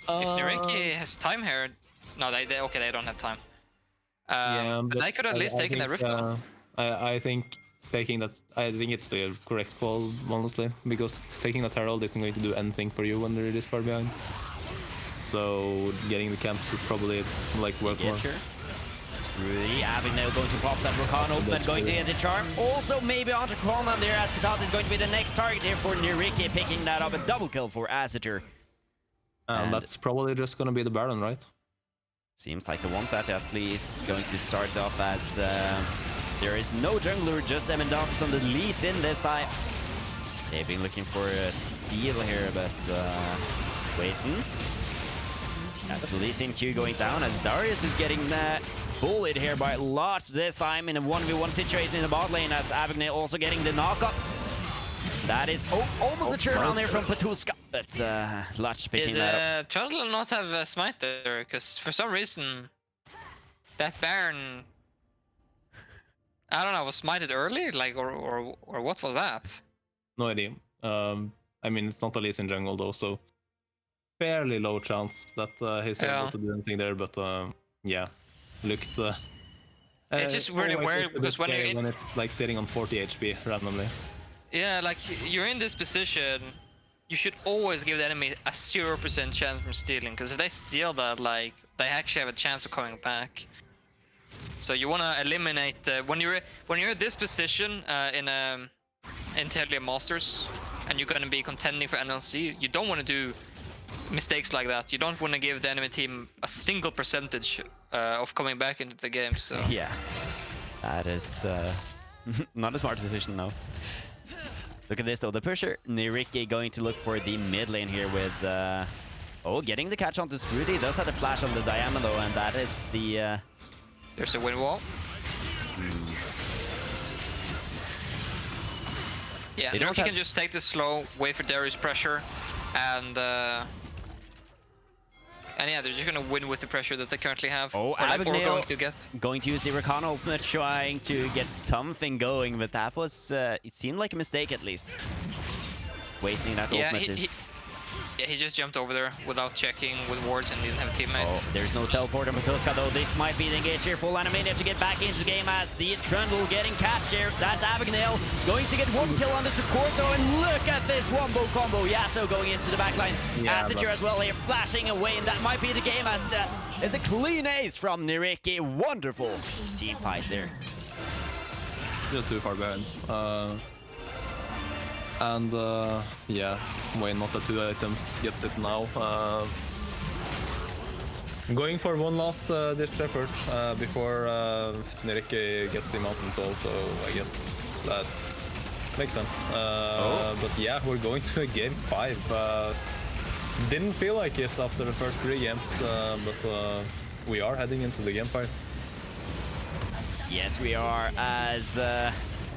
if Nyyrikki has time here... No, they don't have time. Yeah, but they could at least taken that Rift Herald. I think taking that... I think it's the correct call, honestly, because taking that Herald isn't going to do anything for you when they're this far behind. So getting the camps is probably like worth more. Sure. Really, Avig now going to pop that Rakan open and going to get the charm. Also maybe onto Kronan there as Patat is going to be the next target here for Nyyrikki, picking that up. A double kill for Asator. And that's probably just going to be the Baron, right? Seems like they want that at least. Going to start off as there is no jungler, just them and Dances on the Lee Sin this time. They've been looking for a steal here, but Wason. That's the Lee Sin Q going down as Darius is getting bullied here by Lodge this time in a 1v1 situation in the bot lane as Avignale also getting the knockup. That is almost a turnaround here from Patuska, but Lodge picking that up. Turtle not have a smite there, because for some reason that Baron, I don't know, was smited early, like, or what was that? No idea. I mean, it's not a Lee Sin jungle though, so fairly low chance that he's able to do anything there, but yeah, looked... it's just really weird, because when it's like sitting on 40 HP randomly. Yeah, like, you're in this position, you should always give the enemy a 0% chance from stealing, because if they steal that, like, they actually have a chance of coming back. So you want to eliminate... when you're at this position in Telia Masters, and you're going to be contending for NLC, you don't want to do mistakes like that. You don't want to give the enemy team a single percentage of coming back into the game. So yeah, that is not a smart decision, no. Look at this though, the pusher Nyyrikki going to look for the mid lane here with getting the catch onto Screwdy. Does have a flash on the Diana though, and that is the there's the wind wall. Yeah, Nyyrikki can just take this slow, wait for Darius pressure, and yeah, they're just gonna win with the pressure that they currently have. Or going to use the Rakan ultimate, trying to get something going, but that was it seemed like a mistake at least. Wasting that ultimate is... Yeah, he just jumped over there without checking with wards and didn't have a teammate. Oh, there's no teleport on Patuska though. This might be the engage here for Lanomania to get back into the game as the Trundle getting catched here. That's Avignale going to get one kill on the support though, and look at this wombo combo. Yasuo going into the backline. Yeah, Asature as well here, flashing away, and that might be the game as it's a clean ace from Nyyrikki. Wonderful team fight there. Just too far behind. And yeah, why not the 2 items gets it now. Going for one last ditch effort before Nyyrikki gets the Mountain Soul, so I guess that makes sense. But yeah, we're going to a game 5. Didn't feel like it after the first 3 games, but we are heading into the game 5. Yes, we are, as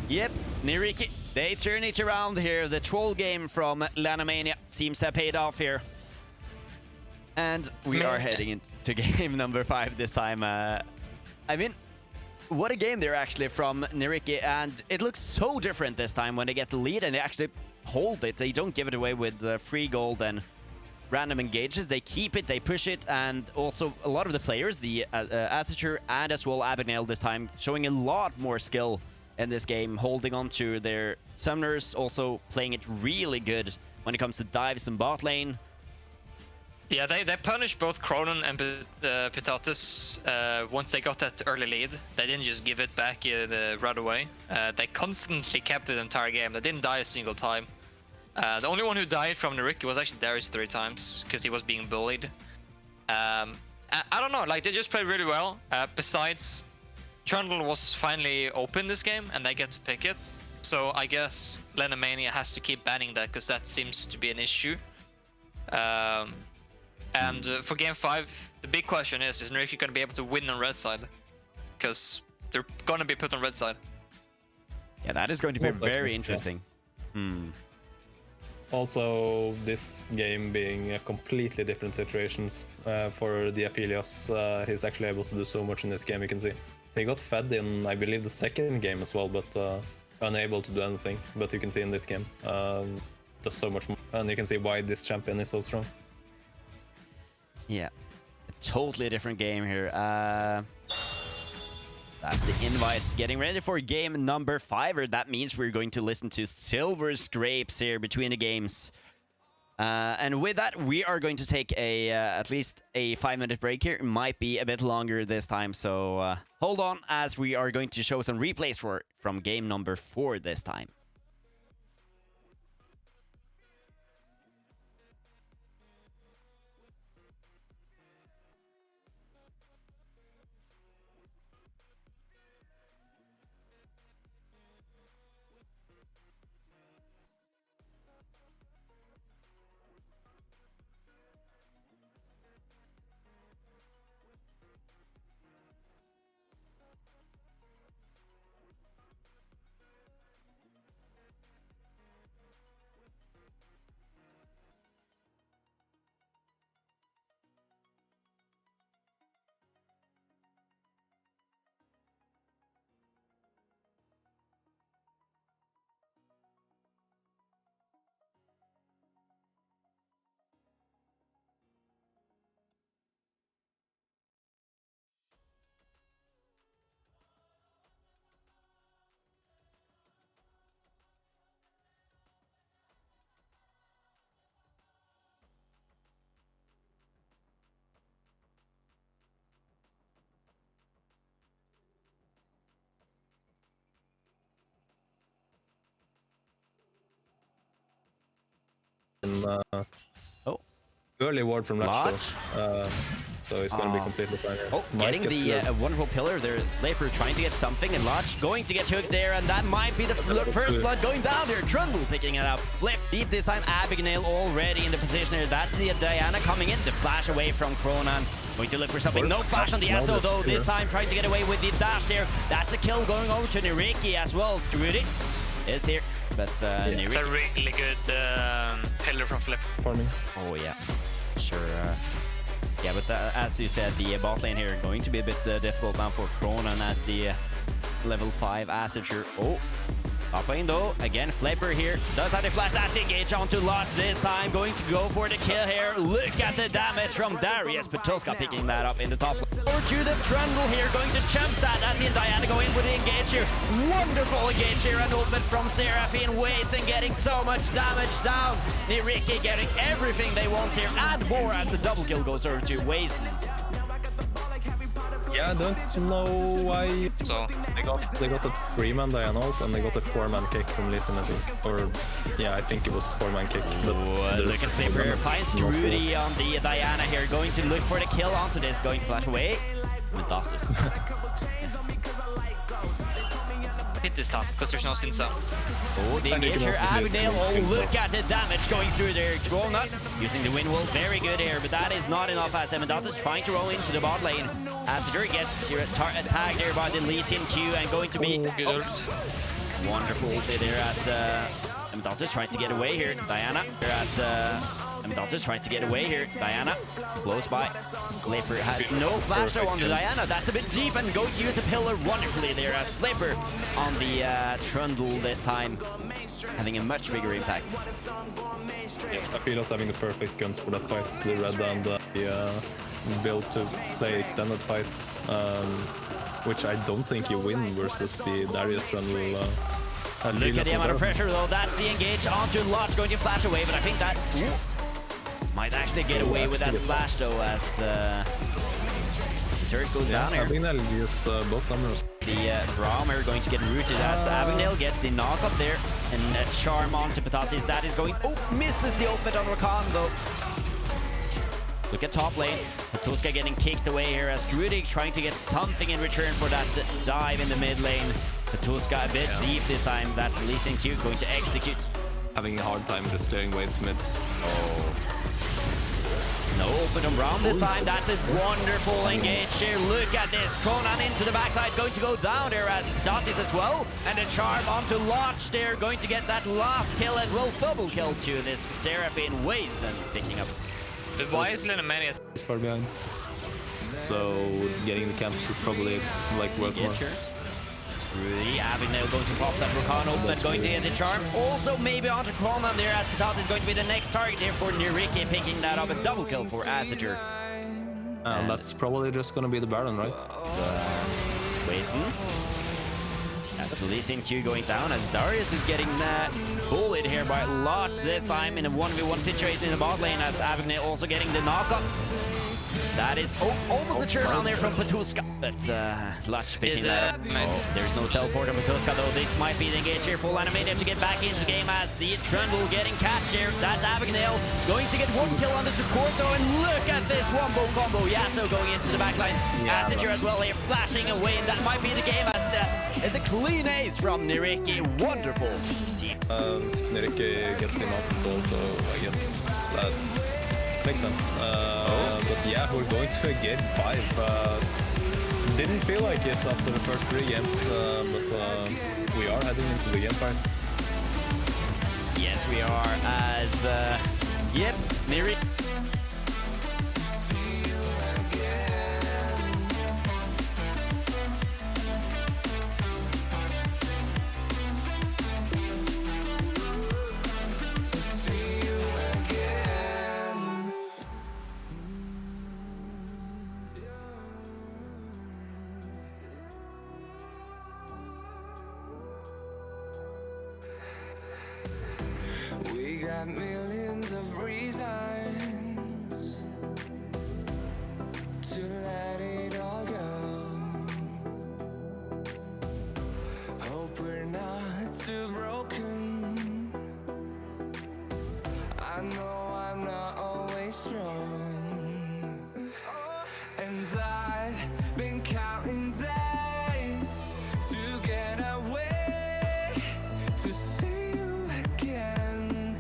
yep, Nyyrikki, they turn it around here. The troll game from Lanomania seems to have paid off here. And we are heading into game number 5 this time. I mean, what a game there actually from Nyyrikki, and it looks so different this time when they get the lead and they actually hold it. They don't give it away with free gold and random engages. They keep it, they push it, and also a lot of the players, the Asature and as well Abigail this time, showing a lot more skill in this game, holding on to their summoners, also playing it really good when it comes to dives in bot lane. Yeah, they punished both Cronin and Pitatus once they got that early lead. They didn't just give it back right away. They constantly kept it the entire game. They didn't die a single time. The only one who died from Nyyrikki was actually Darius 3 times because he was being bullied. I don't know, like they just played really well. Besides, Trundle was finally open this game and they get to pick it. So I guess Lanomania has to keep banning that because that seems to be an issue. And for game 5, the big question is Nyyrikki going to be able to win on red side? Because they're going to be put on red side. Yeah, that is going to be very interesting. Yeah. Also, this game being a completely different situations for the Aphelios, he's actually able to do so much in this game, you can see. He got fed in, I believe, the second game as well, but unable to do anything. But you can see in this game, does so much more. And you can see why this champion is so strong. Yeah, a totally different game here. That's the invites getting ready for game number 5, or that means we're going to listen to Silver Scrapes here between the games. And with that, we are going to take a at least a 5-minute break here. It might be a bit longer this time, so hold on as we are going to show some replays from game number 4 this time. Early ward from Latch, so it's going to be completely fine here. Oh, getting the wonderful pillar there. Laper trying to get something, and Lodge going to get hooked there, and that might be the first blood going down there. Trundle picking it up. Flip deep this time. Abigail already in the position here. That's the Diana coming in. The flash away from Cronan. Going to look for something. No flash on the SO though. This time trying to get away with the dash there. That's a kill going over to Nyyrikki as well. Screwed it is here. But Nyyrikki. It's a really good pillar from Flip. Oh yeah, sure. Yeah, but as you said, the bot lane here going to be a bit difficult now for Cronan as the level 5 Asature. Oh, top lane though. Again, Flipper here does have the flash. That's engage onto Lodge this time. Going to go for the kill here. Look at the damage from Darius. Patulska picking that up in the top lane. Over to the Trundle here, going to champ that. As the Diana go in with the engage here. Wonderful engage here, and ultimate from Seraphine waits and getting so much damage down. Nyyrikki getting everything they want here, and more as the double kill goes over to Waste. Yeah, I don't know why. So they got a 3-man Diana ult and they got a 4-man kick from Lee Sin, I think. Or yeah, I think it was 4-man kick. Look at Flipper here, finds Rudy on the Diana here, going to look for the kill onto this, going to flash away. Mendatus. hit is tough because there's no Sin zone. Oh, the engager, Abigail. Oh, look at the damage going through there. Cronut using the wind wall. Very good here, but that is not enough as Mendatus trying to roll into the bot lane. As the Dirk gets tagged there by the Elysian Q and going to be wonderful there as Mendatus tries to get away here. Diana as And Dotter's trying to get away here. Diana, close by. Flipper has no flash though on the Diana. That's a bit deep and going to use the pillar wonderfully there as Flipper on the Trundle this time, having a much bigger impact. Yeah, I feel us having the perfect guns for that fight. The red and the build to play extended fights, which I don't think you win versus the Darius Trundle. Look at the amount of pressure though. That's the engage onto Lodge, going to flash away, but I think that might actually get away with that flash though, as the turret goes down here. Abigail used both summers. The Braum are going to get rooted as Abigail gets the knock up there, and a charm onto Patatis. That is going, misses the ultimate on Rakan though. Look at top lane. Patuska getting kicked away here as Druidig trying to get something in return for that dive in the mid lane. Patuska a bit deep this time. That's Lee Sin Q going to execute. Having a hard time just clearing waves mid. No open on Braum this time. That's a wonderful engage here. Look at this. Conan into the backside, going to go down there as Datis as well. And a charm onto Lodge there, going to get that last kill as well. Double kill to this Seraphine Waze and picking up. But why is Lanomania Far behind. So getting the camps is probably like worth more. Really, Abigail going to pop that Rakan ultimate, going to get the charm. Also maybe onto Conan there as Patat is going to be the next target here for Nyyrikki, picking that up. A double kill for Asager. That's probably just gonna be the Baron, right? It's Wazen. That's Lee Sin Q going down as Darius is getting bullied here by Lodge this time in a 1v1 situation in the bot lane, as Abigail also getting the knockup. That is almost a turn on there from Patuska, but Lodge picking that up. There's no teleport on Patuska though. This might be the engage here for Lanomania to get back into the game as the Trundle getting catched here. That's Abigail going to get one kill on the support though, and look at this wombo combo. Yasuo going into the backline. Asager as well here, flashing away, and that might be the game as it's a clean ace from Nyyrikki. Wonderful. Nyyrikki gets him out also, I guess that makes sense. But yeah, we're going to game 5. Didn't feel like it after the first 3 games, but we are heading into the game 5. Yes, we are, as yep, Nyyrikki. We got millions of reasons to let it all go. Hope we're not too broken. I know I'm not always strong, and I've been counting days to get away, to see you again.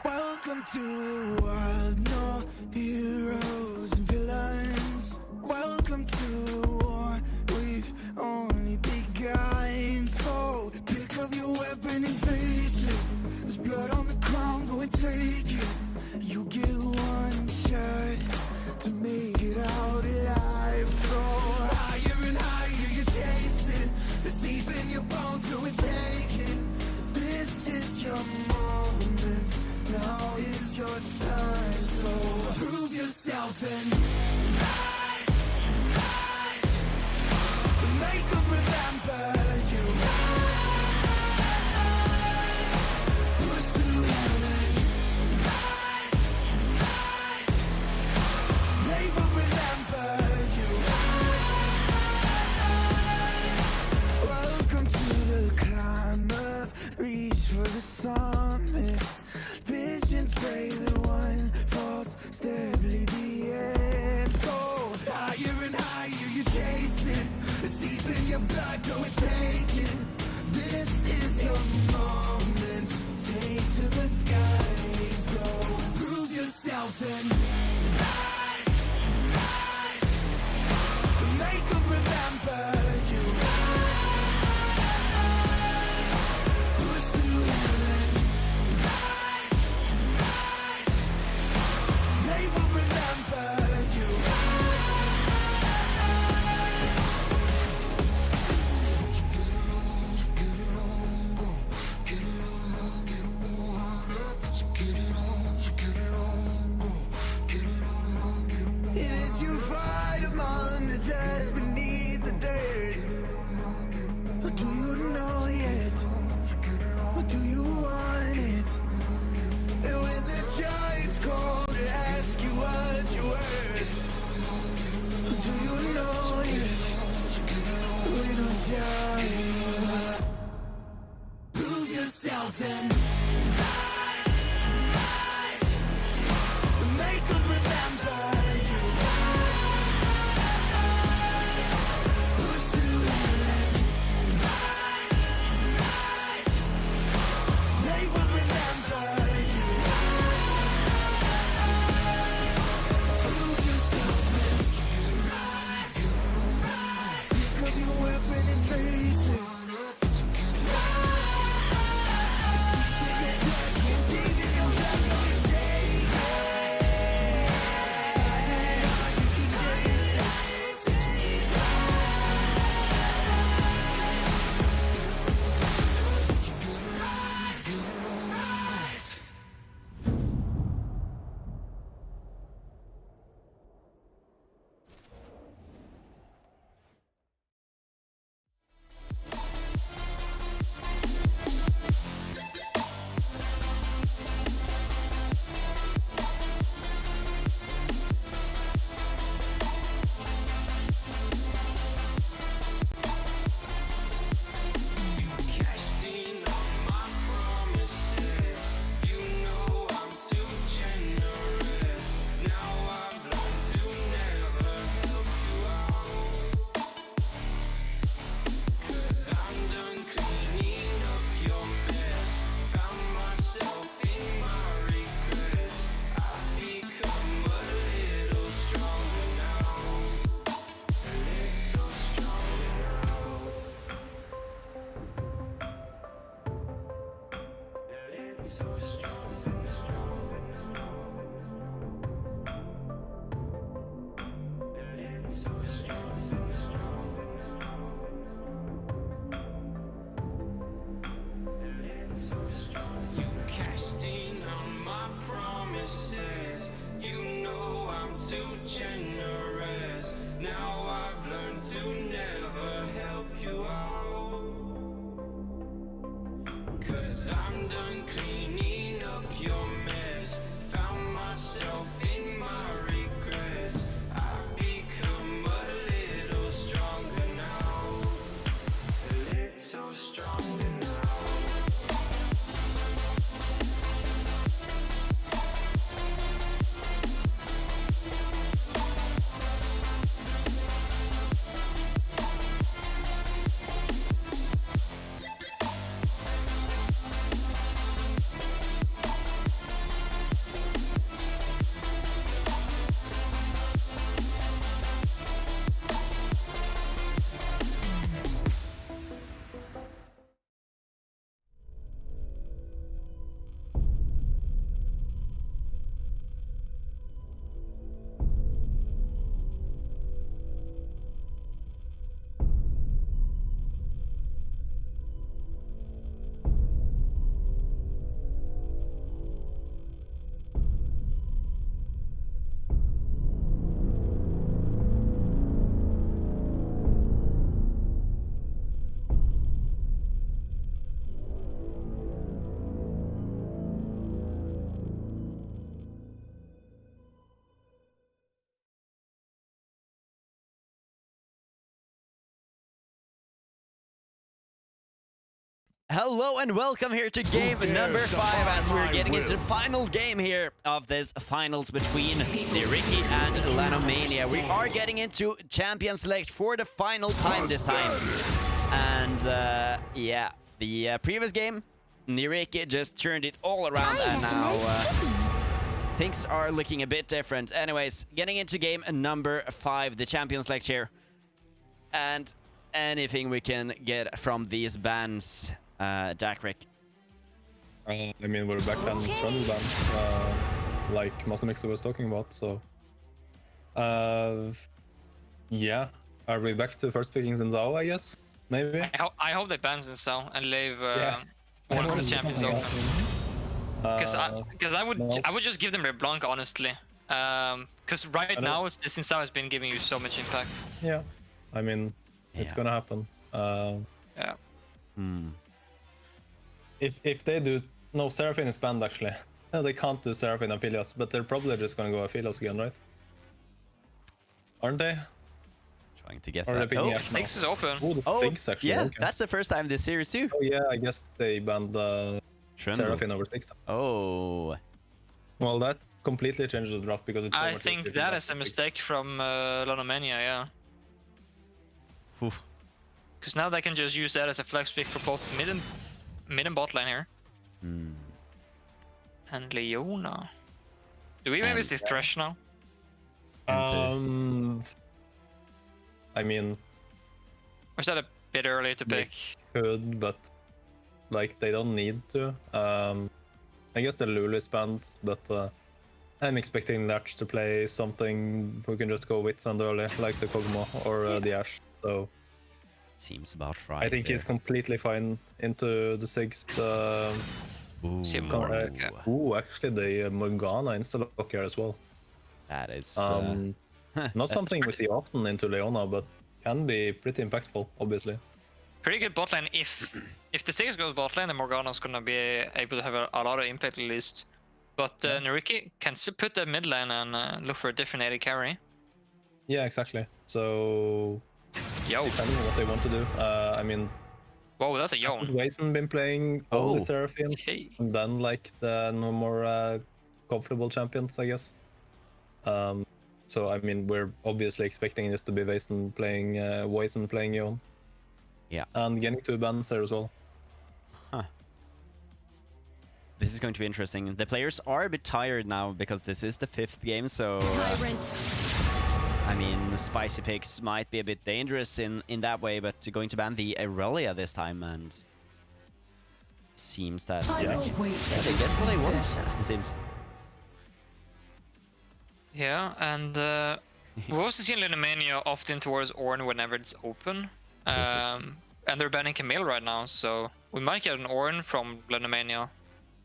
Welcome to the world, no heroes and villains. Welcome to the war, we've only begun. So pick up your weapon and face it. There's blood on the ground, go and take it. You get one shot to make it out alive. So higher and higher you chase it. It's deep in your bones, go and take it. This is your moment. Now is your time, so prove yourself and rise, rise. Make them remember you. Rise, push through heaven. Rise, rise. They will remember you. Rise. Welcome to the climb up, reach for the summit. Visions pray that one falls, steadily the end. So higher and higher you chase it. It's deep in your blood, go and take it. This is your moment. Take to the skies, go. Prove yourself and rise, rise. Make them remember you. Push through heaven. They will remember you. It is you fight among the dead, beneath the dirt. Or do you know yet? Or do you want it? And when the giants call to ask you what you're worth, do you know it? We don't die. Prove yourself and rise, rise. Make them remember you. Push through heaven. Rise, rise. They will remember you. Prove yourself and rise, rise. Pick up your weapon and face it. Rise. It's deep in your blood, go and take it. You can chase it. You cashed in on my promises. You know I'm too generous. Now I've learned to never help you out. 'Cause I'm done cleaning up your mess. Found myself in my regrets. I've become a Hello and welcome here to game number 5 as we're getting into the final game here of this finals between Nyyrikki and Lanomania. We are getting into champion select for the final time this time. And yeah, the previous game, Nyyrikki just turned it all around and now things are looking a bit different. Anyways, getting into game number 5, the champion select here. And anything we can get from these bans. Dacreq. I mean, we're back on Trundle ban, like Mastermixer was talking about, so... yeah. Are we back to first pickings in Zao, I guess? Maybe? I hope they ban Zao and leave Yeah. one of the champions open. Because I would no. I would just give them LeBlanc, honestly. Because right now, this Zao has been giving you so much impact. Yeah. I mean, it's Yeah. gonna happen. Yeah. If they do... No, Seraphine is banned, actually. No, they can't do Seraphine and Philios, but they're probably just gonna go Philios again, right? Aren't they? Trying to get Or that. they're picking Oh, up now? Snakes is open. Oh, the Six, actually. yeah, Okay. that's the first time this series too. Oh, yeah, I guess they banned Trundle. Seraphine over Six. Oh, Well, that completely changes the draft because it's... so I much think easier to that draft is a Six. mistake from Lanomania, yeah. Oof. Because now they can just use that as a flex pick for both mid and bot lane here. And Leona. Do we maybe And- see Thresh now? I mean, Or is that a bit early to pick? could, but like they don't need to. I guess the Lulu is banned, but I'm expecting Latch to play something who can just go with and early, like the Kog'Maw or the Ashe. So seems about right. I think he's completely fine into the Six. Ooh, See him Actually, the Morgana insta-lock here as well. that is Not something we see often into Leona, but can be pretty impactful, obviously. Pretty good bot lane. If the Six goes bot lane, then Morgana's gonna be able to have a lot of impact at least. But Nyyrikki can still put the mid lane and look for a different AD carry. Yeah, exactly. So Yo. depending on what they want to do, I mean, Whoa, that's a Yon. Wason been playing only Oh. Seraphine, Okay. and then like the no more comfortable champions, I guess. So I mean, we're obviously expecting this to be Wason playing Yon. Yeah. And getting 2 bans there as well. This is going to be interesting. The players are a bit tired now because this is the 5th game, so I mean, the spicy picks might be a bit dangerous in that way, but going to ban the Aurelia this time, and it seems that they get what they want. It seems. Yeah, and we also seen Lanomania opt-in towards Ornn whenever it's open. And they're banning Camille right now, so we might get an Ornn from Lanomania.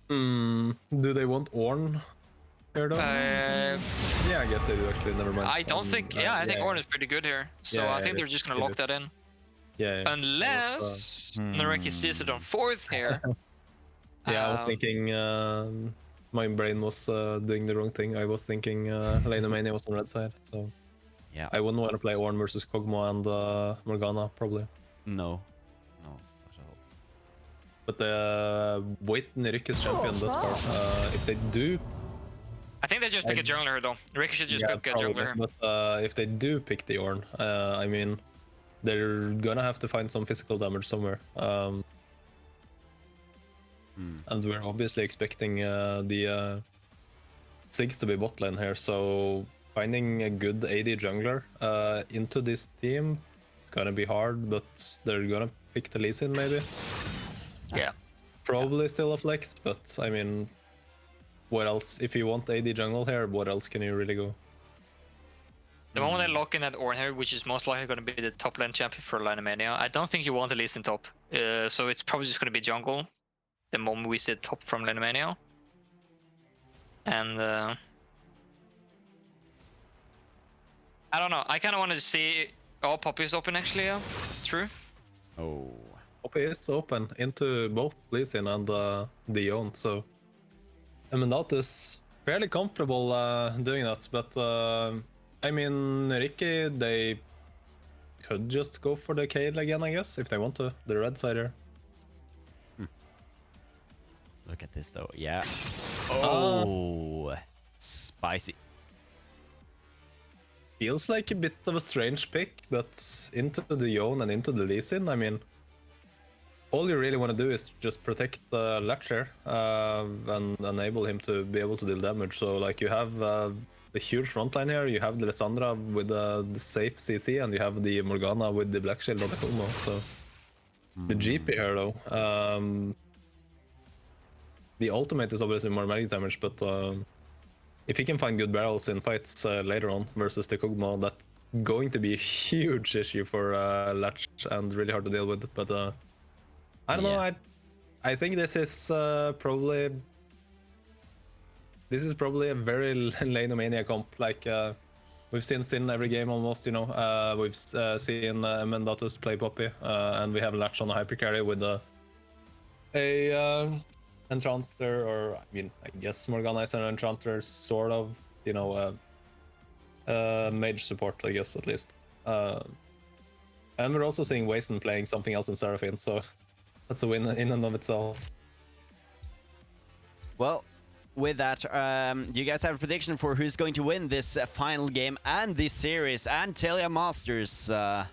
Do they want Ornn here though? Yeah, I guess they do actually. Never mind. I don't think. Yeah, I think Ornn is pretty good here, so Yeah, I think yeah, they're just gonna they lock do. that in. Yeah. Unless Nyyrikki sees it on 4th here. Yeah, I was thinking. My brain was doing the wrong thing. I was thinking Lanomania was on red side, so Yeah. I wouldn't want to play Ornn versus Kog'Maw and Morgana probably. No. No. Not at all. But wait, Nyyrikki's champion this part. If they do, I think they just pick a jungler though. Nyyrikki should just pick a probably. jungler. But if they do pick the Ornn, I mean, they're gonna have to find some physical damage somewhere. And we're obviously expecting the Six to be bot lane here, so finding a good AD jungler into this team is gonna be hard, but they're gonna pick the Lee Sin maybe. Yeah. Probably still a flex, but I mean, what else? If you want AD jungle here, what else can you really go? The moment they lock in that Ornn here, which is most likely going to be the top lane champion for Lanomania, I don't think you want the Lee Sin top. So it's probably just going to be jungle the moment we see top from Lanomania. And I don't know. I kind of want to see all Poppy's open actually. Yeah, it's true. Oh. Poppy is open into both Lee Sin and Dion, so I mean that is fairly comfortable doing that. But I mean, Nyyrikki, they could just go for the Kayle again, I guess, if they want to. The red side here. Look at this though. Yeah. Oh, spicy. Feels like a bit of a strange pick, but into the Yone and into the Lee Sin, I mean, all you really want to do is just protect Latcher and enable him to be able to deal damage. So like you have the huge frontline here, you have the Lissandra with the safe CC, and you have the Morgana with the Black Shield on the combo. So the GP here though, the ultimate is obviously more magic damage, but if he can find good barrels in fights later on versus the Kog'Maw, that's going to be a huge issue for Latch and really hard to deal with. But I don't know. I think this is probably a very Lanomania comp. Like we've seen Sin every game almost. You know, we've seen Mendatus play Poppy, and we have Latch on the hyper carry with a Enchanter, or I mean, I guess Morgana is an Enchanter, sort of. You know, mage support, I guess at least. And we're also seeing Wason playing something else in Seraphine, so that's a win in and of itself. Well, with that, do you guys have a prediction for who's going to win this final game and this series and Telia Masters? Yeah.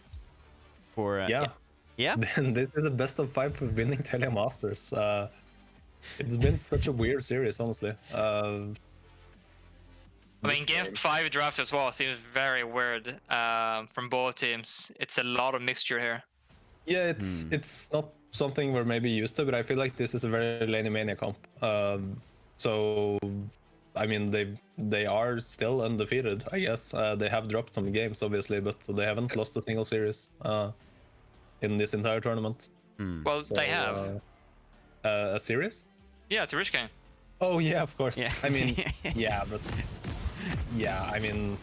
This is the best of 5 for winning Telia Masters. It's been such a weird series, honestly. I mean, Game 5 draft as well seems very weird from both teams. It's a lot of mixture here. Yeah, it's not something we're maybe used to, but I feel like this is a very Lanomania comp. So, I mean, they are still undefeated, I guess. They have dropped some games, obviously, but they haven't lost a single series in this entire tournament. Well, so, they have. A series? Yeah, it's a rich game. Oh, yeah, of course. Yeah. I mean, yeah, but... Yeah, I mean...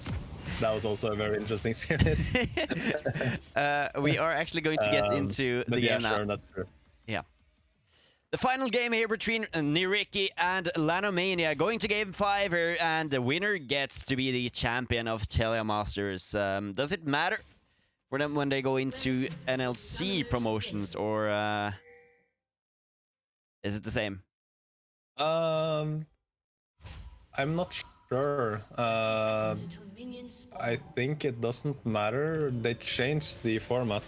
That was also a very interesting series. We are actually going to get into the game now. Sure, that's true. Yeah. The final game here between Nyyrikki and Lanomania, going to Game 5 here, and the winner gets to be the champion of Telia Masters. Does it matter for them when they go into NLC promotions, or is it the same? I'm not sure. I think it doesn't matter. They changed the format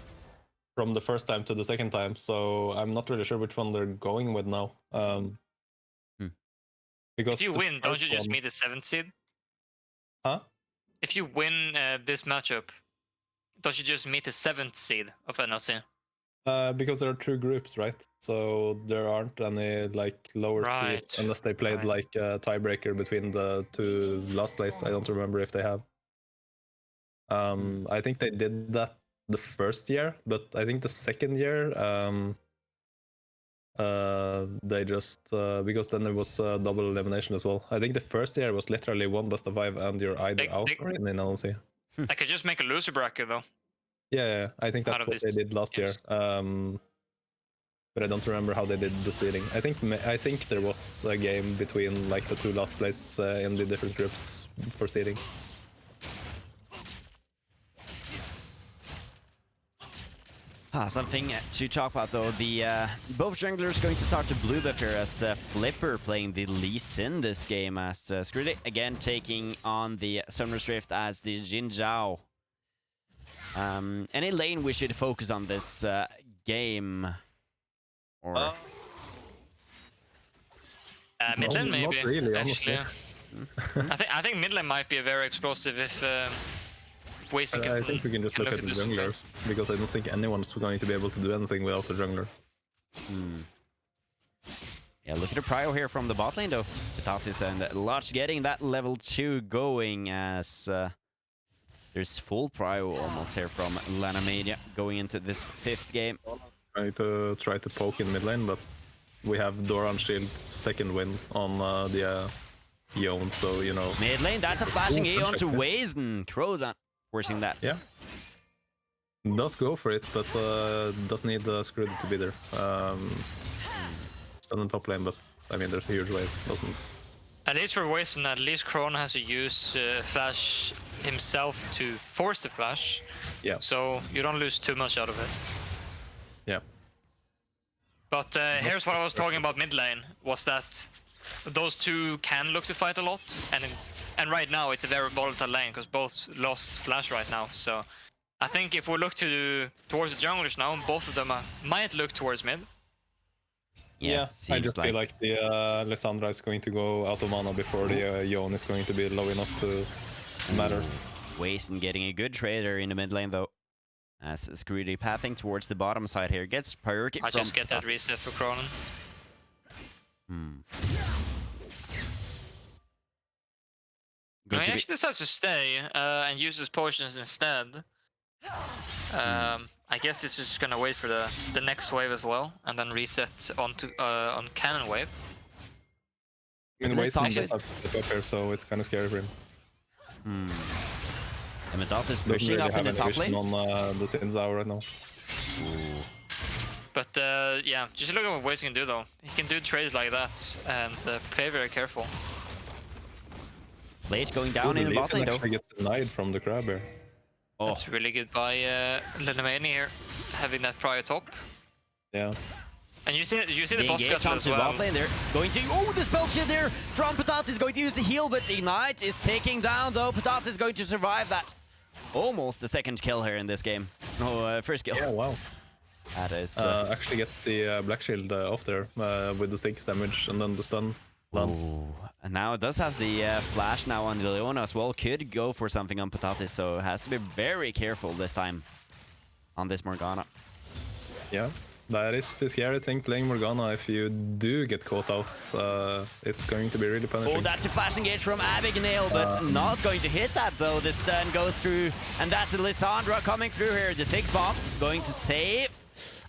from the first time to the second time, so I'm not really sure which one they're going with now. Because if you win, don't you just meet the 7th seed? Huh? If you win this matchup, don't you just meet the 7th seed of NLC? Because there are 2 groups, right? So there aren't any like lower seeds unless they played like a tiebreaker between the 2 last place. I don't remember if they have. I think they did that the first year, but I think the second year they just because then there was double elimination as well. I think the first year was literally 1 best of 5 and you're either out or in NLC. I could just make a loser bracket though. Yeah, I think that's what they did last year. But I don't remember how they did the seeding. I think there was a game between like the 2 last place in the different groups for seeding. Something to talk about though, the both junglers going to start the blue buff here as Flipper playing the Lee Sin this game, as Skritty again taking on the Summoner's Rift as the Jin Zhao. Any lane we should focus on this game? Or mid lane maybe, not really, actually. I think mid lane might be a very explosive if Wason can. I think we can just look at the junglers, because I don't think anyone's going to be able to do anything without the jungler. Yeah, look at the prio here from the bot lane though. Vitatis and Lodge getting that level 2 going, as there's full prio almost here from Lanomania going into this 5th game. Try to poke in mid lane, but we have Doran Shield 2nd win on the Yone, so you know. Mid lane, that's a flashing E onto Wazen. Crow forcing that. Yeah. Does go for it, but does need Screwed to be there. Still in top lane, but I mean there's a huge wave, doesn't. At least for Wason, at least Krone has to use flash himself to force the flash. Yeah. So you don't lose too much out of it. Yeah. But here's what I was talking about mid lane, was that those two can look to fight a lot, and right now it's a very volatile lane because both lost flash right now. So I think if we look towards the junglers now, both of them might look towards mid. Yes, I just feel like the Lissandra is going to go out of mana before the Yon is going to be low enough to matter. Wason getting a good trader in the mid lane though. As Screedy pathing towards the bottom side here gets priority I from just get that reset for Cronin. Good He to be- actually decides to stay and uses potions instead. I guess it's just gonna wait for the next wave as well, and then reset onto on cannon wave. I mean, Let's Wason talk does have to step up here, so it's kind of scary for him. Amendoth is Doesn't pushing really up in have the any top vision lane. on the Sinzao right now. But yeah, just look at what Waze can do though. He can do trades like that and play very careful. Blade going down in the bot lane though. Actually gets denied from the crab here. Oh, That's really good by Lanomania here, having that prior top. Yeah. And you see the they boss engage scuttle as onto well. bot lane. They're going to... Oh, the spell shield there from Patat is going to use the heal, but Ignite is taking down though. Patat is going to survive that. Almost the second kill here in this game. No, first kill. Yeah, wow. That is... Actually gets the Black Shield off there with the 6 damage and then the stun lands. Ooh. And now it does have the flash now on the Leona as well. Could go for something on Patatis, so has to be very careful this time on this Morgana. Yeah, that is the scary thing playing Morgana. If you do get caught out, it's going to be really punishing. Oh, that's a flash engage from Abigail, but not going to hit that though. The stun goes through, and that's a Lissandra coming through here. The 6 bomb going to save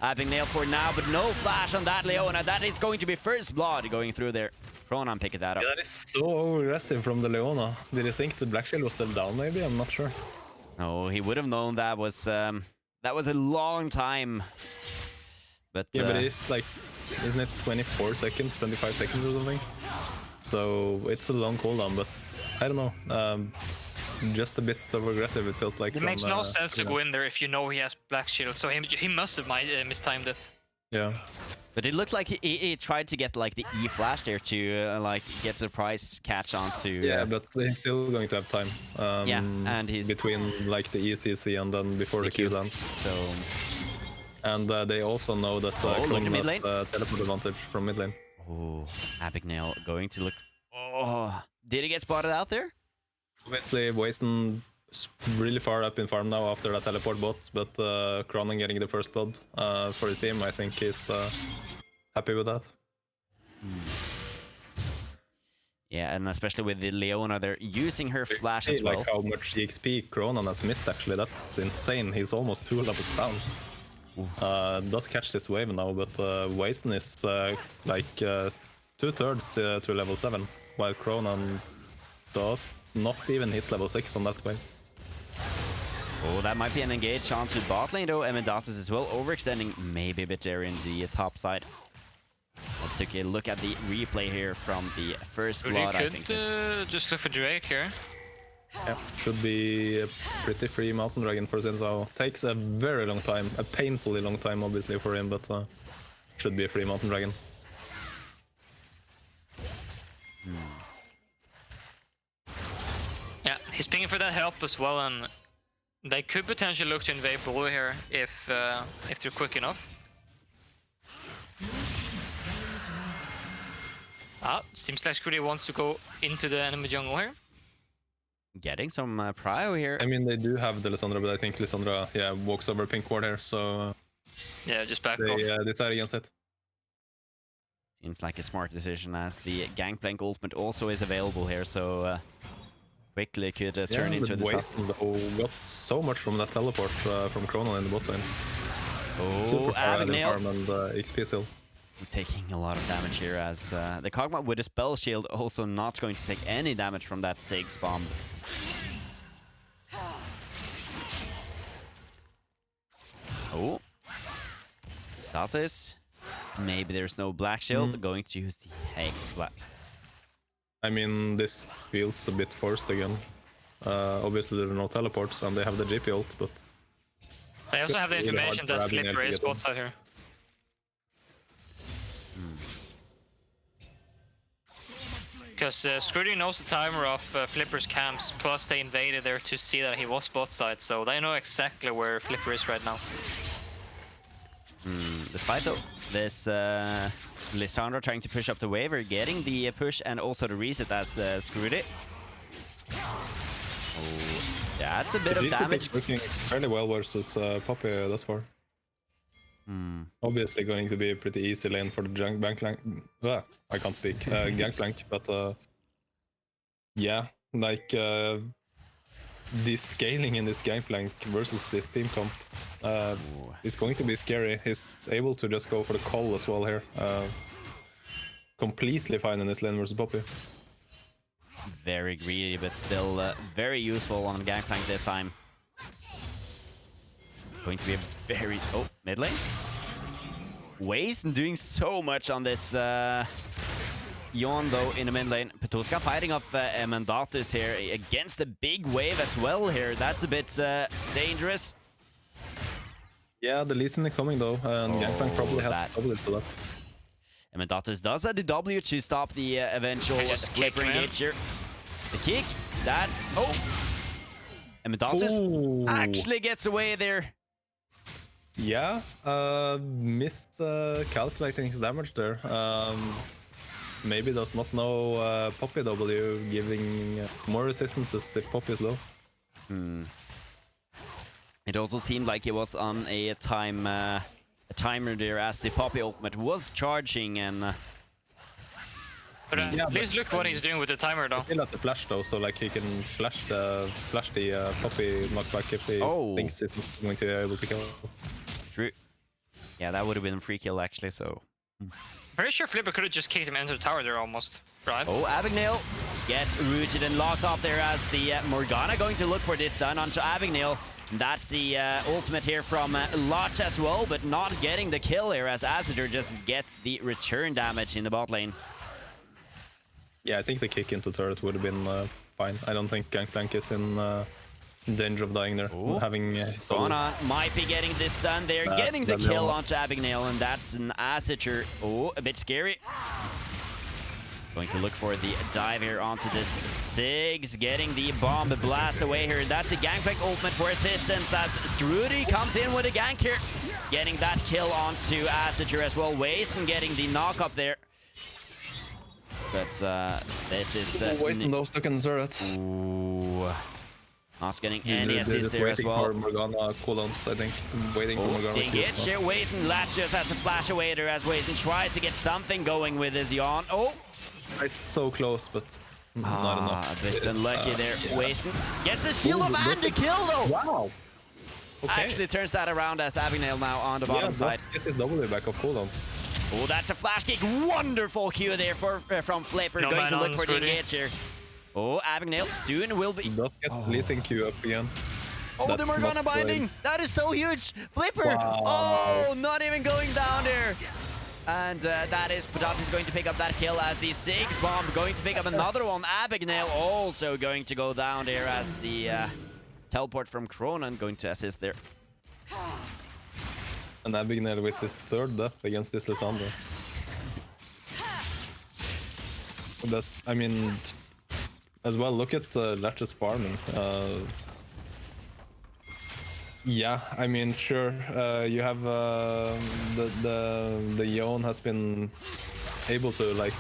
Abigail for now, but no flash on that Leona. That is going to be first blood going through there. Cronan picking that up. Yeah, that is so aggressive from the Leona. Did he think the Black Shield was still down maybe? I'm not sure. No, he would have known that was a long time. But yeah, but it's like, isn't it 24 seconds, 25 seconds or something? So it's a long cooldown, but I don't know. Just a bit over aggressive, it feels like. It makes no sense to go in there if you know he has Black Shield, so he must have mistimed it. Yeah. But it looked like he tried to get like the E flash there to like get surprise catch onto. Yeah, but he's still going to have time. Yeah, and he's between like the ECC and then before the Q land. So. And they also know that Cronin has teleport advantage from mid lane. Oh, Abigail going to look. Oh, did he get spotted out there? Obviously, Wason is really far up in farm now after that teleport bot, but Cronin getting the first blood for his team, I think he's happy with that. Yeah, and especially with the Leona, they're using her flash as well. Like how much EXP Cronin has missed, actually, that's insane. He's almost 2 levels down. Does catch this wave now, but Wason is like 2/3 to level 7, while Cronin does not even hit level 6 on that wave. Oh, that might be an engage onto bot lane though. Amendoth as well, overextending maybe a bit there in the top side. Let's take a look at the replay here from the first blood. You I could think just look for Dacreq here. Yeah, should be a pretty free Mountain Dragon for Sinzao. Takes a very long time, a painfully long time obviously for him, but should be a free Mountain Dragon. Yeah, he's pinging for that help as well, and they could potentially look to invade blue here if they're quick enough. Seems like Screedy wants to go into the enemy jungle here. getting some prio here. I mean, they do have the Lissandra, but I think Lissandra, yeah, walks over pink ward here, so yeah, just back they off. decide against it. Seems like a smart decision as the Gangplank ultimate also is available here, so quickly could turn into the Wason though got so much from that teleport from Cronin in the bot lane. Oh, Abigail and XP still. taking a lot of damage here as the Kog'Maw with a spell shield also not going to take any damage from that Ziggs bomb. Oh, got this. Maybe there's no black shield. Going to use the Hag Slap. I mean, this feels a bit forced again. Obviously, there are no teleports, and they have the GP ult, but they also have the really information hard for that Abigail Flipper to is get in. bot side here. Because Scrudy knows the timer of Flipper's camps, plus they invaded there to see that he was bot side, so they know exactly where Flipper is right now. Despite though, this Lissandra trying to push up the wave, getting the push and also the reset as Scrudy. Oh, that's a bit of damage. Working fairly well versus Poppy thus far. Obviously going to be a pretty easy lane for the gangplank. I can't speak. Gangplank, but yeah, like the scaling in this gangplank versus this team comp is going to be scary. He's able to just go for the call as well here. Completely fine in this lane versus Poppy. Very greedy, but still very useful on Gangplank this time. Going to be a very... Oh, mid lane. Waste doing so much on this Yon though in the mid lane. Petuska fighting off Mandatus here against the big wave as well here. That's a bit dangerous. Yeah, the Lee Sin is coming though, and Gangplank probably has doubled for that. Mandatus does have the W to stop the eventual Flipper engage here. The kick, that's... Oh! Mandatus actually gets away there. Yeah, miscalculating his damage there. Maybe does not know Poppy W giving more resistances if Poppy is low. It also seemed like he was on a timer there as the Poppy ultimate was charging and... But please look what he's doing with the timer though. Still at the flash though, so like he can flash the Poppy knockback if he thinks he's not going to be able to kill. True. Yeah, that would have been a free kill actually, so... Pretty sure Flipper could have just kicked him into the tower there almost, right? Oh, Abagnale gets rooted and locked up there as the Morgana going to look for this stun onto Abagnale. That's the ultimate here from Lotch as well, but not getting the kill here as Azador just gets the return damage in the bot lane. Yeah, I think the kick into turret would have been fine. I don't think Gangplank is in danger of dying there. Having going on, might be getting this stun there, getting the kill onto Abagnale, and that's an Azador. Oh, a bit scary. Going to look for the dive here onto this Sigs, getting the bomb blast away here. That's a Gangplank ultimate for assistance as Scrudy comes in with a gank here. Getting that kill onto Azador as well. Wason getting the knock up there. But this is... Wason though stuck in the turret. Ooh. Not getting any assist there as well. For Morgana cooldowns, I think. Waiting for Morgana. Getting hit here. Wason Latch just has to flash away there as Wason tried to get something going with his yawn. Oh! It's so close, but not enough. A bit unlucky there. Wason gets the shield of and the kill though! Wow! Okay. Actually turns that around as Abagnale now on the bottom side. Get his W back of cooldown. Oh, that's a flash kick. Wonderful Q there from Flipper. Going to look for the engage here. Oh, Abagnale soon will be... Not get Lee Sin Q up again. Oh, That's the Morgana binding! That is so huge! Flipper! Wow. Oh, not even going down there! And that is Pedatis going to pick up that kill as the Sigs bomb going to pick up another one. Abagnale also going to go down there as the teleport from Cronan going to assist there. And Abagnale with his third death against this Lissandra. That, I mean, as well, look at Latch's farming. Yeah, I mean, sure, you have the Yon has been able to like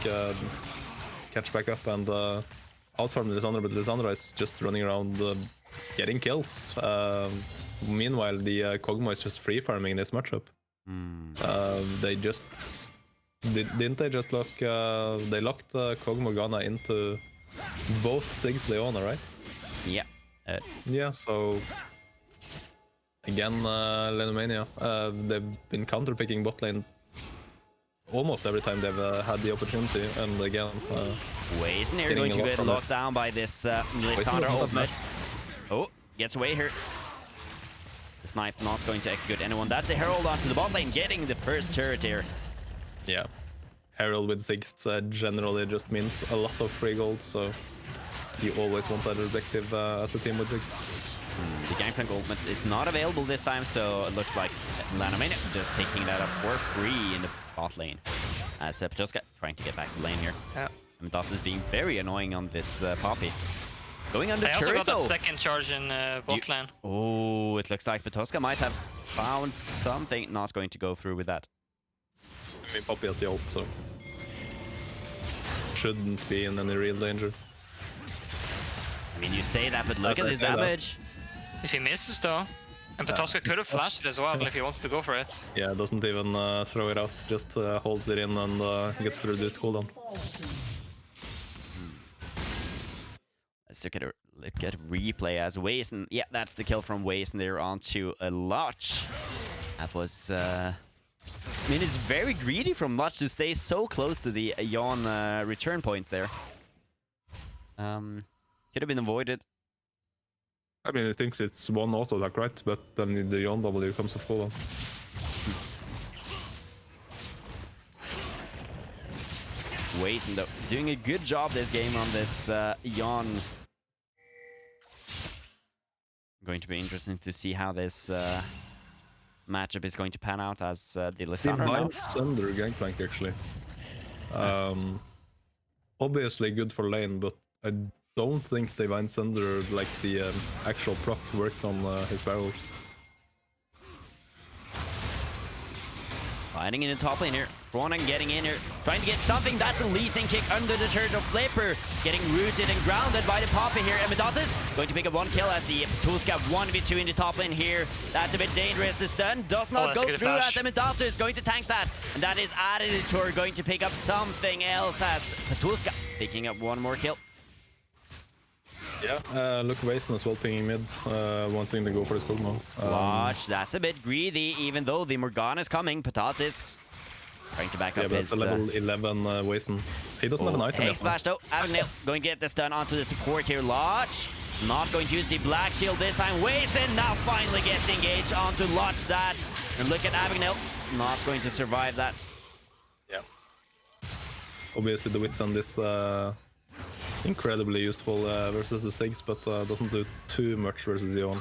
catch back up and outfarm Lissandra, but Lissandra is just running around getting kills. Meanwhile, the Kog'Maw is just free farming this matchup. They just didn't they just lock? They locked Kog'Maw Gana into both Sigs Leona, right? Yeah. Yeah. So. Again, Lanomania, they've been counterpicking bot lane almost every time they've had the opportunity, and again... Wason here going to get locked down by this Lissandra ultimate. Oh, gets away here. The snipe not going to execute anyone. That's a Herald onto the bot lane, getting the first turret here. Yeah, Herald with 6 generally just means a lot of free gold, so you always want that objective as a team with 6. The Gangplank ultimate is not available this time, so it looks like Lanomania just picking that up for free in the bot lane. As Petuska trying to get back to lane here. Yeah. Dot is being very annoying on this Poppy. Going on the I also turret got that though. second charge in bot lane. Oh, it looks like Petoska might have found something. Not going to go through with that. I mean, Poppy has the ult, so shouldn't be in any real danger. I mean, you say that, but look at his damage. If he misses though, and Petoska could have flashed it as well if he wants to go for it. Yeah, doesn't even throw it out, just holds it in and gets the reduced cooldown. Let's look at a replay as Wazen. Yeah, that's the kill from Wazen there onto a Lodge. That was... I mean, it's very greedy from Lodge to stay so close to the Yawn return point there. Could have been avoided. I mean, he thinks it's one auto attack, right? But then the Yawn W comes off cooldown. Wazen though, doing a good job this game on this Yawn. Going to be interesting to see how this matchup is going to pan out as the Lissandra mounts. Under Gangplank actually. Obviously good for lane, but I don't think Divine Sunder, like the actual proc, works on his barrels. Fighting in the top lane here. Fronan getting in here. Trying to get something. That's a leasing kick under the turret of Flipper. Getting rooted and grounded by the Poppy here. Emidatus going to pick up one kill as the Petoska 1v2 in the top lane here. That's a bit dangerous. The stun does not go through as Emidatus going to tank that. And that is Additor going to pick up something else as Petoska picking up one more kill. Yeah, look, Wazen as well pinging mid, wanting to go for his Kog'Maw. Watch, that's a bit greedy, even though the Morgana is coming. Patatis trying to back up his... Yeah, but level 11 Wazen. He doesn't have an item yet. Splash though. Abigail going to get this done onto the support here. Lodge not going to use the Black Shield this time. Wazen now finally gets engaged onto Lodge that. And look at Abigail, not going to survive that. Yeah. Obviously the Wits on this... incredibly useful versus the Sigs, but doesn't do too much versus the Yawn.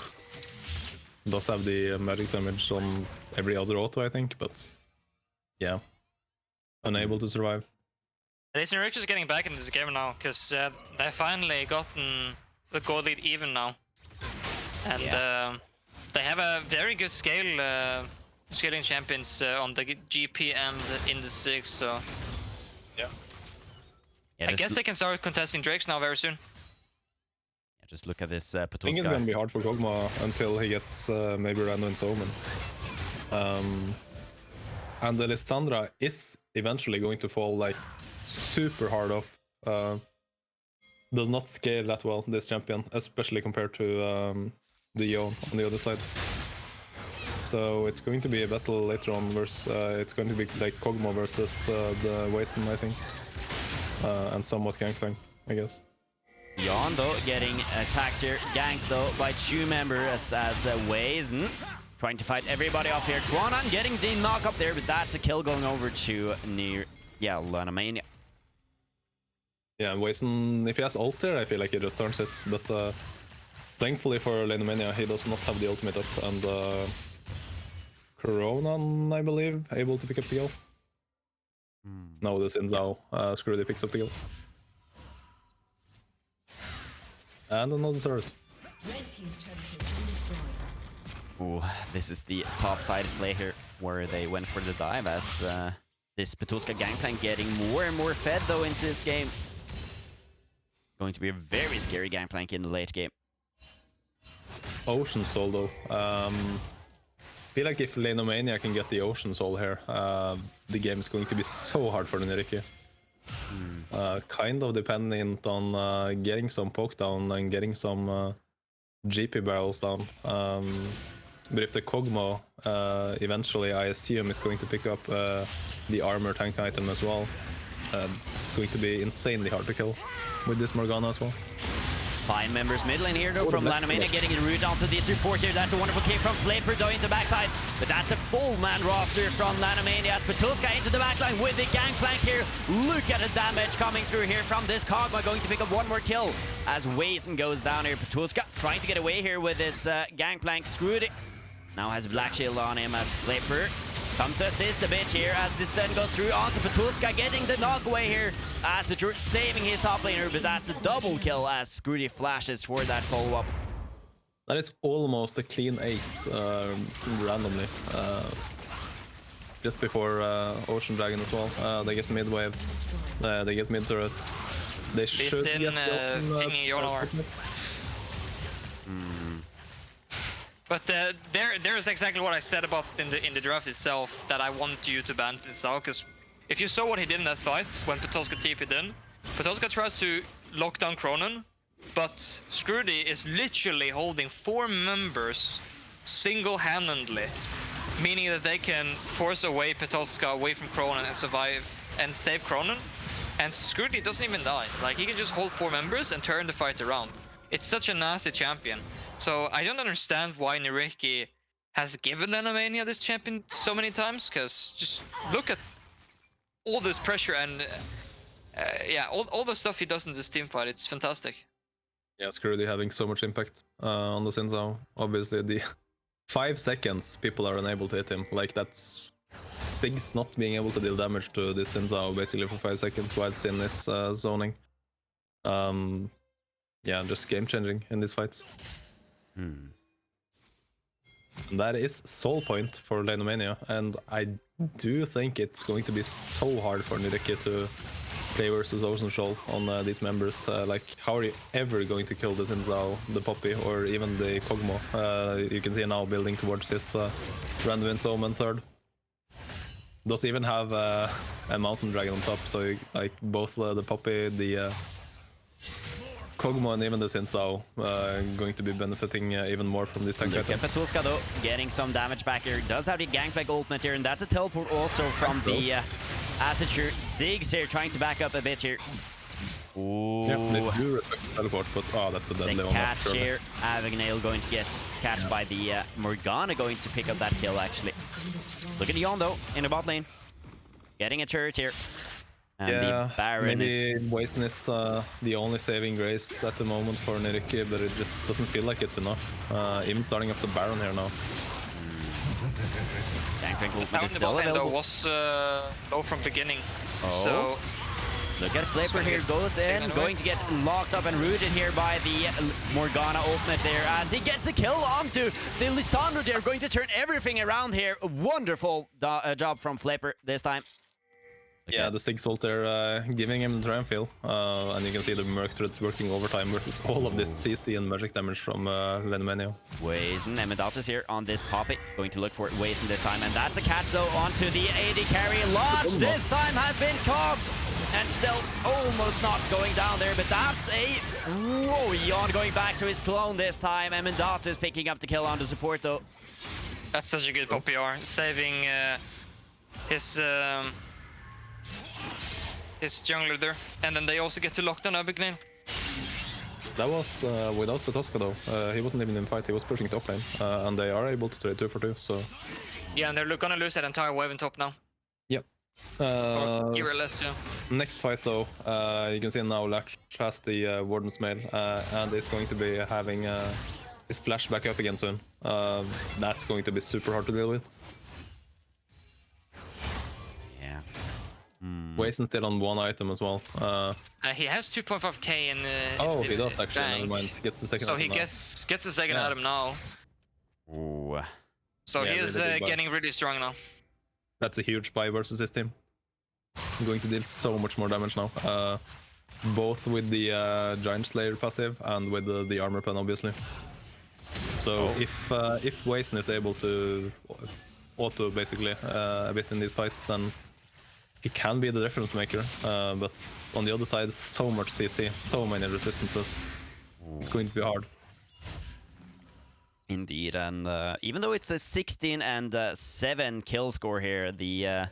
Does have the magic damage on every other auto, I think, but yeah, unable to survive. At least Nyyrikki is getting back in this game now, because they finally gotten the goal lead even now. And they have a very good scaling champions on the GP and in the Sigs, so... Yeah. Yeah, I guess they can start contesting Drakes now very soon. Yeah, just look at this I think it's Petoska. gonna be hard for Kog'Maw until he gets maybe Randuin's Omen. And the Lissandra is eventually going to fall like super hard off. Does not scale that well, this champion, especially compared to the Yawn on the other side. So it's going to be a battle later on versus it's going to be like Kog'Maw versus the Wazen, I think. And somewhat Gangplank, I guess. Yawn though getting attacked here, ganked though by two members as Wazen trying to fight everybody off here. Quanan getting the knock up there, but that's a kill going over to Lanomania. Yeah, Wazen, if he has ult there, I feel like he just turns it. But thankfully for Lanomania, he does not have the ultimate up, and Coronan, I believe, able to pick up the kill. No, the Xin Zhao Screwdy picks up the kill. And another turret. Ooh, this is the top-sided play here, where they went for the dive as this Petoska Gangplank getting more and more fed though into this game. Going to be a very scary Gangplank in the late game. Ocean Soul though. Feel like if Lanomania can get the Ocean Soul here, the game is going to be so hard for the Nyyrikki. Kind of dependent on getting some poke down and getting some GP barrels down. But if the Kog'Maw eventually, I assume, is going to pick up the armor tank item as well, it's going to be insanely hard to kill with this Morgana as well. Fine members mid lane here though from Lanomania getting the root onto this support here. That's a wonderful kick from Flipper though into backside. But that's a full man roster from Lanomania as Petoska into the backline with the Gangplank here. Look at the damage coming through here from this Kog'Maw, going to pick up one more kill as Wazen goes down here. Petoska trying to get away here with this Gangplank. Screwed it. Now has Black Shield on him as Flipper Comes to assist a bit here as this then goes through onto Petulska, getting the knock away here as the Druid saving his top laner, but that's a double kill as Scrooty flashes for that follow-up. That is almost a clean ace randomly. Just before Ocean Dragon as well. They get mid wave. They get mid turret. They should Listen, get the thingy, you know. But there's exactly what I said about in the draft itself, that I want you to ban Tinsao, because if you saw what he did in that fight when Petulska TP'd in, Petulska tries to lock down Cronin, but Scrooty is literally holding 4 members single-handedly, meaning that they can force away Petulska away from Cronin and survive and save Cronin. And Scrooty doesn't even die. Like, he can just hold 4 members and turn the fight around. It's such a nasty champion. So I don't understand why Nyyrikki has given Lanomania this champion so many times, because just look at all this pressure and yeah, all the stuff he does in this team fight. It's fantastic. Yeah, Scrooty having so much impact on the Sinzao. Obviously, the 5 seconds people are unable to hit him. Like, that's Sig's not being able to deal damage to this Sinzao basically for 5 seconds while Sin is zoning. Yeah, just game changing in these fights. And that is soul point for Lanomania, and I do think it's going to be so hard for Nyyrikki to play versus Ocean Shoal on these members. Like, how are you ever going to kill the Sinzao, the Poppy, or even the Kog'Maw? You can see now building towards his random Insome and third. Does even have a Mountain Dragon on top, so you, like, both the Poppy, the Kog'Maw and even the Sinzao going to be benefiting even more from this tank. Look at Petulska though, getting some damage back here. Does have the Gangplank ultimate here, and that's a teleport also from the Assature. Sigs here trying to back up a bit here. Ooh. Yeah, they do respect the teleport, but oh, that's a deadly one. The catch here, Avignale going to get catched by the Morgana, going to pick up that kill actually. Look at Yon though, in the bot lane. Getting a turret here. And yeah, the Baron maybe Wazen is the only saving grace at the moment for Nyyrikki, but it just doesn't feel like it's enough. Even starting up the Baron here now. Gangplank ultimate Down is the still bot lane though available. was low from beginning. Oh. So Look at Flipper here, goes in, going to get locked up and rooted here by the Morgana ultimate there as he gets a kill onto the Lissandra there, going to turn everything around here. Wonderful job from Flipper this time. Okay. Yeah, the Sig ult there giving him the Triumph feel, and you can see the Merc turrets working overtime versus all of this CC and magic damage from Lanomania. Wazen, Amendatus here on this Poppy, going to look for Wazen this time, and that's a catch though onto the AD carry. Launch this time has been caught, and still almost not going down there, but that's a... Whoa, Yon going back to his clone this time. Amendatus picking up the kill on the support though. that's such a good pop PR, saving his jungler there, and then they also get to lock down Abigail. That was without Petulska though. He wasn't even in fight, he was pushing top lane, and they are able to trade 2 for 2, so... Yeah, and they're gonna lose that entire wave in top now. Yep. Or give or less, yeah. Next fight though, you can see now Latch has the Warden's Mail, and is going to be having his flash back up again soon. That's going to be super hard to deal with. Yeah. Wazen still on 1 item as well. He has 2.5k in Oh, his he does actually, bank. never mind. Gets the second So item he now. gets the second Yeah. item now. Ooh. So Yeah, he is really big buy. getting really strong now. That's a huge buy versus this team. Going to deal so much more damage now. Both with the Giant Slayer passive and with the armor pen, obviously. So if Wazen is able to auto basically a bit in these fights, then he can be the difference maker. But on the other side, so much CC, so many resistances. It's going to be hard. Indeed, and even though it's a 16 and 7 kill score here, the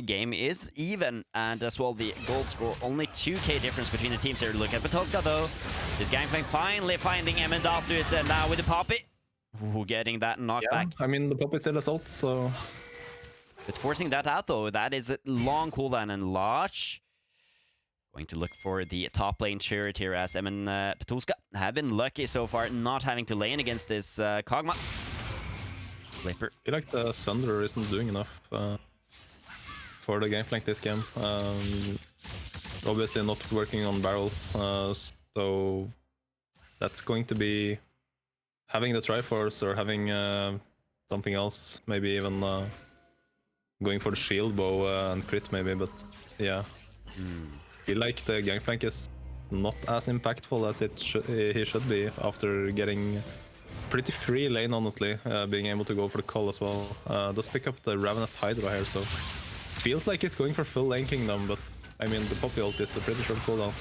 game is even, and as well the gold score, only 2k difference between the teams here. Look at Petulska though, this Gangplank finally finding Amendatus, and now with the Poppy, ooh, getting that knockback. I mean, the pop is still assault, so... But forcing that out though, that is a long cooldown, and Large going to look for the top lane turret here as Petulska have been lucky so far not having to lane against this Kog'Maw. Flipper. I feel like the Sunderer isn't doing enough for the gameplay this game. Obviously not working on barrels, so that's going to be having the Triforce or having something else, maybe even going for the shield bow and crit maybe, but yeah. I feel like the gangplank is not as impactful as he should be after getting pretty free lane, honestly, being able to go for the call as well. Does pick up the Ravenous Hydra here, so feels like he's going for full lane kingdom, but I mean the Poppy ult is a pretty short cooldown.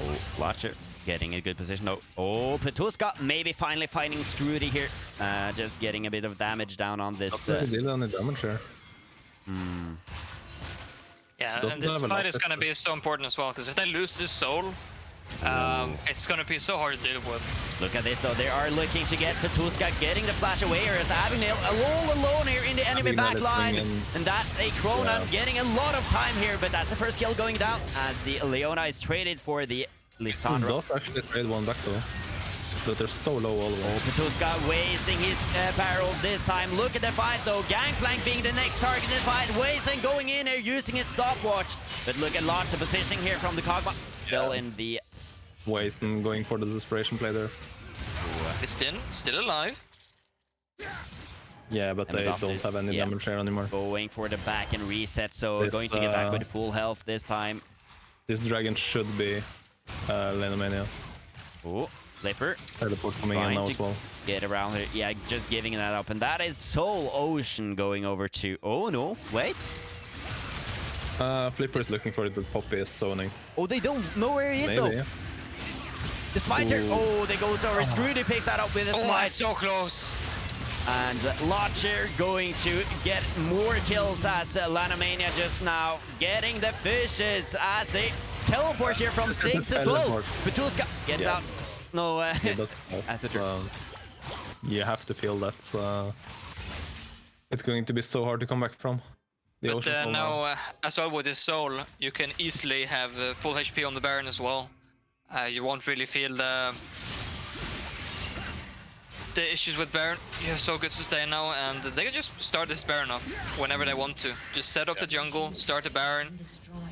Oh, Watcher getting a good position though. Oh, Petuska maybe finally finding Scrooty here. Just getting a bit of damage down on this. Not really did any damage here. Yeah, Doesn't and this have a fight lot is of- going to be so important as well, because if they lose this soul, it's going to be so hard to deal with. Look at this though, they are looking to get Petuska getting the flash away, whereas Abigail all alone here in the enemy Abigail is backline. bringing- And that's a Cronan getting a lot of time here, but that's the first kill going down as the Leona is traded for the He Lissandra. does actually trade one back though, but they're so low all of them. Petuska wasting his barrels this time. Look at the fight though. Gangplank being the next targeted fight. Wazen going in there using his stopwatch. But look at lots of positioning here from the Kog'Maw. Still in the... Wazen going for the desperation play there. Still alive. Yeah, but And they without don't this, have any yeah. damage here anymore. Going for the back and reset, so This, going to get back with full health this time. This dragon should be Lanomania. Oh, Flipper Teleport coming in trying now to as well. get around here. Yeah, just giving that up. And that is Soul Ocean going over to... Oh no, wait. Flipper is looking for it, but Poppy is zoning. Oh, they don't know where he is though. Maybe. The smiter. Ooh. Oh, they goes over. Scrooty picks that up with a Oh, smite. so close. And Lodger going to get more kills as Lanomania just now getting the fishes as they teleport here from 6 as well. Teleport. Petuska gets Yeah. out. No, Yeah, but, as a turn. you have to feel that it's going to be so hard to come back from. The But ocean soul now, as well with this soul, you can easily have full HP on the Baron as well. You won't really feel the issues with Baron. You have so good sustain now, and they can just start this Baron up whenever they want to. Just set up the jungle, start the Baron,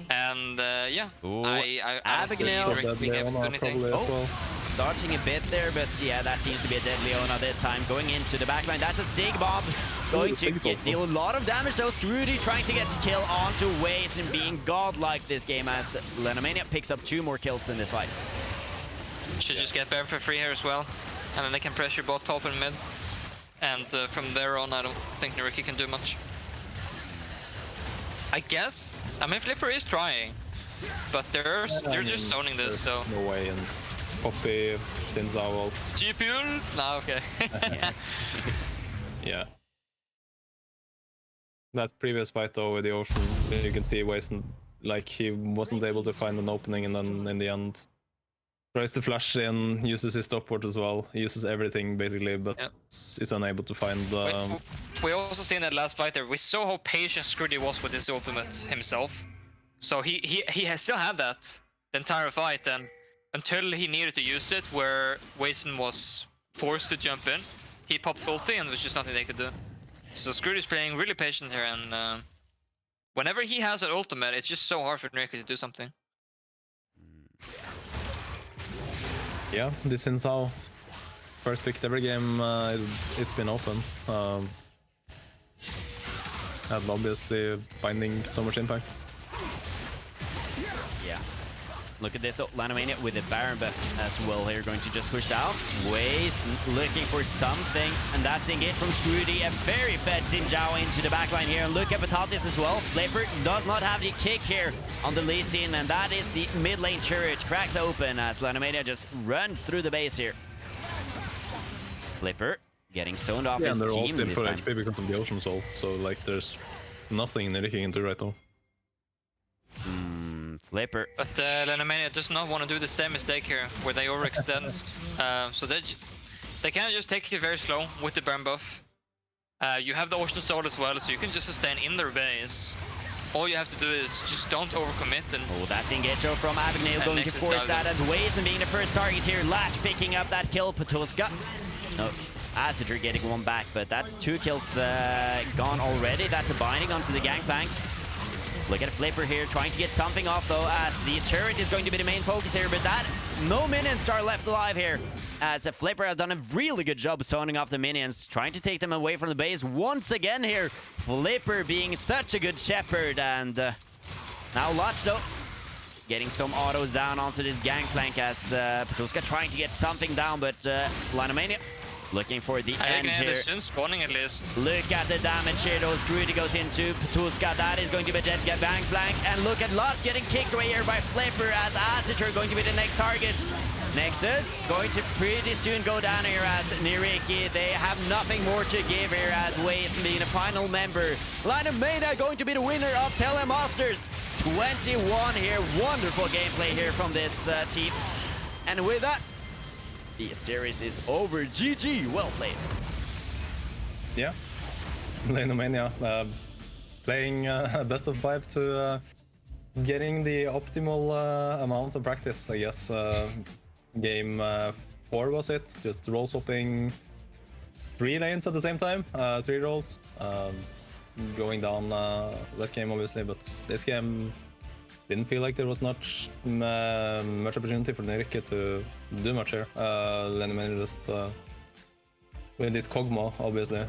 and yeah. Ooh, I don't see Abigail. Nyyrikki being able to do Leona anything. probably as well. Dodging a bit there, but yeah, that seems to be a dead Leona this time. Going into the backline, that's a Sig Bomb. Going to deal a lot of damage though. Scrooty trying to get the kill onto Waze and being godlike this game as Lanomania picks up 2 more kills in this fight. Should just get Baron for free here as well, and then they can pressure both top and mid. And from there on, I don't think Nyyrikki can do much. I guess. I mean, Flipper is trying, but they're just zoning this. So No way, and Poppy, Sinzao ult. GPU? Nah, okay. Yeah. That previous fight though with the ocean, you can see Wazen, like he wasn't able to find an opening, and then in the end tries to flash in, uses his stopwatch as well, he uses everything basically, but is unable to find We also seen that last fight there. We saw how patient Scrooty was with his ultimate himself. So he has still had that the entire fight, and until he needed to use it, where Wazen was forced to jump in, he popped ulti and there was just nothing they could do. So Scrooty's playing really patient here, and whenever he has an ultimate, it's just so hard for Nyyrikki to do something. yeah, this Sinzao first picked every game it's been open. And obviously finding so much impact. Yeah. Look at this though, Lanomania with a Baron buff as well here, going to just push down. Waze looking for something, and that's engaged from Scrooty. A very fed Sinzao into the backline here, and look at Patatis as well. Flipper does not have the kick here on the Lee Sin, and that is the mid lane turret cracked open as Lanomania just runs through the base here. Flipper getting zoned off Yeah, his and they're all team in this for time. HP because of the ocean soul, so like there's nothing Nyyrikki can do right now. Flipper. But Lanomania does not want to do the same mistake here, where they overextend. So they can just take it very slow with the burn buff. You have the Ocean Soul as well, so you can just sustain in their base. All you have to do is just don't overcommit. And Oh, that's Ingetro from Abigail going to next is force Dagon. that as Waze and being the first target here. Latch picking up that kill. Petuska. No, Aziger getting one back, but that's 2 kills gone already. That's a binding onto the gangplank. Look at Flipper here, trying to get something off, though, as the turret is going to be the main focus here, but no minions are left alive here, as Flipper has done a really good job zoning off the minions, trying to take them away from the base once again here. Flipper being such a good shepherd, and now Lodge, though, getting some autos down onto this gangplank as Patuska trying to get something down, but Lanomania looking for the end here. Soon spawning at least. Look at the damage here, those Grudy goes into Patuska. That is going to be Jet Gangplank. And look at Lutz getting kicked away here by Flipper as Aziger going to be the next target. Nexus going to pretty soon go down here as Nyyrikki. They have nothing more to give here as Waze being the final member. Lanomania going to be the winner of Telemasters 21 here. Wonderful gameplay here from this team. And with that, the series is over. GG, well played. Yeah, Lanomania playing best of 5 to getting the optimal amount of practice, I guess. Game 4 was it? Just roll swapping 3 lanes at the same time, 3 rolls. Going down that game obviously, but this game didn't feel like there was much opportunity for Nyyrikki to do much here. Lanomania just with this Kog'Maw, obviously,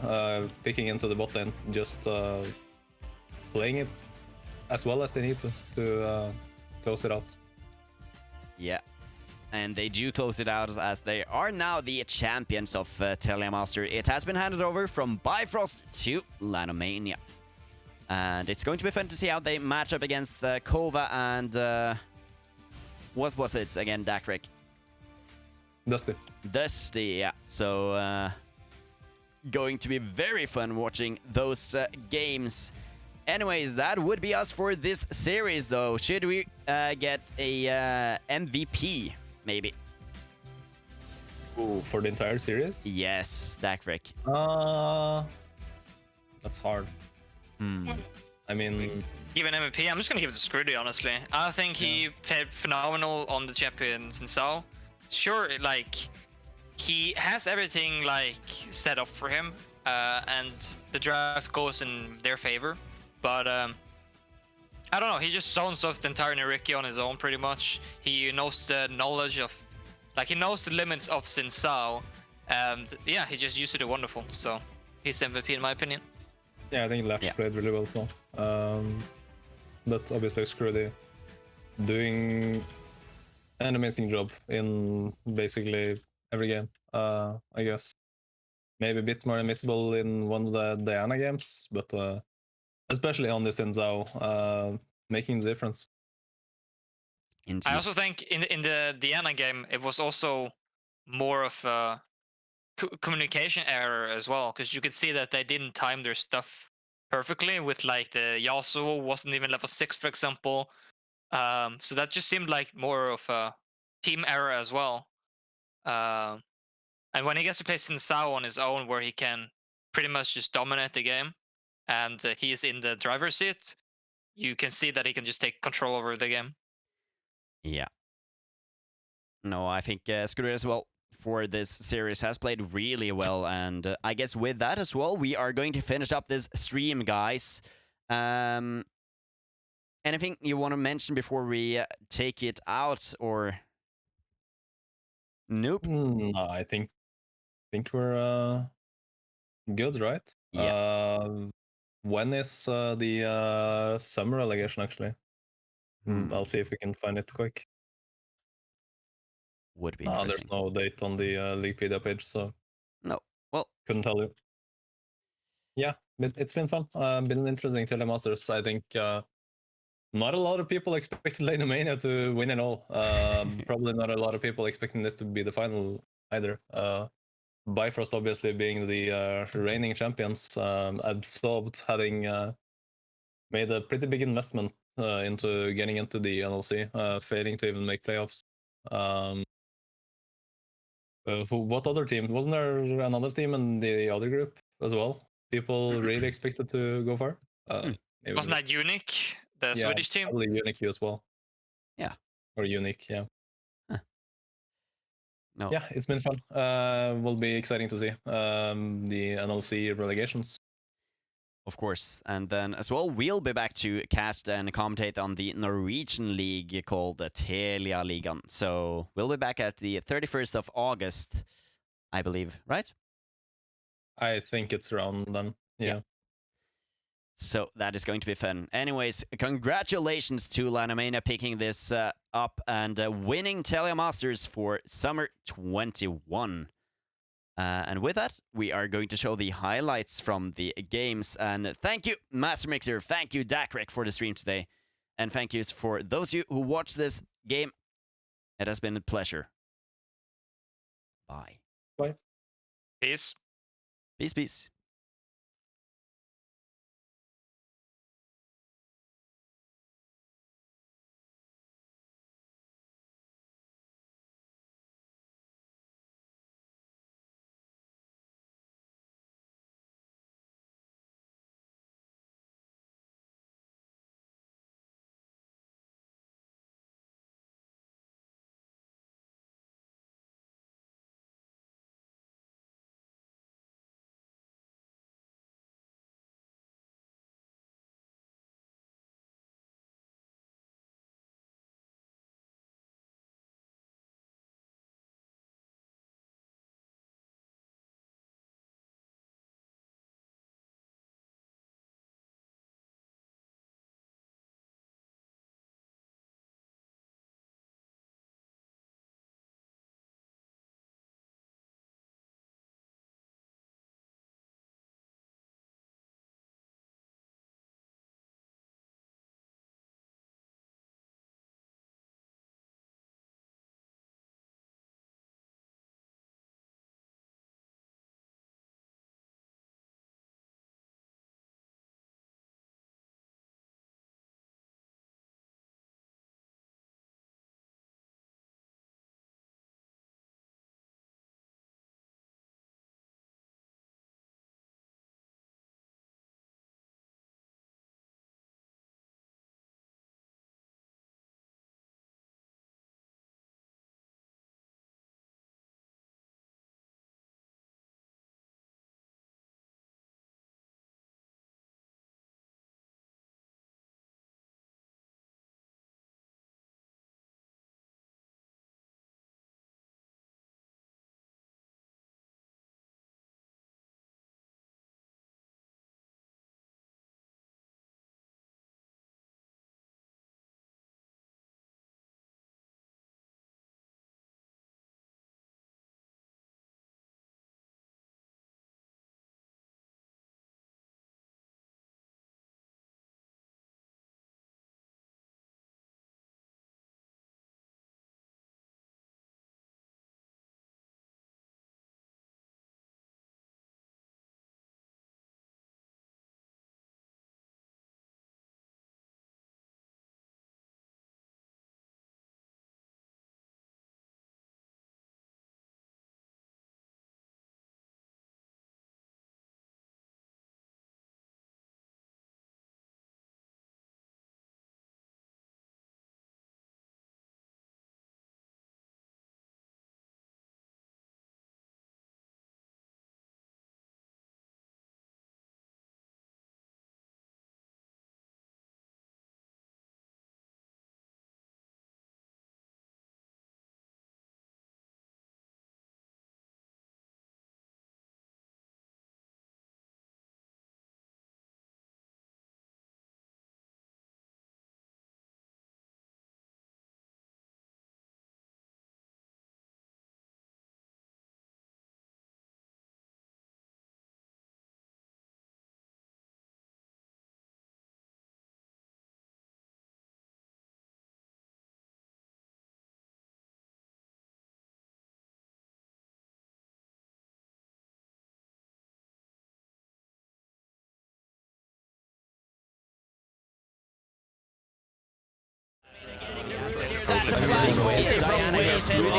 picking into the bot lane, just playing it as well as they need to close it out. Yeah, and they do close it out as they are now the champions of Telemaster. It has been handed over from Bifrost to Lanomania. And it's going to be fun to see how they match up against Kova and what was it again, Dacreq? Dusty, yeah. So going to be very fun watching those games. Anyways, that would be us for this series, though. Should we get a MVP, maybe? Ooh, for the entire series? Yes, Dacreq. That's hard. I mean, Give an MVP. I'm just gonna give it to Scrudy, honestly. I think he played phenomenal on the champions and so. Sure, like he has everything like set up for him, and the draft goes in their favor. But I don't know. He just zones off the entire Nyyrikki on his own, pretty much. He knows the knowledge of, like he knows the limits of Xin Zhao, and yeah, he just used it wonderful. So he's MVP in my opinion. yeah, I think Latch played really well too. But obviously Scrudy doing an amazing job in basically every game, I guess. Maybe a bit more invisible in one of the Diana games, but especially on the Xin Zhao, making the difference. Indeed. I also think in the Diana game, it was also more of a communication error as well, because you could see that they didn't time their stuff perfectly with like the Yasuo wasn't even level 6, for example. So that just seemed like more of a team error as well. And when he gets to play Xin Zhao on his own, where he can pretty much just dominate the game, and he is in the driver's seat, you can see that he can just take control over the game. Yeah. No, I think Scooter as well for this series has played really well, and I guess with that as well, we are going to finish up this stream, guys. Anything you want to mention before we take it out, or nope? No, I think we're good, right? Yeah. When is the summer allegation actually? I'll see if we can find it quick. Would be There's interesting. no date on the Leaguepedia page, so No. Well, couldn't tell you. Yeah, it's been fun. Been interesting Telemasters. I think not a lot of people expected Lanomania to win it all. Probably not a lot of people expecting this to be the final either. Bifrost obviously being the reigning champions, absolved having made a pretty big investment into getting into the NLC, failing to even make playoffs. What other team? Wasn't there another team in the other group as well? People really expected to go far. Maybe Wasn't that Unique, the Swedish team? Probably Unique as well. Yeah. Or Unique, yeah. No. Yeah, it's been fun. Will be exciting to see the NLC relegations. Of course. And then as well, we'll be back to cast and commentate on the Norwegian league called the Telia Ligaen. So we'll be back at the 31st of August, I believe, right? I think it's around then. Yeah. So that is going to be fun. Anyways, congratulations to Lanomania picking this up and winning Telia Masters for summer 21. And with that, we are going to show the highlights from the games. And thank you, Mastermixer. Thank you, Dacreq, for the stream today. And thank you for those of you who watched this game. It has been a pleasure. Bye. Bye. Peace. Peace, peace.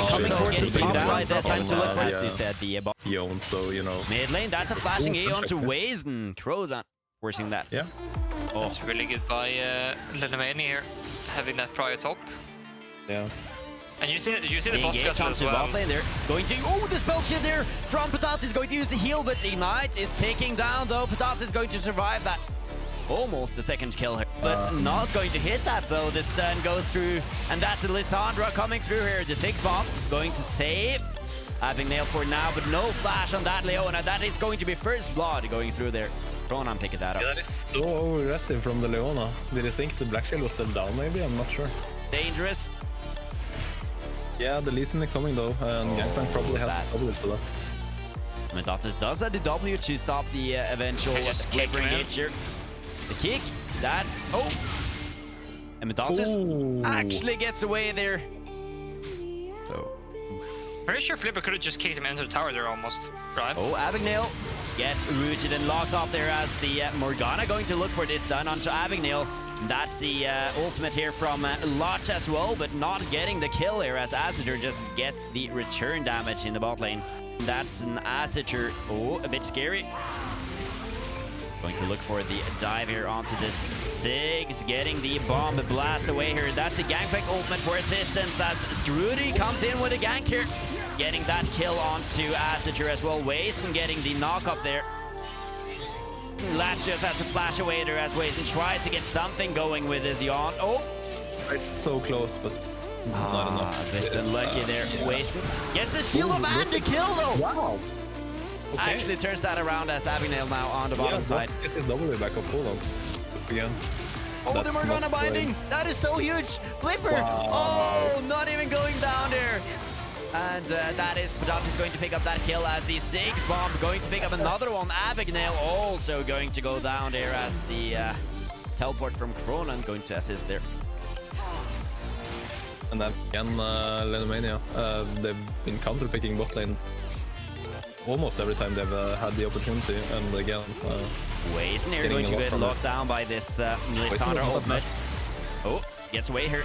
Coming towards the top side, there's time to look for, as you said, the Eon, so you know. mid lane. That's a flashing Eon to Wazen. Crow that, forcing that. Yeah. Oh, It's really good by Lanomania here, having that prior top. Yeah. And you see the The boss engage scuttle as onto well. bot lane there. Going to... Oh, the spell shield there from Patat is going to use the heal, but Ignite is taking down, though. Patat is going to survive that. Almost the second kill here, but not going to hit that, though. The stun goes through, and that's Lissandra coming through here. The 6 bomb going to save. Having nail for now, but no flash on that Leona. That is going to be first blood going through there. Ronan picking that up. Yeah, that is so aggressive from the Leona. Did you think the Black Shield was still down, maybe? I'm not sure. Dangerous. Yeah, the Lee Sin is coming, though, and Gangplank probably has W for that. Mendatus does have the W to stop the eventual Flipper engage here. The kick, that's... Oh! And Mendatus actually gets away there. So... Pretty sure Flipper could have just kicked him into the tower there almost, right? Oh, Abagnale gets rooted and locked up there as the Morgana going to look for this stun onto Abagnale. That's the ultimate here from Lotch as well, but not getting the kill here as Assitor just gets the return damage in the bot lane. That's an Assitor. Oh, a bit scary. Going to look for the dive here onto this Sigs, getting the bomb blast away here. That's a Gangplank ultimate for assistance as Scrooty comes in with a gank here. Getting that kill onto Assitor as well. Wason getting the knock up there. Latch just has to flash away there as Wason tries to get something going with his yawn. Oh! It's so close, but not enough. A bit unlucky there. Wason gets the shield of and the kill though! Wow! Okay. Actually turns that around as Abagnale now on the bottom side. Get his W back up. Hold on. Again. Oh, That's the Morgana binding! That is so huge! Flipper! Wow. Oh, not even going down there! And that is Padat going to pick up that kill as the 6 bomb going to pick up another one. Abagnale also going to go down there as the teleport from Cronan going to assist there. And then again, Lanomania, they've been counter-picking bot lane almost every time they've had the opportunity, and again... Wason here going to get locked down by this Lissandra ultimate. Oh, gets away here.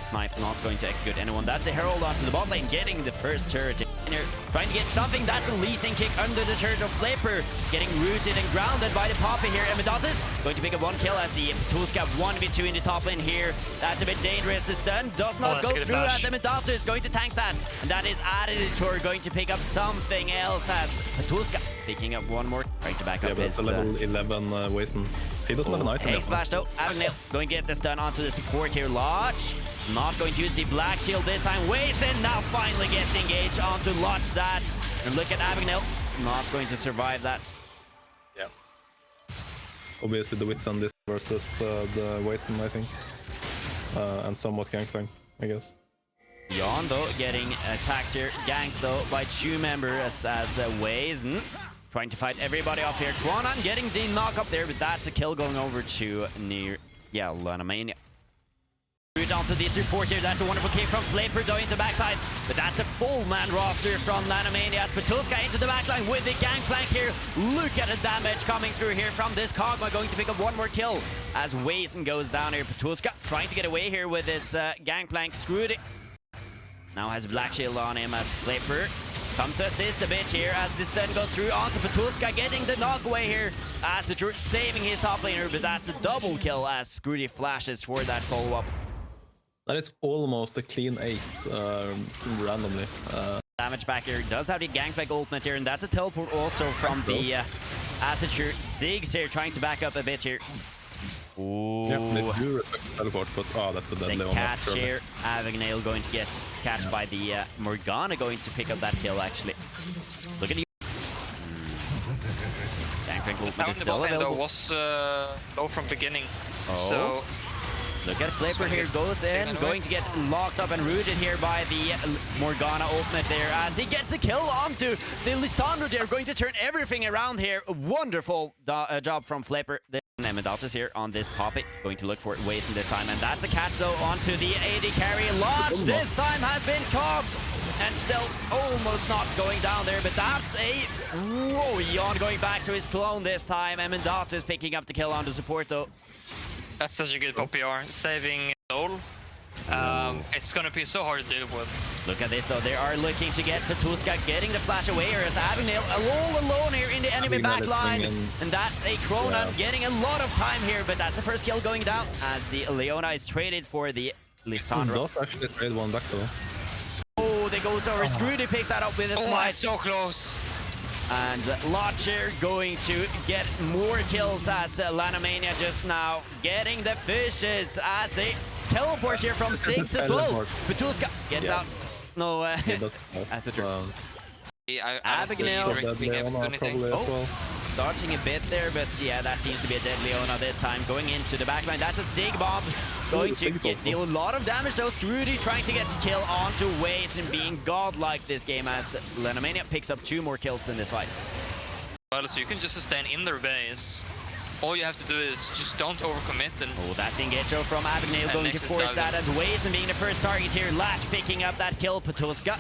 Snipe not going to execute anyone. That's a Herald onto the bot lane, getting the first turret in here. Trying to get something. That's a leasing kick under the turret of Flipper. Getting rooted and grounded by the Poppy here. Emidatus going to pick up 1 kill as the Tuska 1v2 in the top lane here. That's a bit dangerous. The stun does not go through as Emidatus going to tank that. And that is Additor going to pick up something else as Tuska picking up 1 more. Trying to back up his... a level 11 Wason. He doesn't have an item. Hex flash though. Abagnale going to get the stun onto the support here. Lodge. Not going to use the Black Shield this time. Wason now finally gets engaged onto launch that. And look at Abagnale. Not going to survive that. Yeah. Obviously the wits on this versus the Wason, I think. And somewhat Gangplank, I guess. Yon though getting attacked here. Ganked though by 2 members as Wason. Trying to fight everybody off here. Cronan getting the knock up there, but that's a kill going over to Lanomania. Root onto this report here. That's a wonderful kick from Flipper going to the backside. But that's a full man roster from Lanomania. Patulska into the backline with the Gangplank here. Look at the damage coming through here from this Kog'Maw, going to pick up 1 more kill as Wason goes down here. Patulska trying to get away here with this Gangplank. Screwed it. Now has Black Shield on him as Flipper comes to assist a bit here as this then goes through onto Patulska, getting the knock away here as the Church saving his top laner, but that's a double kill as Scrooty flashes for that follow-up. That is almost a clean ace, randomly. Damage back here does have the Gangplank ultimate here, and that's a teleport also from the Assiture. Sigs here trying to back up a bit here. Ooh. Yeah, they do respect the teleport, but that's a deadly one. The catch here. Abagnale going to get catched by the Morgana, going to pick up that kill actually. Look at you. Gangplank ultimate is still available. Was low from beginning, so... Look at Flipper here, goes in, going to get locked up and rooted here by the Morgana ultimate there as he gets a kill onto the Lissandra there, going to turn everything around here. Wonderful job from Flipper. Emidatus here on this Poppy, going to look for Wason this time, and that's a catch though onto the AD carry. Lodge this time has been caught, and still almost not going down there, but that's a... Whoa, Yon going back to his clone this time. Emidatus picking up the kill on the support though. That's such a good PR, saving Soul. It's gonna be so hard to deal with. Look at this though, they are looking to get Patulska getting the flash away here as Abagnale all alone here in the enemy backline. And that's a Cronan getting a lot of time here, but that's the first kill going down as the Leona is traded for the Lissandra. Does actually trade one back though. Oh, they goes over. Scrooty picks that up with a smite. So close. And Lodger going to get more kills as Lanomania just now getting the fishes as they teleport here from 6 as well. Petulska gets out. No, as a turn. I don't see Abigail. being able to do anything. Oh, dodging a bit there, but yeah, that seems to be a dead Leona this time. Going into the backline, that's a Sig Bomb. Going to deal a lot of damage though. Scrooty trying to get the kill onto Waze and being godlike this game as Lanomania picks up 2 more kills in this fight. Well, so you can just sustain in their base. All you have to do is just don't overcommit and... Oh, that's Ingetro from Abigail going to force that as Waze and being the first target here. Latch picking up that kill. Petulska.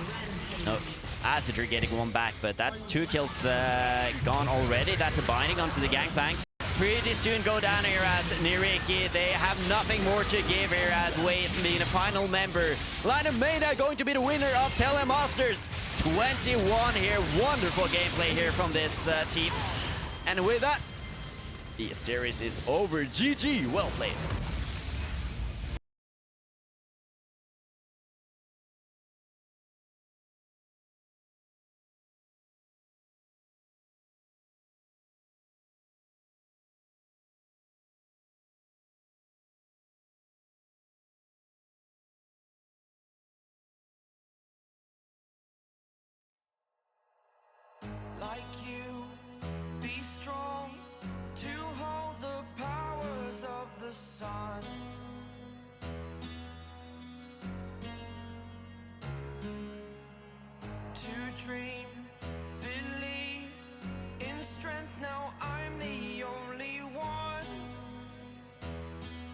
No. Asadr getting one back, but that's 2 kills gone already. That's a binding onto the gangplank. Pretty soon go down here as Nyyrikki. They have nothing more to give here as Waze being a final member. Lanomania going to be the winner of Telemasters 21 here. Wonderful gameplay here from this team. And with that, the series is over. GG, well played. Like you, be strong to hold the powers of the sun. To dream, believe in strength. Now I'm the only one.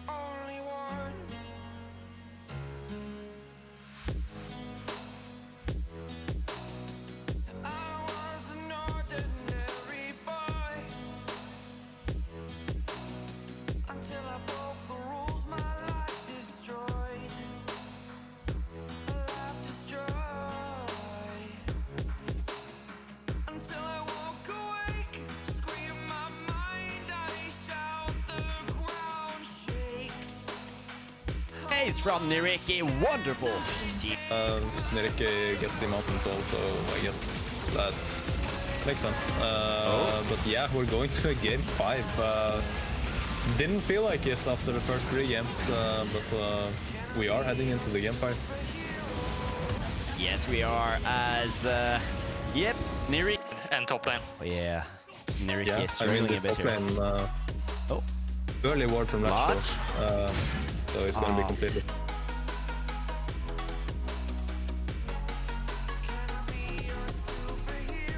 Only one. I was an ordinary boy until I broke the rules. My life destroyed. Life destroyed. Until I walk awake, scream my mind. I shout, the ground shakes. Ace from Nyyrikki, wonderful. Deep. Nyyrikki gets the mountain soul, so I guess that makes sense. But yeah, we're going to a game 5. Didn't feel like it after the first 3 games, but we are heading into the game 5. Yes, we are as, yep, Nyyrikki. And top lane. Oh, yeah, Nyyrikki Yeah, is struggling a this bit top here. lane, Oh, early ward from Lodge? Latch, so it's gonna be completely...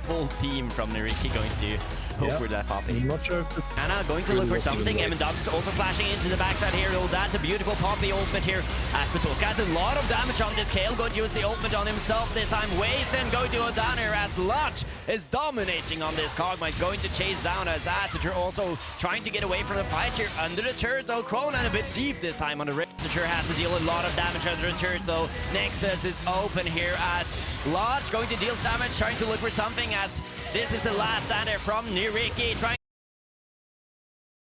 full team from Nyyrikki going to go for that poppy. I'm not sure if the... Anna going to look for something. Dubs also flashing into the backside here. Oh, that's a beautiful poppy ultimate here. As Petulska has a lot of damage on this Kale. Going to use the ultimate on himself this time. Wazen going to go down here as Lodge is dominating on this Cogmite. Going to chase down as Asadr also trying to get away from the fight here. Under the turret though. Cronan a bit deep this time on the rip. Asadr has to deal a lot of damage under the turret though. Nexus is open here as Lodge going to deal damage. Trying to look for something as this is the last stand there from Nyyrikki. Trying